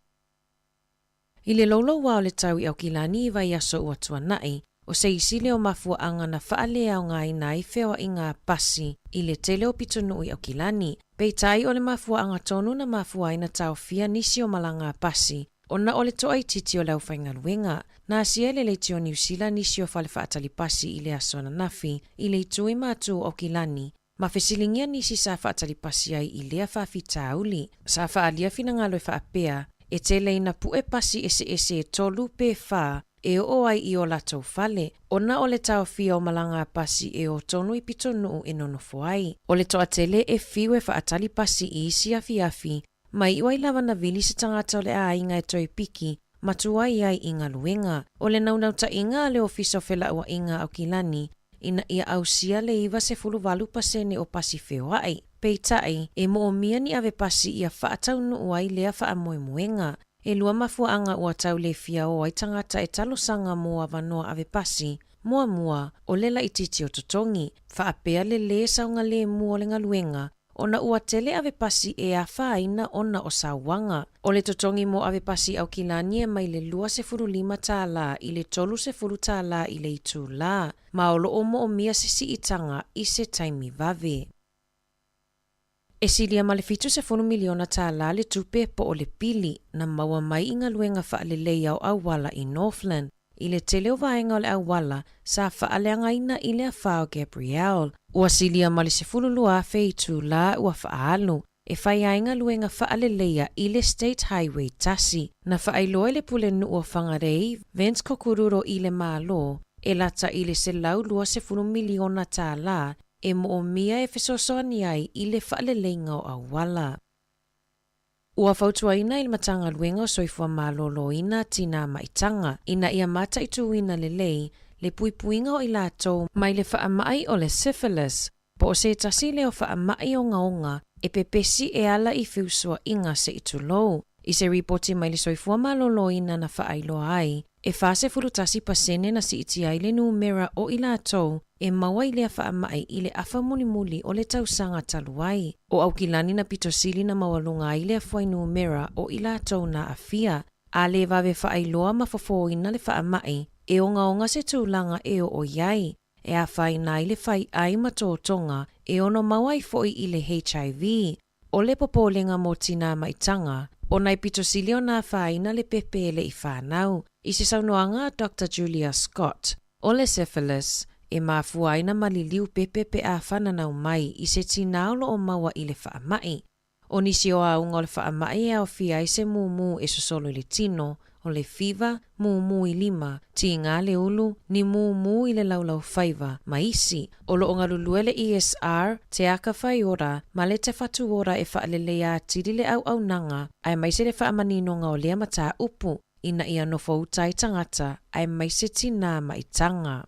I le lolo wa o le tau i au kilani i vai aso ua tuanai, o se isile o mafua anga na whaalea o ngai nai whewa i ngā pasi i le tele o pitonu i au kilani. Peitai o le mafua anga tonu na mafua ina tau fia nisi o malanga pasi, Ona ole toa I titi o lau whaingaluenga, na siele le tio New Zealand nisi o whale whaatalipasi I le asona nafi, I le tui mātu o Kilani, ma whesilingia nisi sa whaatalipasi ai I lea whaafitauli, sa whaalia fina ngalo e whaapea, e tele ina pu e pasi ese e tolu pe wha, e o ai I o latou whale, ona ole tau fia o malanga pasi e o tonu I pitonu e nonofo ai. Ole toa tele e fiwe whaatalipasi I isi afi, mai iwai lava na vili se tangata ole a inga e toi piki, matua ai inga luenga. Ole naunauta inga le ofisa o whela ua inga au Kilani, ina ia au sia le iwa se fulu walu pasene o pasi feo ai. Peitai, e mo o mia ni ave pasi ia whaatau nu uai lea wha moe moenga. E lua mafuanga ua tau le fia o ai tangata e talosanga mua wanoa ave pasi, mua o lela I titi o totongi, whaapea le saunga le mua o le ngaluenga, ona ua tele ave pasi e a whaina ona o sawanga. O le totongi mo ave pasi au Kilani e mai le lua se furu lima tāla I le tolu se furu tāla I le itu la, ma o loo mo o mia se si itanga I se taimi vave. E silia ma le fitu se 4 miliona tāla le tupe po o le pili na maua mai inga luenga whaalelei au awala I Northland. I le tele o vaenga o le awala sa whaaleanga ina I le awhao Gabrielle. Ua silia ma le se fululua feitu la ua whaalu. E whaiainga luenga whaaleleia I le State Highway tasi. Na whaailoa le pule nu o whangarei, Vince Kokururo I le malo, e lata I le se lau lua se 4 miliona tāla, e mo o mia e fesosoani ai I le whaaleleinga o awala. Ua fautuaina I le matanga luenga o soifua maloloina tina maitanga, ina ia mata I tuina lelei, le puipuinga o I latou mai le whaamai o le syphilis, po o se tasi le o whaamai o ngaonga, e pepesi e ala I fiusua inga se itulou. I se ripoti mai le soifua maloloina na whaailoa ai, e whase furutasi pasene na si iti ai le numera o I latou, e maua I le whaamai I le afa muli o le tausanga taluai. O au Kilani na pitosili na mawalunga I le afuai numera o I latou na afia, a le vave whaailoa mafofoina le whaamai, e o ngaonga se tūlanga e o iai, e a whaina I le whai ai matotonga, e ono mawai foi I le HIV. O le popolenga mo tina maitanga, o nai pitosili o na whaina le pepe le I whanau, I se saunoanga Dr. Julia Scott. O le syphilis, e mafuaina maliliu pepe pe a whananau mai I se tinaulo o maua I le whaamai. O nisi o aunga o le whaamai e au fia I se mumu e sosolo I le tino, o le fiva, mumu I 5, ti ngā le ulu, ni mumu I le laulau whaiva, maisi, o lo onga luluele ESR, te aka whai ora, ma le te whatu ora e whaalelea tiri le au nanga, ai maise le whaamanino o lea mata upu, ina ia nofo utai tangata, ai maise tina maitanga.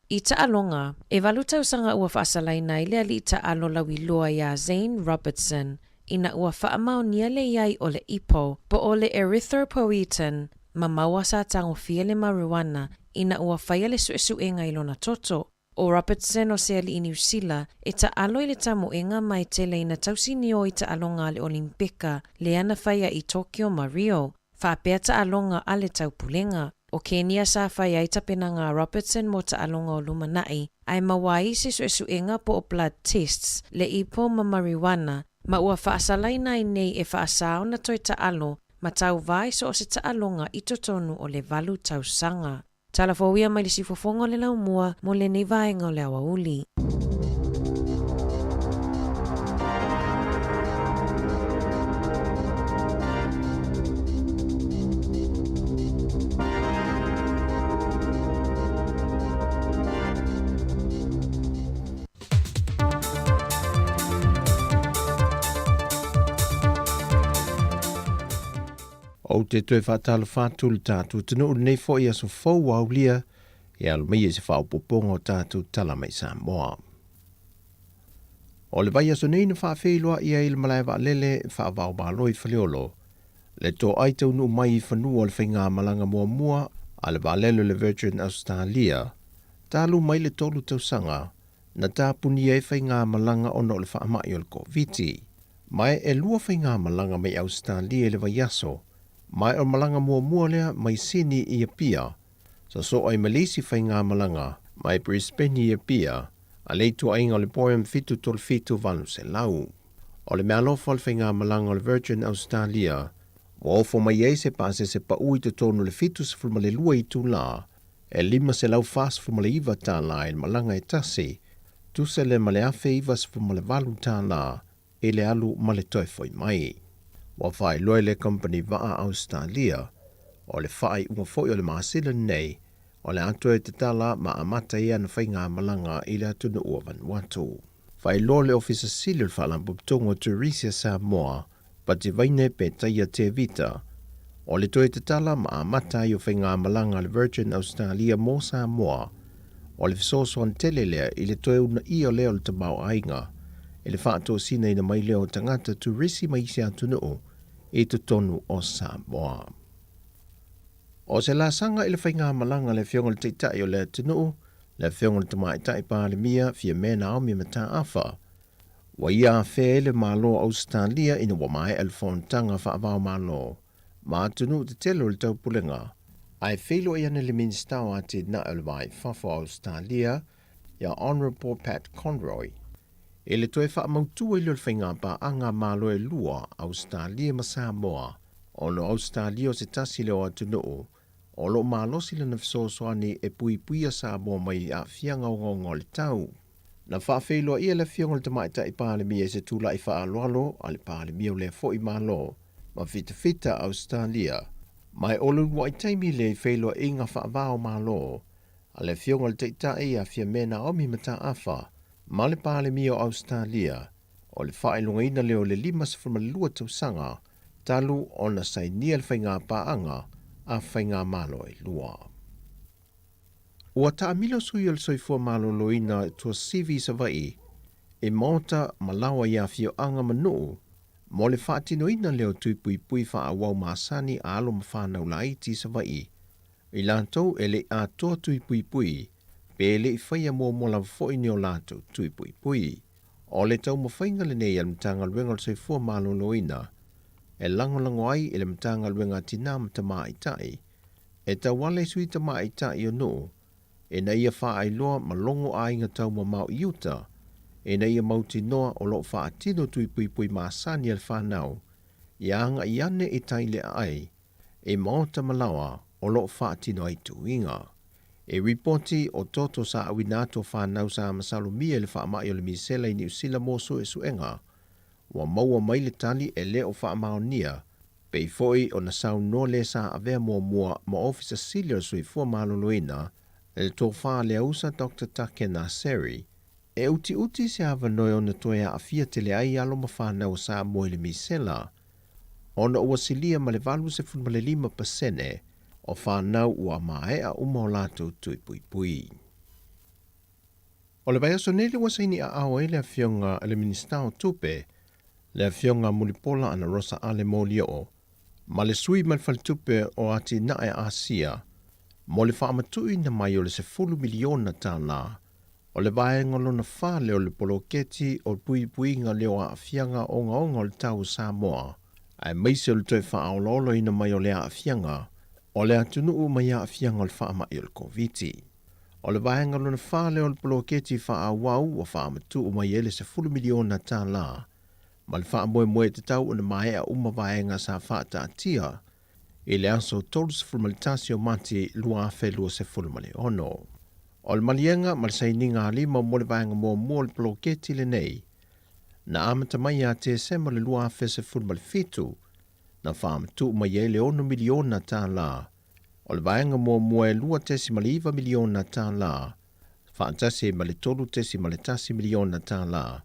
I Taalonga, e valutausanga ua whaasalaina I le ali Taalo lawi loa ia Zane Robertson, ina ua whaamaonia le iai o le ipo, po o le erythropoietin, ma maua sa tango fia le marijuana, ina ua whaia le suesuenga I lona toto. O Robertson o se ali I New Zealand, e Taalo I le tamuenga mai tele ina tausinio I Taalonga le Olimpika, le ana whaia I Tokyo ma Rio, whaapea Taalonga a le taupulenga. O Kenya sa whai ai tapenanga Robertson mo Taalonga o Lumanai, ai mawai se suesuenga po o blood tests, le ipo ma marijuana, ma ua whaasalaina I nei e whaasao na toi Taalo, ma tau vai so o se Taalonga I totonu o le valu tausanga. Talafowia mai le sifofonga o le laumua mo le nei vaenga o le awauli. O te tue whaatala whātulu tātou tino o nei fo ia so fau au lia e alu mai e se whaupopongo tātou tala mai Samoa. O le vai aso nei na whaawheilua ia il malai wa lele whaavau baloi whaleolo. Le tō aitau nu mai I whanua le whainga malanga mua a le valelo le Virgin Australia, tālu mai le tolu tausanga na tāpuni e whainga malanga ono le whaamai o le COVID. Mai e lua whainga malanga mai Australia le vai aso, mai o malanga mua lea mai Sydney I pia, so ai Malisi whainga malanga, mai Brisbane I pia, a leitu ainga o le poem fitu tol fitu vanu se lau. O le mea lofa le whainga malanga o le Virgin Australia, Wa ofo mai ei se pase se pa ui te tonu le fitu se fulma le lua i tu la, e lima se lau fas fulma le iwa tā la e malanga e tasi, tu se le male afe iwa se fulma le valu tā la, e le alu male toi foi mai. Wa fai loe le company Vaa Australia, o le fai unga foi o le maasila nei, o le atoe te tala ma amata ia na whai ngā malanga i le atuna ua Vanuatu. Fai loa le ofisa sili le whalampu tongo Teresa Samoa, pa te vaine pe taia te vita, o le toe te tala ma amata i o whai ngā malanga le Virgin Australia mō Samoa, o le fisosoan telelea i le toe una i o leo le tamau ainga, e le whaato sina ina mai leo tangata tu risi mai se atuna o, e te tonu o Samoa. O se la sanga i le whai ngā malanga le whionga le teitai o le atunu, le whionga le tamai tai pā le mia fia mena au mi mata afa. Wa ia whea le malo Australia ina wa mai alfontanga whaavao malo. Ma atunu te telo le tau pulenga. Ai whilo i ane le minister o ate na alwai whafo Australia, ia Honourable Pat Conroy. E le toe wha mautua i le whainga pa anga malo e lua Australia ma Samoa, o no Australia o se tasi leo atunu o lo malosi le na fisosoani e pui puia Samoa mai a fianga o ngongo le tau. Na whaafeilua ia le fionga le tamaita i pālemi e se tula i whaaloalo a le pālemi o le fo i malo, ma fita Australia. Mai olu wa i taimi le i whailua i ngā whaavao malo, a le fionga le teita i a fia mena omi mata afa, ma le pālemi o Australia, o le whaelunga ina leo le 5 tausanga, talu o na sainia le whainga paanga a whainga malo e lua. Ua taa milo sui al soifua malo loina tua sivi sa vai, e mauta malawa ia fio anga manu, mo le whaatino ina leo tui pui pui wha awau maasani a alo mawhanau la iti sa vai. I lantou e le a toa tui pui pui, pe le i whaia mua mola foi ni o lantou tui pui pui. O le tau mawhainga le nei al mtanga luenga al soifua malo loina, e langolango ai e le mtanga luenga tina mtama itai, e tau wale sui tama itai o no, e na ia wha ai loa malongo ai ngā tau ma mau iuta, e na ia mauti noa o lo wha atino tui pui pui maasani al whanau, i anga i ane e taile ai, e maota malawa o lo wha atino ai tuinga. E ripoti o toto sa awinato whanau sa masalumia le wha amai o le misela i New Zealand moso e suenga, wa maua mai le tali e le o wha maonia, pei foi o na sau no le sa avea mua ma ofisa silio sui fua maloloina, e le tō wha le ausa Dr. Take Naseri, e uti se hawa noi o na toea a fia tele ai alo ma whanau sa moe le misela, o na ua silia ma le valu se funma le 5% o whanau ua mae a uma o lato tui pui pui. O le vai aso nele wa saini a ao e le a fionga le minister o tupe, le a fionga mulipola ana Rosa Ale Molio o, ma le sui mal faltupe o ati na e Asia, mo le whaamatui na mai o le 10 miliona tā la, o le vaenga lona whale o le poloketi o pui pui ngā leo a fianga o ngā le tau Samoa, ai meise o le toi whaaololo ina mai o le a fianga, o le atunu mai a fianga o le whaamai o le koviti. O le vaenga lona whale o le poloketi whaawau o whaamatu mai ele 10 miliona tā la, ma le whaamoe te tau o na mai a vaenga sa whaata atia, e le aso tolus formalitasi o mati lua afe lua 10. O le malienga ma le saininga alima mo le vaenga mo le poloketi le nei, na amata mai a te sema le lua afe 10, na whaamatu mai e le 1 miliona tā la, o le vaenga mo e lua 10 miliona tā la, whaantasi ma le tolu 10 miliona tā la,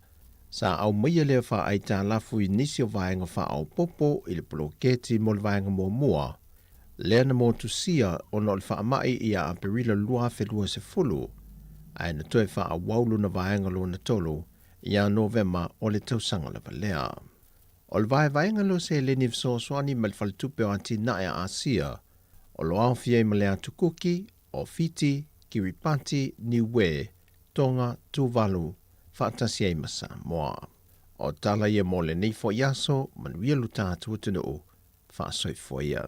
sa au mai le wha ai tā lafu i nisi o vaenga wha au popo i le poloketi mo le vaenga mua, lea na mo tusia o no le wha mai i a perila lua afe lua 10, ai na toe wha a waulu na vaenga lo na tolu i a Novema o le tausanga la valea. O le vaenga lo se le nivso swani ma le faltupe o ati na e Asia, o lo au fiei ma le atu kuki, o Fiti, Kiribati, Niue, Tonga, Tuvalu, whaatasi ei ma Samoa. O tala ia mo le nei fo yaso, manuia luta atu utunu, whaasoi fo ia.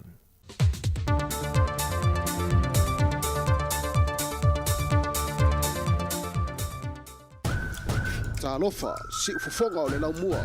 Talofa, si ufofonga o le lau mua.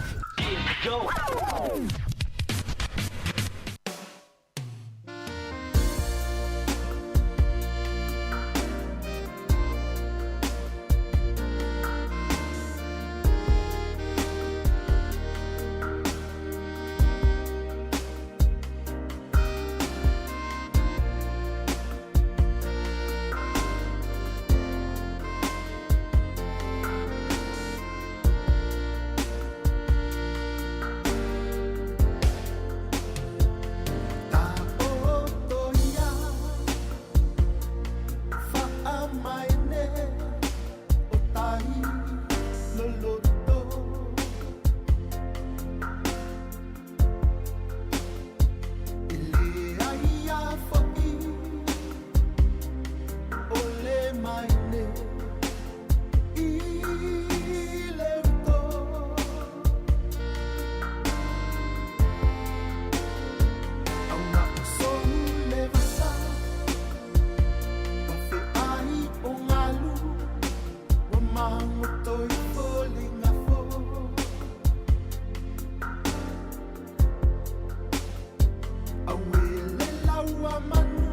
manu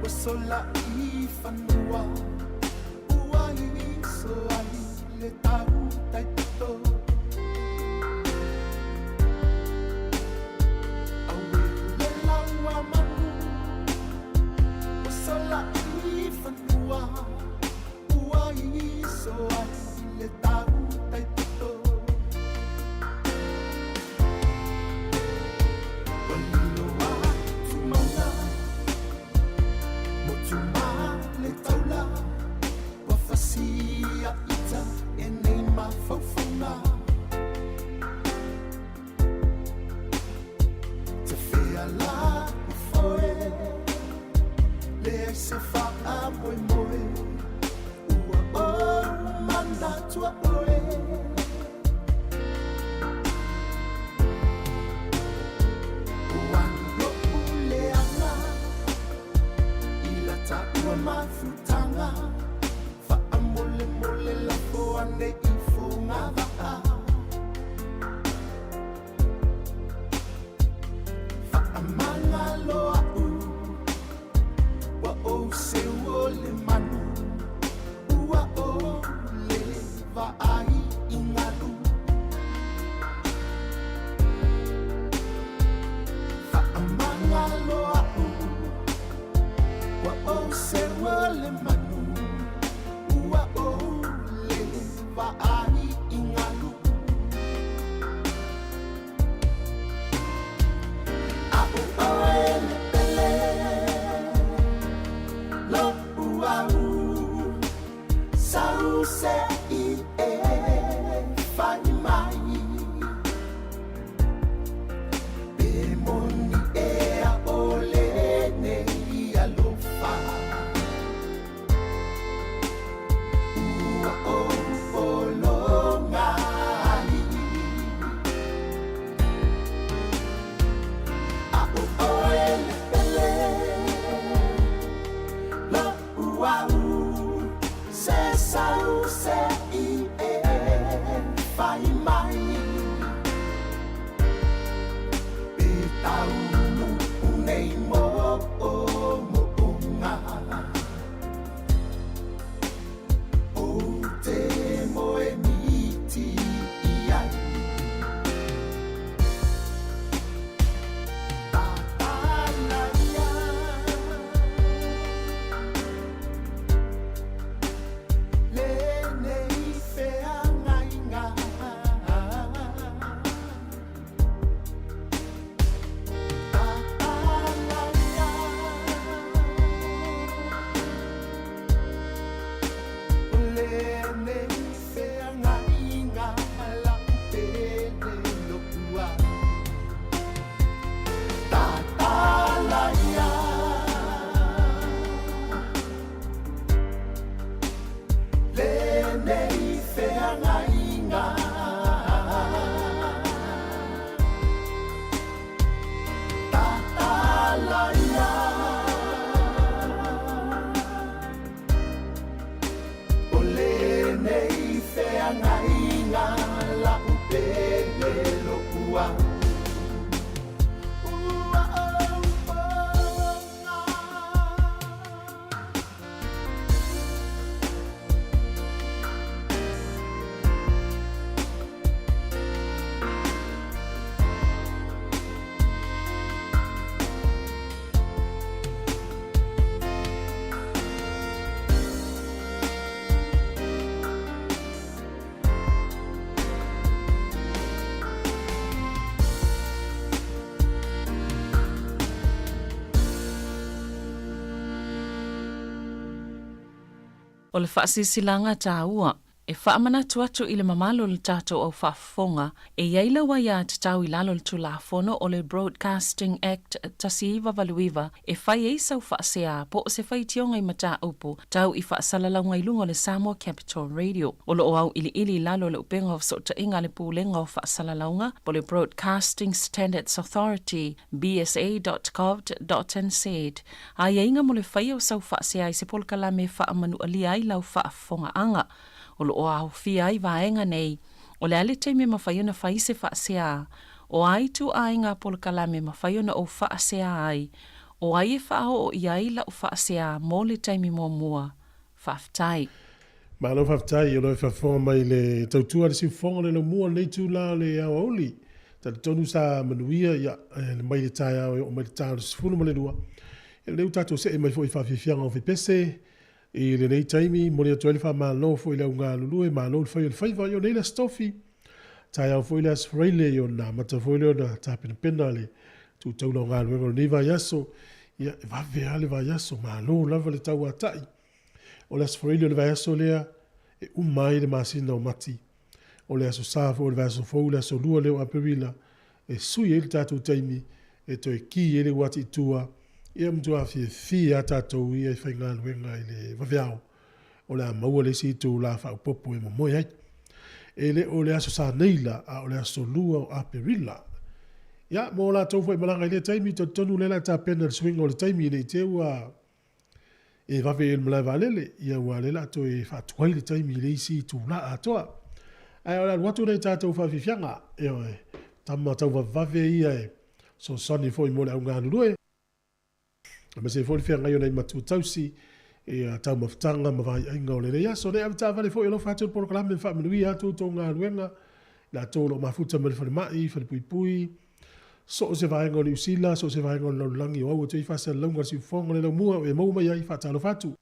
o sola I fanua ua I so ai le tau tai to awe le laua manu o sola I fanua ua I so ai le tau tai to Sia ita e nei mawhauwhaunga Te whea la I whoe Le ai se wha moe moe Ua o mana tua oe Ua no ule ana I la ta ua mawhutanga Mole mole la foane I fonga vaa Whaamanga loa u Wa o se o le manu Ua o le vaai I ngalu Whaamanga loa u Wa o se o le manu Ua o le vaai I ngalu A o oe le pele Lo ua u Sau se I e Whai mai Pe moni e a ole nei alofa O le whaasisilanga Taeao, e whaamanatu atu I le mamalo le tātou au whaafonga, e iaila wa ia te tau I lalo le tulafono o le Broadcasting Act tasiiwa valuiwa, e whai eisau whaasea po o se whai tionga I mata upu, tau I whaasalalau lunga le Samoa Capital Radio. O lo o au ili lalo le upenga o sota inga le pūlenga o whaasalaunga, po le Broadcasting Standards Authority, bsa.gov.nz. A inga mo le whai o sau whaasea I se polkala me whaamanu ali ai lau whaafonga anga. O lo o au fia I vaenga nei, o le ale te me mawhaiuna whai se whaasea, O ai tu ai ngā polo kalame mawhai ona o whaasea ai. O ai e whao o iai la o whaasea mō le taimi mō mua. Whaftai. Malo whaftai, o loi whawhonga mai le tautua le si whonga le mua nei tū la le au auli. Tata tonu sa manuia ia le mai le Taeao o mai le tāo le sifunu ma le lua. E leu tātou se e mai fo i whawhiwhianga o whipese. I le nei taimi, mori atu ele wha malo fo i leu ngā lulu e malo le whai o le whaiva i o nei la stofi. Taeao fo i le asfreile i o nā mata fo i leo na tāpina pena le tū tauna o ngā luenga o nei vai aso. Ia e wawe ale vai aso, malo lava le tau atai. O le asfreile o le vai aso lea e umai le masina o mati. O le aso sāfo o le vai aso fo le aso lua leo apewila. E sui e le tātou taimi e toi ki e le wati tua. Ia mtua fi a tātou ia i whainga luenga i le waweao. O le a maua le si tū la whao popo e mo ai. E le o le aso sa neila a o le aso lua o apewila. Ia, mo la tau fwoi malanga i le taimi tonu le la tā pena le swinga o le taimi i le te ua e wawe e malai walele. Ia ua le la to e whatuai le taimi i le isi tū la a toa. Ai o la watu nei tātou whawhiwhianga. E o e tamma tau wawe ia e so soni fwoi mo le au ngā nurue. Ma se fo fianga yo nei matu tausi e tau maftanga mavai ainga o le rea so ne avta vale fo ilo fatu por kala me fa manuia tu tonga luenga la tolo mafuta me fa mai fa pui pui so se vai ngol usila so se vai ngol langi o te fa se longa si fonga le mua e mo mai fa talo fatu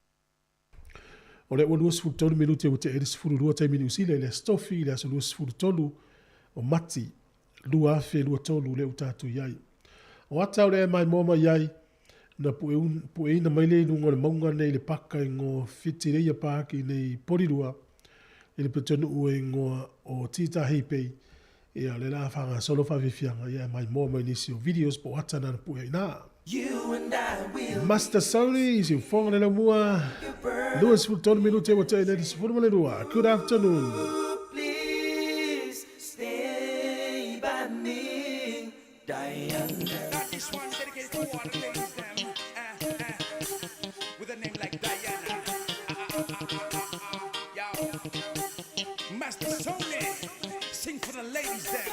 o le wolu su tolu minuti o te e se furu lua te minu usila le stofi le so lu furu tolu o mati lua fe lua tolu le utatu yai o ata le mai mo mai yai na pue na mai le nunga le maunga nei le paka i ngō whitire ia pāki nei porirua i le petonu ue ngō o tita heipei ia le la whanga solo whawhiwhianga ia mai mō mai nisi o videos po atana na pue ina. Master Soli si whonga le mua Louis Fulton minute o te ne si whonga le lua. Good afternoon. Please stay by me, Diane. This one dedicated to all the ladies. With a name like Diana. Yo. Master Sony, sing for the ladies there.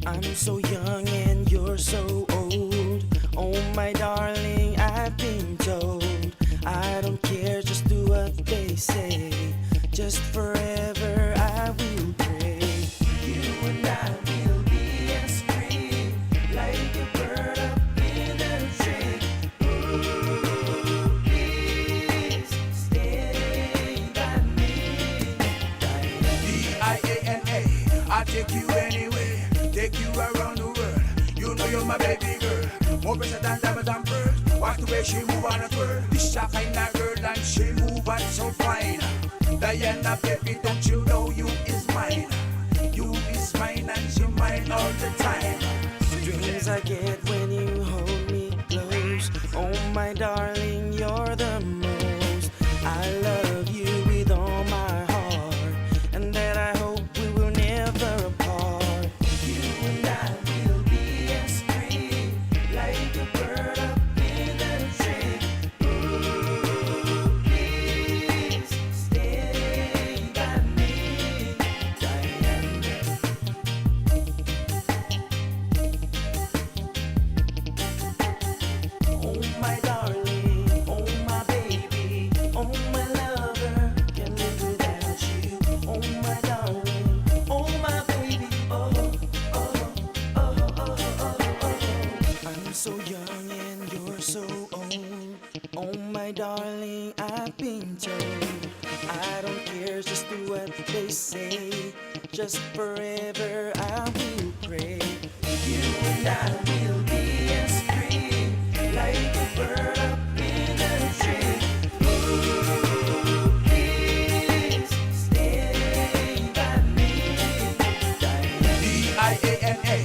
I'm so young and you're so old. Oh my darling, I've been told I don't care, just do what they say. Just forever I will pray. You and I will be as free, like a bird up in a tree. Ooh, please stay by me. D-I-A-N-A, I'll take you anywhere, take you around the world. You know you're my baby girl, more precious than diamond and pearl. Watch the way she move on a twirl. This a kind of girl and she move on so fine. Diana, baby, don't you know you is mine? You is mine and you mine all the time. Dreams I get when you hold me close. Oh my darling, you're the most. I love you with all my heart, and that I hope we will never apart. You and I will be as free, like a bird up in the tree. Ooh, please stay by me, Diane. Oh my darling, oh my baby, oh my lover, can't live without you. Oh my darling, oh my baby, oh, oh, oh, oh, oh, oh. I'm so young and you're so old. Oh my darling, I've been told I don't care, just do what they say. Just forever I will pray. You and I will be as free, like a bird up in a tree. Ooh, please stay by me, Diane. D-I-A-N-A,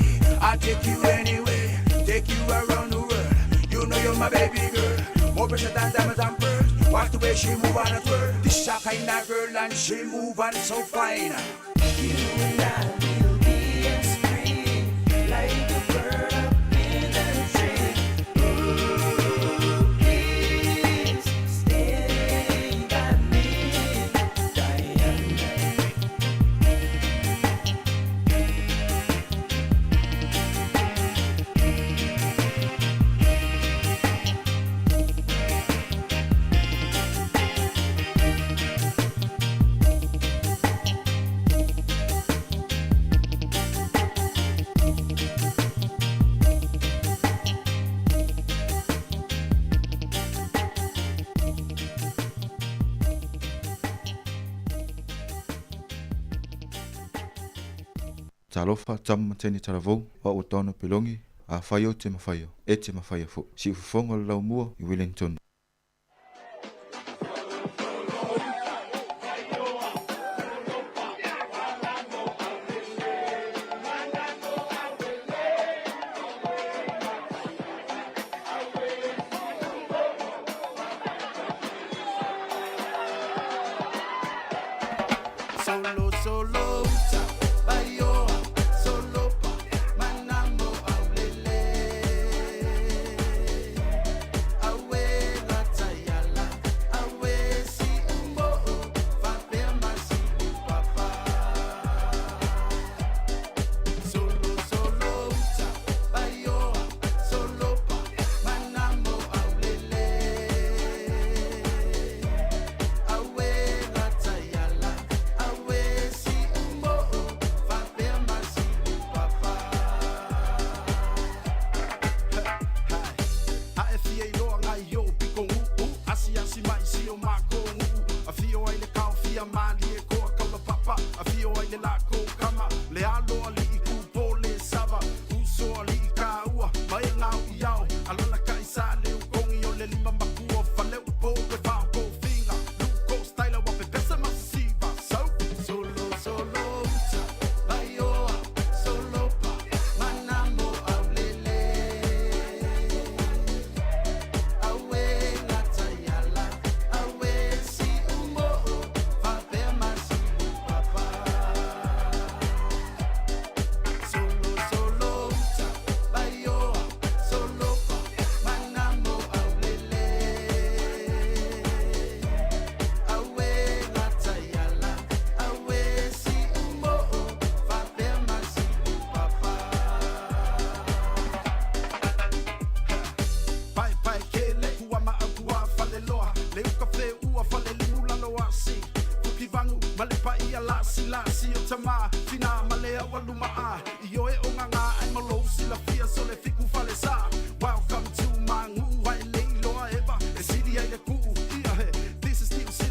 I'll take you anywhere, take you around the world. You know you're my baby girl, more precious than diamonds and pearls. Watch the way she move on a twirl. This a kind of girl and she move on so fine. You and I will be as free, like a bird up in Talofa tam teni talavou wa o tono pelongi a faio te mafaio e te mafaio fo si fonga lau mua I Wellington.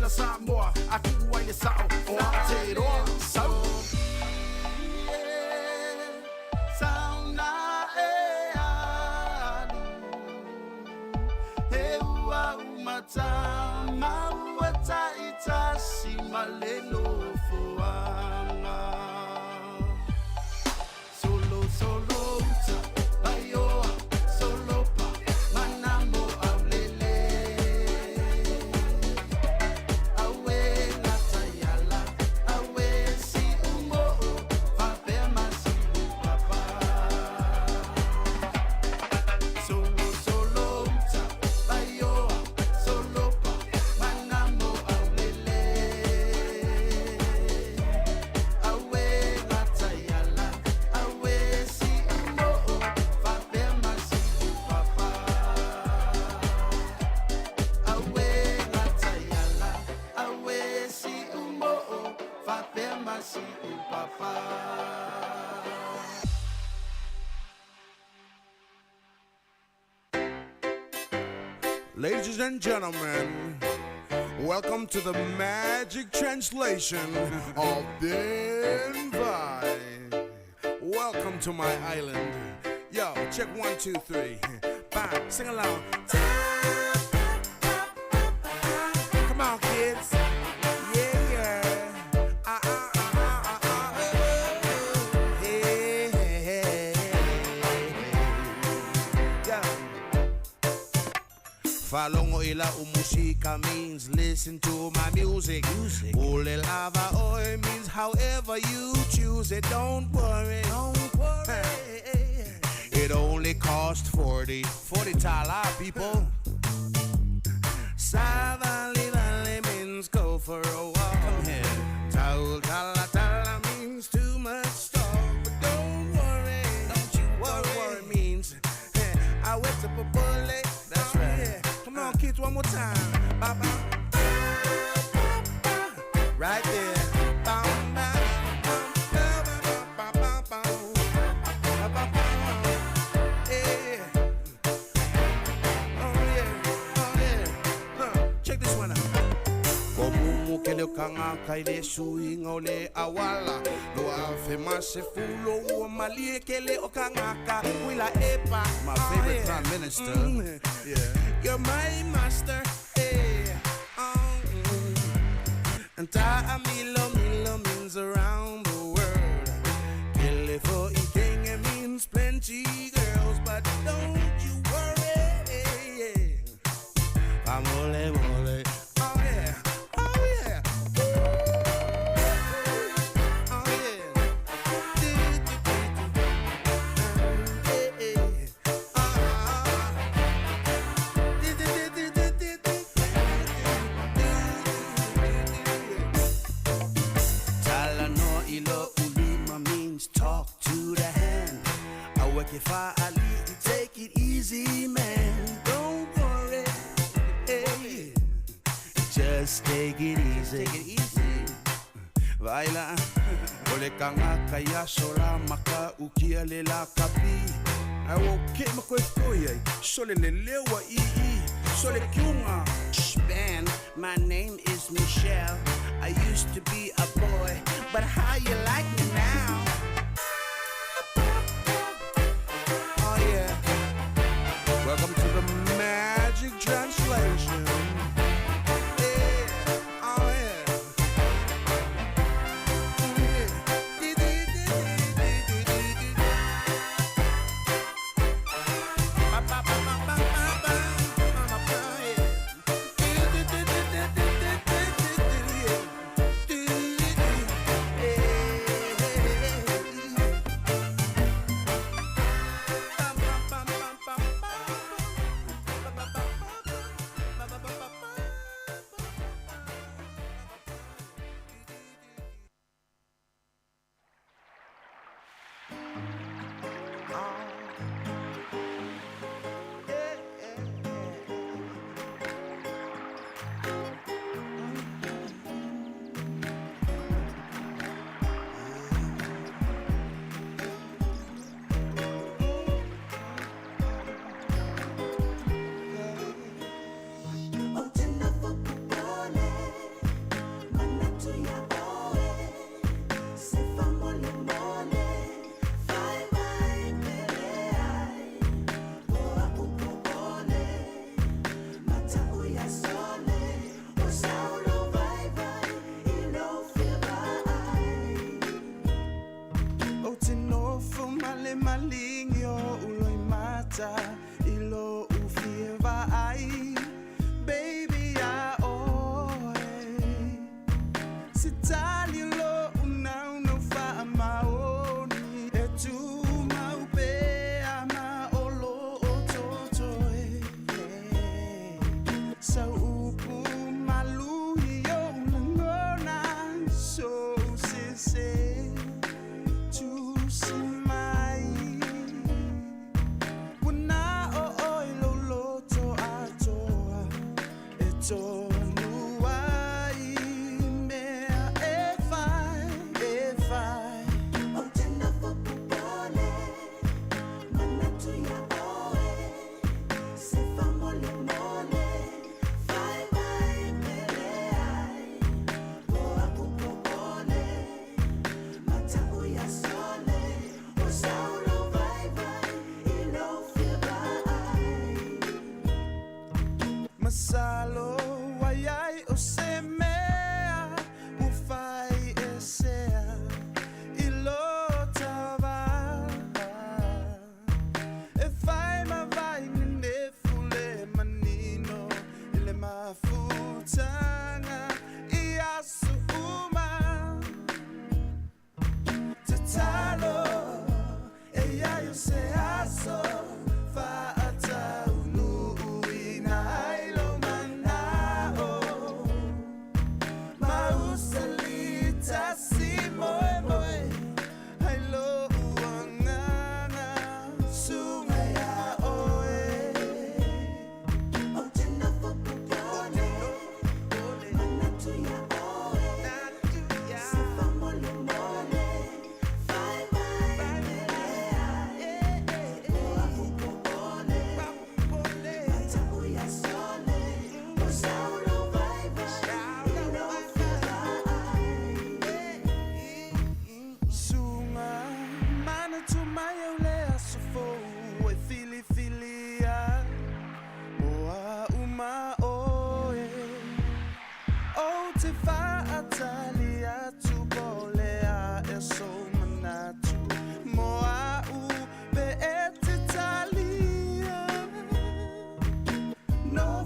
Samoa, aku waile sao, o Aotearoa, sau. Sauna e alu, he ua umata, maua taita si maleno foanga. Solo, solo, uta, baioa, solo pa, manamo aulele. Awe natayala, awe si umo, papema si papa. Solo, solo, uta, baioa, solo pa, manamo aulele. Awe natayala, awe si umo, papema si papa. Awe natayala, awe si umo, papema si papa. Ladies and gentlemen, welcome to the magic translation of Denver. Welcome to my island. Yo, check 1, 2, 3. Bye. Sing along. Come on, kids. Yeah, yeah. Hey, hey, hey. Go. Falongo ila umusika means listen to my music. Ule lava oi means however you choose it. Don't worry. It only cost 40 tala, people. Savali valley means go for a walk. Come here. Taul tala tala means too much talk. But don't worry. Don't you worry means I went up a bullet. That's right. Come on, kids, one more time. Ba-ba. Right there. Bam, bam, bam, bam, bam, bam, bam, bam, bam. Yeah. Oh, yeah. Oh, yeah. Check this one out. Komumu ke le kanga kai le suinga o le awala Loa fe mase fulo ua malie ke le o kangaka Wila epa My favorite prime minister You're my master And ta'a milo means around the world Kele for king it means plenty girls But don't you worry Amole mole Oh yeah If I leave, you take it easy, man. Don't worry, just take it easy. Take it easy. Baila, ole kanga kaya sola maka ukia le la kapi. Awo ke makoe sole le lewa sole kiunga. Man, my name is Michelle. I used to be a boy, but how you like me now? Welcome to the Magic Translation.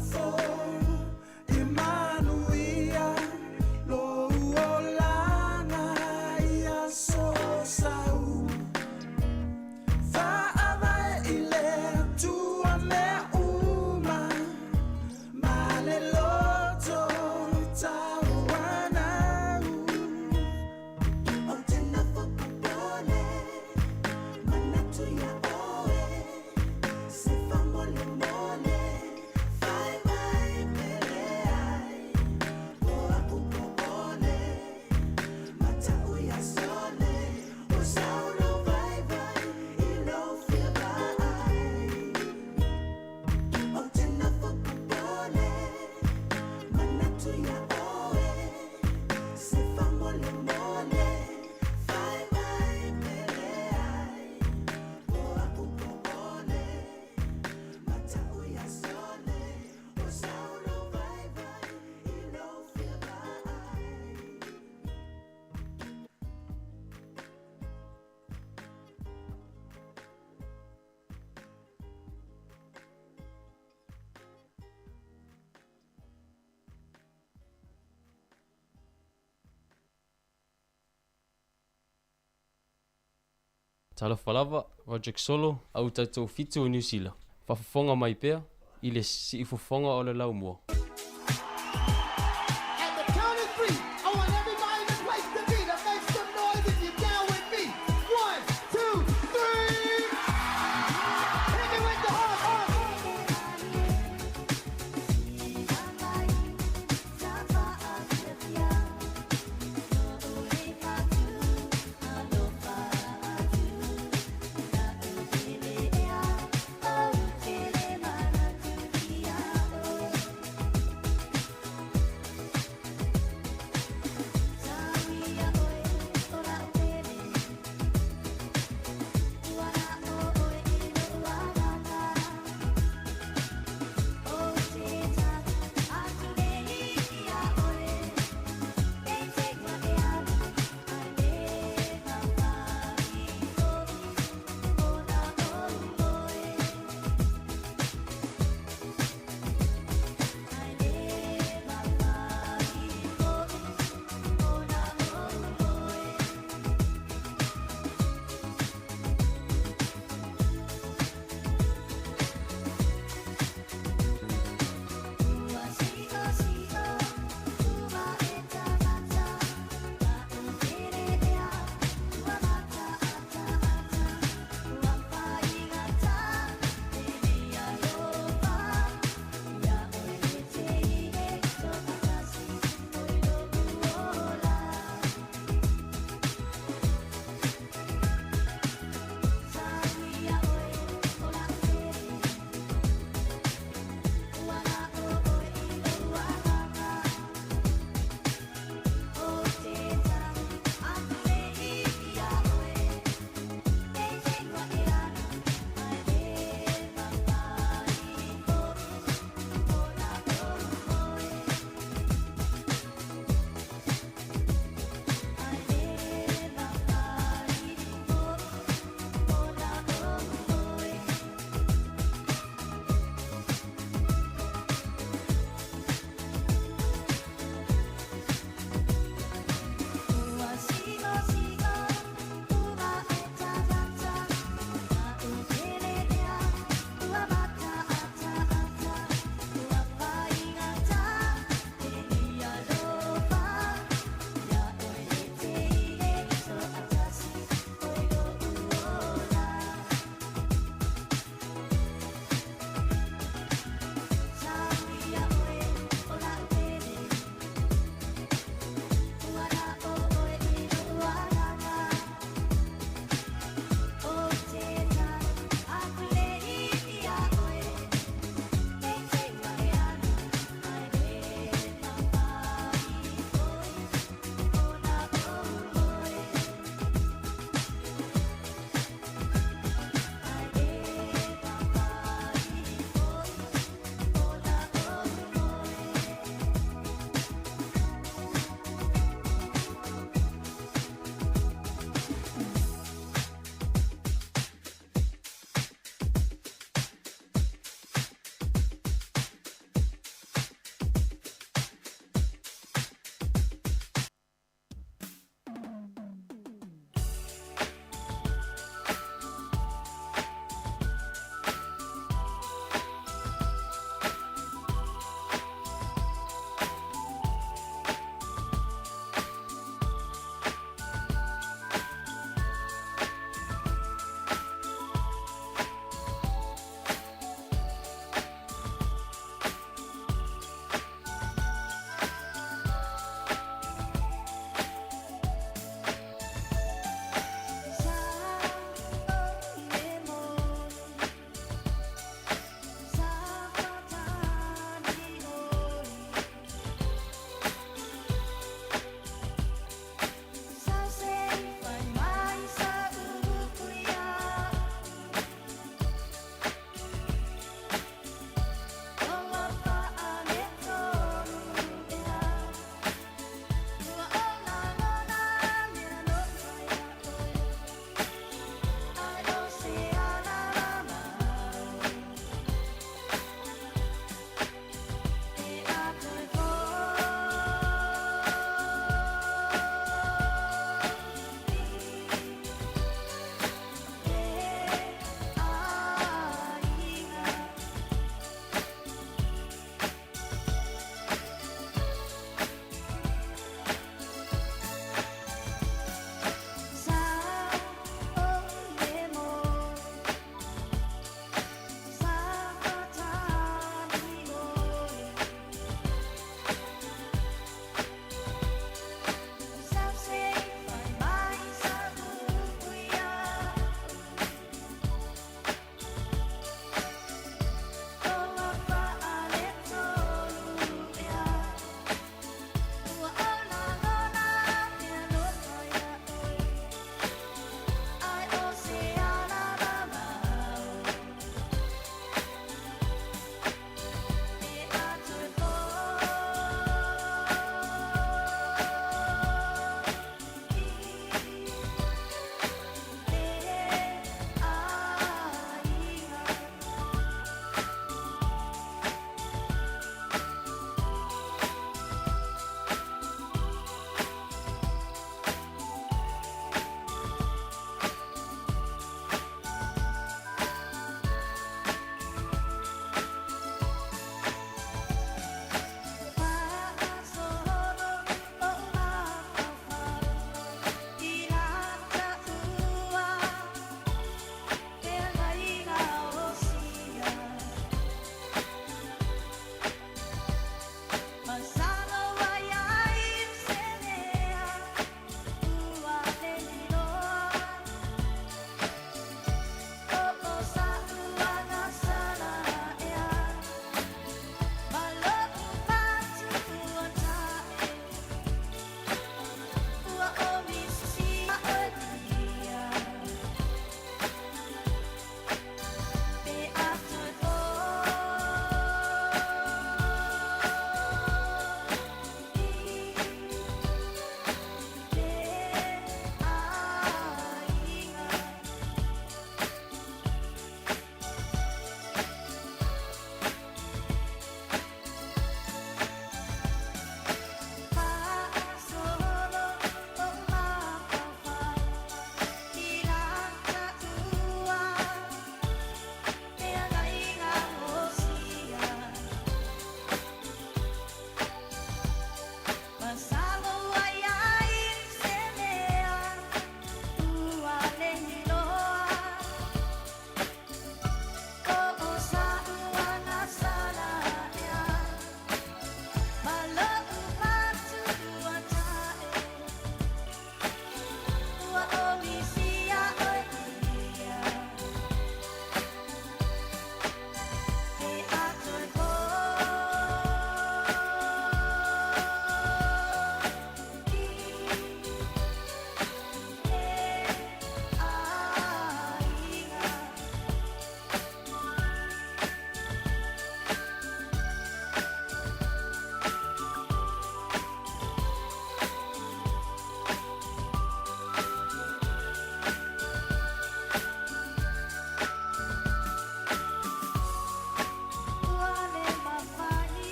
fo I manuia lo olanga ia so sau fa ava ile tua me uma male loto tawana otena fokone manatu ya oe se fa mole mole fai mai pele ai o akupone mata uya sole o saulo vai vai ilo fia vai otena fokone manatu ya oe se fa mole mole fai mai pele ai o akupone mata uya sole o saulo vai vai ilo fia vai Tala Falava, Project Solo, au tatou fitu o New Zealand. Whafafonga mai pea, I le si fofonga o le lau mua. At the count of three, I want everybody in the place to be to make some noise if you're down with me. 1, 2, 3. Hit me with the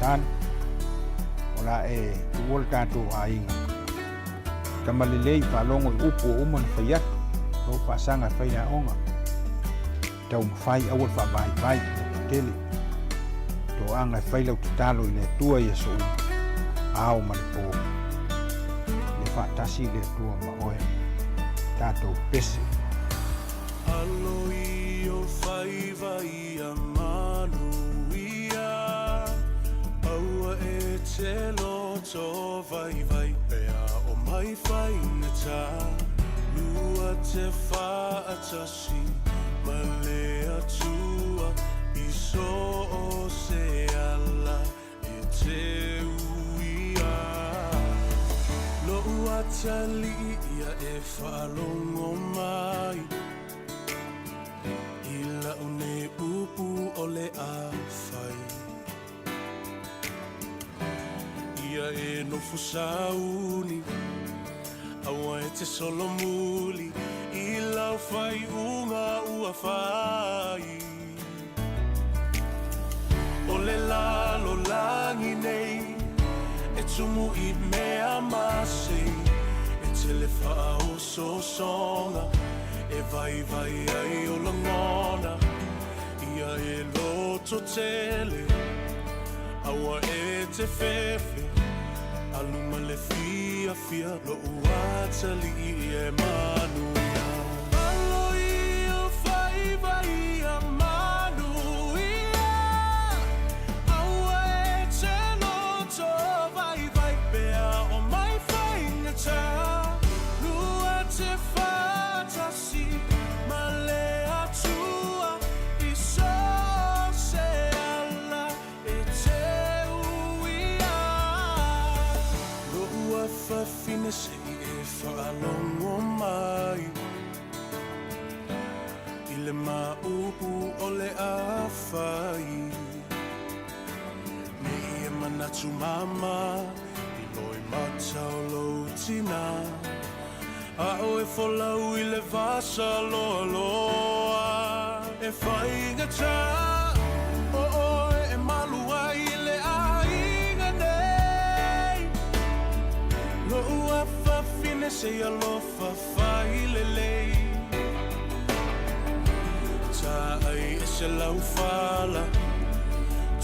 san ola e tuol tatou ainga tamalelei whalongo I upo o umana whaiat o whaasanga whaina onga tau mawhai awal whaavai tele to anga whailau te talo I le tua ia so ao mani po le whaatasi le tua ma oe tatou pese Alo I o whaivai a manuia Aua e te loto vai pea o mai whaingata Lua te whaatasi ma le atua I so o se ala e te uia Lo uatali ia e whaalongo mai Ila une upu o le awhai Ia e nofu sauni Awa e te solo muli Ila whai unga ua whai O le lalo langi nei E tumu I mea masi E tele whao so songa E vai ai o langona Ia e loto tele Awa e te fefe Aluma le fia Lo uatali e manuia Alo I o vai a manuia Awa e te loto vai pea o mai whaingata Lua te whaatasi ma le atua I so se ala e te uia Lo ua whawhine se I e whaalongo mai I le maupu o le awhai Me e manatu mama I loi matau lo tina A o e folau I le vasa loa loa E whaingata O e malua I le ainga nei Lo ua whawhine se alofa whai le lei Ta ai e se lau whala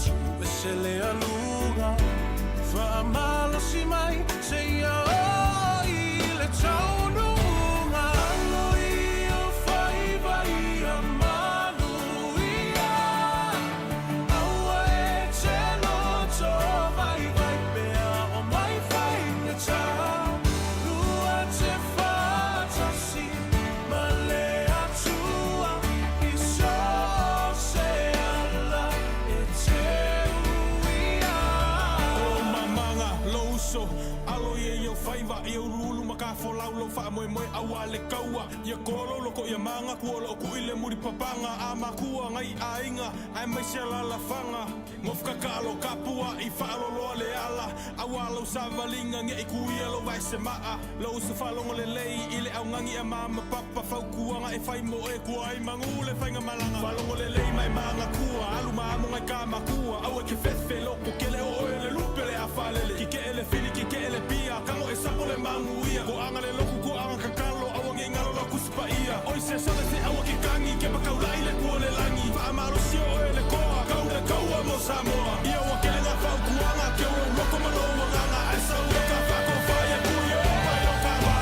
Tu e se le alunga Whaamalo si mai se ia o I le taununga Alo I o whaivai a manuia Aua e te loto vai pea o mai whaingata Lua te whaatasi ma le atua I so se ala e te uia O mamanga louso alo ye whaiva I urulu maka folau lo wha moe awa le kaua Ia kolo loko ia manga kuolo ku I le muri papanga A makua ngai ainga ai mai se la fanga Ngofka kalo kapua I whaaloloa le ala Awa lau savalinga nge I kuia lo vai se maa Lau se whalongo le lei I le au ngangi a mama papa Whaukuanga e whai mo e kua I mangule whainga malanga Whalongo le lei mai manga kua Alu maamu ngai ka makua Au e ke fefe loko ke le o e le lupe le a whalele Ki ke ele fili ki ke ele pia Kango e sapo le mangu ia Ko anga le loku ko anga kakalo Awa nge ngalo la kuspa ia Oi se sone te awa ki kangi Ke pakau lai le kua le langi Whaamaro si o e le koa Kau le kaua mo Samoa Ia wa ke le ngā whaukuanga Ke ua loko maloa nganga Ai sa ua ka whako whai e kui o pai o kawa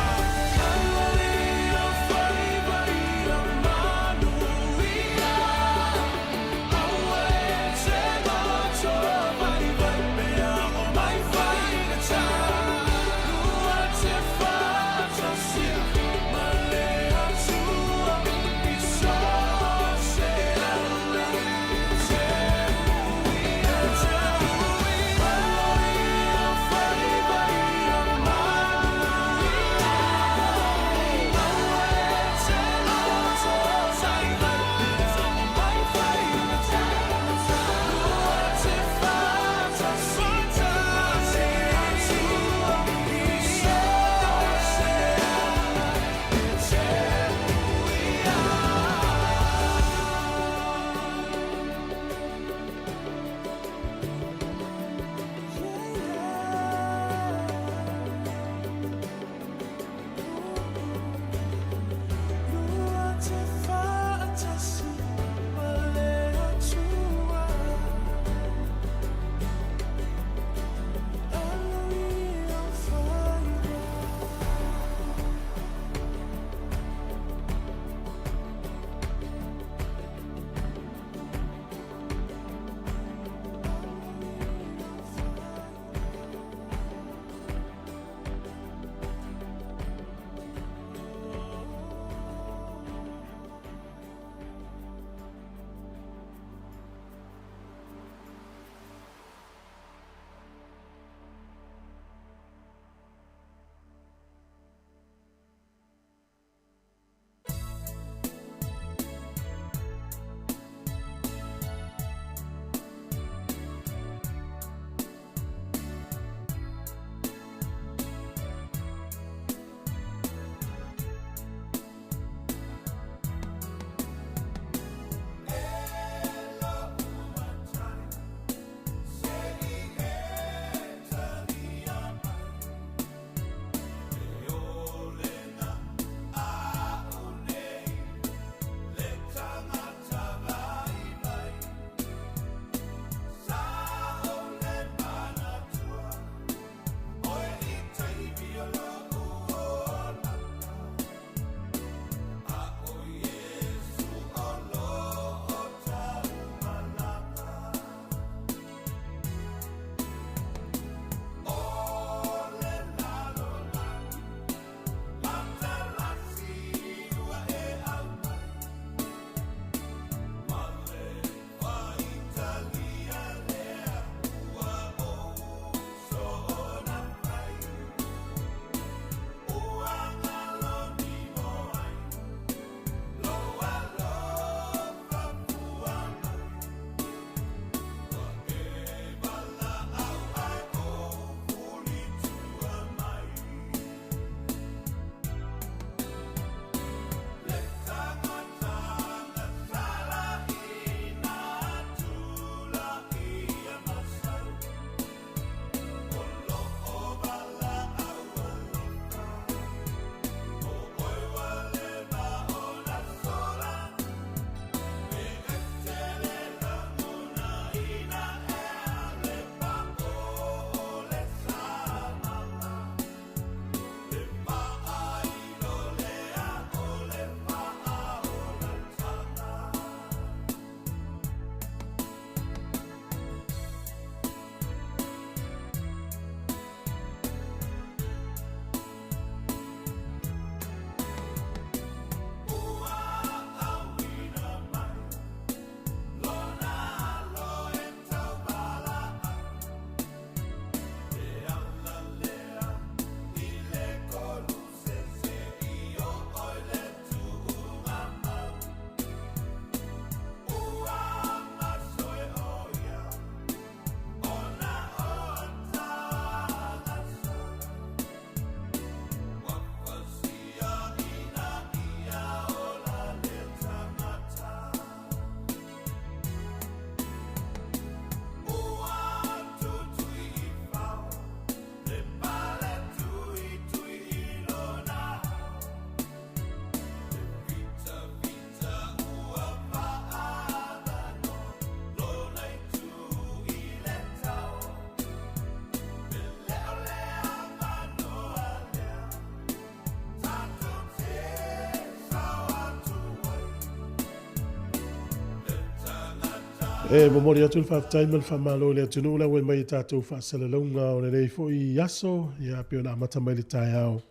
E momori atu le whaftai mal whamalo le atunu la we mai tātou whasalalaunga o le rei fo I aso ia peo na amata mai le Taeao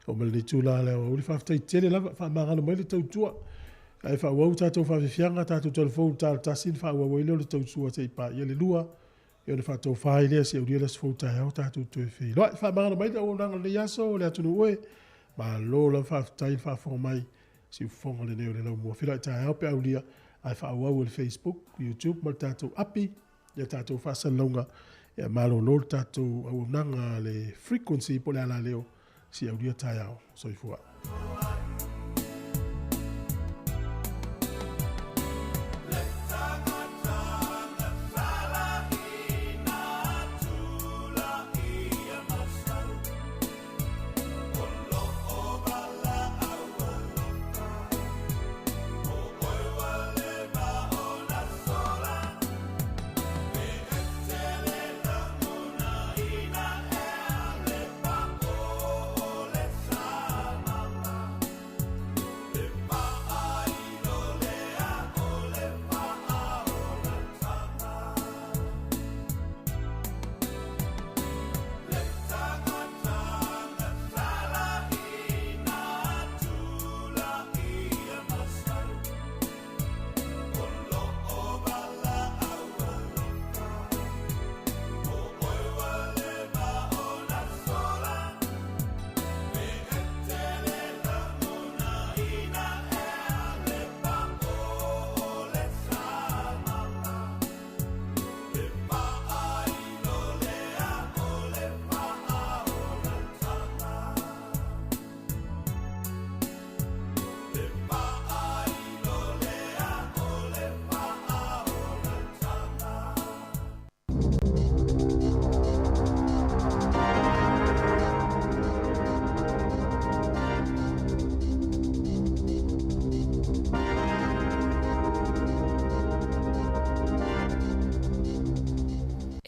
o mai le tūla le o le whaftai tele lava whamangana mai le tautua ai whauau tātou whawhianga tātou telefon tātou tasin whauau ele o le tautua te ipa ia le lua e o le whatou whai lea si au lia le sifo Taeao tātou tue whi loa whamangana mai le o nanga le aso le atunu oe ma lo la whaftai whafonga mai si ufonga le neo le lau mua whila Taeao pe au lia ai whaauau le Facebook, YouTube, ma tātou api, ia tātou whasalonga, ia malo no tātou au nanga le frequency po le ala leo, si au ria Taeao, soifua.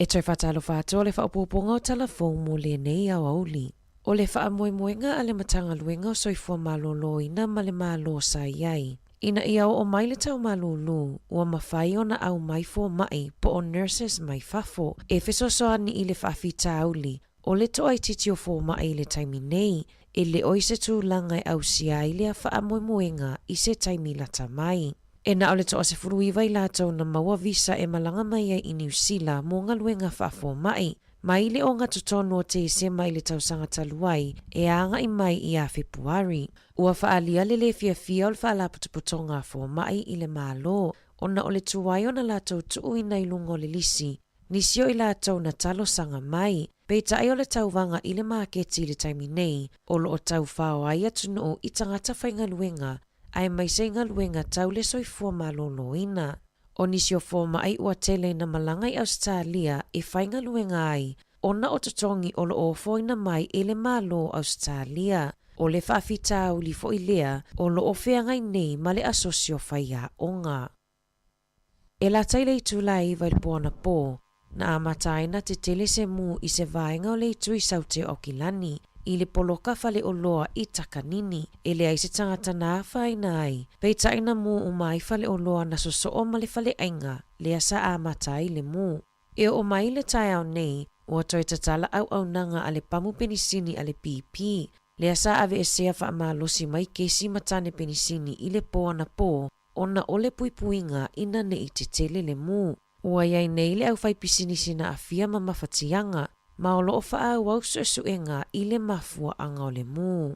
E toi whatalo whātua le whaupoponga o telefon mo le nei au auli. O le whaamoemoenga a le matanga luenga o soifua maloloina ma le malo sa iai. Ina ia o mai le tau malulu, ua mawhai o na au mai fo mai po o nurses mai fafo. E fesosoa ni i le whaafita auli, o le toa i titi o fo mai le taimi nei, e le oise tu langai au sia i le a whaamoemoenga i se taimi lata mai. E na ole toa se furuiwa I lātou na maua visa e malanga mai ai I New Zealand mō ngā luenga whaafo mai. Mai le o ngā tutonu o te se mai le tausanga taluai e anga I mai I a Februari. Ua whaalia le fia fia o le whaalaputuputonga fo mai I le malo. O na ole tuwai o na lātou tuu I nei lungo le lisi. Nisio I lātou na talo sanga mai. Peita ai o le tauwanga I le maketi le taimi nei. O lo o tau whao ai atunu o I tangata whainga luenga. Ai mai se ngā luenga tau le soifua maloloina. O nisi o fōma ai ua tele na malanga I Australia e whainga luenga ai. O na o tatongi o lo o foina mai e le malo Australia. O le whaafita au li fo I lea o lo o wheangai nei ma le asosio whaia onga. E la taile I tūlai vai le pōna pō. Na amataina te tele se mū I se vaenga o le tui saute o Kilani. I le poloka fale o loa I takanini, e le aise tangata nā whaina ai. Pei taina mū o mai fale o loa na soso o male fale ainga, le asa amatai le mū. E o mai le Taeao nei, ua toi tatala au nanga a le pamu penisini a le PP. Le asa ave e sea wha amalosi mai kesi matane penisini I le poana pō, o na ole puipuinga ina ne I te tele le mū. Ua iai nei le au whai pisini sina a fia ma mawhatianga, ma o loo wha au suenga I le mafua anga o le mū.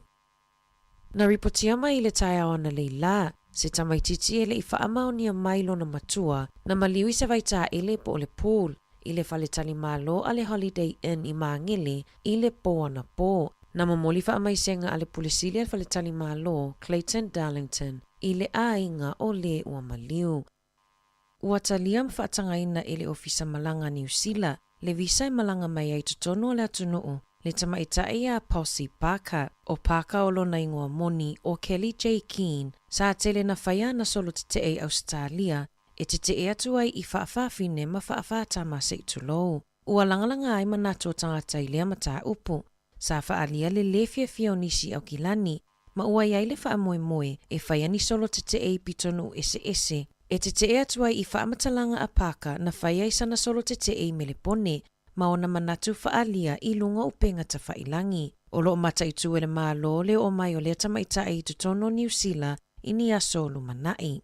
Na ripotia mai I le Taeao na leila, se tamaititi ele I whaamaonia mailo na matua, na maliwi se vaita ele po o le pool, I le whale tali malo a le Holiday Inn I Mangele, I le poana po. Na mamoli whaamaisenga a le pulisili a whale tali malo, Clayton Darlington, I le ainga o le ua maliu. Ua taliam whaatangaina ele ofisa malanga New Zealand, le visa malanga mai ai tutono le atunuu, le tamaita a Posse Parker, o Parker o lona ingoa moni o Kelly J. Keane, sa tele na whaia na solo te e Australia, e te e atu ai I whaafafine ma whaafātama se itulou. Ua langalanga ai manato tangata I lea mata upu, sa whaalia le fia nisi au Kilani, ma ua iai le whaamoe moe e whaia ni solo te e pitonu ese, E te atua I whaamatalanga a pāka na whaiai sana solo te I melepone, ma ona manatu whaalia I lunga upenga ta whailangi. O loo mata I tu ele malo leo o mai o lea tamaitai I tutono New Zealand ini aso lumanai.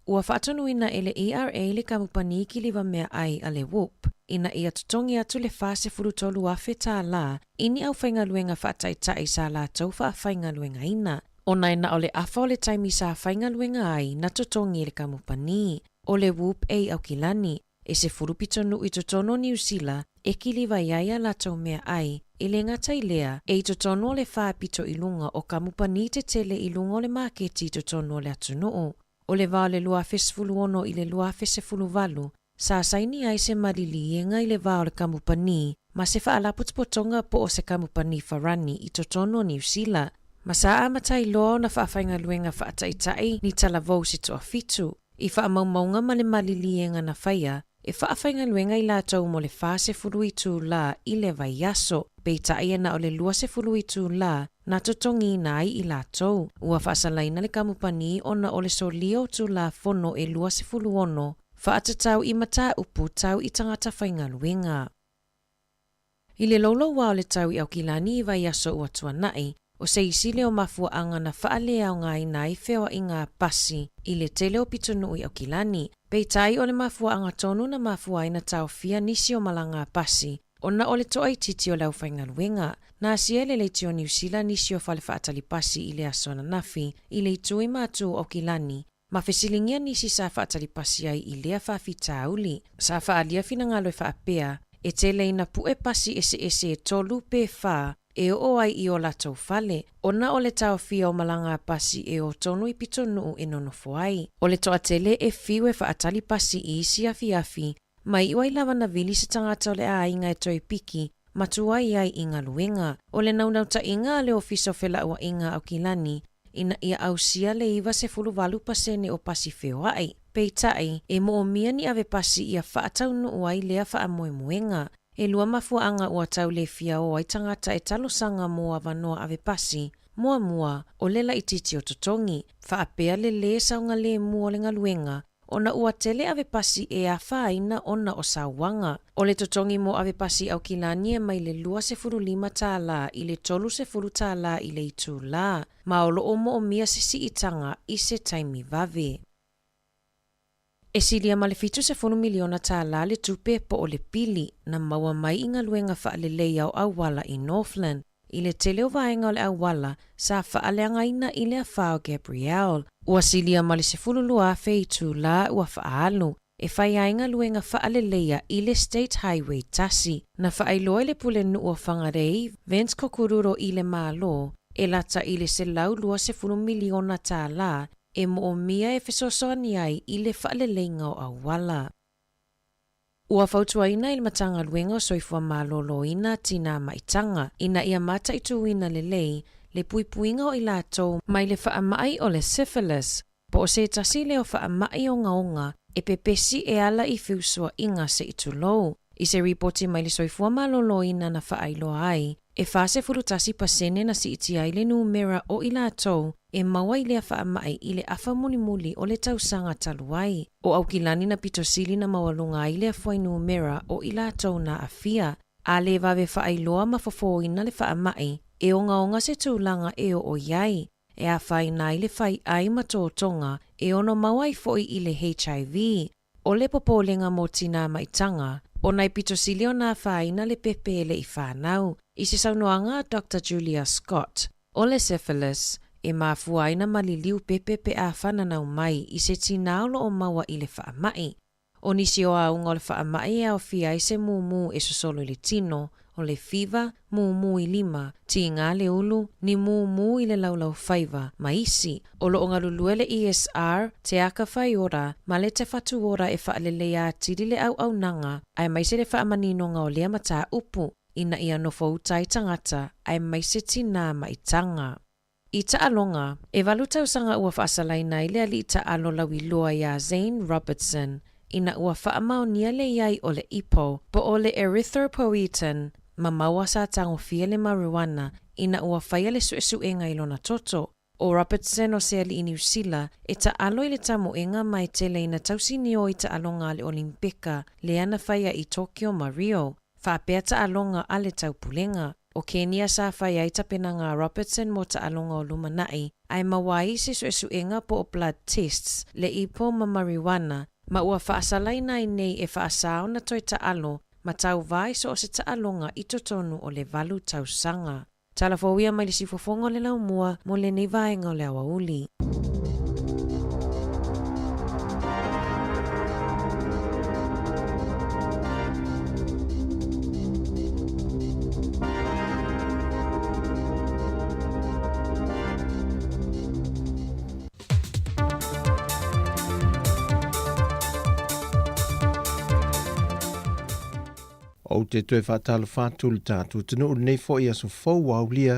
Ua whaatonuina ele ERA le kamupani ki liwa mea ai a le WOOP, ina ia tutongi atu le fase furutolu afe tā la, ini au whaingaluenga whaataitai sa la tau whaingaluenga ina. Ona ina o le afa o le taimi sa whaingaluenga ai na tutongi le kamupani. O le WOOP ei au kilani, e se furupitonu I tutono New Zealand, e ki liwa iaia la tau mea ai, I le ngatai lea, e tutono le whaapito ilunga o kamupani te tele ilunga o le maketi tutono le atunuu. O le vao le lua fesfulu ono I le lua fesefulu valu, sa saini ai se marilienga I le vao le kamupani, ma se whaalaputpotonga po o se kamupani wharani I totono New Zealand. Ma sa amatai loa na whaafainga luenga whaataitai ni talavou se toa fitu. I whaamaumaunga ma le marilienga na whaia, e whaafainga luenga I la tau mo le whaasefulu I tū la I le vai aso, peitai na o le lua sefulu I tū la, na totongi nai I la tau. Ua whaasalaina le kamupani ona o le solio tū la fono e lua sefulu ono, whaatatau I mata upu tau I tangata whainga luenga. I le lolo wa o le tau I au kilani I vai aso ua tuanai, o se isile o mafua anga na whaalea o ngai nai whewa I ngā pasi I le tele o pitonu I au kilani, peitai o le mafua anga tonu na mafua ina tau fia nisi o malanga pasi, ona o le toa I titi o lau whainga luenga, na asia le leiti o New Zealand nisi o whale whaatali pasi I le aso na nafi, I le itui mātu o kilani, ma fesilingia nisi sa whaatali pasi ai I lea whawhita uli, sa whaalia fina ngalo e whaapea, e tele ina pue pasi ese e tolu pe wha, e o ai I o latou fale, ona o le tau fia o malanga pasi e o tonu I pitonu e nonofo ai. O le toa tele e fiu e whaatali pasi I isi afi, mai iwai lava na vili se tangata o le a inga e toi piki, matua ai inga luenga. O le naunauta inga le ofiso fela ua inga au kilani, ina ia ausia le iwa se fuluwalu pasene o pasi feo ai. Peitai, e mo o mia ni ave pasi ia whaatau nu uai lea wha amoe moenga. E lua mafuanga ua tau le fia o ai tangata e talosanga mua wanoa ave pasi, mua o lela I titi o totongi, whaapea le saunga le mua le ngaluenga, ona ua tele ave pasi e a whaina ona o sauanga. O le totongi mo ave pasi au kilani e mai le lua se furu lima tā la I le tolu se furu tā la I le itu la, ma o lo mo o mia se si itanga I se taimi vave. E silia ma le fitu se 4 miliona tā la le tupe po o le pili na maua mai inga luenga whaalelei au awala I Northland. I le tele o vaenga o le awala sa whaaleanga ina I le awhao Gabrielle. Ua silia ma le se fululua feitu la ua whaalu. E whaiainga luenga whaaleleia I le State Highway tasi. Na whaailoa le pule nu o whangarei, Vince Kokururo I le malo, e lata I le se lau lua se 4 miliona tā la, e mo o mia e fesosoani ai I le whaaleleinga o awala. Ua fautuaina I le matanga luenga o soifua malolo ina tina maitanga, ina ia mata I tuina lelei, le puipuinga o I latou mai le whaamai o le syphilis, po o se tasi le o whaamai o ngaonga, e pepesi e ala I fiusua inga se itulou. I se ripoti mai le soifua malolo ina na whaailoa ai, e fase furutasi pasene na si iti ai le numera o I latou, e maua I le whaamai I le afa muli o le tausanga taluai. O au kilani na pitosili na mawalunga I le afuai numera o I latou na afia. A le vave whaailoa mafofoina le whaamai, e o ngaonga se tūlanga e o iai. E a whaina I le whai ai matotonga, e ono mawai foi I le HIV. O le popolenga mo tina maitanga, o nai pitosili o na whaina le pepe le I whanau. I se saunoanga Dr. Julia Scott. O le syphilis, e mafuaina maliliu pepe pe a whananau mai I se tinaolo o maua I le whaamai. O nisi o aunga o le whaamai e au fia I se mumu e sosolo I le tino, o le fiva, mumu I lima, ti ngā le ulu, ni mumu I le laulau whaiva, maisi, o lo onga lulue le ESR, te aka whai ora, ma le te whatu ora e whaalelea tiri le au nanga, ai maise le whaamanino ngā o lea mata upu, ina ia nofo utai tangata, ai maise tina maitanga. I taalonga, e walu tausanga ua whaasalaina I le ali I taalo lawi loa ia Zane Robertson, ina ua whaamaunia le iai o le ipo, po o le erythropoietin, ma maua sa tango fia le marijuana, ina ua whaia le suesuenga I lona toto, O Robertson o se ali i New Zealand e taalo i le tamoenga mai tele ina tausini o i taalonga le Olimpika le ana whaia i Tokyo ma Rio. Whapea taalonga ale taupulenga. O Kenya sa whaia i tapenanga Robertson mo taalonga o Lumanai ai mawai se suesuenga po o blood tests le ipo ma marijuana ma ua whaasalaina i nei e whaasao na toi taalo ma tau vai so o se taalonga i totonu o le valu tausanga. Talafowia mai le sifofongo le laumua mo le nei vaenga o le awauli. O te tue whatala whātulu tātou tino o nei fo ia so fau au lia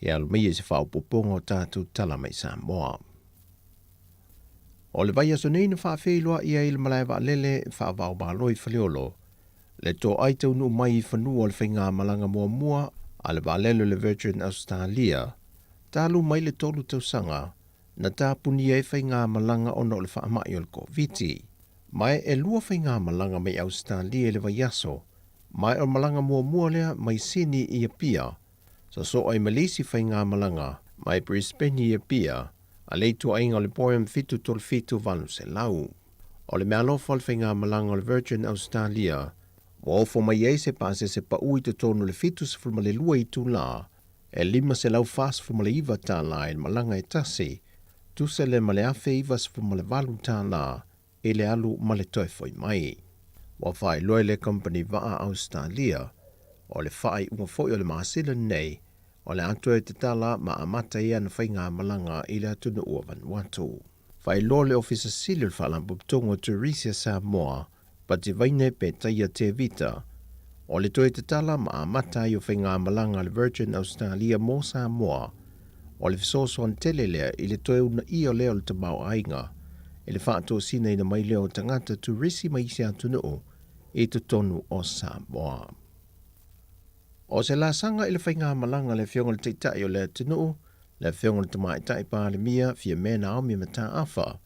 e alu mai e se whao popongo tātou tala mai Samoa. O le vai aso nei na whawhelua ia il malai wa lele whaavau baloi whaleolo. Le tō aitau nu mai i whanua le whainga malanga mua a le valelo le Virgin Australia. Tālu mai le tolu tausanga na tāpuni e whainga malanga ono le whaamai o le COVID. Mai e lua whainga malanga mai Australia le vai aso. Mai o malanga mua lea mai Sydney i a pia. So ai Malisi whainga malanga mai Brisbane i a pia. A leitu ainga o le poem fitu tol fitu vanu se lau. O le mea lofa le whainga malanga o le Virgin Australia. Wa ofo mai ei se pase se pa ui te tonu le fitu se fulma le lua i tu la. E lima se lau fas fulma le iwa tā la e malanga e tasi. Tu se le male afe iwa se fulma le valu tā la. E le alu male toi foi mai. Wa whai loe le company waa Australia, o le whai unga foi o le maasila nei, o le atua e te tala ma amata ia na whainga malanga i le atuna ua Vanuatu. Whai loe le ofisa sili le whalampu ptongo Teresa Samoa, pa te vaine pe taia te vita, o le toe te tala ma amata i o whainga malanga le Virgin Australia mo Samoa, o le fisosoan telelea i le toe una i o leo le tamau ainga, e le whaatua sina ina mai leo tangata tu risi mai se atunu o e te tonu o Samoa. O se la sanga i le whainga malanga le whionga le teitai o le atunu o, le whionga le tamai taipa le mia fia mena au mi mata afa.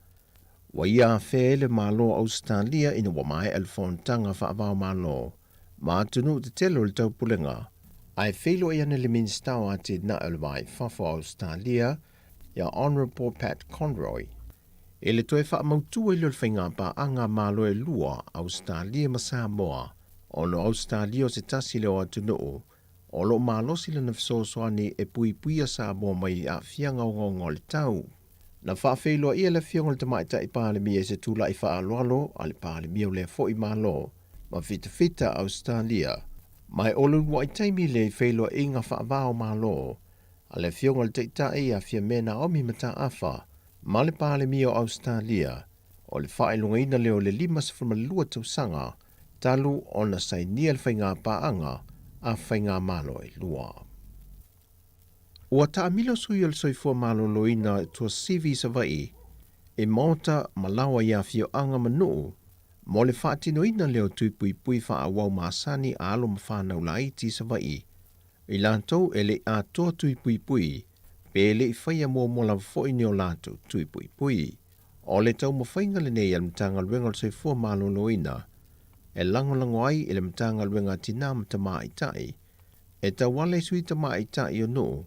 Wa ia whea le malo Australia ina wa mai alfontanga whaavao malo. Ma atunu te telo le taupulenga. Ai whilo i ane le ministau a te na le mai whafo Australia, ia Honourable Pat Conroy. E le toe wha mautua i le whainga pa anga malo e lua Australia ma Samoa. O no Australia o se tasi leo atunu o lo malo sila na fisosoani e pui a Samoa mai a fianga o ngongo le tau. Na whawhelua ia le fionga le tamaita i pālemi e se tula i whaalualo a le pālemi o le fo i malo ma fita Australia. Mai olu wa i taimi le i whelua i ngā whaavao malo a le fionga le teita i a fia mena omi mata afa. Ma le pālemi o Australia, o le whaelunga ina leo le 5.2 tausanga, talu o na sainia le whainga paanga a whainga malo e lua. Ua taa milo sui o le soifua malo loina tua sivi sa vai, e mauta malawa ia fio anga manu, mo le whaatino ina leo tuipui pui wha awau maasani a alo mawhanau la iti sa vai, i lantou e le a toa tuipui pui, pe le i whaia mua mola fwoi ni o lato tui pui pui. O le tau mawhainga le nei al mtanga luenga le soifua malo loina, e langolango ai e le mtanga luenga tina mtama i tai, e tau wale sui tama i tai o no,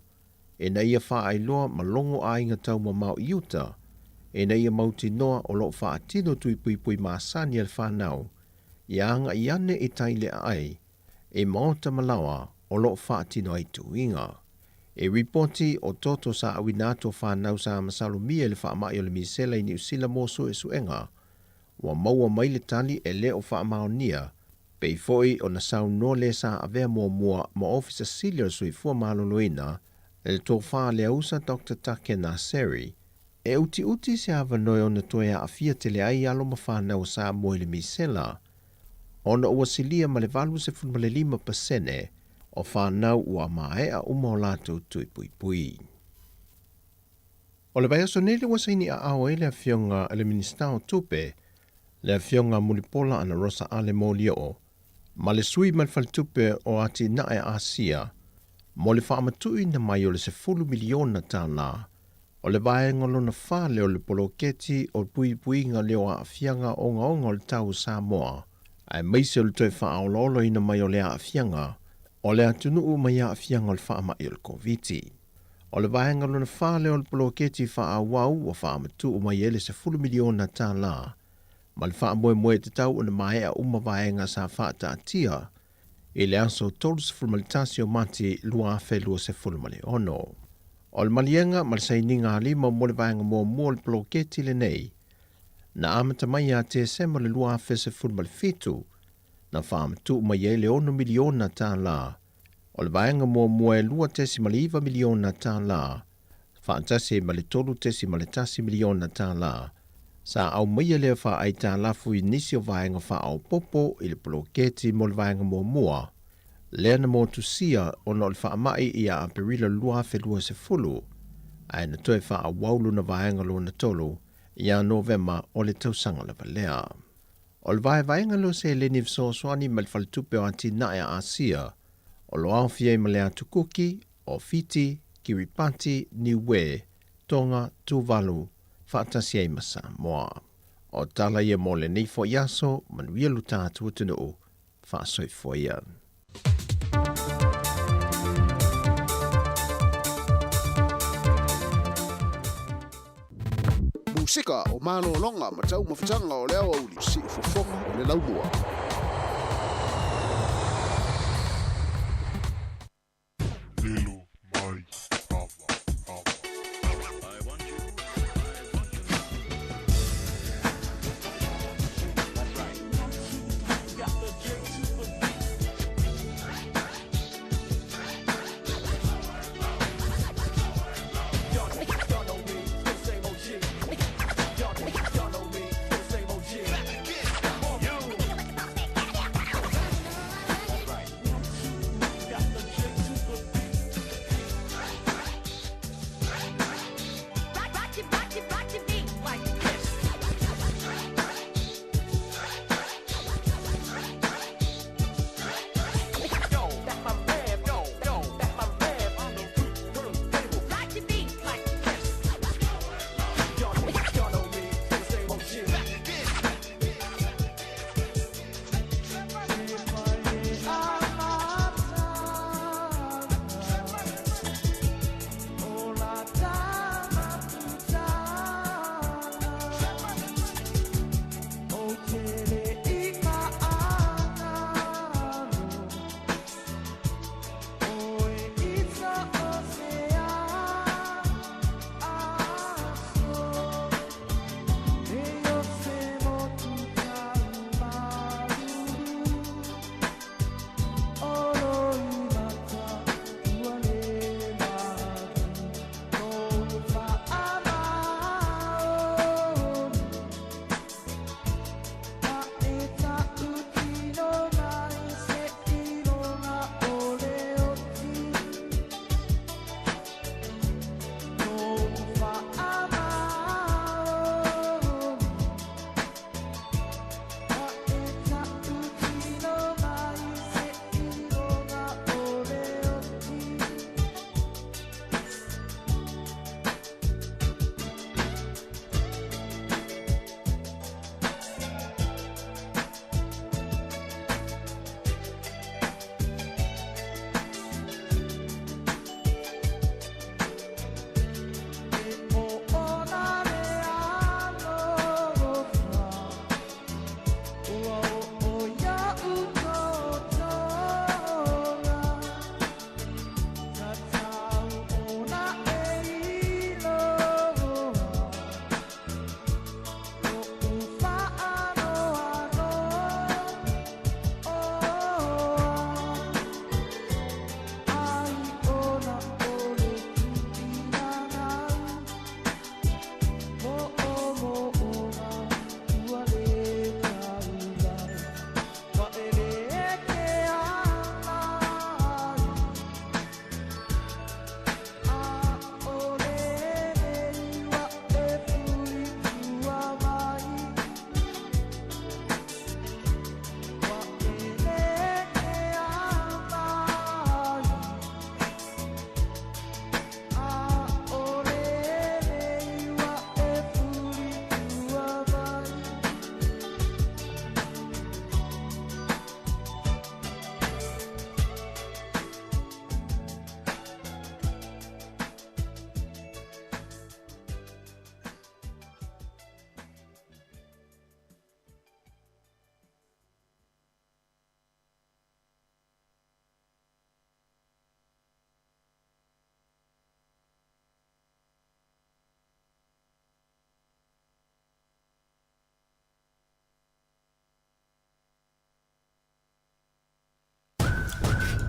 e na ia wha ai loa malongo ai ngā tau mamau i uta, e na ia mauti noa o lo wha atino tui pui pui maasani al whanau, i anga i ane e tai le ai, e maota malawa o lo wha atino ai tuinga. E ripoti o toto sa awinato whanau sa masalumia le whaamai o le misela i New Zealand mo su e suenga, wa maua mai le tali e le o whaamaonia, pei foi o na sau no le sa avea mua ma ofisa silia sui fua maloloina, e le tō wha le ausa Dr. Take Naseri, e uti se hawa noi o na toea a fia tele ai alo ma whanau sa mo le misela, o na uasilia ma le valu se fulma le 5%, o whanau ua maea uma o lātou tui pui pui. O le vai aso nele wa saini a ao e le fionga le ministao tupe, le fionga mulipola ana Rosa Ale Molio o, ma le sui mal faltupe o ati nae Asia, mo le whaamatui na mai o le 10 miliona tā la, O le vaenga lona whale o le poloketi o pui leo a fianga o le tau Samoa. Ai meise o le toi whaaololo ina mai o le a fianga, o le atunu mai a fianga o le whaamai o le koviti. O le vaenga lona whale o le poloketi whaawau o whaamatu o mai ele se 10 miliona tā la. Ma le whaamoe te tau o le mai a vaenga sa whaata atia, i le aso tolus fulmalitasi o mati lua lua se fulmali ono. O le malienga ma le saininga alima mo le vaenga mo le poloketi le nei, na amata mai a te sema le lua se fulmali fitu, na whaamatu mai ele 1 miliona tā la. O le vaenga mo e lua tesimaliva miliona tā la, whaantasi ma le tolu tesimalitasi miliona tā la. Sa au mai le wha ai tā lafu i nisi o vaenga wha au popo i le poloketi mo le vaenga mua. Lea na mo tusia o no le wha mai i a perila lua lua se fulu, ai na toi wha a waulu na vaenga lo na tolu i a Novema o le tausanga le valea. O le vaenga lo se le niv soani ma le faltupe o ati na a Asia, o lo au fie ma le atukuki, o Fiti, Kiribati, Niue, Tonga, Tuvalu, whaatasi ei ma Samoa. O tala ia mo le neifo iaso, manuia luta atu utunu o, whaasoi foia. Musika o mano longa ma tau mawhitanga o leo au li si fofonga o le laumua.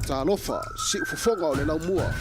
talofa si ufofonga o le laumua.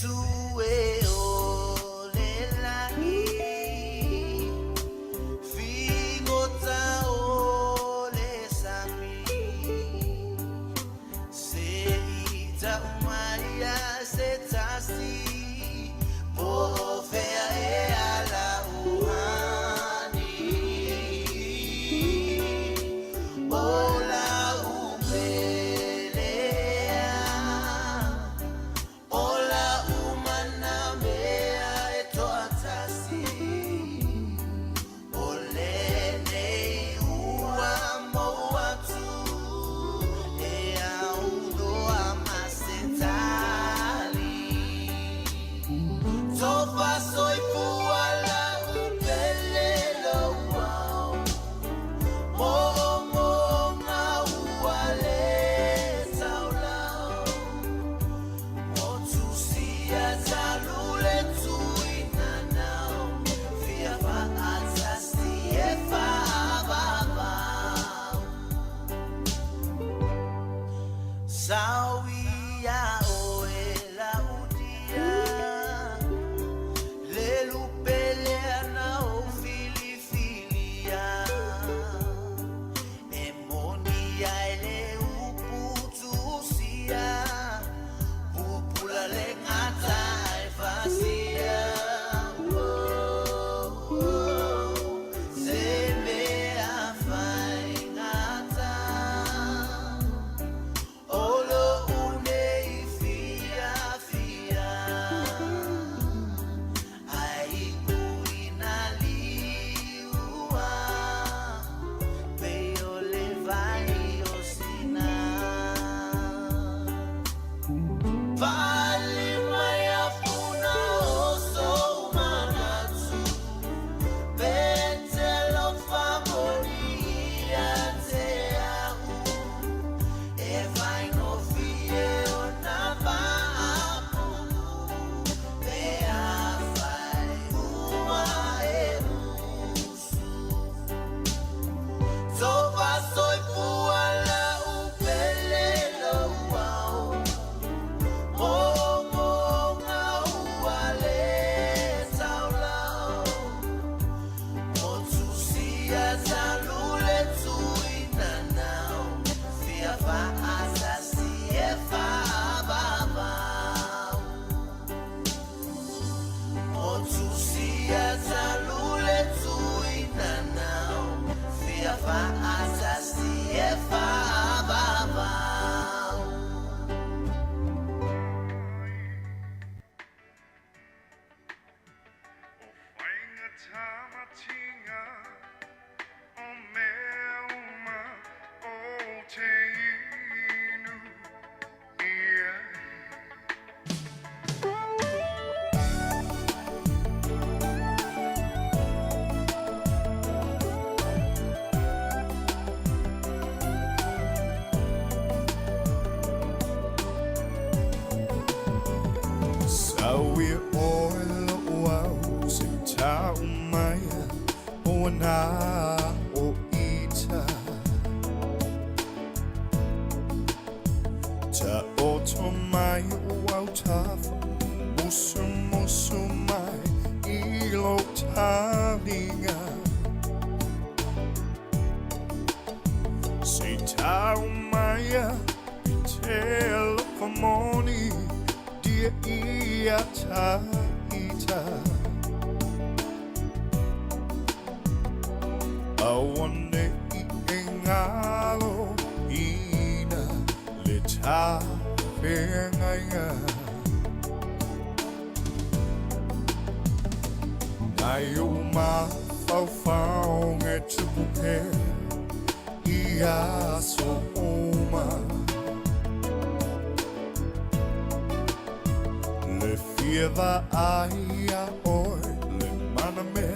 tue o le langi fingota o le sami se ita umaia se tasi po fea e ala uhani ola upelea ola umana mea e toatasi ole nei ua moatu e audo amasentali tofa soy puala upelelo wow mo na uale taulau mo tu sia talule tu inanau fia fa atasi e fa baba sawia o e laudia le lupelea na o filifilia e monia e le uputusia pupula le ngata e fasia se mea fai ngata olo unei fia fia ai uina liua peo le vai osina vale mai afuna oso manatu betelo favoria Taeao e vai no fie o na vapu e a fai ua e musu tofa soy puala upelelo wow mo na uale taulau mo tu sia talule tu inanau fia fa asasi e fa babau mo tu sia talule tu inanau fia fa asasi e fa babau Whainga tamatinga o mea uma o te inu ia. Sawi oilo wau se tau maia o na o ita ta oto mai o wau tafa musu mai ilo talinga se tau maia telo famoni dia ia taita awane I engalo ina le ta whengainga nai o ma fau nge tupuke ia so oma le fieva aia oi le mana me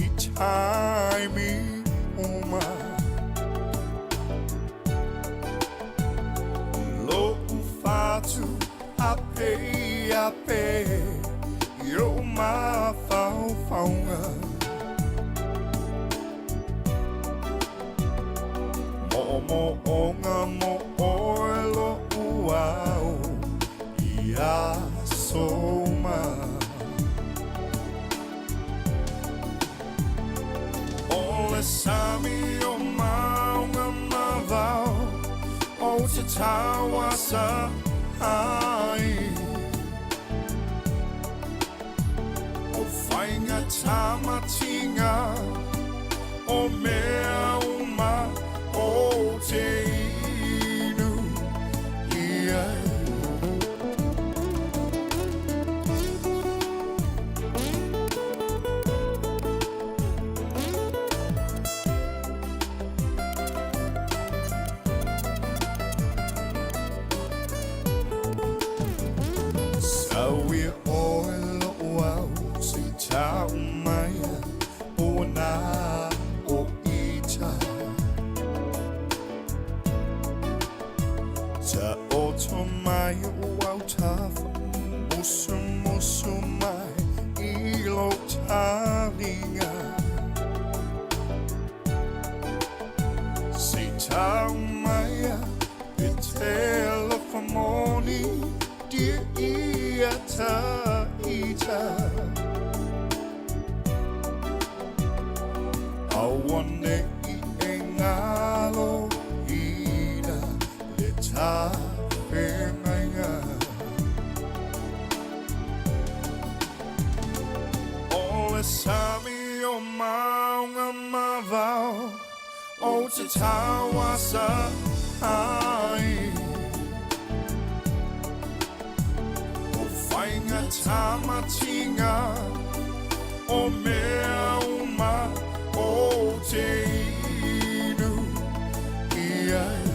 I taimi uma lo ufatu ape yo ma faunga mo onga mo oelo uau ia soma Ole sami o maunga mavao O te tawa sa ai O whainga tamatinga O mea uma o te inu ia Sawi oilo wau si tau mai o na o ita Ta oto mai wau tafa musu mai ilo talinga Si tau mai e telefoni Dear Iata Ita Awane I engalo Ida Leta Pemanga Ole sami o maunga mavao O te tawa sa ai Whainga tamatinga O mea uma o te inu iai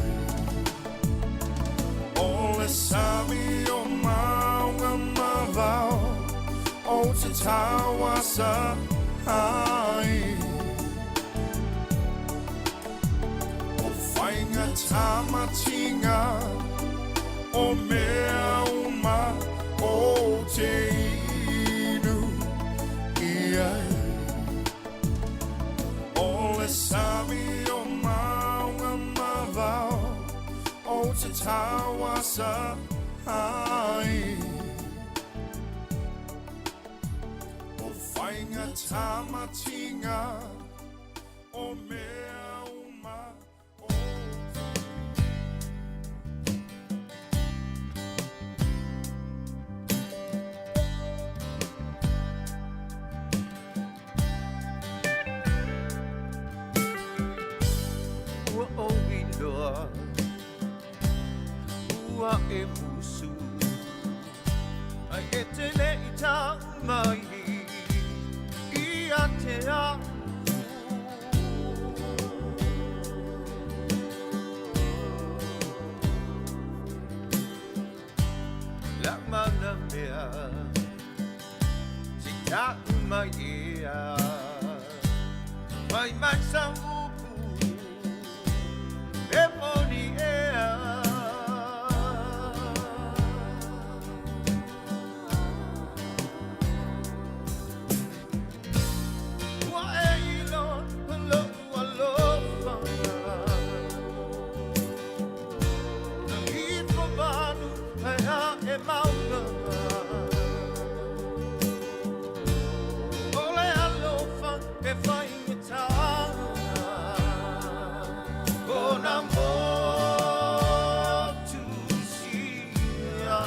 Ole sami o maunga mavao O te tawa sa ai O whainga tamatinga O mea uma O te inu iai Ole sami o maunga mavao O te tawa sa ai O whainga tamatinga O mea uma Ua e musu Ai e te le I tau mai Ia te au La mana mea Si tau mai ia Mai mai sa upu E moni ea Ole alofa e fai ta con amor tu sia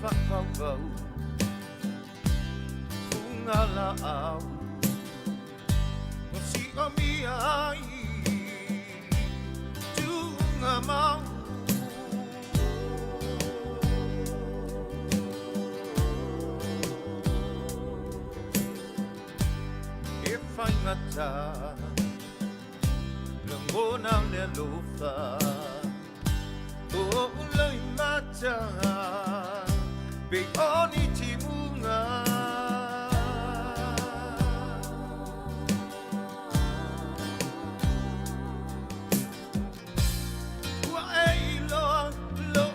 Whakawau Whungala au O si o mia ai Tunga mau E whaingata Langona le lofa O ulai mata Be oni timunga Wa e lo lo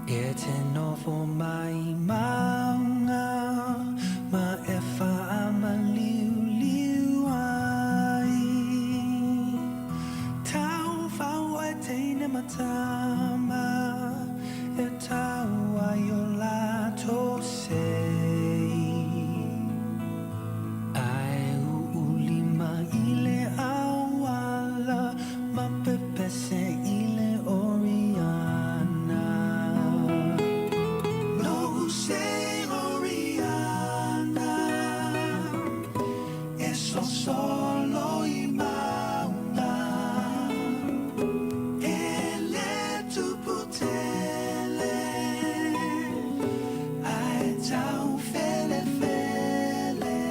E te nofo mai maunga ma e whaama liu liu ai Tau whau ai teine matama E tau ai o lato sei Ai ulima ile awala ma pepese ile oriana No sei oriana E so solo i mauna E le tuputele Ai tau fele fele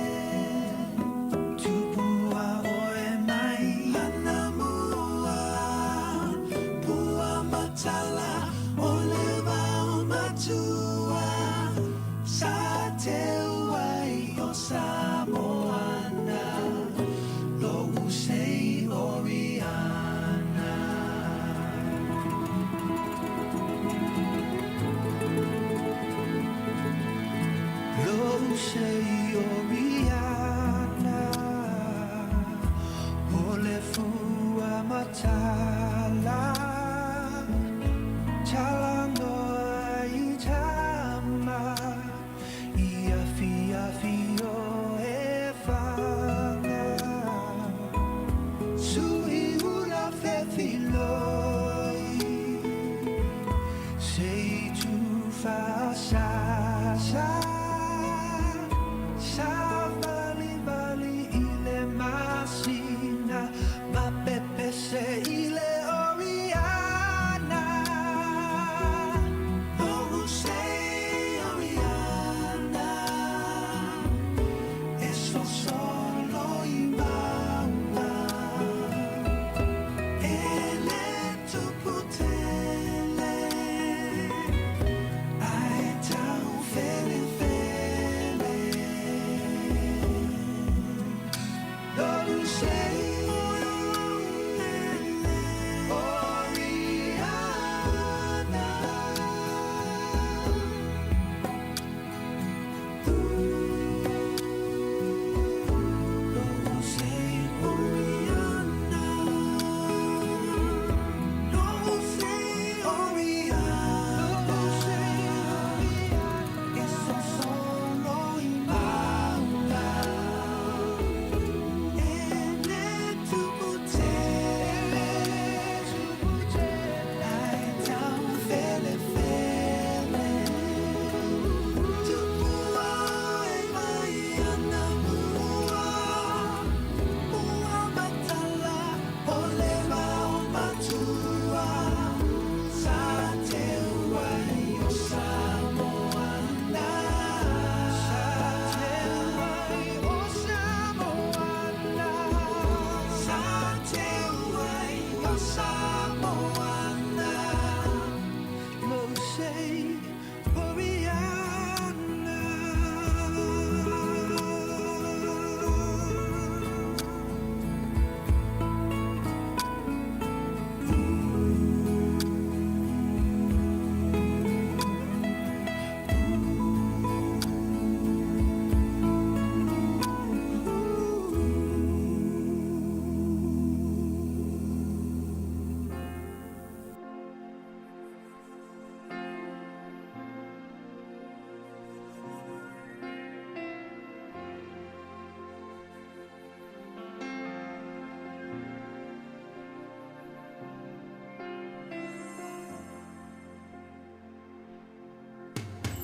Tupua oe mai hana mua Pua matala o le wau matua Sa te uai o Samoana Lo usei oriana Lo usei oriana O le fua matala Talando ai tama Ia fia fio e whanga Sui ura fefiloi Sei tu fa sa sa Sa vali vali ile masina Ma pepe se ile oriana No sei oriana E so solo in banda E le tuputele Ai tau fele fele Non sei oriana Non sei oriana Non sei oriana E so solo in banda E le tuputele Ai tau fele fele Tupua e mai ana mua Mua matala o le mau matua Sa te uai o Samoana Sa te uai o Samoana Sa te uai o Samoana Lo sei oriana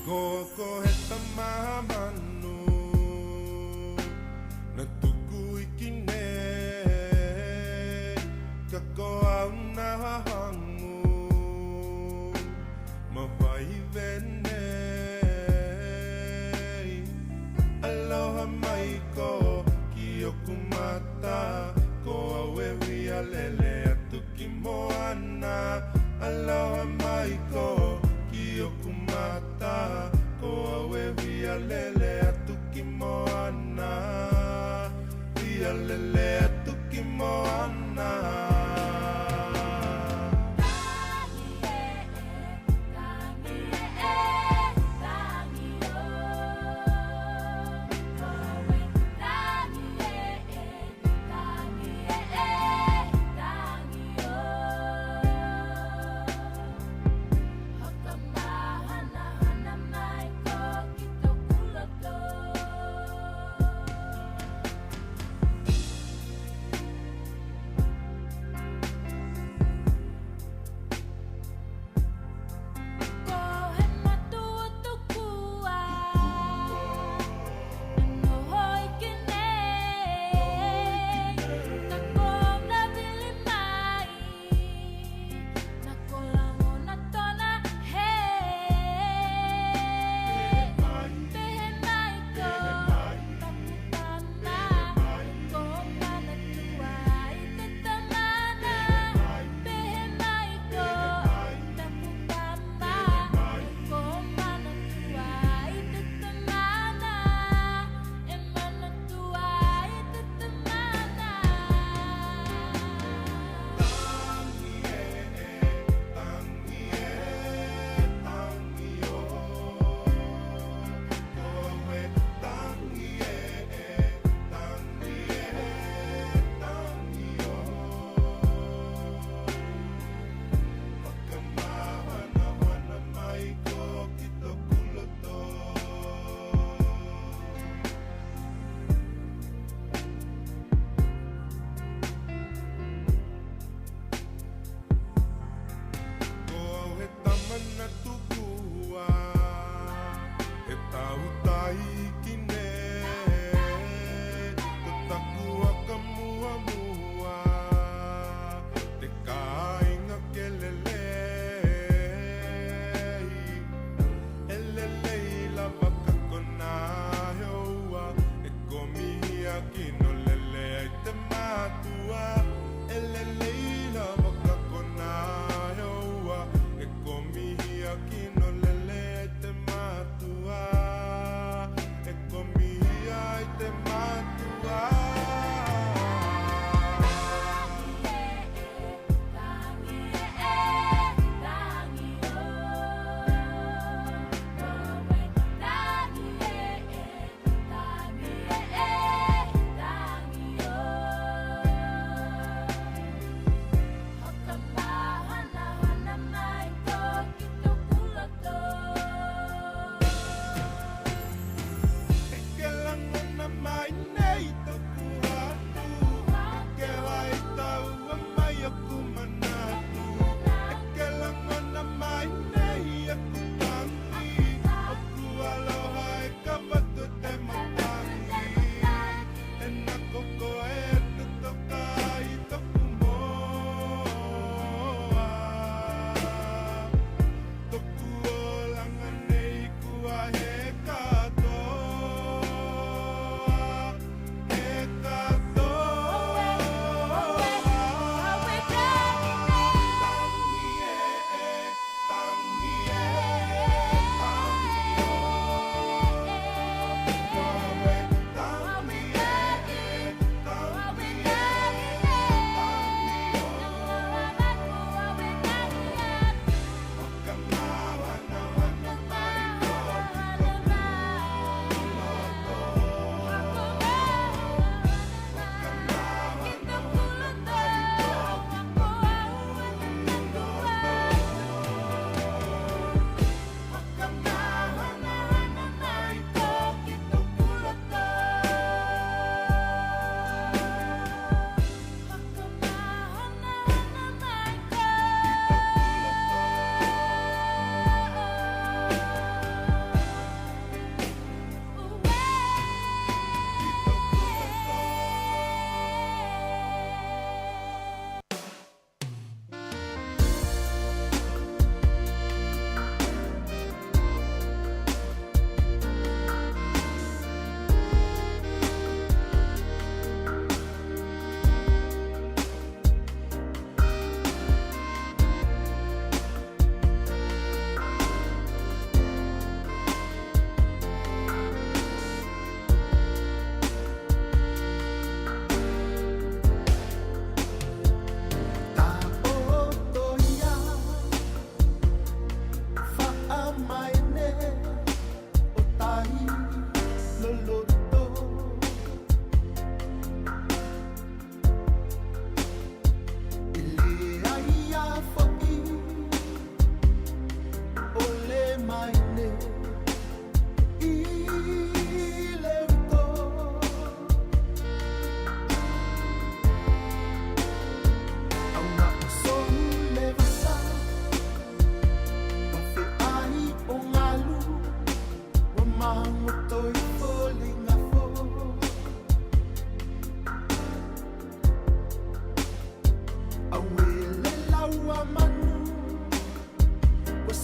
Koko he tamamanu Na tuku ikine Kako au na hangu Mawai vene Aloha mai ko ki okumata Ko awe ria lele atu ki moana Aloha mai ko ki okumata Ko awe ria lele atu ki moana Ria lele atu ki moana Tani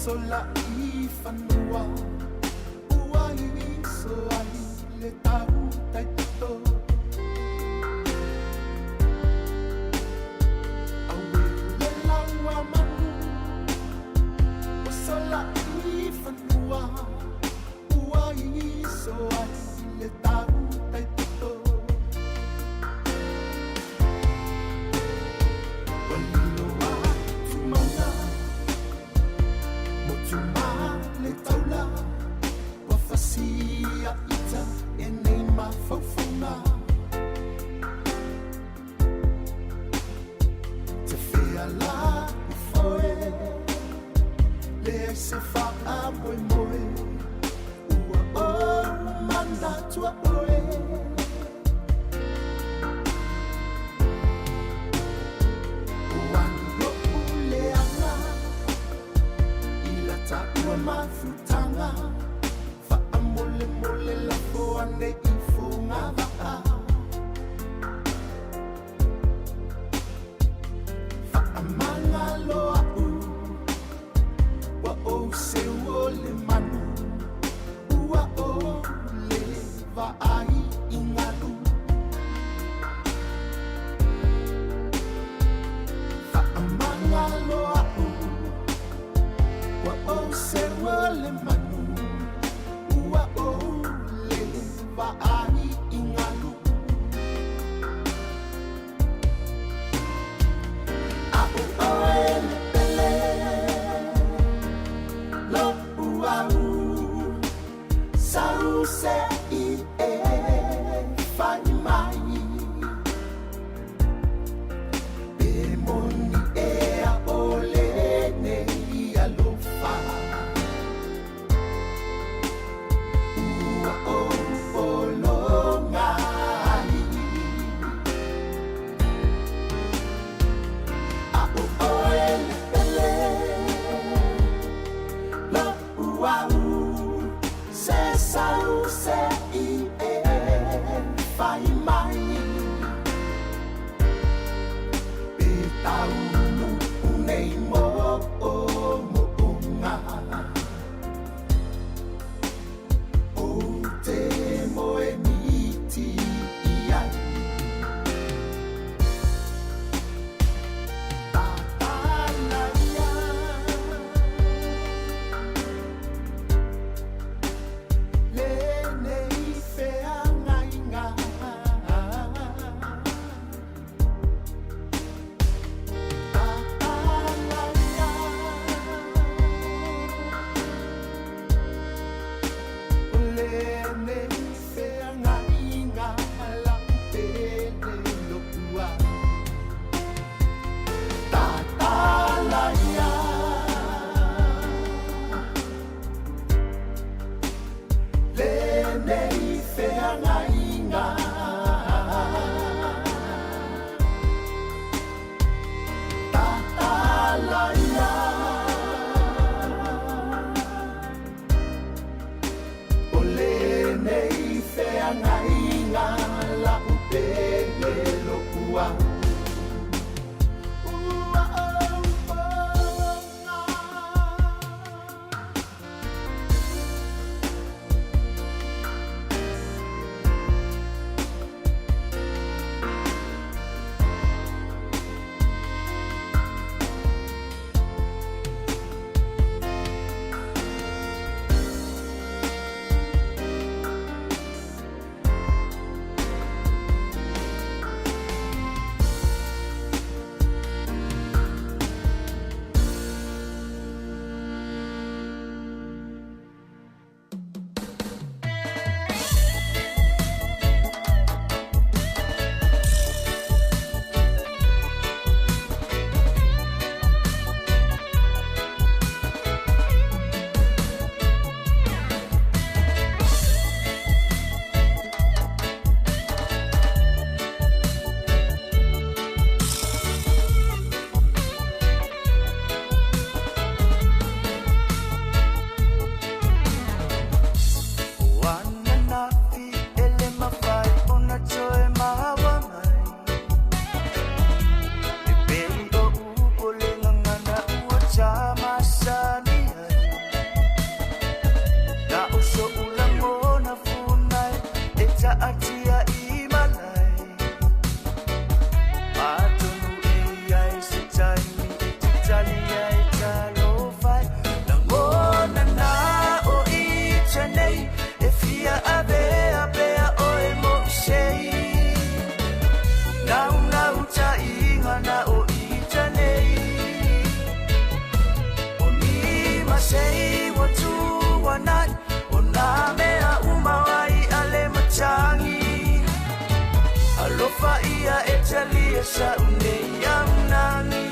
sola I whanua ua I so ai le tau tai tato awe le laua manu o sola I whanua ua I so ai le tau tai tato waliloa tumana motuma le taula wafasia ita e nei mafaufuna te fea la I foe le ai se faa moe moe ua o mana tua oe uani o ule anga ila ta ua mafutanga faa mole mole la foa ne I funga vaa faa manga loa u wa o se o le manu ua o le vaa talia sa unei au nangi.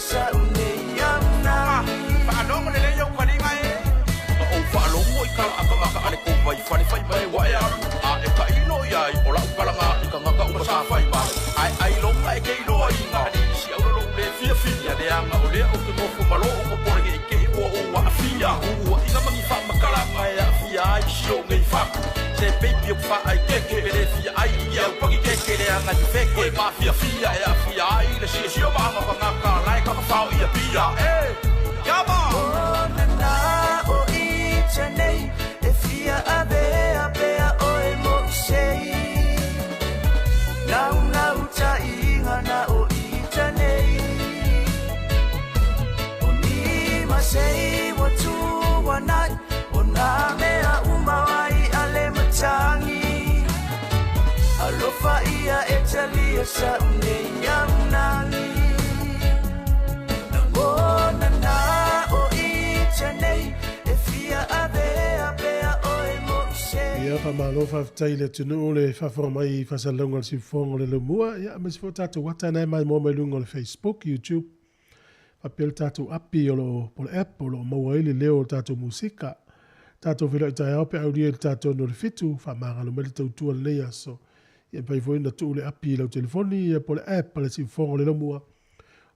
Sa unei au nangi Whaanonga le leo wharinga e O whaalongo I kala aka maka ane ko mai whane whai mai wae aru A e ka ino iai o lau kalanga I ka ngaka uma sa whai mai Ai longa e ke ino ai ngā Ni isi auraro le fia fia Le anga o lea o ke ngofo malo o ko pore e ke ua o wa fia Ua inga mangi wha makalanga e a fia ai sio ngai whaku Se baby o wha ai keke le fia ai Ia upangi keke le anga ni wheke Ma fia fia e a fia ai Le sio maama wangaka lai ka whao ia pia Yama O na o I tanei E fia a bea o e mo sei Nau ta inga na o I tanei O ni ma sei wa tu wa nai O na mea umawai ale matangi Alofa ia e talia sa unei au nangi Ia fa malo fa tai le tunu le fa for mai fa salonga si fongo le mua ia mas fo tatu wata nei mai mo mai lungo le Facebook, YouTube. Fa pel tatu api o lo pol app o lo mo ile leo tatu musika. Tatu vila Taeao pe audio le tatu no le fitu fa manga lo mele tautua le ia so. Ia pai foi na tu le api le telefoni ia pol app le si fongo le mua.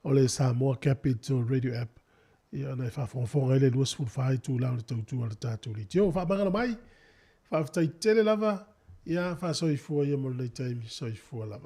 O le Samoa Capital Radio app. Ia nei fa fonga ile luas fu fai tu la le tautua le tatu li. Tio fa manga mai. Fa tai tele lava ia fa soifua ia mo nei time soifua lava.